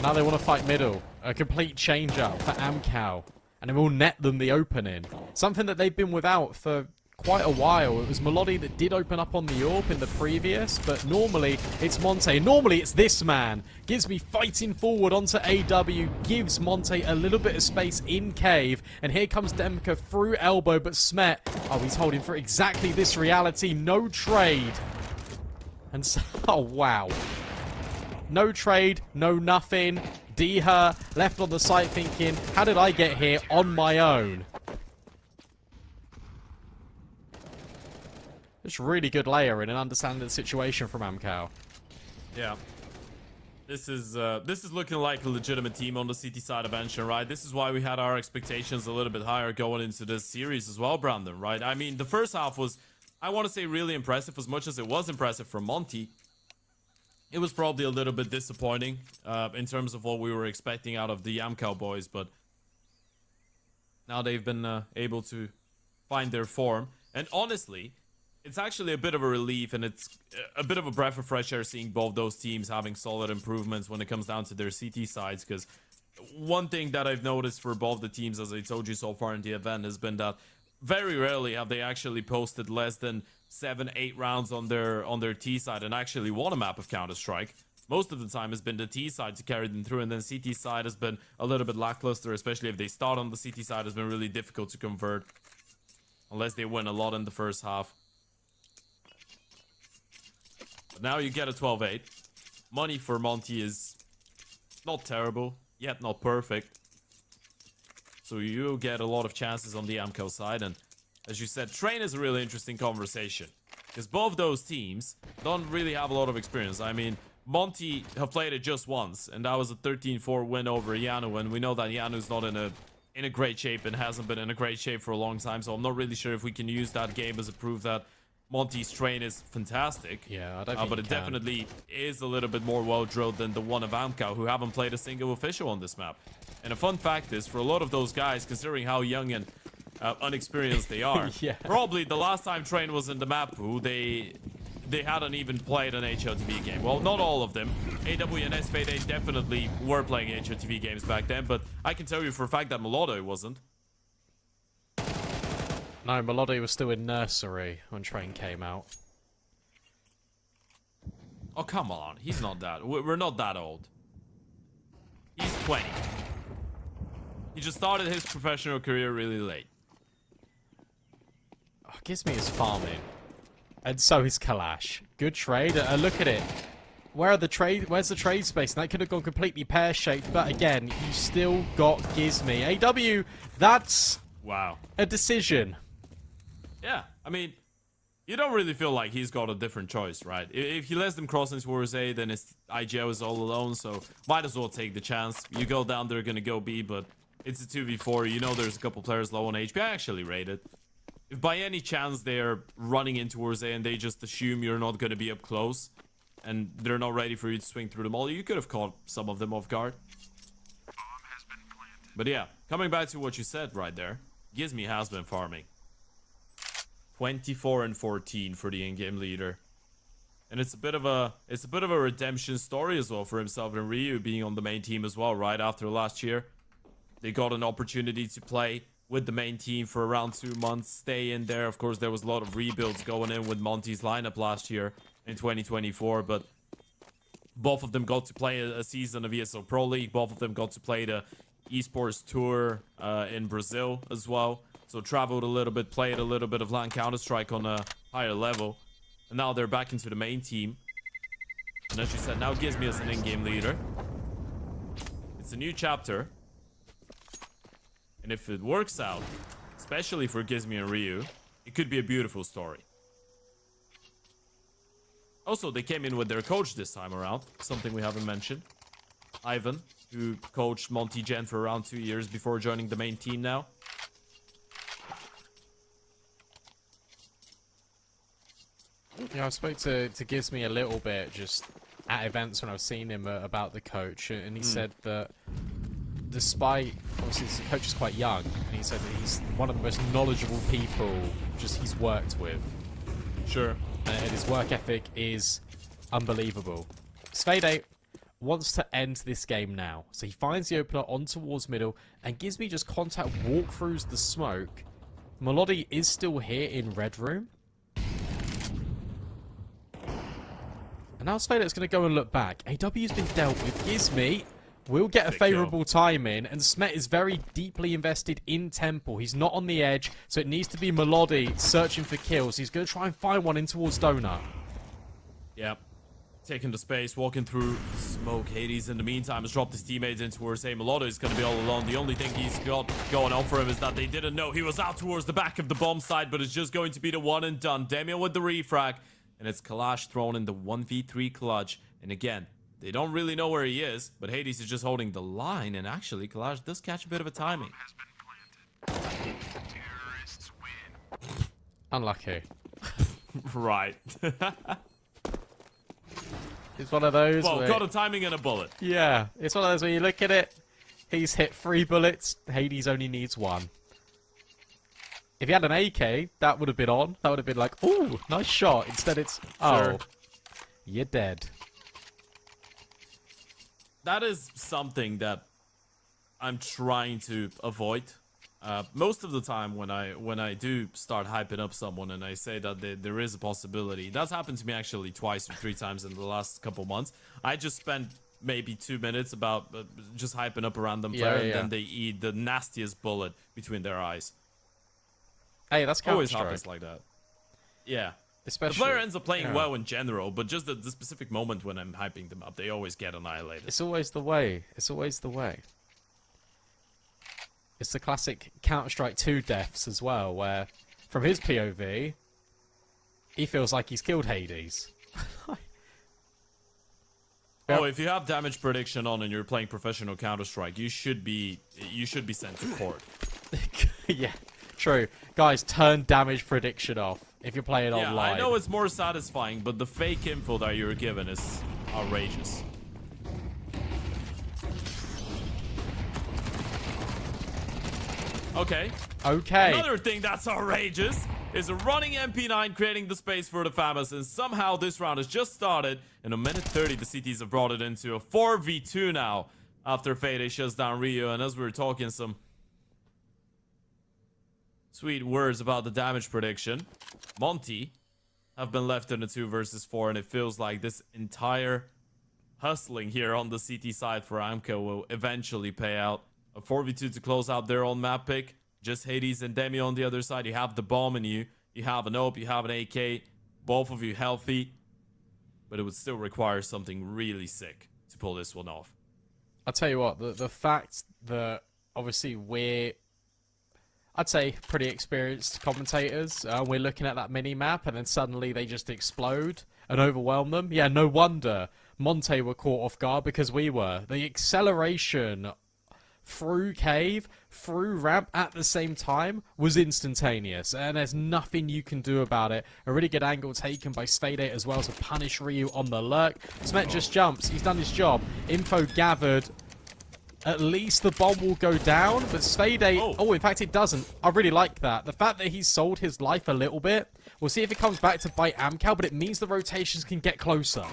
Now they want to fight middle. A complete change-up for Amcal. And it will net them the opening. Something that they've been without for quite a while. It was Melody that did open up on the AWP in the previous, but normally it's Monte. Normally it's this man. Gives me fighting forward onto AW, gives Monte a little bit of space in cave, and here comes Demka through elbow, but Smet, oh, he's holding for exactly this reality. No trade. And so, oh, wow. No trade, no nothing. Deher left on the site thinking, how did I get here on my own? It's really good layering and understanding the situation from Amcal. Yeah. This is looking like a legitimate team on the CT side of Ancient, right? This is why we had our expectations a little bit higher going into this series as well, Brandon, right? I mean, the first half was, I want to say, really impressive. As much as it was impressive from Monty, it was probably a little bit disappointing in terms of what we were expecting out of the Amcal boys, but now they've been able to find their form. And honestly, it's actually a bit of a relief, and it's a bit of a breath of fresh air seeing both those teams having solid improvements when it comes down to their CT sides, because one thing that I've noticed for both the teams, as I told you so far in the event, has been that very rarely have they actually posted less than 7-8 rounds on their T side and actually won a map of Counter-Strike. Most of the time has been the T side to carry them through, and then CT side has been a little bit lackluster, especially if they start on the CT side. Has been really difficult to convert unless they win a lot in the first half. But now you get a 12-8. Money for Monty is not terrible, yet not perfect. So you get a lot of chances on the Amco side. And as you said, Train is a really interesting conversation, because both those teams don't really have a lot of experience. I mean, Monty have played it just once, and that was a 13-4 win over Yanu. And we know that Yanu's not in a great shape and hasn't been in a great shape for a long time. So I'm not really sure if we can use that game as a proof that Monty's Train is fantastic. Yeah, I don't think but it definitely is a little bit more well-drilled than the one of Amcal, who haven't played a single official on this map. And a fun fact is, for a lot of those guys, considering how young and unexperienced they are, Yeah. probably the last time Train was in the map pool, they hadn't even played an HLTV game. Well, not all of them. AW and SV, they definitely were playing HLTV games back then, but I can tell you for a fact that Melody wasn't. No, Melody was still in nursery when Train came out. Oh, come on. He's not that. We're not that old. He's 20. He just started his professional career really late. Oh, gives me his farming. And so is Kalash. Good trade. Look at it. Where's the trade space? And that could have gone completely pear-shaped, but again, you still got Gizme. AW, that's Wow. a decision. Yeah, I mean, you don't really feel like he's got a different choice, right? If he lets them cross into Towards A, then his IGL is all alone, so might as well take the chance. You go down, they're gonna go B, but it's a 2v4. You know there's a couple players low on HP. I actually rate it. If by any chance they're running in towards A and they just assume you're not gonna be up close, and they're not ready for you to swing through them all, you could have caught some of them off guard. But yeah, coming back to what you said right there, Gizme has been farming. 24 and 14 for the in-game leader, and it's a bit of a redemption story as well for himself and Ryu being on the main team as well. Right after last year, they got an opportunity to play with the main team for around 2 months, stay in there. Of course, there was a lot of rebuilds going in with Monty's lineup last year in 2024, but both of them got to play a season of ESL Pro League. Both of them got to play the esports tour in Brazil as well. So traveled a little bit, played a little bit of LAN Counter-Strike on a higher level. And now they're back into the main team. And as you said, now Gizme is an in-game leader. It's a new chapter. And if it works out, especially for Gizme and Ryu, it could be a beautiful story. Also, they came in with their coach this time around. Something we haven't mentioned. Ivan, who coached Monty Gen for around 2 years before joining the main team now. Yeah, I spoke to Gizme a little bit just at events when I was seeing him about the coach, and he said that despite, obviously the coach is quite young, and he said that he's one of the most knowledgeable people just he's worked with. Sure. And his work ethic is unbelievable. Svede wants to end this game now, so he finds the opener on towards middle, and Gizme just contact walkthroughs the smoke. Melody is still here in red room. And now Svede's going to go and look back. AW's been dealt with. Gizme will get a favourable time in, and Smet is very deeply invested in Temple. He's not on the edge, so it needs to be Melody searching for kills. He's going to try and find one in towards Donut. Yep. taking the space, walking through smoke. Hades, in the meantime, has dropped his teammates in towards A. Melotto is going to be all alone. The only thing he's got going on for him is that they didn't know he was out towards the back of the bomb site, but it's just going to be the one and done. Damien with the refrag, and it's Kalash thrown in the 1v3 clutch. And again, they don't really know where he is, but Hades is just holding the line, and actually, Kalash does catch a bit of a timing. Has been planted. Terrorists win. Unlucky. Right. It's one of those. Well, where, got a timing and a bullet. yeah, it's one of those where you look at it. He's hit 3 bullets. Hades only needs 1. If he had an AK, that would have been on. That would have been like, ooh, nice shot. Instead, it's Sure. you're dead. That is something that I'm trying to avoid. Most of the time when I do start hyping up someone and I say that there is a possibility, that's happened to me actually twice or 3 times in the last couple months. I just spend maybe 2 minutes about just hyping up a random player, and then they eat the nastiest bullet between their eyes. Hey, that's Always Counter-Strike. happens like that. Yeah. Especially, The player ends up playing yeah. well in general, but just the specific moment when I'm hyping them up, they always get annihilated. It's always the way. It's always the way. It's the classic Counter-Strike 2 deaths as well, where from his POV, he feels like he's killed Hades. Oh, if you have damage prediction on and you're playing professional Counter-Strike, you should be sent to court. Yeah, true. Guys, turn damage prediction off if you're playing Yeah, online. I know it's more satisfying, but the fake info that you're given is outrageous. Okay. Okay. Another thing that's outrageous is a running MP9 creating the space for the FAMAS, and somehow this round has just started. In a minute 30, the CTs have brought it into a 4v2 now after Fade shuts down Rio. And as we were talking some sweet words about the damage prediction, Monty have been left in a 2 versus 4, and it feels like this entire hustling here on the CT side for Amco will eventually pay out. A 4v2 to close out their own map pick. Just Hades and Demi on the other side. You have the bomb in you. You have an AWP, you have an AK. Both of you healthy. But it would still require something really sick to pull this one off. I'll tell you what, the fact that obviously I'd say pretty experienced commentators, we're looking at that mini-map and then suddenly they just explode and overwhelm them. Yeah, no wonder Monte were caught off guard, because we were. The acceleration through cave, through ramp at the same time was instantaneous, and there's nothing you can do about it. A really good angle taken by Spade as well to punish Ryu on the lurk. Smet just jumps, he's done his job. Info gathered. At least the bomb will go down, but Spade... Oh, in fact it doesn't. I really like that. The fact that he's sold his life a little bit. We'll see if it comes back to bite Amcal, but it means the rotations can get closer.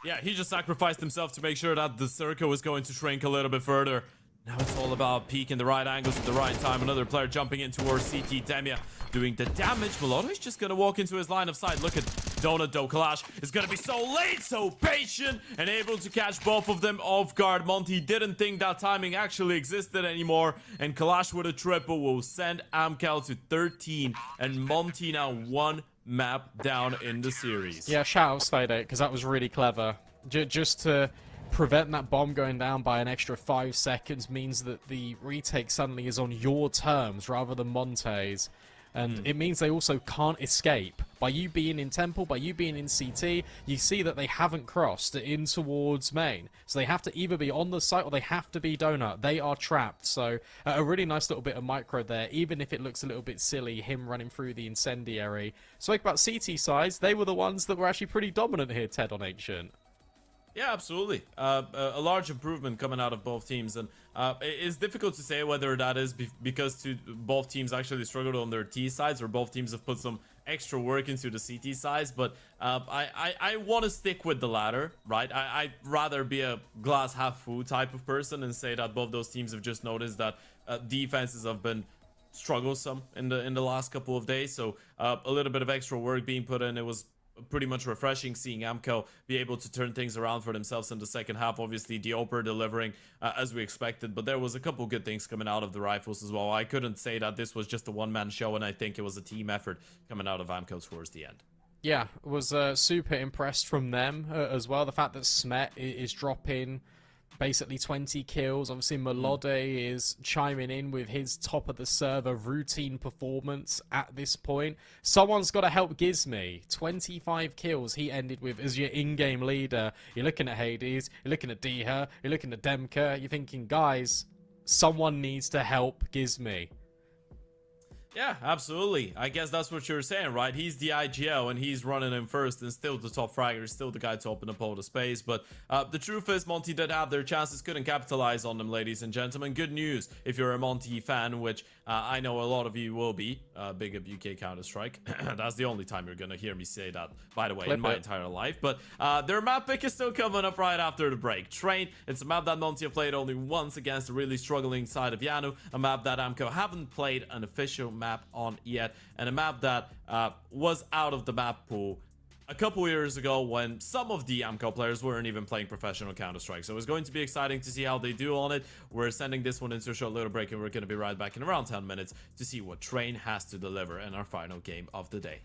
Yeah, he just sacrificed himself to make sure that the circle is going to shrink a little bit further. Now it's all about peeking the right angles at the right time. Another player jumping in towards CT. Demia doing the damage. Melotto is just going to walk into his line of sight. Look at Donut though. Kalash is going to be so late, so patient, and able to catch both of them off guard. Monty didn't think that timing actually existed anymore. And Kalash with a triple will send Amcal to 13. And Monty now 1 map down in the series. Yeah, shout out Spade, because that was really clever. Just to prevent that bomb going down by an extra 5 seconds means that the retake suddenly is on your terms rather than Monte's. And it means they also can't escape. By you being in Temple, by you being in CT, you see that they haven't crossed in towards main. So they have to either be on the site or they have to be Donut. They are trapped. So a really nice little bit of micro there, even if it looks a little bit silly, him running through the incendiary. Spoke about CT sides, they were the ones that were actually pretty dominant here, Ted, on Ancient. Yeah, absolutely. A large improvement coming out of both teams, and it's difficult to say whether that is because both teams actually struggled on their T sides, or both teams have put some extra work into the CT sides. But I want to stick with the latter, right? I'd rather be a glass half full type of person and say that both those teams have just noticed that defenses have been strugglesome in the last couple of days. So a little bit of extra work being put in. It was pretty much refreshing seeing Amco be able to turn things around for themselves in the second half. Obviously, the Oper delivering as we expected, but there was a couple good things coming out of the Rifles as well. I couldn't say that this was just a one-man show, and I think it was a team effort coming out of Amco towards the end. Yeah, was super impressed from them as well. The fact that Smet is dropping basically 20 kills. Obviously, Melode is chiming in with his top of the server routine performance at this point. Someone's got to help Gizmy. 25 kills he ended with as your in-game leader. You're looking at Hades, you're looking at Deha, you're looking at Demka. You're thinking, guys, someone needs to help Gizmy. Yeah, absolutely. I guess that's what you're saying, right? He's the IGL and he's running in first and still the top fragger, still the guy to open up all the space. But the truth is, Monty did have their chances, couldn't capitalize on them, ladies and gentlemen. Good news if you're a Monty fan, which I know a lot of you will be. Big up UK Counter-Strike. That's the only time you're going to hear me say that, by the way, in my entire life. But their map pick is still coming up right after the break. Train, it's a map that Monty have played only once against a really struggling side of Yanu, a map that Amco haven't played an official map on yet, and a map that was out of the map pool a couple years ago when some of the Amco players weren't even playing professional Counter-Strike. So it's going to be exciting to see how they do on it. We're sending this one into a short little break, and we're going to be right back in around 10 minutes to see what Train has to deliver in our final game of the day.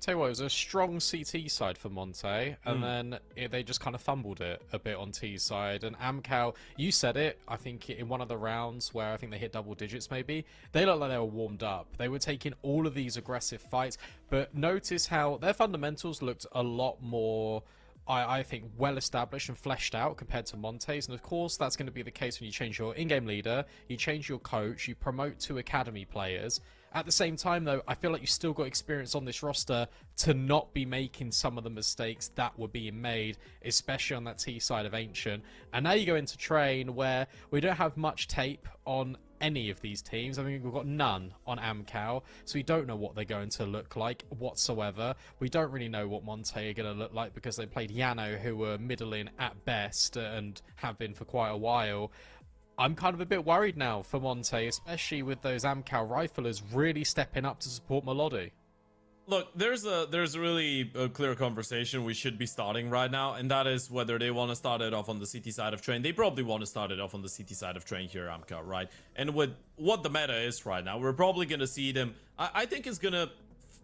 Tell you what, it was a strong CT side for Monte, and then they just kind of fumbled it a bit on T side. And Amcal, you said it, I think in one of the rounds where I think they hit double digits maybe, they looked like they were warmed up. They were taking all of these aggressive fights, but notice how their fundamentals looked a lot more, I think, well established and fleshed out compared to Monte's. And of course, that's going to be the case when you change your in-game leader, you change your coach, you promote 2 academy players. At the same time, though, I feel like you still got experience on this roster to not be making some of the mistakes that were being made, especially on that T side of Ancient. And now you go into Train, where we don't have much tape on any of these teams. I mean, we've got none on Amcal, so we don't know what they're going to look like whatsoever. We don't really know what Monte are going to look like because they played Yano, who were middling at best and have been for quite a while. I'm kind of a bit worried now for Monte, especially with those Amcal riflers really stepping up to support Melody. Look, there's really a clear conversation we should be starting right now, and that is whether they want to start it off on the CT side of Train. They probably want to start it off on the CT side of Train here, Amcal, right? And with what the meta is right now, we're probably going to see them. I think it's going to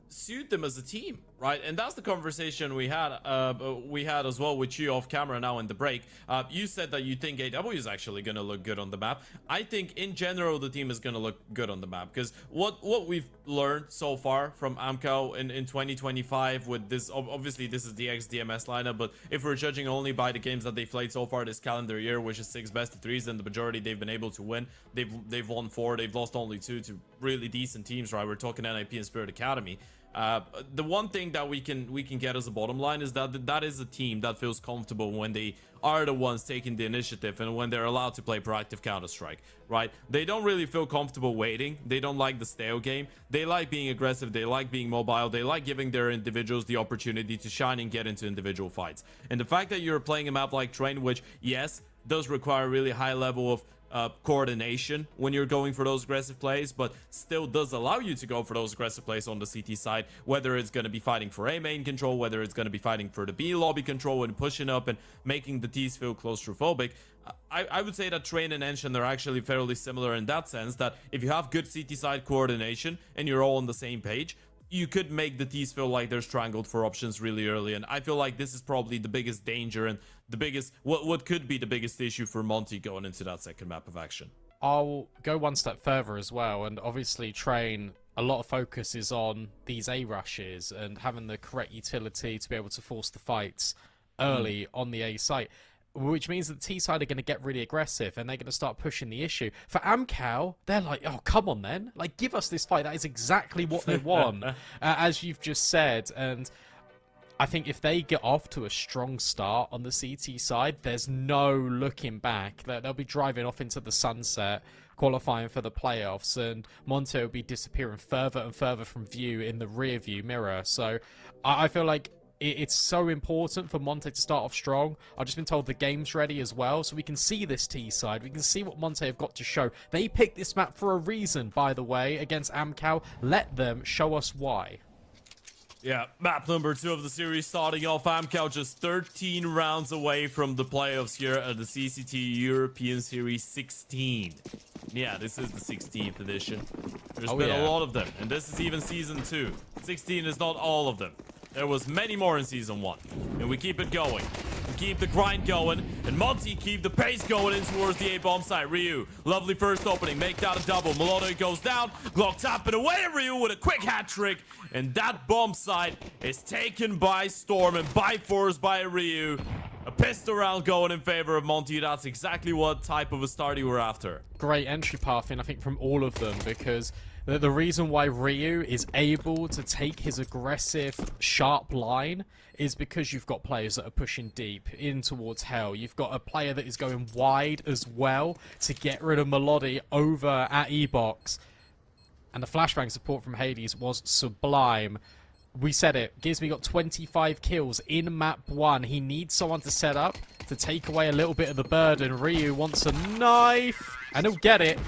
suit them as a team, right? And that's the conversation we had as well with you off camera now in the break. You said that you think AW is actually going to look good on the map. I think in general the team is going to look good on the map, because what we've learned so far from Amco in 2025 with this, obviously this is the XDMS lineup, but if we're judging only by the games that they've played so far this calendar year, which is 6 best of 3s, then the majority they've been able to win. They've won 4, they've lost only 2 to really decent teams, right? We're talking NIP and Spirit Academy. The one thing that we can get as a bottom line is that is a team that feels comfortable when they are the ones taking the initiative and when they're allowed to play proactive Counter-Strike, right? They don't really feel comfortable waiting. They don't like the stale game. They like being aggressive. They like being mobile. They like giving their individuals the opportunity to shine and get into individual fights. And the fact that you're playing a map like Train, which, yes, does require a really high level of coordination when you're going for those aggressive plays, but still does allow you to go for those aggressive plays on the CT side, whether it's going to be fighting for A main control, whether it's going to be fighting for the B lobby control and pushing up and making the T's feel claustrophobic. I would say that Train and Ensign are actually fairly similar in that sense, that if you have good CT side coordination and you're all on the same page, you could make the T's feel like they're strangled for options really early. And I feel like this is probably the biggest danger and the biggest, what could be the biggest issue for Monty going into that second map of action. I'll go one step further as well, and obviously Train, a lot of focus is on these A rushes and having the correct utility to be able to force the fights early on the A site, which means that the T side are going to get really aggressive and they're going to start pushing the issue. For Amcal, they're like, oh, come on then. Like, give us this fight. That is exactly what they want, as you've just said. And I think if they get off to a strong start on the CT side, there's no looking back. They'll be driving off into the sunset, qualifying for the playoffs, and Monte will be disappearing further and further from view in the rear view mirror. So I feel like it's so important for Monte to start off strong. I've just been told the game's ready as well, so we can see this T side. We can see what Monte have got to show. They picked this map for a reason, by the way, against Amcal. Let them show us why. Yeah, map number 2 of the series starting off. Amcal just 13 rounds away from the playoffs here at the CCT European Series 16. Yeah, this is the 16th edition. There's been a lot of them, and this is even Season 2. 16 is not all of them. There was many more in Season 1, and we keep it going. We keep the grind going, and Monty keep the pace going in towards the A-bomb site. Ryu, lovely first opening, make that a double. Melodic goes down, Glock tapping away at Ryu with a quick hat trick, and that bomb site is taken by Storm and by force by Ryu. A pistol round going in favor of Monty. That's exactly what type of a start you were after. Great entry path in, I think, from all of them, because the reason why Ryu is able to take his aggressive, sharp line is because you've got players that are pushing deep in towards Hell. You've got a player that is going wide as well to get rid of Melody over at E-Box. And the flashbang support from Hades was sublime. We said it. Gizmy got 25 kills in map 1. He needs someone to set up to take away a little bit of the burden. Ryu wants a knife, and he'll get it.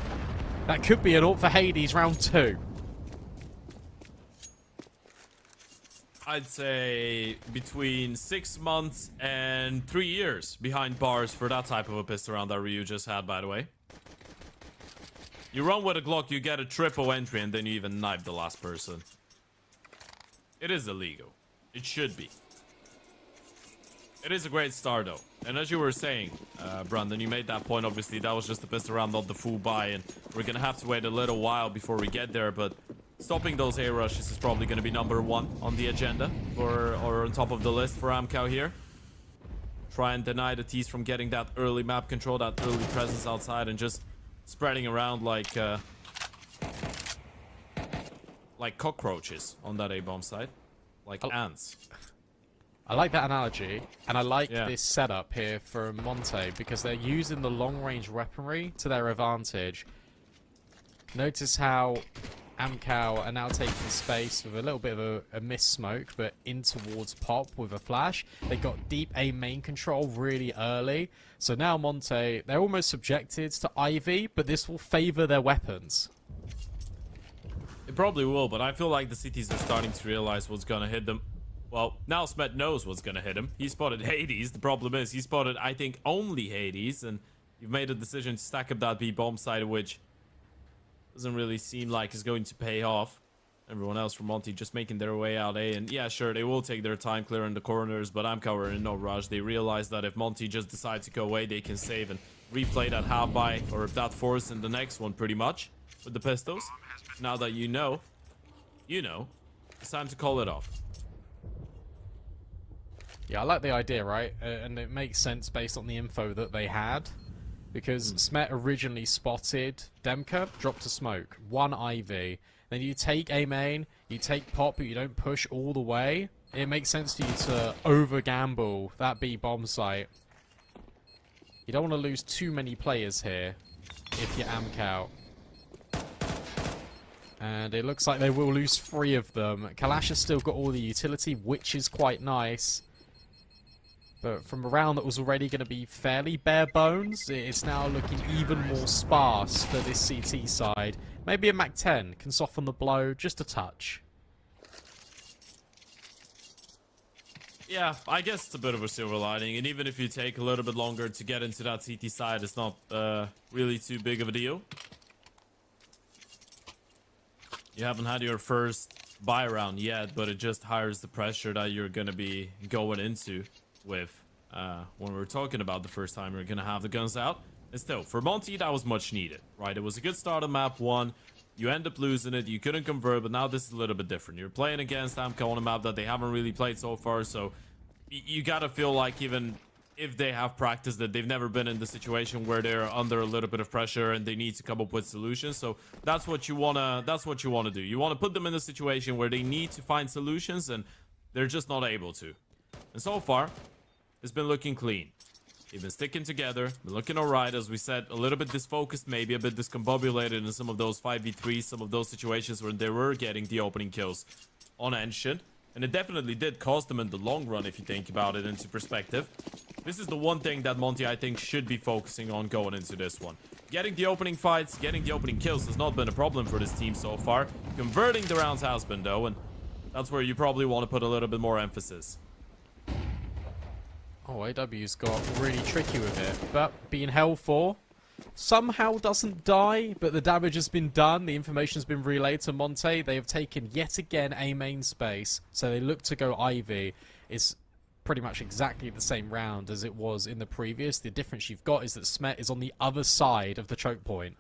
That could be an ult for Hades round 2. I'd say between 6 months and 3 years behind bars for that type of a pistol round that Ryu just had, by the way. You run with a Glock, you get a triple entry, and then you even knife the last person. It is illegal. It should be. It is a great start, though. And as you were saying, Brandon, you made that point. Obviously, that was just the pistol round, not the full buy. And we're going to have to wait a little while before we get there. But stopping those A rushes is probably going to be number 1 on the agenda, or on top of the list for Amcal here. Try and deny the T's from getting that early map control, that early presence outside, and just spreading around like cockroaches on that A-bomb site. Like ants. I like that analogy, and I like this setup here for Monte, because they're using the long-range weaponry to their advantage. Notice how Amcal are now taking space with a little bit of a miss smoke, but in towards Pop with a flash. They got deep A main control really early, so now Monte, they're almost subjected to Ivy, but this will favor their weapons. It probably will, but I feel like the cities are starting to realize what's gonna hit them. Well, now Smet knows what's gonna hit him. He spotted Hades. The problem is he spotted, I think, only Hades, and you've made a decision to stack up that B bomb site, which doesn't really seem like it's going to pay off. Everyone else from Monty just making their way out A. And yeah, sure, they will take their time clearing the corners, but I'm covering in no rush. They realize that if Monty just decides to go away, they can save and replay that half by, or if that force in the next one, pretty much, with the pistols. Now that you know, it's time to call it off. Yeah, I like the idea, right? And it makes sense based on the info that they had. Because Smet originally spotted Demka, dropped a smoke, 1 IV. Then you take A main, you take Pop, but you don't push all the way. It makes sense for you to over-gamble that B bomb site. You don't want to lose too many players here if you amk out. And it looks like they will lose 3 of them. Kalash has still got all the utility, which is quite nice. But from a round that was already going to be fairly bare bones, it's now looking even more sparse for this CT side. Maybe a Mac 10 can soften the blow just a touch. Yeah, I guess it's a bit of a silver lining, and even if you take a little bit longer to get into that CT side, it's not really too big of a deal. You haven't had your first buy round yet, but it just hires the pressure that you're going to be going into with when we're talking about the first time you're going to have the guns out. And still, for Monty, that was much needed, right? It was a good start on map 1. You end up losing it. You couldn't convert, but now this is a little bit different. You're playing against Amco on a map that they haven't really played so far, so you gotta feel like even if they have practiced it, they've never been in the situation where they're under a little bit of pressure and they need to come up with solutions. So that's what you wanna do. You wanna put them in a situation where they need to find solutions and they're just not able to. And so far, it's been looking clean. They've been sticking together, been looking alright, as we said, a little bit disfocused, maybe a bit discombobulated in some of those 5v3s, some of those situations where they were getting the opening kills on Ancient. And it definitely did cost them in the long run, if you think about it into perspective. This is the one thing that Monty, I think, should be focusing on going into this one. Getting the opening fights, getting the opening kills has not been a problem for this team so far. Converting the rounds has been, though, and that's where you probably want to put a little bit more emphasis. Oh, AW's got really tricky with it, but being held for somehow doesn't die, but the damage has been done. The information has been relayed to Monte. They have taken yet again a main space, so they look to go Ivy. It's pretty much exactly the same round as it was in the previous. The difference you've got is that Smet is on the other side of the choke point.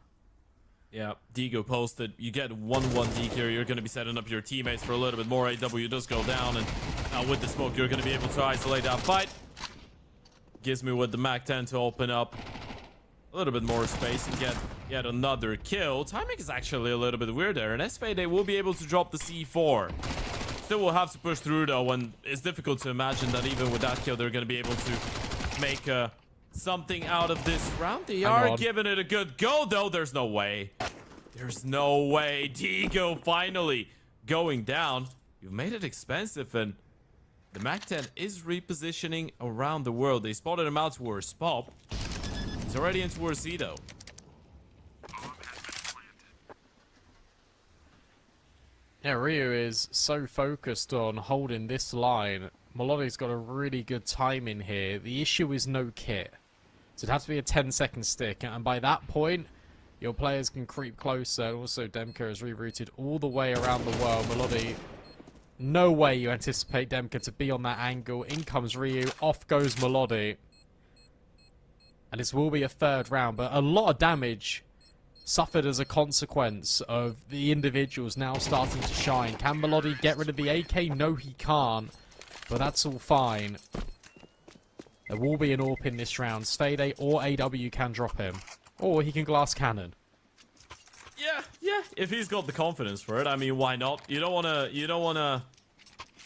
Yeah, Digo posted. You get 1-1 DK, you're going to be setting up your teammates for a little bit more. AW does go down, and with the smoke, you're going to be able to isolate that fight. Gives me with the Mac 10 to open up a little bit more space and get yet another kill. Timing is actually a little bit weird there, and SFade will be able to drop the C4. Still will have to push through, though, and it's difficult to imagine that even with that kill, they're going to be able to make something out of this round. They are giving it a good go, though. There's no way. There's no way. Digo finally going down. You've made it expensive, and the Mac 10 is repositioning around the world. They spotted him out towards Pop. He's already in towards C, though. Yeah, Ryu is so focused on holding this line. Melodi's got a really good time in here. The issue is no kit. So it'd have to be a 10-second stick. And by that point, your players can creep closer. Also, Demka is rerouted all the way around the world. Melody, no way you anticipate Demka to be on that angle. In comes Ryu. Off goes Melody. And this will be a third round. But a lot of damage suffered as a consequence of the individuals now starting to shine. Can Melody get rid of the AK? No, he can't. But that's all fine. There will be an AWP in this round. Sfade or AW can drop him. Or he can glass cannon. Yeah, if he's got the confidence for it, I mean, why not? You don't wanna,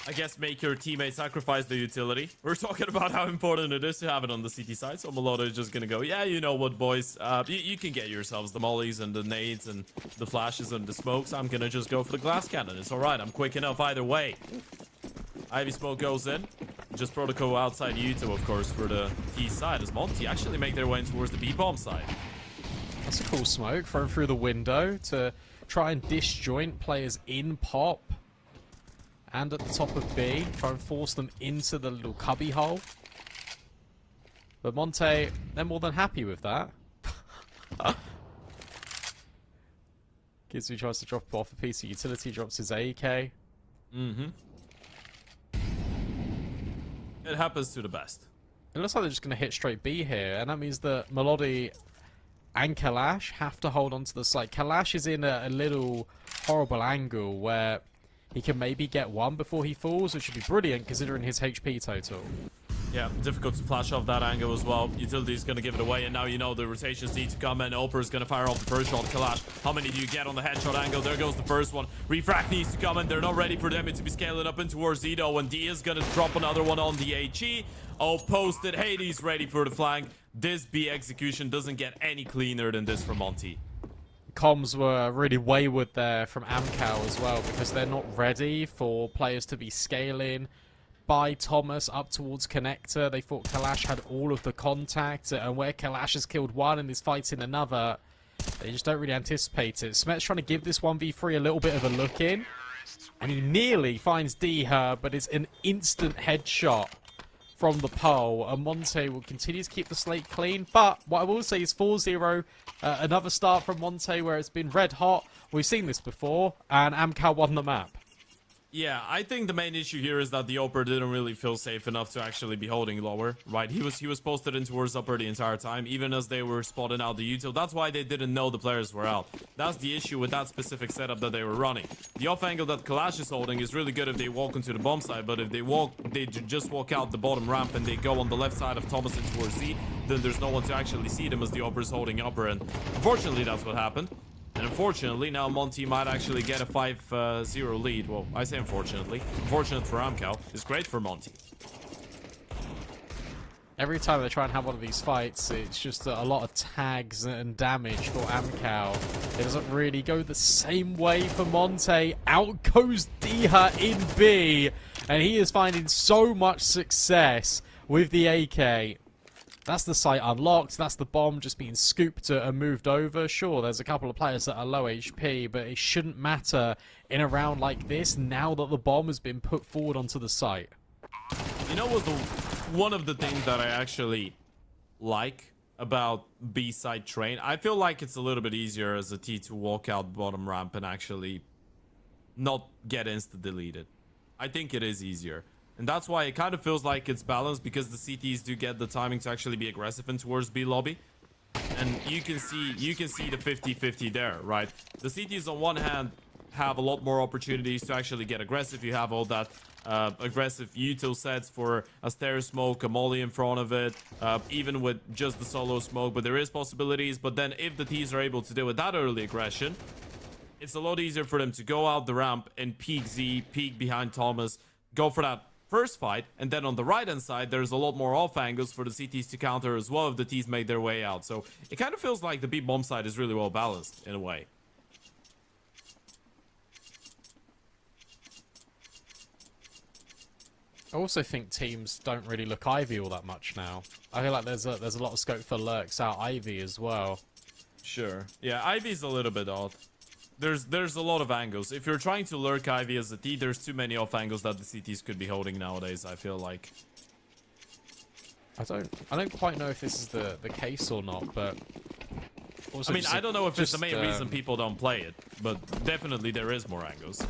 I guess, make your teammate sacrifice the utility. We're talking about how important it is to have it on the CT side, so Melody is just gonna go, yeah, you know what, boys, you can get yourselves the mollies and the nades and the flashes and the smokes. I'm gonna just go for the glass cannon. It's alright, I'm quick enough either way. Ivy smoke goes in. Just protocol outside Yuto, of course, for the T side, as Monty actually make their way in towards the B-bomb side. That's a cool smoke, thrown through the window to try and disjoint players in Pop. And at the top of B, try and force them into the little cubby hole. But Monte, they're more than happy with that. Gizby tries to drop off a piece of utility, drops his AK. Mm-hmm. It happens to the best. It looks like they're just going to hit straight B here, and that means that Melody and Kalash have to hold on to the site. Kalash is in a little horrible angle where he can maybe get one before he falls, which would be brilliant considering his HP total. Yeah, difficult to flash off that angle as well. Utility's going to give it away, and now you know the rotations need to come, and Oper is going to fire off the first shot. Kalash, how many do you get on the headshot angle? There goes the first one. Refract needs to come, and they're not ready for them to be scaling up in towards Zito, and D is going to drop another one on the HE. Oh, posted. Hades ready for the flank. This B execution doesn't get any cleaner than this from Monty. Comms were really wayward there from Amcal as well, because they're not ready for players to be scaling by Thomas up towards Connector. They thought Kalash had all of the contact, and where Kalash has killed one and is fighting another, they just don't really anticipate it. Smet's trying to give this 1v3 a little bit of a look in, and he nearly finds D her, but it's an instant headshot from the pole, and Monte will continue to keep the slate clean. But what I will say is 4-0, another start from Monte where it's been red hot. We've seen this before, and Amcal won the map. Yeah, I think the main issue here is that the Oper didn't really feel safe enough to actually be holding lower, right? He was posted in towards upper the entire time, even as they were spotting out the util. That's why they didn't know the players were out. That's the issue with that specific setup that they were running. The off angle that Kalash is holding is really good if they walk into the bomb side, but if they just walk out the bottom ramp and they go on the left side of Thomas and towards Z, then there's no one to actually see them as the Oper is holding upper, and unfortunately that's what happened. And unfortunately, now Monty might actually get a 5-0 lead. Well, I say unfortunately. Unfortunate for Amcal. It's great for Monty. Every time they try and have one of these fights, it's just a lot of tags and damage for Amcal. It doesn't really go the same way for Monte. Out goes Diha in B, and he is finding so much success with the AK. That's the site unlocked, that's the bomb just being scooped and moved over. Sure, there's a couple of players that are low HP, but it shouldn't matter in a round like this now that the bomb has been put forward onto the site. You know what, one of the things that I actually like about B-side train, I feel like it's a little bit easier as a T to walk out bottom ramp and actually not get insta-deleted. I think it is easier. And that's why it kind of feels like it's balanced, because the CTs do get the timing to actually be aggressive in towards B lobby. And you can see the 50-50 there, right? The CTs on one hand have a lot more opportunities to actually get aggressive. You have all that aggressive util sets for a stair smoke, a molly in front of it, even with just the solo smoke, but there is possibilities. But then if the Ts are able to deal with that early aggression, it's a lot easier for them to go out the ramp and peek Z, peek behind Thomas, go for that first fight, and then on the right hand side there's a lot more off angles for the CTs to counter as well if the Ts make their way out. So it kind of feels like the B bomb side is really well balanced in a way. I also think teams don't really look Ivy all that much now. I feel like there's a lot of scope for lurks out Ivy as well. Sure. Yeah, Ivy's a little bit odd. There's a lot of angles. If you're trying to lurk Ivy as a T, there's too many off angles that the CTs could be holding nowadays, I feel like. I don't quite know if this is the case or not, but also I mean, I don't know if it's the just, main reason people don't play it, but definitely there is more angles.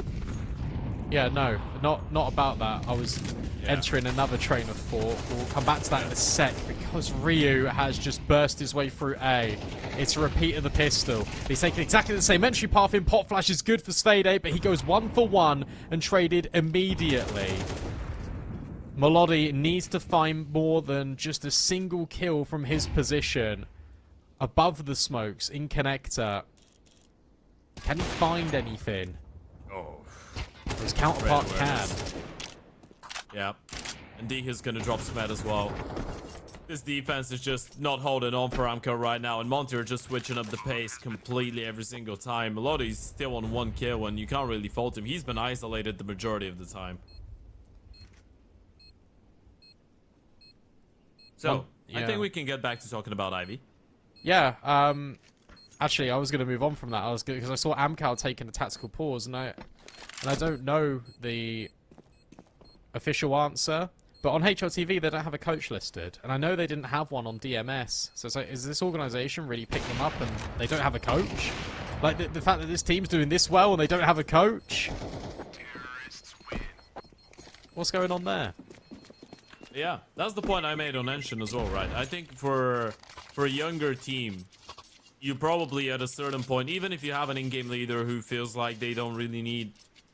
Yeah, no, not about that. I was entering another train of thought. We'll come back to that in a sec, because Ryu has just burst his way through A. It's a repeat of the pistol. He's taking exactly the same entry path in. Pot Flash is good for Svade, but he goes 1 for 1 and traded immediately. Melody needs to find more than just a single kill from his position. Above the smokes, in connector. Can he find anything? Oh. His counterpart can. Yeah. And D is gonna drop Smet as well. This defense is just not holding on for Amco right now, and Monty are just switching up the pace completely every single time. Melody's still on 1 kill, and you can't really fault him. He's been isolated the majority of the time. So, I think we can get back to talking about Ivy. Yeah, actually, I was going to move on from that. Because I saw Amcal taking a tactical pause, and I don't know the official answer. But on HLTV, they don't have a coach listed, and I know they didn't have one on DMS. So it's like, is this organization really picked them up and they don't have a coach? Like, the fact that this team's doing this well and they don't have a coach. Terrorists win. What's going on there? Yeah, that's the point I made on Enshin as well, right? I think for a younger team, you probably at a certain point, even if you have an in-game leader who feels like they don't really need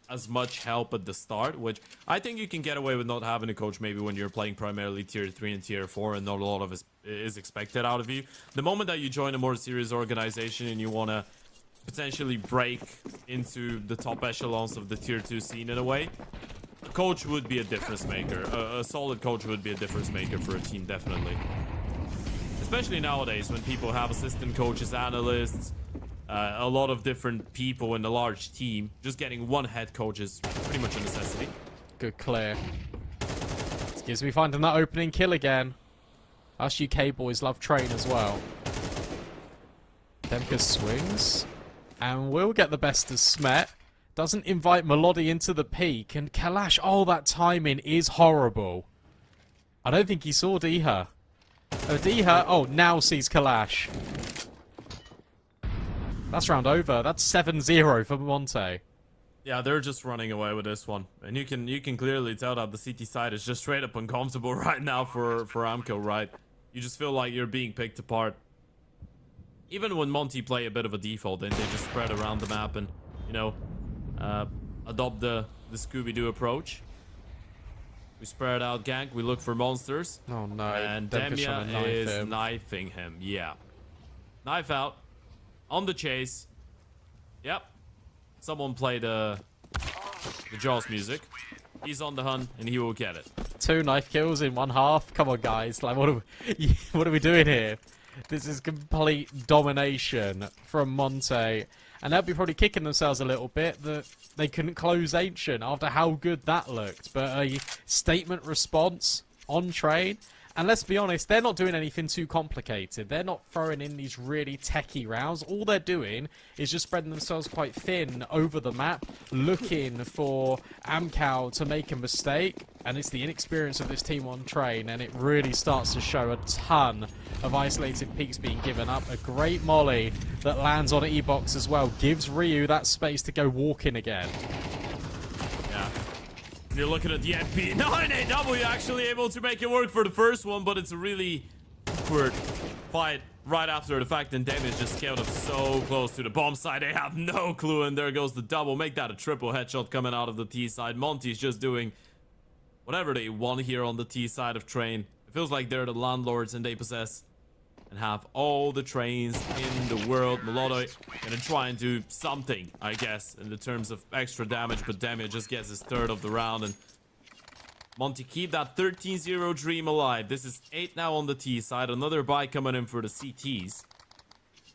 as much help at the start, which I think you can get away with not having a coach maybe when you're playing primarily tier 3 and tier 4 and not a lot of it is expected out of you. The moment that you join a more serious organization and you want to potentially break into the top echelons of the tier 2 scene in a way, a coach would be a difference maker. A solid coach would be a difference maker for a team, definitely. Especially nowadays when people have assistant coaches, analysts, a lot of different people in a large team. Just getting one head coach is pretty much a necessity. Good clear. This gives me finding that opening kill again. Us UK boys love train as well. Demka swings. And will get the best of Smet. Doesn't invite Melody into the peak. And Kalash, oh, that timing is horrible. I don't think he saw Diha. Oh, Diha, oh, now sees Kalash. That's round over. That's 7-0 for Monte. Yeah, they're just running away with this one. And you can clearly tell that the CT side is just straight up uncomfortable right now for Amco, right? You just feel like you're being picked apart. Even when Monty play a bit of a default, then they just spread around the map and, you know, adopt the Scooby-Doo approach. We spread out gank, we look for monsters. Oh no. And Demka's trying to Demia knife is him. knifing him, yeah. Knife out. On the chase. Yep. Someone played the Jaws music. He's on the hunt and he will get it. 2 knife kills in 1 half. Come on, guys. Like, what are we doing here? This is complete domination from Monte. And they'll be probably kicking themselves a little bit that they couldn't close Ancient after how good that looked. But a statement response on train. And let's be honest, they're not doing anything too complicated. They're not throwing in these really techie rounds. All they're doing is just spreading themselves quite thin over the map, looking for Amcal to make a mistake. And it's the inexperience of this team on train, and it really starts to show a ton of isolated peaks being given up. A great molly that lands on E-Box as well gives Ryu that space to go walking again. Yeah. You're looking at the MP. 9AW actually able to make it work for the first one, but it's a really awkward fight right after the fact, and Damage just scaled up so close to the bomb side. They have no clue, and there goes the double. Make that a triple headshot coming out of the T side. Monty's just doing whatever they want here on the T side of train. It feels like they're the landlords and they possess and have all the trains in the world. Melody gonna try and do something, I guess, in the terms of extra damage, but Damage just gets his third of the round, and Monty keep that 13-0 dream alive. This is 8 now on the T side. Another buy coming in for the CTs.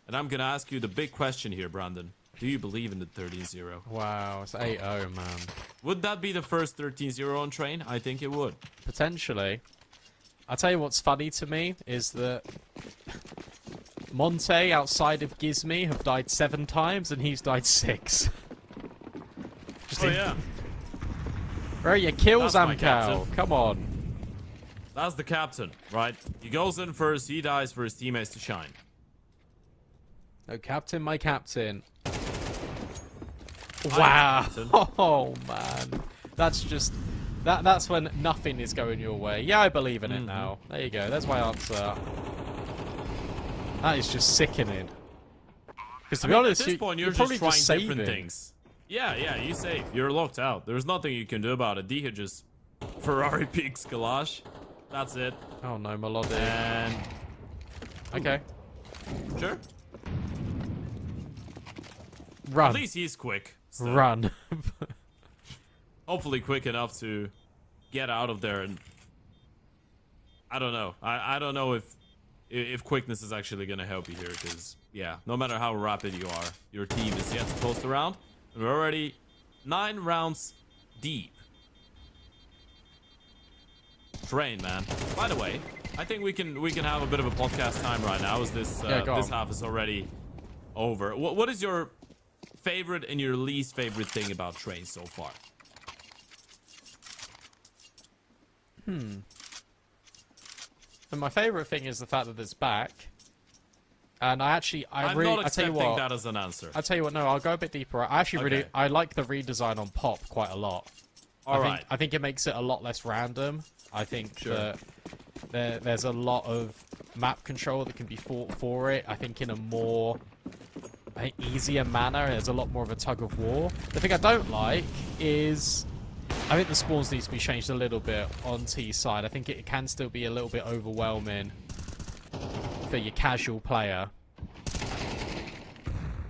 And I'm gonna ask you the big question here, Brandon. Do you believe in the 13-0? Wow, it's 8-0, man. Would that be the first 13-0 on train? I think it would. Potentially. I'll tell you what's funny to me is that Monte, outside of Gizmy, have died 7 times and he's died 6. Just Oh, yeah. Where are your kills, That's my Amcal? captain. Come on. That's the captain, right? He goes in first, he dies for his teammates to shine. No, captain, my captain. I'm Wow. captain. Oh, man. That's just... That's when nothing is going your way. Yeah, I believe in it now. There you go. That's my answer. That is just sickening. Because to be honest, At this point, you're probably just trying saving. different things. Yeah, you save. You're locked out. There's nothing you can do about it. Diha just Ferrari peaks Kalash. That's it. Oh no, Melody. And Okay. sure. Run. At least he's quick. still. Run. Hopefully quick enough to get out of there. And I don't know. I don't know if quickness is actually going to help you here, because yeah, no matter how rapid you are, your team is yet to post a round. And we're already 9 rounds deep. Train, man. By the way, I think we can have a bit of a podcast time right now, as this this half is already over. What is your favorite and your least favorite thing about Train so far? And my favourite thing is the fact that it's back. And I actually, I I'm really, not I tell you accepting what, that as an answer. I tell you what, no, I'll go a bit deeper. I actually really, Okay. I like the redesign on Pop quite a lot. All right. I think it makes it a lot less random. I think Sure. that there's a lot of map control that can be fought for it. I think in a more easier manner. There's a lot more of a tug of war. The thing I don't like is I think the spawns needs to be changed a little bit on T side. I think it can still be a little bit overwhelming for your casual player.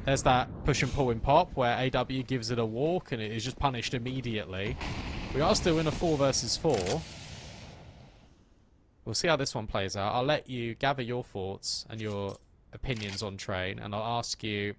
There's that push and pull in Pop where AW gives it a walk and it is just punished immediately. We are still in a 4 versus 4. We'll see how this one plays out. I'll let you gather your thoughts and your opinions on Train, and I'll ask you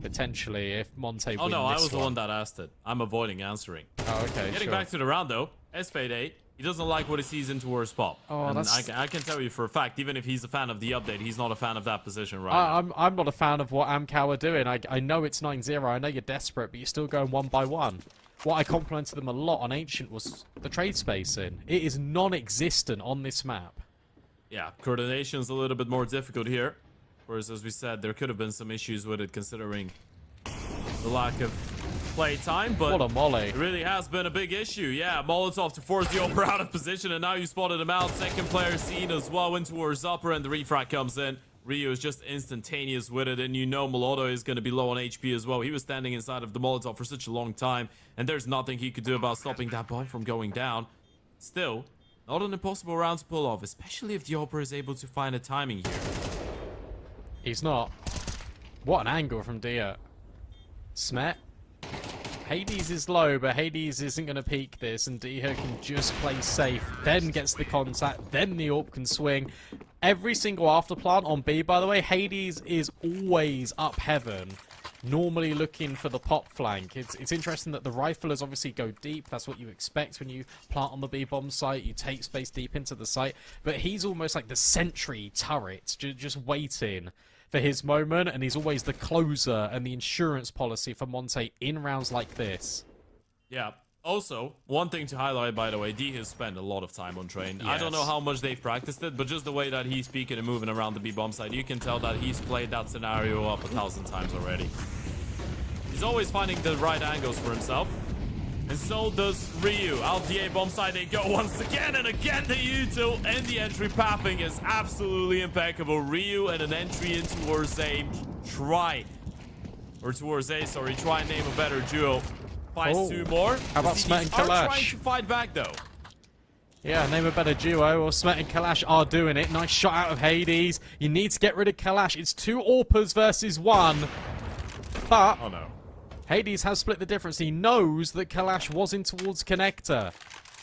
potentially if Monte wins. Oh no, I was this the one that asked it. I'm avoiding answering. Oh, okay, Getting sure. back to the round though, S-Fade 8, he doesn't like what he sees in towards Pop. Oh, and that's- I can tell you for a fact, even if he's a fan of the update, he's not a fan of that position right now. I'm not a fan of what Amcal are doing. I know it's 9-0. I know you're desperate, but you're still going 1 by 1. What I complimented them a lot on Ancient was the trade spacing. It is non-existent on this map. Yeah, coordination's a little bit more difficult here. Whereas, as we said, there could have been some issues with it considering the lack of play time, but What a molly. it really has been a big issue. Yeah, Molotov to force the upper out of position, and now you spotted him out. Second player seen as well in towards upper, and the refrag comes in. Ryu is just instantaneous with it, and you know Molotov is going to be low on HP as well. He was standing inside of the Molotov for such a long time, and there's nothing he could do about stopping that bomb from going down. Still, not an impossible round to pull off, especially if the Opera is able to find a timing here. He's not. What an angle from Dia. Smet. Hades is low, but Hades isn't going to peek this, and Dia can just play safe. Then gets the contact, then the AWP can swing. Every single afterplant on B, by the way, Hades is always up heaven, normally looking for the pop flank. It's interesting that the riflers obviously go deep. That's what you expect when you plant on the B bomb site. You take space deep into the site, but he's almost like the sentry turret, just waiting for his moment, and he's always the closer and the insurance policy for Monte in rounds like this. Yeah. Also, one thing to highlight, by the way, D has spent a lot of time on Train. I don't know Yes. how much they've practiced it, but just the way that he's speaking and moving around the B-bomb side, you can tell that he's played that scenario up 1,000 times already. He's always finding the right angles for himself. And so does Ryu. Out the A-bomb side they go once again, and again the util, and the entry pathing is absolutely impeccable. Ryu and an entry in towards A. Try and name a better duo. Finds Oh. two more. How about The Smet and CDs are Kalash? trying to fight back though. Yeah, name a better duo, or Smet and Kalash are doing it. Nice shot out of Hades. You need to get rid of Kalash. It's 2 AWPers versus 1. But Oh no. Hades has split the difference. He knows that Kalash was in towards connector.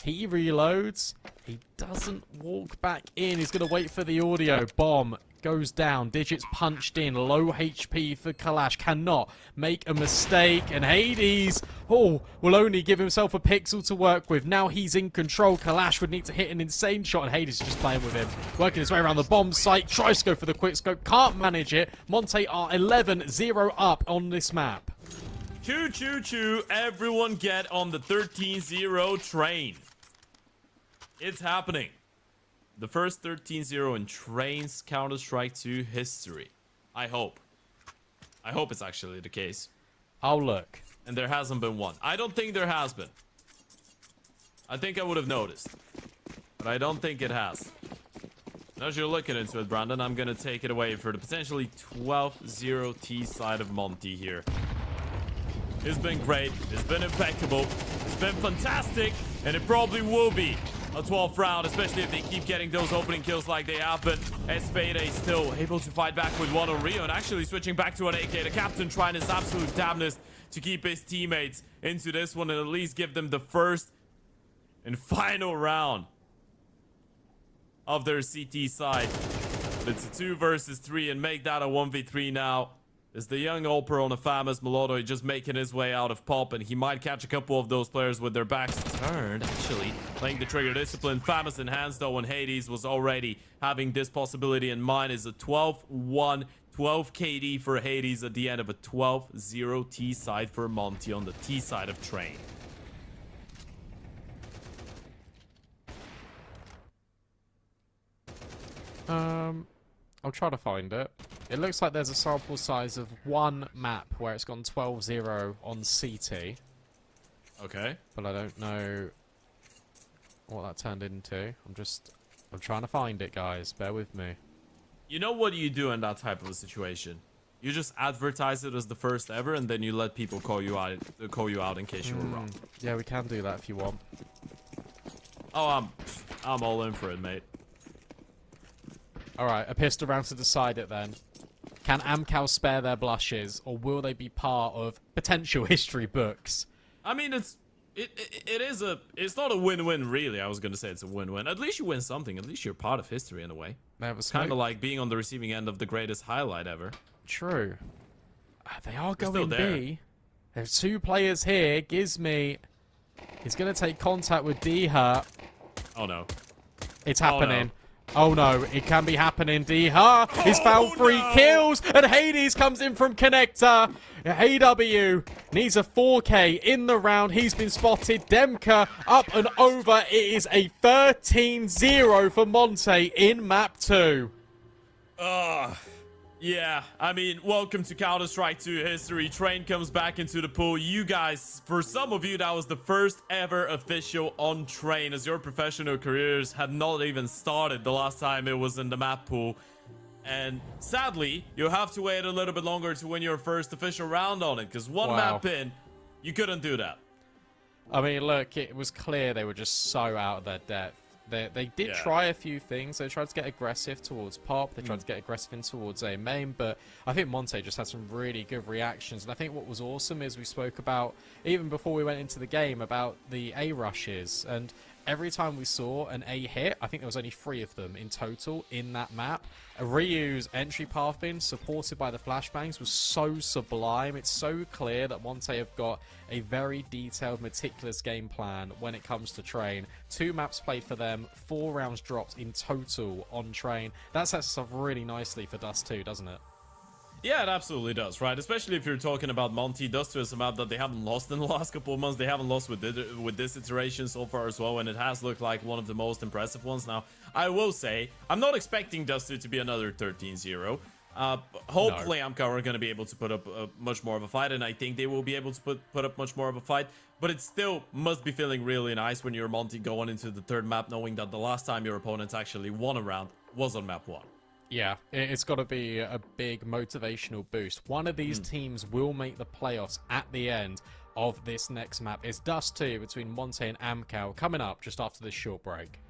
He reloads. He doesn't walk back in. He's going to wait for the audio. Bomb goes down. Digits punched in. Low HP for Kalash. Cannot make a mistake. And Hades, will only give himself a pixel to work with. Now he's in control. Kalash would need to hit an insane shot, and Hades is just playing with him. Working his way around the bomb site. Tries to go for the quick scope. Can't manage it. Monte are 11-0 up on this map. Choo choo choo, everyone get on the 13-0 train. It's happening. The first 13-0 in Train's Counter-Strike 2 history. I hope. I hope it's actually the case. I'll look. And there hasn't been one. I don't think there has been. I think I would have noticed. But I don't think it has. And as you're looking into it, Brandon, I'm going to take it away for the potentially 12-0 T side of Monty here. It's been great. It's been impeccable. It's been fantastic. And it probably will be a 12th round, especially if they keep getting those opening kills like they have been. S-Fade still able to fight back with one on Rio, and actually switching back to an AK. The captain trying his absolute damnedest to keep his teammates into this one and at least give them the first and final round of their CT side. It's a 2 versus 3 and make that a 1v3 now. Is the young Ulper on a famous Molotov just making his way out of Pop, and he might catch a couple of those players with their backs turned, actually. Playing the trigger discipline, famous in hands though, and Hades was already having this possibility in mind. Is a 12-1, 12 KD for Hades at the end of a 12-0 T side for Monty on the T side of Train. I'll try to find it. It looks like there's a sample size of one map where it's gone 12-0 on CT, Okay. but I don't know what that turned into. I'm trying to find it, guys. Bear with me. You know what you do in that type of a situation? You just advertise it as the first ever, and then you let people call you out in case you were wrong. Yeah, we can do that if you want. Oh, I'm all in for it, mate. Alright, a pistol round to decide it then. Can Amcal spare their blushes, or will they be part of potential history books? I mean, it's not a win-win really. I was gonna say it's a win-win. At least you win something. At least you're part of history in a way. They have a It's kind of smoke. like being on the receiving end of the greatest highlight ever. True. They are still going there. B. There's two players here. Gizme. He's going to take contact with D-Hurt. Oh no. It's Oh, no. happening. Oh no, it can be happening. D-Hurt. He's found 3 kills. And Hades comes in from Connector. AW needs a 4K in the round. He's been spotted. Demka up and over. It is a 13-0 for Monte in map 2. Yeah, I mean, welcome to Counter-Strike 2 history. Train comes back into the pool. You guys, for some of you, that was the first ever official on Train, as your professional careers had not even started the last time it was in the map pool. And sadly, you'll have to wait a little bit longer to win your first official round on it, because one Wow. map in, you couldn't do that. I mean, look, it was clear they were just so out of their depth. They did Yeah. try a few things. They tried to get aggressive towards Pop. They tried to get aggressive in towards A main, but I think Monte just had some really good reactions. And I think what was awesome is we spoke about, even before we went into the game, about the A rushes. And every time we saw an A hit, I think there was only 3 of them in total in that map. Ryu's entry pathing, supported by the flashbangs, was so sublime. It's so clear that Monte have got a very detailed, meticulous game plan when it comes to Train. 2 maps played for them, 4 rounds dropped in total on Train. That sets us up really nicely for Dust 2, doesn't it? Yeah, it absolutely does, right? Especially if you're talking about Monty. Dust 2 is a map that they haven't lost in the last couple of months. They haven't lost with this iteration so far as well, and it has looked like one of the most impressive ones. Now, I will say, I'm not expecting Dust 2 to be another 13-0. Hopefully, Amcar are going to be able to put up much more of a fight, and I think they will be able to put up much more of a fight. But it still must be feeling really nice when you're Monty going into the 3rd map, knowing that the last time your opponents actually won a round was on map 1. Yeah, it's got to be a big motivational boost. One of these teams will make the playoffs at the end of this next map. It's Dust 2 between Monte and Amcal coming up just after this short break.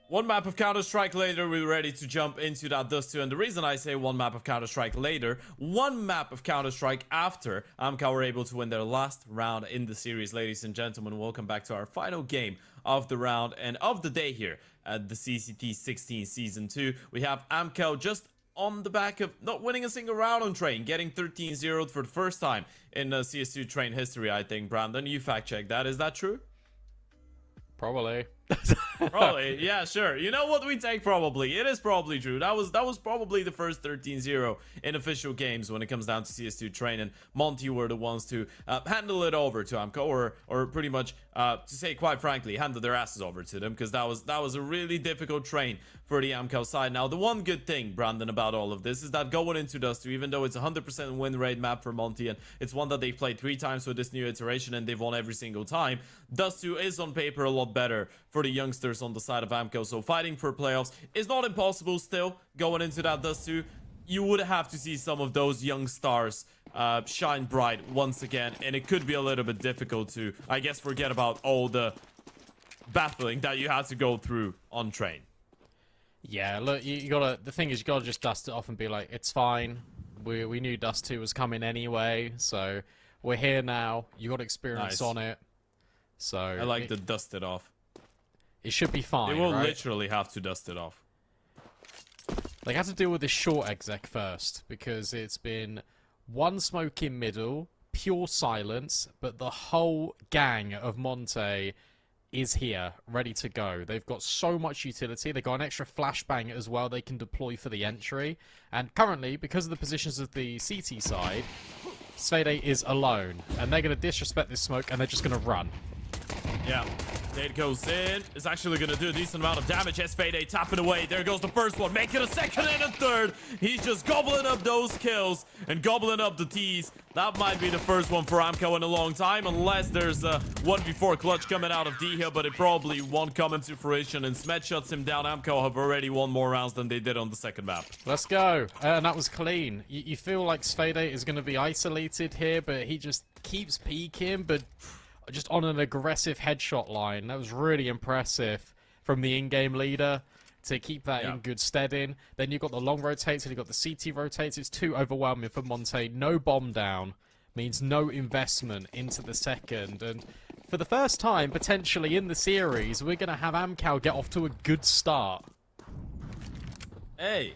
One map of Counter-Strike later, we're ready to jump into that Dust 2. And the reason I say one map of Counter-Strike later, one map of Counter-Strike after AMCA were able to win their last round in the series. Ladies and gentlemen, welcome back to our final game of the round and of the day here at the CCT 16 Season 2. We have AMCA just on the back of not winning a single round on Train, getting 13-0'd for the first time in CS2 Train history, I think. Brandon, you fact check that. Is that true? Probably. Probably, yeah, sure. You know what, we take probably. It is probably true. That was probably the first 13-0 in official games when it comes down to CS2 Train, and Monty were the ones to handle it over to AMCA, or pretty much, to say quite frankly, handle their asses over to them, because that was a really difficult train for the AMCA side. Now, the one good thing, Brandon, about all of this is that going into Dust 2, even though it's a 100% win rate map for Monty, and it's one that they've played 3 times with this new iteration, and they've won every single time, Dust 2 is on paper a lot better for the youngsters on the side of AMCA. So fighting for playoffs is not impossible still going into that Dust 2. You would have to see some of those young stars shine bright once again, and it could be a little bit difficult to, I guess, forget about all the battling that you had to go through on Train. Yeah, look, you gotta. The thing is, you gotta just dust it off and be like, it's fine. We knew Dust 2 was coming anyway, so we're here now. You got experience Nice. on it. So I like the dust it off. It should be fine, They will right? literally have to dust it off. They had to deal with this short exec first, because it's been one smoke in middle, pure silence, but the whole gang of Monte is here, ready to go. They've got so much utility. They've got an extra flashbang as well they can deploy for the entry. And currently, because of the positions of the CT side, Svede is alone. And they're going to disrespect this smoke, and they're just going to run. Yeah. Nade goes in. It's actually going to do a decent amount of damage. SVD tapping away. There goes the first one. Making a second and a third. He's just gobbling up those kills and gobbling up the T's. That might be the first one for Amco in a long time, unless there's a 1v4 clutch coming out of D here, but it probably won't come into fruition, and Smet shuts him down. Amco have already won more rounds than they did on the second map. Let's go. And that was clean. You feel like Svede is going to be isolated here, but he just keeps peeking, but just on an aggressive headshot line. That was really impressive from the in-game leader to keep that in good stead in. Then you've got the long rotates and you've got the CT rotates. It's too overwhelming for Monte. No bomb down means no investment into the second. And for the first time, potentially in the series, we're going to have Amcal get off to a good start. Hey,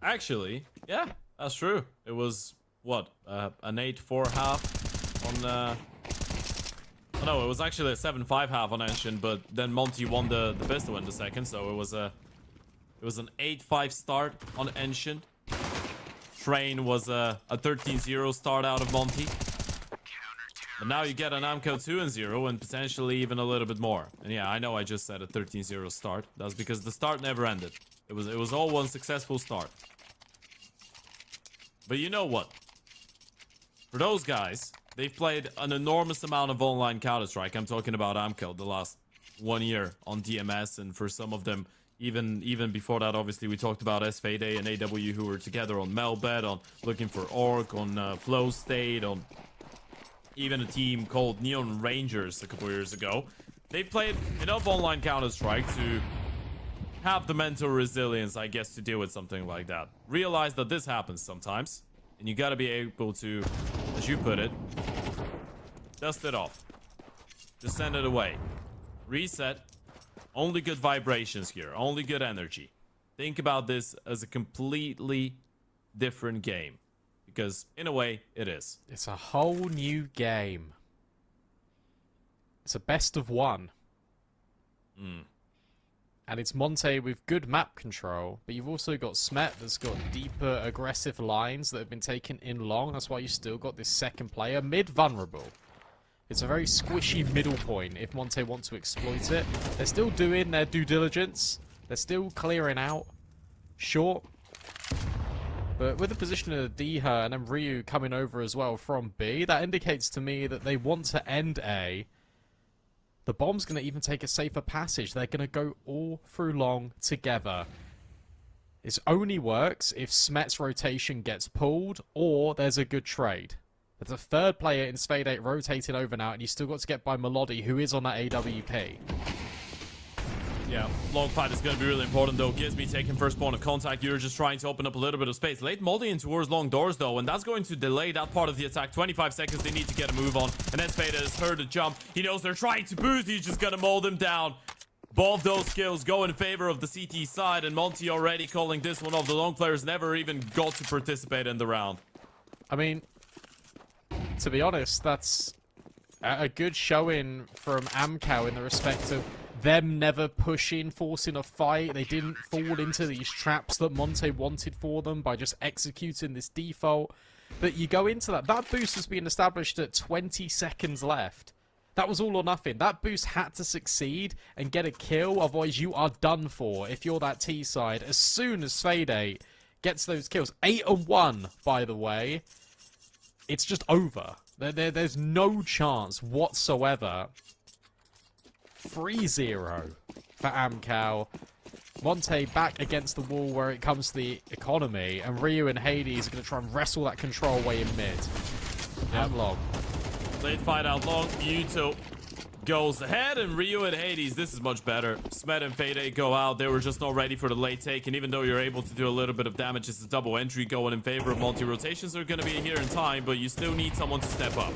actually, yeah, that's true. It was, what, an 8-4 half on... Oh, no, it was actually a 7-5 half on Ancient, but then Monty won the pistol in the second, so it was an 8-5 start on Ancient. Train was a 13-0 start out of Monty. But now you get an Amco 2-0 and potentially even a little bit more. And yeah, I know I just said a 13-0 start. That's because the start never ended. It was all one successful start. But you know what? For those guys, they've played an enormous amount of online Counter-Strike. I'm talking about Amco the last 1 year on DMS, and for some of them, even before that, obviously, we talked about SVD and AW who were together on Melbet, on Looking for Orc, on Flow State, on even a team called Neon Rangers a couple years ago. They've played enough online Counter-Strike to have the mental resilience, I guess, to deal with something like that. Realize that this happens sometimes, and you gotta be able to, as you put it, dust it off. Just send it away. Reset. Only good vibrations here. Only good energy. Think about this as a completely different game. Because, in a way, it is. It's a whole new game. It's a best of one. And it's Monte with good map control, but you've also got Smet that's got deeper, aggressive lines that have been taken in long. That's why you still got this second player mid-vulnerable. It's a very squishy middle point if Monte want to exploit it. They're still doing their due diligence. They're still clearing out. Short. But with the position of Diha and then Ryu coming over as well from B, that indicates to me that they want to end A. The bomb's going to even take a safer passage. They're going to go all through long together. This only works if Smet's rotation gets pulled or there's a good trade. There's a third player in Spade 8 rotating over now, and you still got to get by Melody, who is on that AWP. Yeah, long fight is going to be really important, though. Gizby taking first point of contact. You're just trying to open up a little bit of space. Late Moldy in towards long doors, though, and that's going to delay that part of the attack. 25 seconds, they need to get a move on. And then Spade has heard a jump. He knows they're trying to boost. He's just going to mold him down. Both those skills go in favor of the CT side, and Monty already calling this one off. The long players never even got to participate in the round. I mean, to be honest, that's a good showing from Amcal in the respect of them never pushing, forcing a fight. They didn't fall into these traps that Monte wanted for them by just executing this default. But you go into that. That boost was being established at 20 seconds left. That was all or nothing. That boost had to succeed and get a kill. Otherwise, you are done for if you're that T side. As soon as Svede gets those kills. 8-1, by the way. It's just over. There's no chance whatsoever. 3-0 for Amcal. Monte back against the wall where it comes to the economy, and Ryu and Hades are going to try and wrestle that control away in mid. And long. Late fight out long. Yuto goes ahead, and Ryu and Hades, this is much better. Smet and Fade go out. They were just not ready for the late take, and even though you're able to do a little bit of damage, it's a double entry going in favor of Monty. Rotations are going to be here in time, but you still need someone to step up.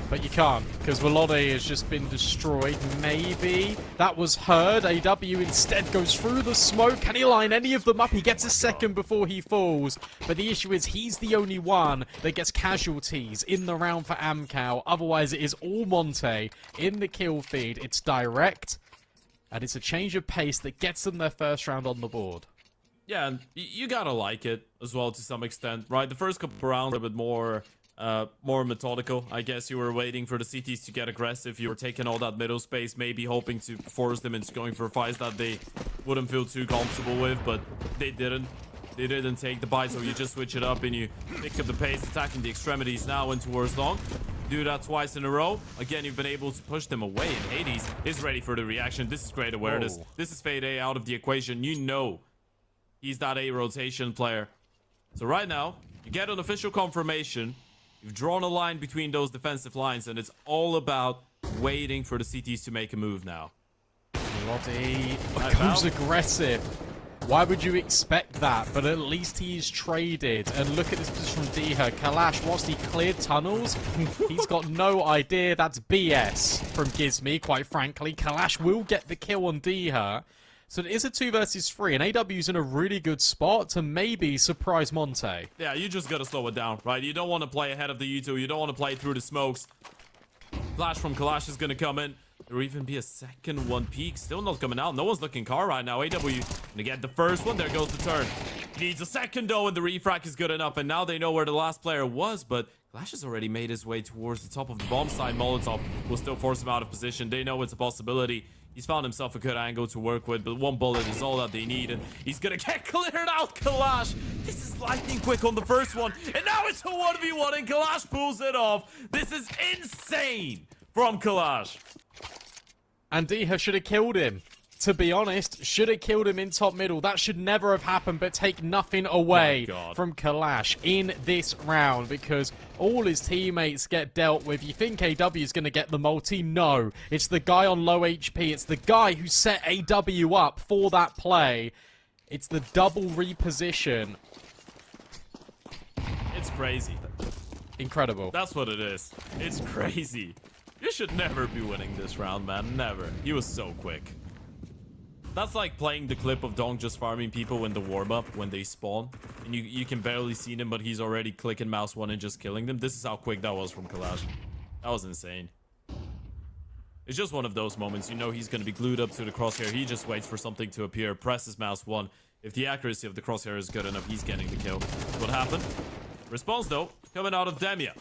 But you can't, because Velode has just been destroyed. Maybe that was heard. AW instead goes through the smoke. Can he line any of them up? He gets a second before he falls. But the issue is he's the only one that gets casualties in the round for Amcal. Otherwise, it is all Monte in the kill feed. It's direct, and it's a change of pace that gets them their first round on the board. Yeah, and you gotta like it as well to some extent, right? The first couple rounds are a bit more methodical. I guess you were waiting for the CTs to get aggressive. You were taking all that middle space, maybe hoping to force them into going for fights that they wouldn't feel too comfortable with, but they didn't. They didn't take the bite, so you just switch it up and you pick up the pace, attacking the extremities now in towards long. Do that twice in a row. Again, you've been able to push them away, and Hades is ready for the reaction. This is great awareness. Oh. This is Fade A out of the equation. You know he's that A rotation player. So right now, you get an official confirmation. You've drawn a line between those defensive lines, and it's all about waiting for the CTs to make a move now. Velode goes aggressive. Why would you expect that? But at least he's traded. And look at this position from Diha. Kalash, whilst he cleared tunnels, he's got no idea. That's BS from Gizmi, quite frankly. Kalash will get the kill on Diha. So it is a 2 versus 3, and AW's in a really good spot to maybe surprise Monte. Yeah, you just gotta slow it down, right? You don't want to play ahead of the U2. You don't want to play through the smokes. Flash from Kalash is gonna come in. There will even be a second one peak. Still not coming out. No one's looking car right now. AW gonna get the first one. There goes the turn. Needs a second though, and the refrac is good enough. And now they know where the last player was, but Flash has already made his way towards the top of the bomb side. Molotov will still force him out of position. They know it's a possibility. He's found himself a good angle to work with, but one bullet is all that they need, and he's gonna get cleared out, Kalash. This is lightning quick on the first one, and now it's a 1v1, and Kalash pulls it off. This is insane from Kalash. And Diha should have killed him. To be honest, should have killed him in top middle. That should never have happened, but take nothing away from Kalash in this round, because all his teammates get dealt with. You think AW is going to get the multi? No. It's the guy on low HP. It's the guy who set AW up for that play. It's the double reposition. It's crazy. Incredible. That's what it is. It's crazy. You should never be winning this round, man. Never. He was so quick. That's like playing the clip of Dong just farming people in the warm-up when they spawn. And you can barely see them, but he's already clicking mouse 1 and just killing them. This is how quick that was from Kalash. That was insane. It's just one of those moments. You know he's going to be glued up to the crosshair. He just waits for something to appear, presses mouse 1. If the accuracy of the crosshair is good enough, he's getting the kill. What happened? Response, though, coming out of Demia.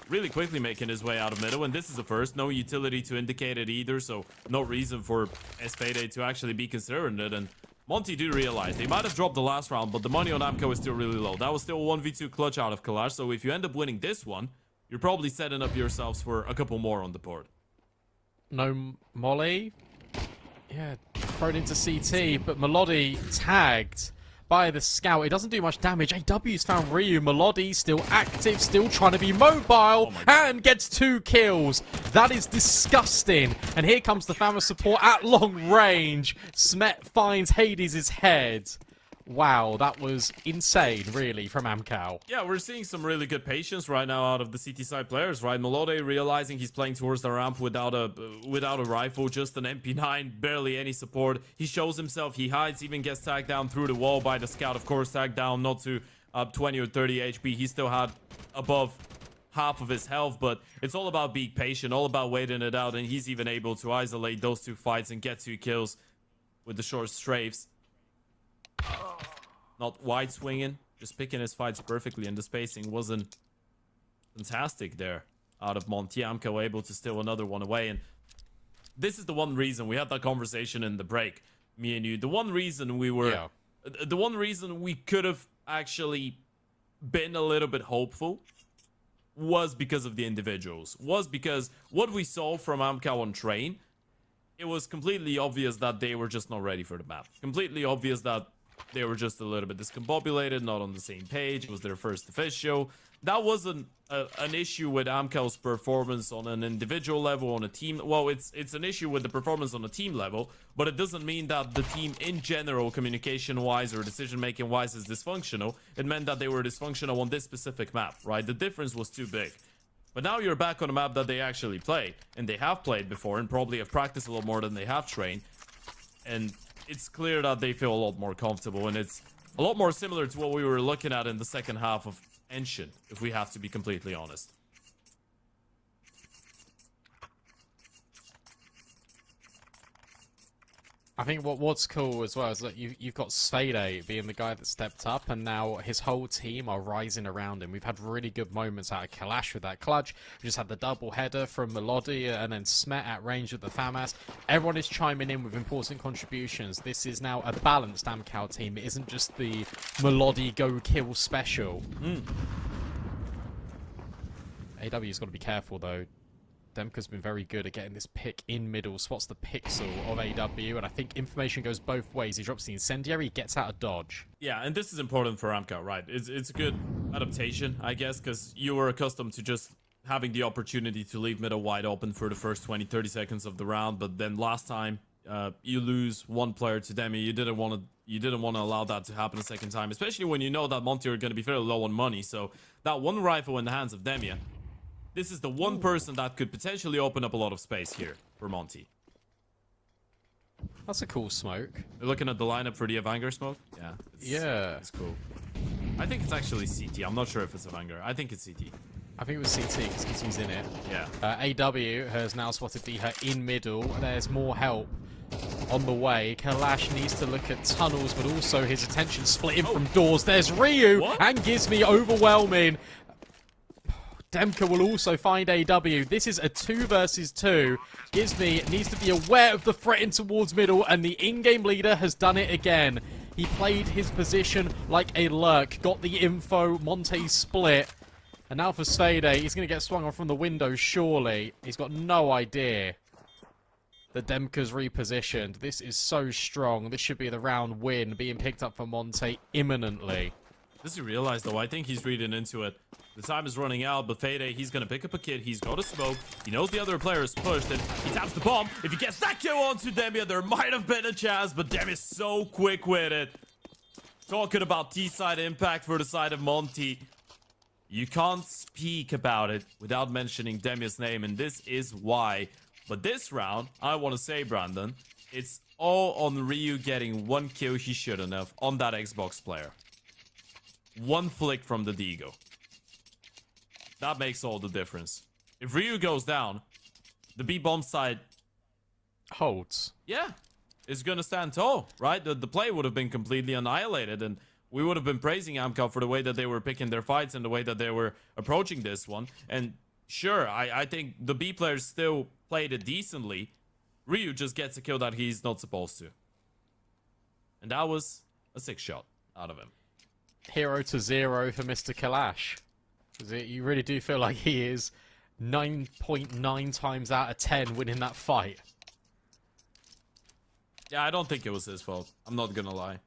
Really quickly making his way out of middle, and this is the first. No utility to indicate it either, so no reason for Esfede to actually be considering it. And Monty do realize they might have dropped the last round, but the money on Amco is still really low. That was still a 1v2 clutch out of Kalash, so if you end up winning this one, you're probably setting up yourselves for a couple more on the board. No Molly. Yeah, thrown into CT, but Melody tagged by the scout. It doesn't do much damage. AW's found Ryu. Melody still active, still trying to be mobile, and gets 2 kills. That is disgusting. And here comes the family support at long range. Smet finds Hades' head. Wow, that was insane, really, from Amcal. Yeah, we're seeing some really good patience right now out of the CT side players, right? Melode realizing he's playing towards the ramp without a rifle, just an MP9, barely any support. He shows himself, he hides, even gets tagged down through the wall by the scout. Of course, tagged down not to 20 or 30 HP. He still had above half of his health, but it's all about being patient, all about waiting it out, and he's even able to isolate those 2 fights and get 2 kills with the short strafes. Not wide swinging, just picking his fights perfectly, and the spacing wasn't fantastic there out of Monty. Amco able to steal another one away, and this is the one reason we had that conversation in the break, me and you. The one reason we were, the one reason we could have actually been a little bit hopeful was because of the individuals, was because what we saw from Amco on train, it was completely obvious that they were just not ready for the map. Completely obvious that they were just a little bit discombobulated, not on the same page. It was their first official. That wasn't an issue with Amcal's performance on an individual level, on a team. Well, it's an issue with the performance on a team level, but it doesn't mean that the team in general, communication-wise or decision-making-wise, is dysfunctional. It meant that they were dysfunctional on this specific map, right? The difference was too big. But now you're back on a map that they actually play, and they have played before, and probably have practiced a lot more than they have trained. And it's clear that they feel a lot more comfortable, and it's a lot more similar to what we were looking at in the second half of Ancient, if we have to be completely honest. I think what's cool as well is that you've got Svede being the guy that stepped up, and now his whole team are rising around him. We've had really good moments out of Kalash with that clutch. We just had the double header from Melody, and then Smet at range with the FAMAS. Everyone is chiming in with important contributions. This is now a balanced Amcal team. It isn't just the Melody go kill special. AW's got to be careful though. Demka's been very good at getting this pick in middle, spots the pixel of AW, and I think information goes both ways. He drops the incendiary, gets out of dodge. Yeah, and this is important for Amka, right? It's a good adaptation, I guess, because you were accustomed to just having the opportunity to leave middle wide open for the first 20-30 seconds of the round, but then last time you lose one player to Demi. You didn't want to allow that to happen a second time, especially when you know that Monty are going to be fairly low on money. So that one rifle in the hands of Demia, this is the one person that could potentially open up a lot of space here for Monty. That's a cool smoke. You're looking at the lineup for the Avanger smoke? Yeah. It's cool. I think it's actually CT. I'm not sure if it's Avanger. I think it's CT. I think it was CT because CT's in it. Yeah. AW has now spotted Diha in middle. There's more help on the way. Kalash needs to look at tunnels, but also his attention split in from doors. There's Ryu and Gizmi overwhelming. Demka will also find AW. This is a 2 versus 2. Gizmi needs to be aware of the threat in towards middle, and the in-game leader has done it again. He played his position like a lurk, got the info, Monte split, and now for Svede, he's going to get swung on from the window, surely. He's got no idea that Demka's repositioned. This is so strong. This should be the round win, being picked up for Monte imminently. Does he realize, though? I think he's reading into it. The time is running out, but Fede, he's going to pick up a kid. He's got a smoke. He knows the other player is pushed, and he taps the bomb. If he gets that kill onto Demia, there might have been a chance, but Demia's so quick with it. Talking about T-side impact for the side of Monty. You can't speak about it without mentioning Demia's name, and this is why. But this round, I want to say, Brandon, it's all on Ryu getting one kill he shouldn't have on that Xbox player. One flick from the Digo. That makes all the difference. If Ryu goes down, the B-bomb side holds. Yeah, it's gonna stand tall, right? The play would have been completely annihilated, and we would have been praising Amcal for the way that they were picking their fights and the way that they were approaching this one. And sure, I think the B players still played it decently. Ryu just gets a kill that he's not supposed to. And that was a 6-shot out of him. 0 to 0 for Mr. Kalash. You really do feel like he is 9.9 times out of 10 winning that fight. Yeah, I don't think it was his fault. I'm not gonna lie.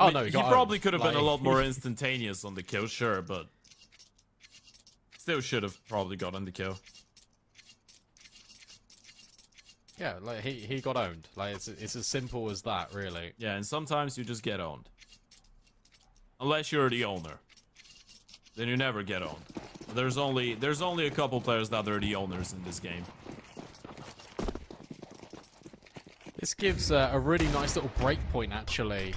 Oh, I mean, no, he probably could have been a lot more instantaneous on the kill, sure, but still should have probably gotten the kill. Yeah, like he got owned. Like it's as simple as that, really. Yeah, and sometimes you just get owned. Unless you're the owner. Then you never get owned. There's only a couple players that are the owners in this game. This gives a really nice little break point, actually,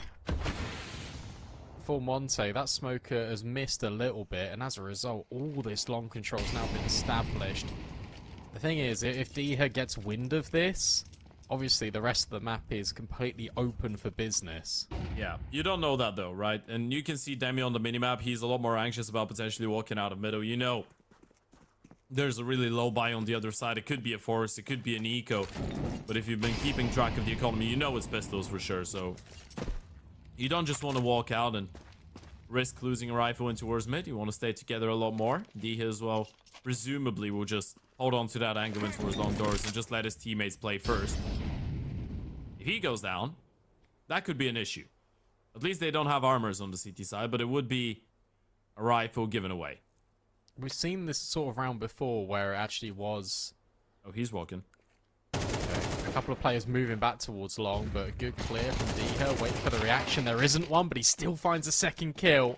for Monte. That smoker has missed a little bit, and as a result, all this long control has now been established. The thing is, if Diha gets wind of this, obviously the rest of the map is completely open for business. Yeah, you don't know that though, right? And you can see Demi on the minimap. He's a lot more anxious about potentially walking out of middle. You know, there's a really low buy on the other side. It could be a forest, it could be an eco. But if you've been keeping track of the economy, you know it's pistols for sure. So you don't just want to walk out and risk losing a rifle in towards mid. You want to stay together a lot more. Diha as well, presumably, will just hold on to that angle in towards long doors and just let his teammates play first. If he goes down, that could be an issue. At least they don't have armors on the CT side, but it would be a rifle given away. We've seen this sort of round before where it actually was... Oh, he's walking. Okay. A couple of players moving back towards long, but a good clear from Diha. Waiting for the reaction. There isn't one, but he still finds a second kill.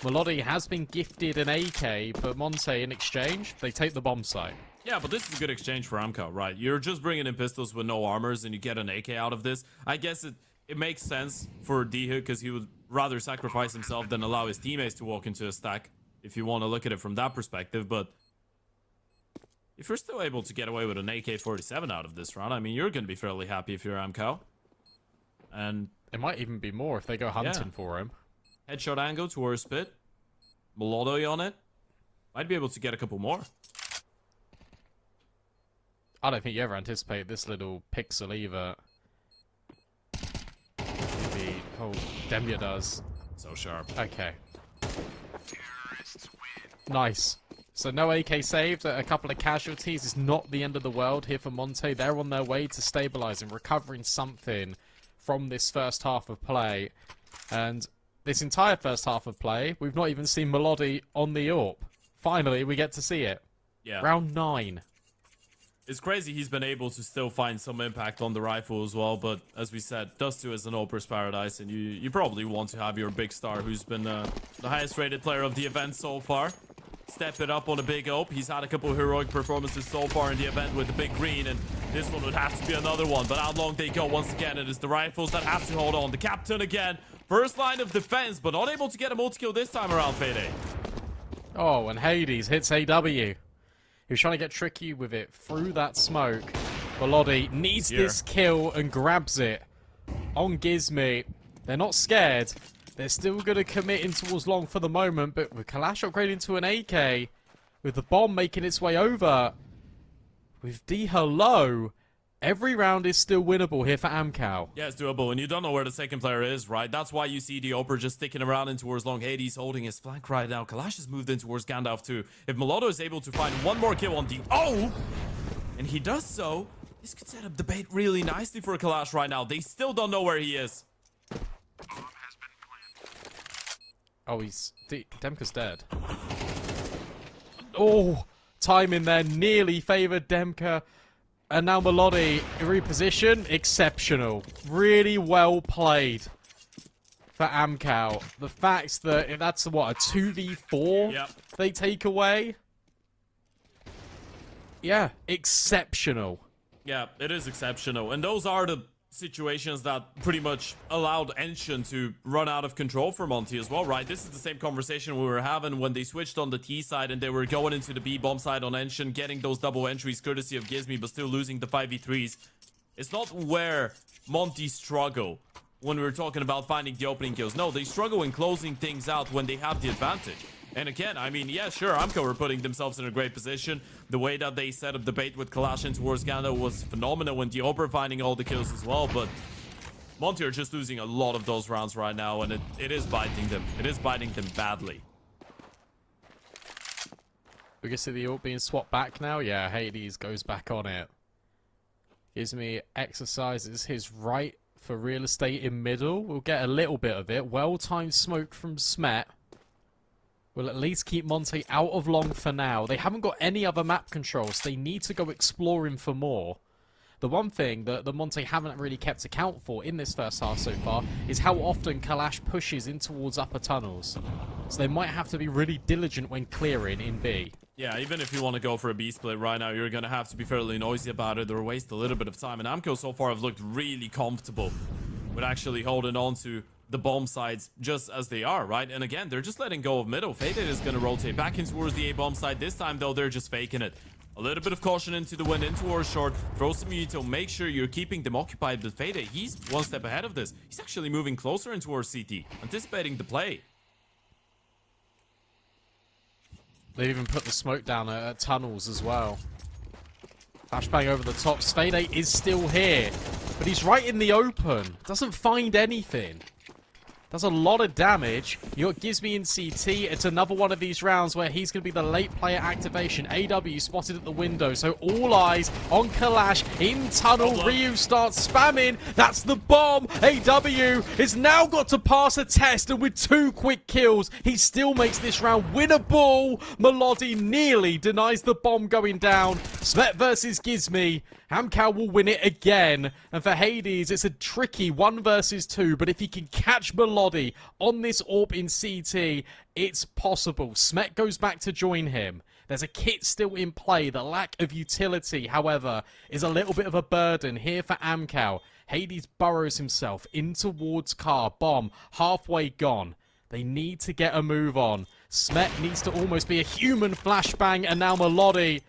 Melody has been gifted an AK, but Monte, in exchange, they take the bomb site. Yeah, but this is a good exchange for Amco, right? You're just bringing in pistols with no armors and you get an AK out of this. I guess it makes sense for D-Hook because he would rather sacrifice himself than allow his teammates to walk into a stack, if you want to look at it from that perspective. But if you're still able to get away with an AK-47 out of this round, I mean, you're going to be fairly happy if you're Amco. And it might even be more if they go hunting for him. Headshot angle towards Spit. Melody on it. Might be able to get a couple more. I don't think you ever anticipate this little pixel either. Maybe... Oh, Demya does. So sharp. Okay. Nice. So no AK saved, a couple of casualties. It's not the end of the world here for Monte. They're on their way to stabilizing, recovering something from this first half of play. And this entire first half of play, we've not even seen Melody on the AWP. Finally, we get to see it. Yeah. Round 9. It's crazy he's been able to still find some impact on the rifle as well, but as we said, Dust 2 is an AWPer's paradise, and you probably want to have your big star, who's been the highest rated player of the event so far, step it up on a big AWP. He's had a couple of heroic performances so far in the event with the big green, and this one would have to be another one, but how long they go once again, it is the rifles that have to hold on. The captain again, first line of defense, but not able to get a multi-kill this time around, Fade. Oh, and Hades hits AW. He was trying to get tricky with it through that smoke. Melody needs this kill and grabs it on Gizmi. They're not scared. They're still going to commit in towards long for the moment, but with Kalash upgrading to an AK, with the bomb making its way over, with D-Her low, every round is still winnable here for Amcal. Yeah, it's doable, and you don't know where the second player is, right? That's why you see the AWPer just sticking around in towards long. Hades holding his flank right now. Kalash has moved in towards Gandalf too. If Melody is able to find one more kill on the... Oh! And he does so. This could set up the bait really nicely for Kalash right now. They still don't know where he is. Oh, Demka's dead. Oh! Timing there nearly favoured Demka. And now Melody reposition, exceptional. Really well played for Amcal. The fact that if that's what, a 2v4 they take away? Yeah, exceptional. Yeah, it is exceptional. And those are the situations that pretty much allowed Enshin to run out of control for Monty as well, right? This is the same conversation we were having when they switched on the T side and they were going into the B bomb side on Enshin, getting those double entries courtesy of Gizmi, but still losing the 5v3s. It's not where Monty struggle when we're talking about finding the opening kills. No, they struggle in closing things out when they have the advantage. And again, I mean, yeah, sure, Amco were putting themselves in a great position. The way that they set up the bait with Kalash in towards Gandalf was phenomenal when the AWPer finding all the kills as well, but Monty are just losing a lot of those rounds right now, and it is biting them. It is biting them badly. We can see the AWP being swapped back now. Yeah, Hades goes back on it. Gives me exercises his right for real estate in middle. We'll get a little bit of it. Well-timed smoke from Smet. We'll at least keep Monte out of long for now. They haven't got any other map controls. They need to go exploring for more. The one thing that the Monte haven't really kept account for in this first half so far is how often Kalash pushes in towards upper tunnels. So they might have to be really diligent when clearing in B. Yeah, even if you want to go for a B split right now, you're going to have to be fairly noisy about it or waste a little bit of time. And Amco so far have looked really comfortable with actually holding on to the bomb sides just as they are, right? And again, they're just letting go of middle. Faded is going to rotate back in towards the A bomb side. This time, though, they're just faking it. A little bit of caution into the wind, in towards short. Throw some Muto, make sure you're keeping them occupied. But Fade, he's one step ahead of this. He's actually moving closer in towards CT, anticipating the play. They even put the smoke down at tunnels as well. Flashbang over the top. Fade is still here, but he's right in the open. Doesn't find anything. Does a lot of damage. You got Gizmi in CT. It's another one of these rounds where he's going to be the late player activation. AW spotted at the window, so all eyes on Kalash in tunnel. Ryu starts spamming. That's the bomb. AW has now got to pass a test, and with 2 quick kills, he still makes this round winnable. Melody nearly denies the bomb going down. Smet versus Gizmi. Amcal will win it again. And for Hades, it's a tricky 1 versus 2, but if he can catch Melody Melody on this AWP in CT. It's possible. Smet goes back to join him. There's a kit still in play. The lack of utility, however, is a little bit of a burden here for Amcal. Hades burrows himself in towards car. Bomb halfway gone. They need to get a move on. Smet needs to almost be a human flashbang, and now Melody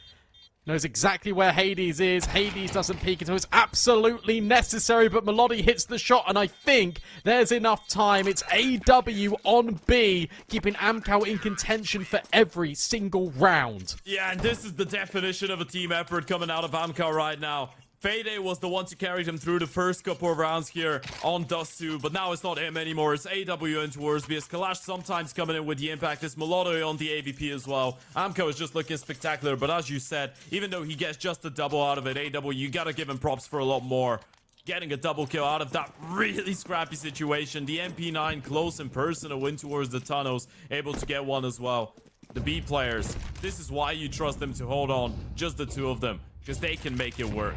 knows exactly where Hades is. Hades doesn't peek until it's absolutely necessary, but Melody hits the shot, and I think there's enough time. It's AW on B, keeping Amcal in contention for every single round. Yeah, and this is the definition of a team effort coming out of Amcal right now. Fayday was the one to carry him through the first couple of rounds here on Dust 2, but now it's not him anymore. It's AW and towards BS. Kalash sometimes coming in with the impact. It's Melody on the AVP as well. Amco is just looking spectacular, but as you said, even though he gets just a double out of it, AW, you gotta give him props for a lot more. Getting a double kill out of that really scrappy situation. The MP9 close in person, a win towards the tunnels, able to get one as well. The B players, this is why you trust them to hold on, just the two of them, because they can make it work.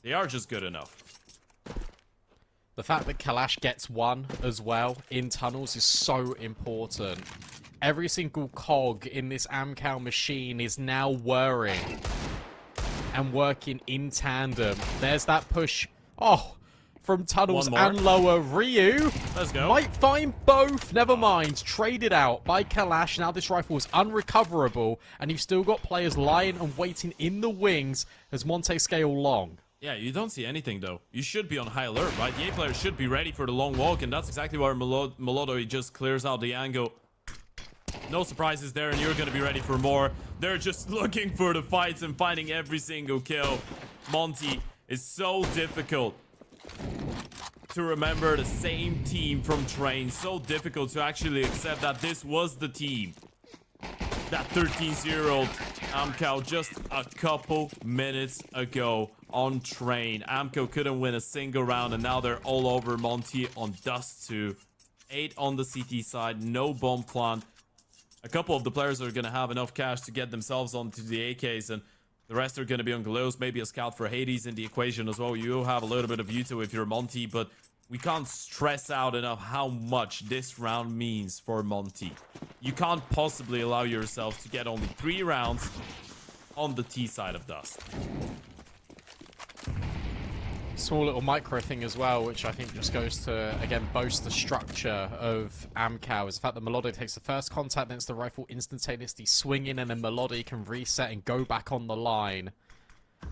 They are just good enough. The fact that Kalash gets one as well in tunnels is so important. Every single cog in this Amcal machine is now whirring and working in tandem. There's that push. Oh, from tunnels and lower. Ryu Let's go. might find both. Never mind. Traded out by Kalash. Now this rifle is unrecoverable, and you've still got players lying and waiting in the wings as Monte scale long. Yeah, you don't see anything though. You should be on high alert, right? The A players should be ready for the long walk, and that's exactly where Melody just clears out the angle. No surprises there, and you're going to be ready for more. They're just looking for the fights and finding every single kill. Monty is so difficult to remember the same team from Train. So difficult to actually accept that this was the team. That 13-year-old Amcal just a couple minutes ago on Train. Amco couldn't win a single round, and now they're all over Monty on Dust 2. 8 on the CT side, no bomb plant. A couple of the players are going to have enough cash to get themselves onto the AKs, and the rest are going to be on Galows. Maybe a scout for Hades in the equation as well. You have a little bit of Uto if you're Monty, but we can't stress out enough how much this round means for Monty. You can't possibly allow yourself to get only 3 rounds on the T side of Dust. Small little micro thing as well, which I think just goes to, again, boast the structure of Amcal, is the fact that Melody takes the first contact, then it's the rifle instantaneously swinging, and then Melody can reset and go back on the line.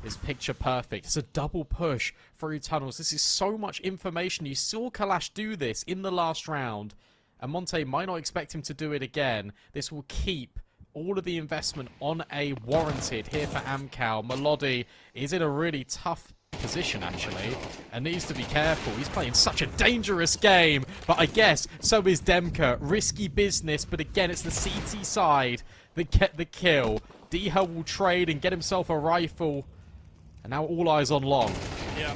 Is picture perfect. It's a double push through tunnels. This is so much information. You saw Kalash do this in the last round, and Monte might not expect him to do it again. This will keep all of the investment on a warranted here for Amcal. Melody is in a really tough position, actually, and needs to be careful. He's playing such a dangerous game, but I guess so is Demka. Risky business, but again, it's the CT side that get the kill. Deha will trade and get himself a rifle, and now all eyes on long. Yeah,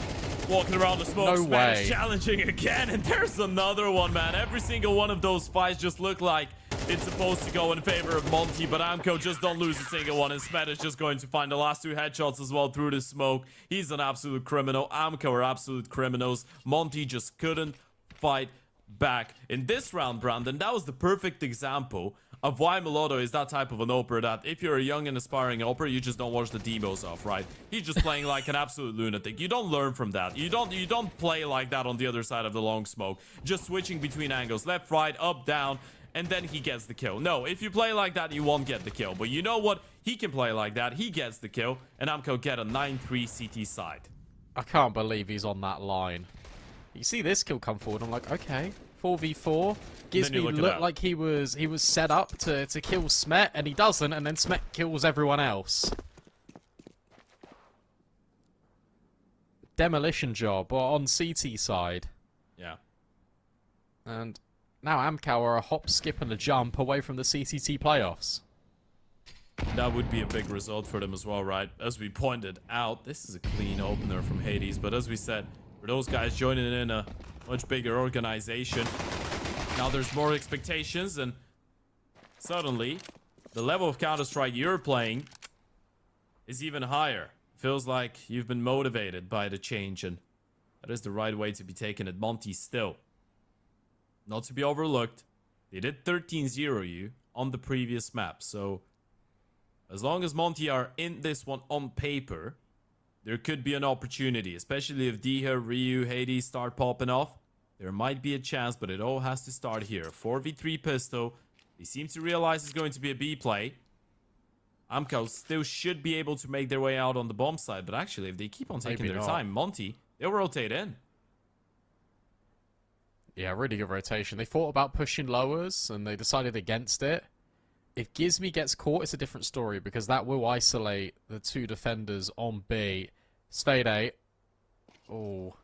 walking around the smoke. No way. Challenging again, and there's another one, man. Every single one of those fights just look like it's supposed to go in favor of Monty, but Amco just don't lose a single one, and Smet is just going to find the last 2 headshots as well through the smoke. He's an absolute criminal. Amco are absolute criminals. Monty just couldn't fight back. In this round, Brandon, that was the perfect example of why Melodo is that type of an opener that if you're a young and aspiring opener, you just don't watch the demos off, right? He's just playing like an absolute lunatic. You don't learn from that. You don't play like that on the other side of the long smoke. Just switching between angles, left, right, up, down, and then he gets the kill. No, if you play like that, you won't get the kill. But you know what? He can play like that. He gets the kill, and Amco get a 9-3 CT side. I can't believe he's on that line. You see this kill come forward, I'm like, okay, 4v4. Gives me look like he was set up to kill Smet, and he doesn't, and then Smet kills everyone else. Demolition job on CT side. Yeah. And now Amcal are a hop, skip, and a jump away from the CCT playoffs. That would be a big result for them as well, right? As we pointed out, this is a clean opener from Hades, but as we said, for those guys joining in a much bigger organization, now there's more expectations, and suddenly the level of Counter-Strike you're playing is even higher. Feels like you've been motivated by the change, and That is the right way to be taken at Monty still. Not to be overlooked. They did 13-0 you on the previous map. So as long as Monty are in this one on paper, there could be an opportunity. Especially if Diha, Ryu, Hades start popping off. There might be a chance, but it all has to start here. 4v3 pistol. They seem to realize it's going to be a B play. Amcal still should be able to make their way out on the bomb side. But actually, if they keep on taking their time, Monty, they'll rotate in. Yeah, really good rotation. They thought about pushing lowers, and they decided against it. If Gizmi gets caught, it's a different story, because that will isolate the two defenders on B. Spade 8. Oh.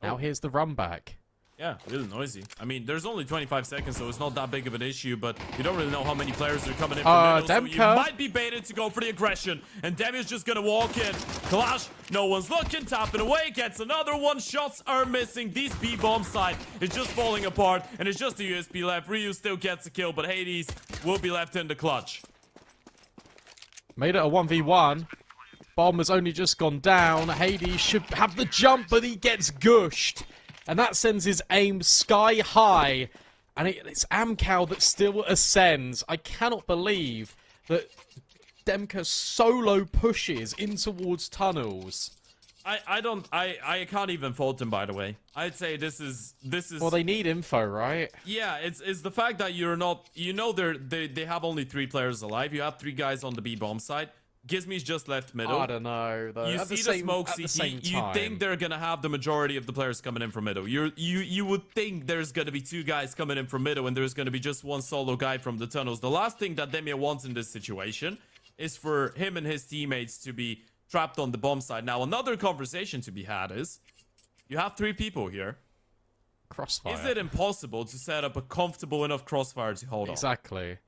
Now here's the run back. Yeah, really noisy. I mean, there's only 25 seconds, so it's not that big of an issue, but you don't really know how many players are coming in from middle, so you might be baited to go for the aggression, and Demi's just gonna walk in. Clash, no one's looking, tapping away, gets another one. Shots are missing. These B-bomb side is just falling apart, and it's just the USP left. Ryu still gets a kill, but Hades will be left in the clutch. Made it a 1v1. Bomb has only just gone down. Hades should have the jump, but he gets gushed. And that sends his aim sky high. And it's Amcal that still ascends. I cannot believe that Demka solo pushes in towards tunnels. I can't even fault him, by the way. I'd say this is Well, they need info, right? Yeah, it's the fact that you're not, you know, they have only 3 players alive. You have 3 guys on the B bomb side. Gizmi's just left middle. I don't know, though. You see the smoke CT, you think they're gonna have the majority of the players coming in from middle. You would think there's gonna be 2 guys coming in from middle, and there's gonna be just 1 solo guy from the tunnels. The last thing that Demia wants in this situation is for him and his teammates to be trapped on the bomb side. Now, another conversation to be had is, you have 3 people here. Crossfire. Is it impossible to set up a comfortable enough crossfire to hold on? Exactly.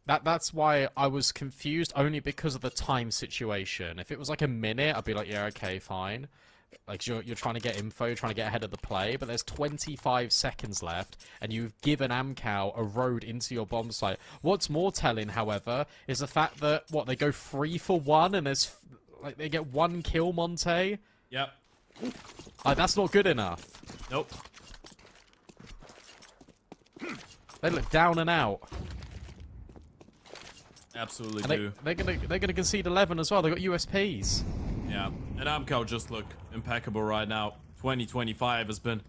That's why I was confused, only because of the time situation. If it was like a minute, I'd be like, yeah, okay, fine. Like, you're trying to get info, you're trying to get ahead of the play, but there's 25 seconds left, and you've given Amcal a road into your bomb site. What's more telling, however, is the fact that, they go 3 for 1, and there's, like, they get 1 kill, Monte? Yep. Like, that's not good enough. Nope. They look down and out. Absolutely And do. they're gonna concede 11 as well. They got USPs. Yeah, and Amcal just look impeccable right now. 2025 has been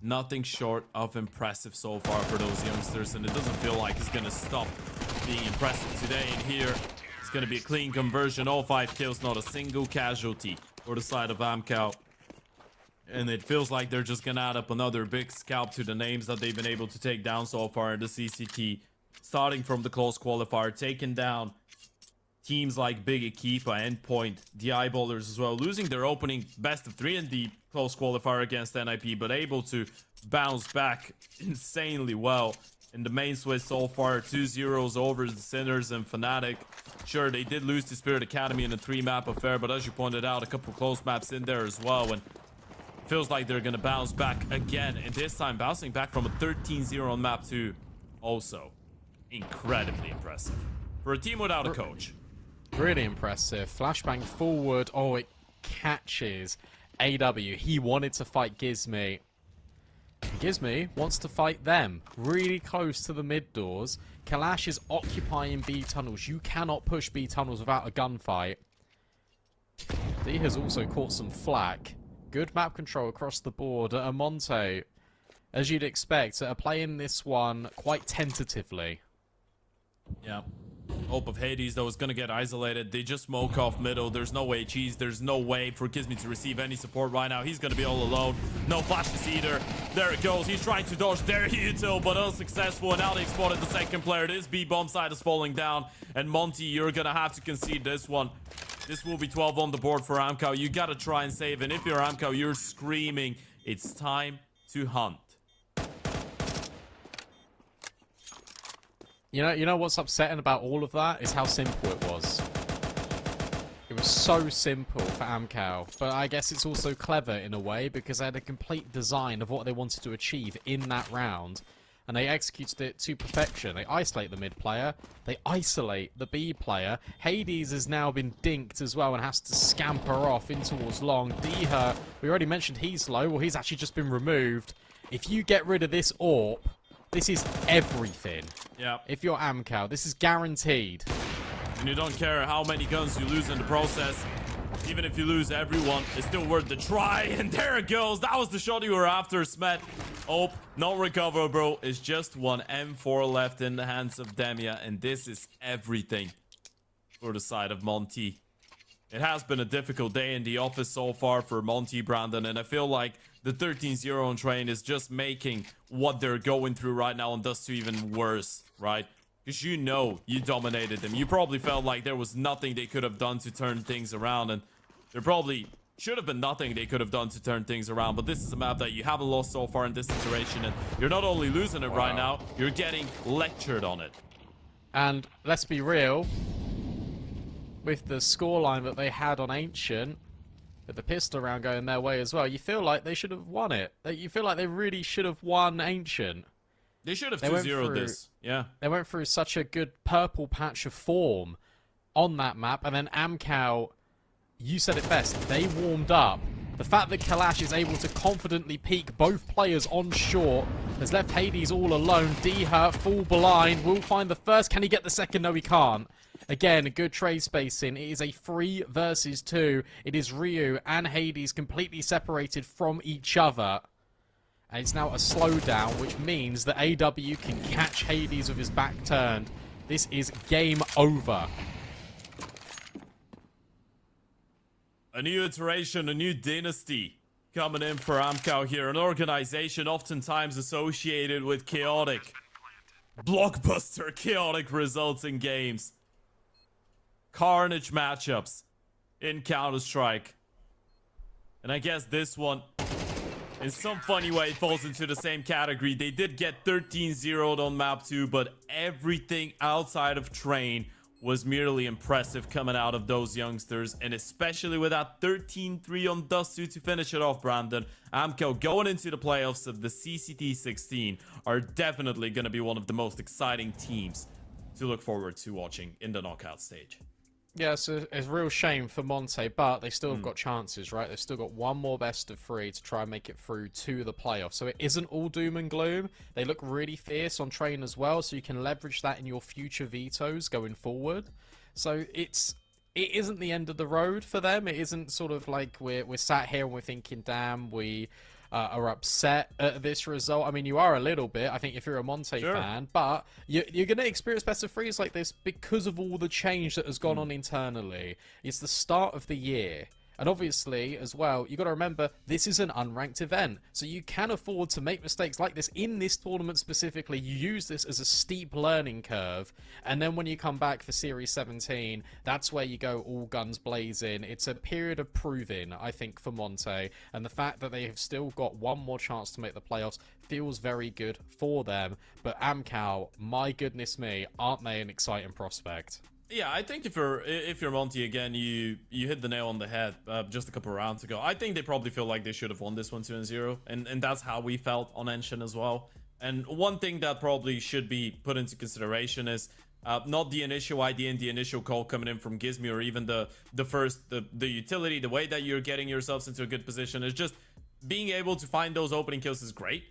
nothing short of impressive so far for those youngsters, and it doesn't feel like it's gonna stop being impressive today. And here, it's gonna be a clean conversion. All 5 kills, not a single casualty for the side of Amcal. And it feels like they're just gonna add up another big scalp to the names that they've been able to take down so far in the CCT. Starting from the close qualifier, taking down teams like Big Equipa, Endpoint, the Eyeballers as well, losing their opening best of 3 in the close qualifier against NIP, but able to bounce back insanely well in the main Swiss so far. 2-0s over the Sinners and Fnatic. Sure, they did lose to Spirit Academy in a 3-map affair, but as you pointed out, a couple close maps in there as well, and feels like they're gonna bounce back again, and this time bouncing back from a 13-0 on map 2 also. Incredibly impressive for a team without a coach. Really impressive. Flashbang forward. Oh, it catches AW. He wanted to fight Gizmi. Gizmi wants to fight them. Really close to the mid doors. Kalash is occupying B tunnels. You cannot push B tunnels without a gunfight. D has also caught some flack. Good map control across the board. Monte, as you'd expect, are playing this one quite tentatively. Yeah. Hope of Hades, though, is going to get isolated. They just smoke off middle. There's no way, Cheese. There's no way for Gizmi to receive any support right now. He's going to be all alone. No flashes either. There it goes. He's trying to dodge there, Util, but unsuccessful. And now they've spotted the second player. This B-bomb side is falling down. And Monty, you're going to have to concede this one. This will be 12 on the board for Amcal. You got to try and save. And if you're Amcal, you're screaming, it's time to hunt. You know what's upsetting about all of that is how simple it was. It was so simple for Amcal, but I guess it's also clever in a way because they had a complete design of what they wanted to achieve in that round. and they executed it to perfection. They isolate the mid player, they isolate the B player. Hades has now been dinked as well and has to scamper off in towards long. Deher, we already mentioned he's low, well he's actually just been removed. If you get rid of this AWP, this is everything. Yeah. If you're Amcal, this is guaranteed. And you don't care how many guns you lose in the process. Even if you lose everyone, it's still worth the try. And there it goes. That was the shot you were after, Smet. Oh, no recover, bro. It's just one M4 left in the hands of Demia. And this is everything for the side of Monty. It has been a difficult day in the office so far for Monty, Brandon. And I feel like the 13-0 on train is just making what they're going through right now and Dust 2 even worse, right? Because you know you dominated them. You probably felt like there was nothing they could have done to turn things around. And there probably should have been nothing they could have done to turn things around. But this is a map that you haven't lost so far in this iteration. And you're not only losing it right now, you're getting lectured on it. And let's be real, with the scoreline that they had on Ancient, with the pistol round going their way as well, you feel like they should have won it. You feel like they really should have won Ancient. They should have They went 2-0'd through- this. Yeah. They went through such a good purple patch of form on that map, and then Amcal, you said it best, they warmed up. The fact that Kalash is able to confidently peek both players on short has left Hades all alone. Deher, full blind, will find the first. Can he get the second? No, he can't. Again, a good trade spacing. It is a 3 versus 2. It is Ryu and Hades completely separated from each other. And it's now a slowdown, which means that AW can catch Hades with his back turned. This is game over. A new iteration, a new dynasty coming in for Amcal here. An organization oftentimes associated with chaotic, blockbuster chaotic results in games. Carnage matchups in Counter-Strike. And I guess this one, in some funny way, falls into the same category. They did get 13-0'd on map 2, but everything outside of Train was merely impressive coming out of those youngsters, and especially with that 13-3 on Dust 2 to finish it off, Brandon. Amcal going into the playoffs of the CCT-16 are definitely going to be one of the most exciting teams to look forward to watching in the knockout stage. Yeah, so it's a real shame for Monte, but they still have got chances, right? They've still got one more best of 3 to try and make it through to the playoffs. So it isn't all doom and gloom. They look really fierce on Train as well, so you can leverage that in your future vetoes going forward. So it isn't the end of the road for them. It isn't sort of like we're sat here and we're thinking, damn, we are upset at this result. I mean, you are a little bit, I think, if you're a Monte fan, but you're going to experience best of 3s like this because of all the change that has gone on internally. It's the start of the year. And obviously, as well, you got to remember, this is an unranked event. So you can afford to make mistakes like this in this tournament specifically. You use this as a steep learning curve. And then when you come back for Series 17, that's where you go all guns blazing. It's a period of proving, I think, for Monte. And the fact that they have still got one more chance to make the playoffs feels very good for them. But Amcal, my goodness me, aren't they an exciting prospect? Yeah, I think if you're Monty again, you hit the nail on the head just a couple of rounds ago. I think they probably feel like they should have won this one 2-0, and that's how we felt on Enshin as well. And one thing that probably should be put into consideration is not the initial idea and the initial call coming in from Gizmi, or even the utility, the way that you're getting yourselves into a good position. Is just being able to find those opening kills is great,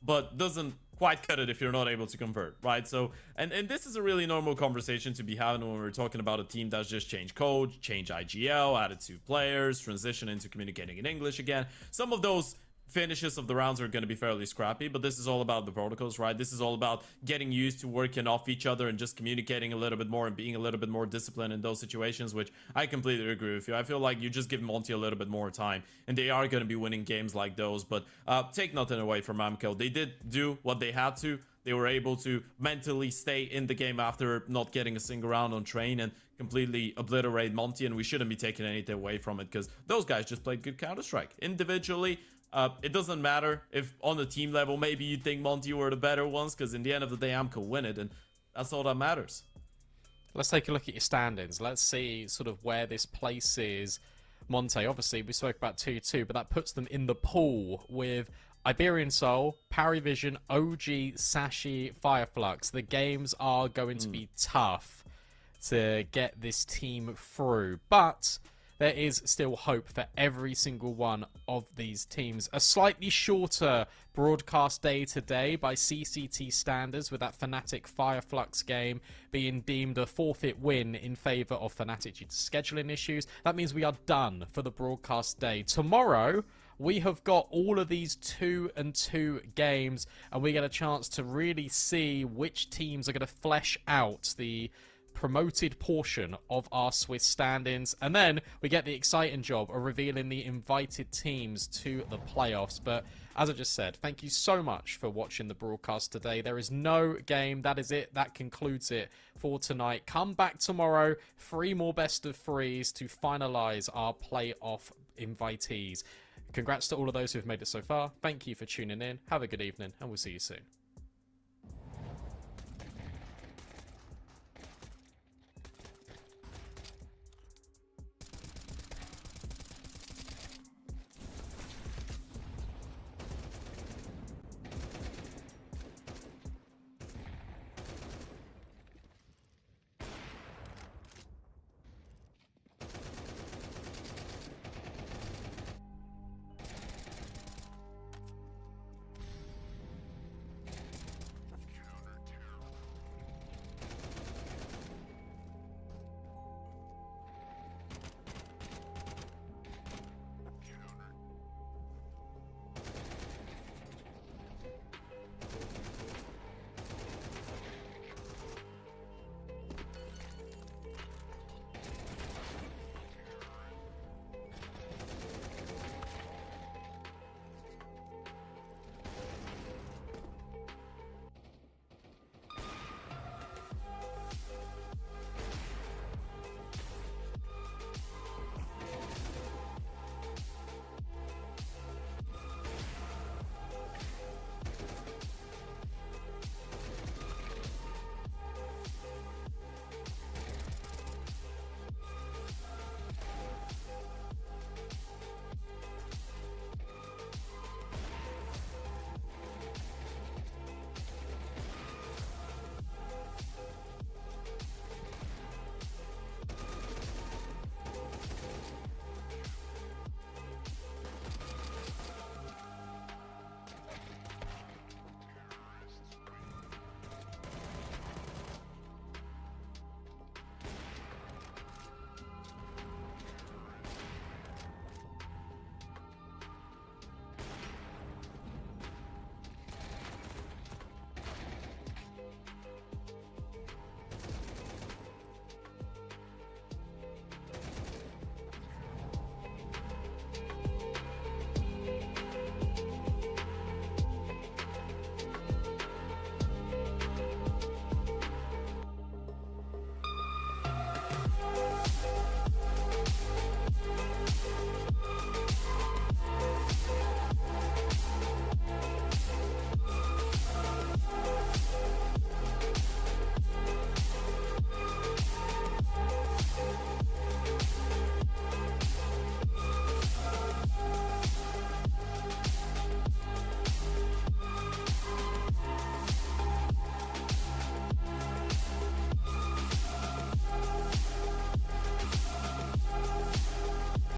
but doesn't quite cut it if you're not able to convert, right? So, and this is a really normal conversation to be having when we're talking about a team that's just changed code, changed IGL, added 2 players, transition into communicating in English again. Some of those finishes of the rounds are going to be fairly scrappy, but this is all about the protocols, right? This is all about getting used to working off each other and just communicating a little bit more and being a little bit more disciplined in those situations, which I completely agree with you. I feel like you just give Monty a little bit more time, and they are going to be winning games like those. But take nothing away from Amcal. They did do what they had to. They were able to mentally stay in the game after not getting a single round on Train and completely obliterate Monty, and we shouldn't be taking anything away from it because those guys just played good Counter-Strike. Individually, it doesn't matter if on the team level maybe you think Monty were the better ones, because in the end of the day, Amcal win it, and that's all that matters. Let's take a look at your standings. Let's see sort of where this places Monte. Obviously, we spoke about 2-2, but that puts them in the pool with Iberian Soul, Parivision, OG, Sashi, Fireflux. The games are going to be tough to get this team through, but there is still hope for every single one of these teams. A slightly shorter broadcast day today by CCT standards, with that Fnatic Fireflux game being deemed a forfeit win in favour of Fnatic due to scheduling issues. That means we are done for the broadcast day. Tomorrow, we have got all of these 2-2 games, and we get a chance to really see which teams are going to flesh out the promoted portion of our Swiss standings, and then we get the exciting job of revealing the invited teams to the playoffs. But as I just said, thank you so much for watching the broadcast today. There is no game. That is it. That concludes it for tonight. Come back tomorrow. 3 more best of 3s to finalize our playoff invitees. Congrats to all of those who've made it so far. Thank you for tuning in. Have a good evening, and we'll see you soon.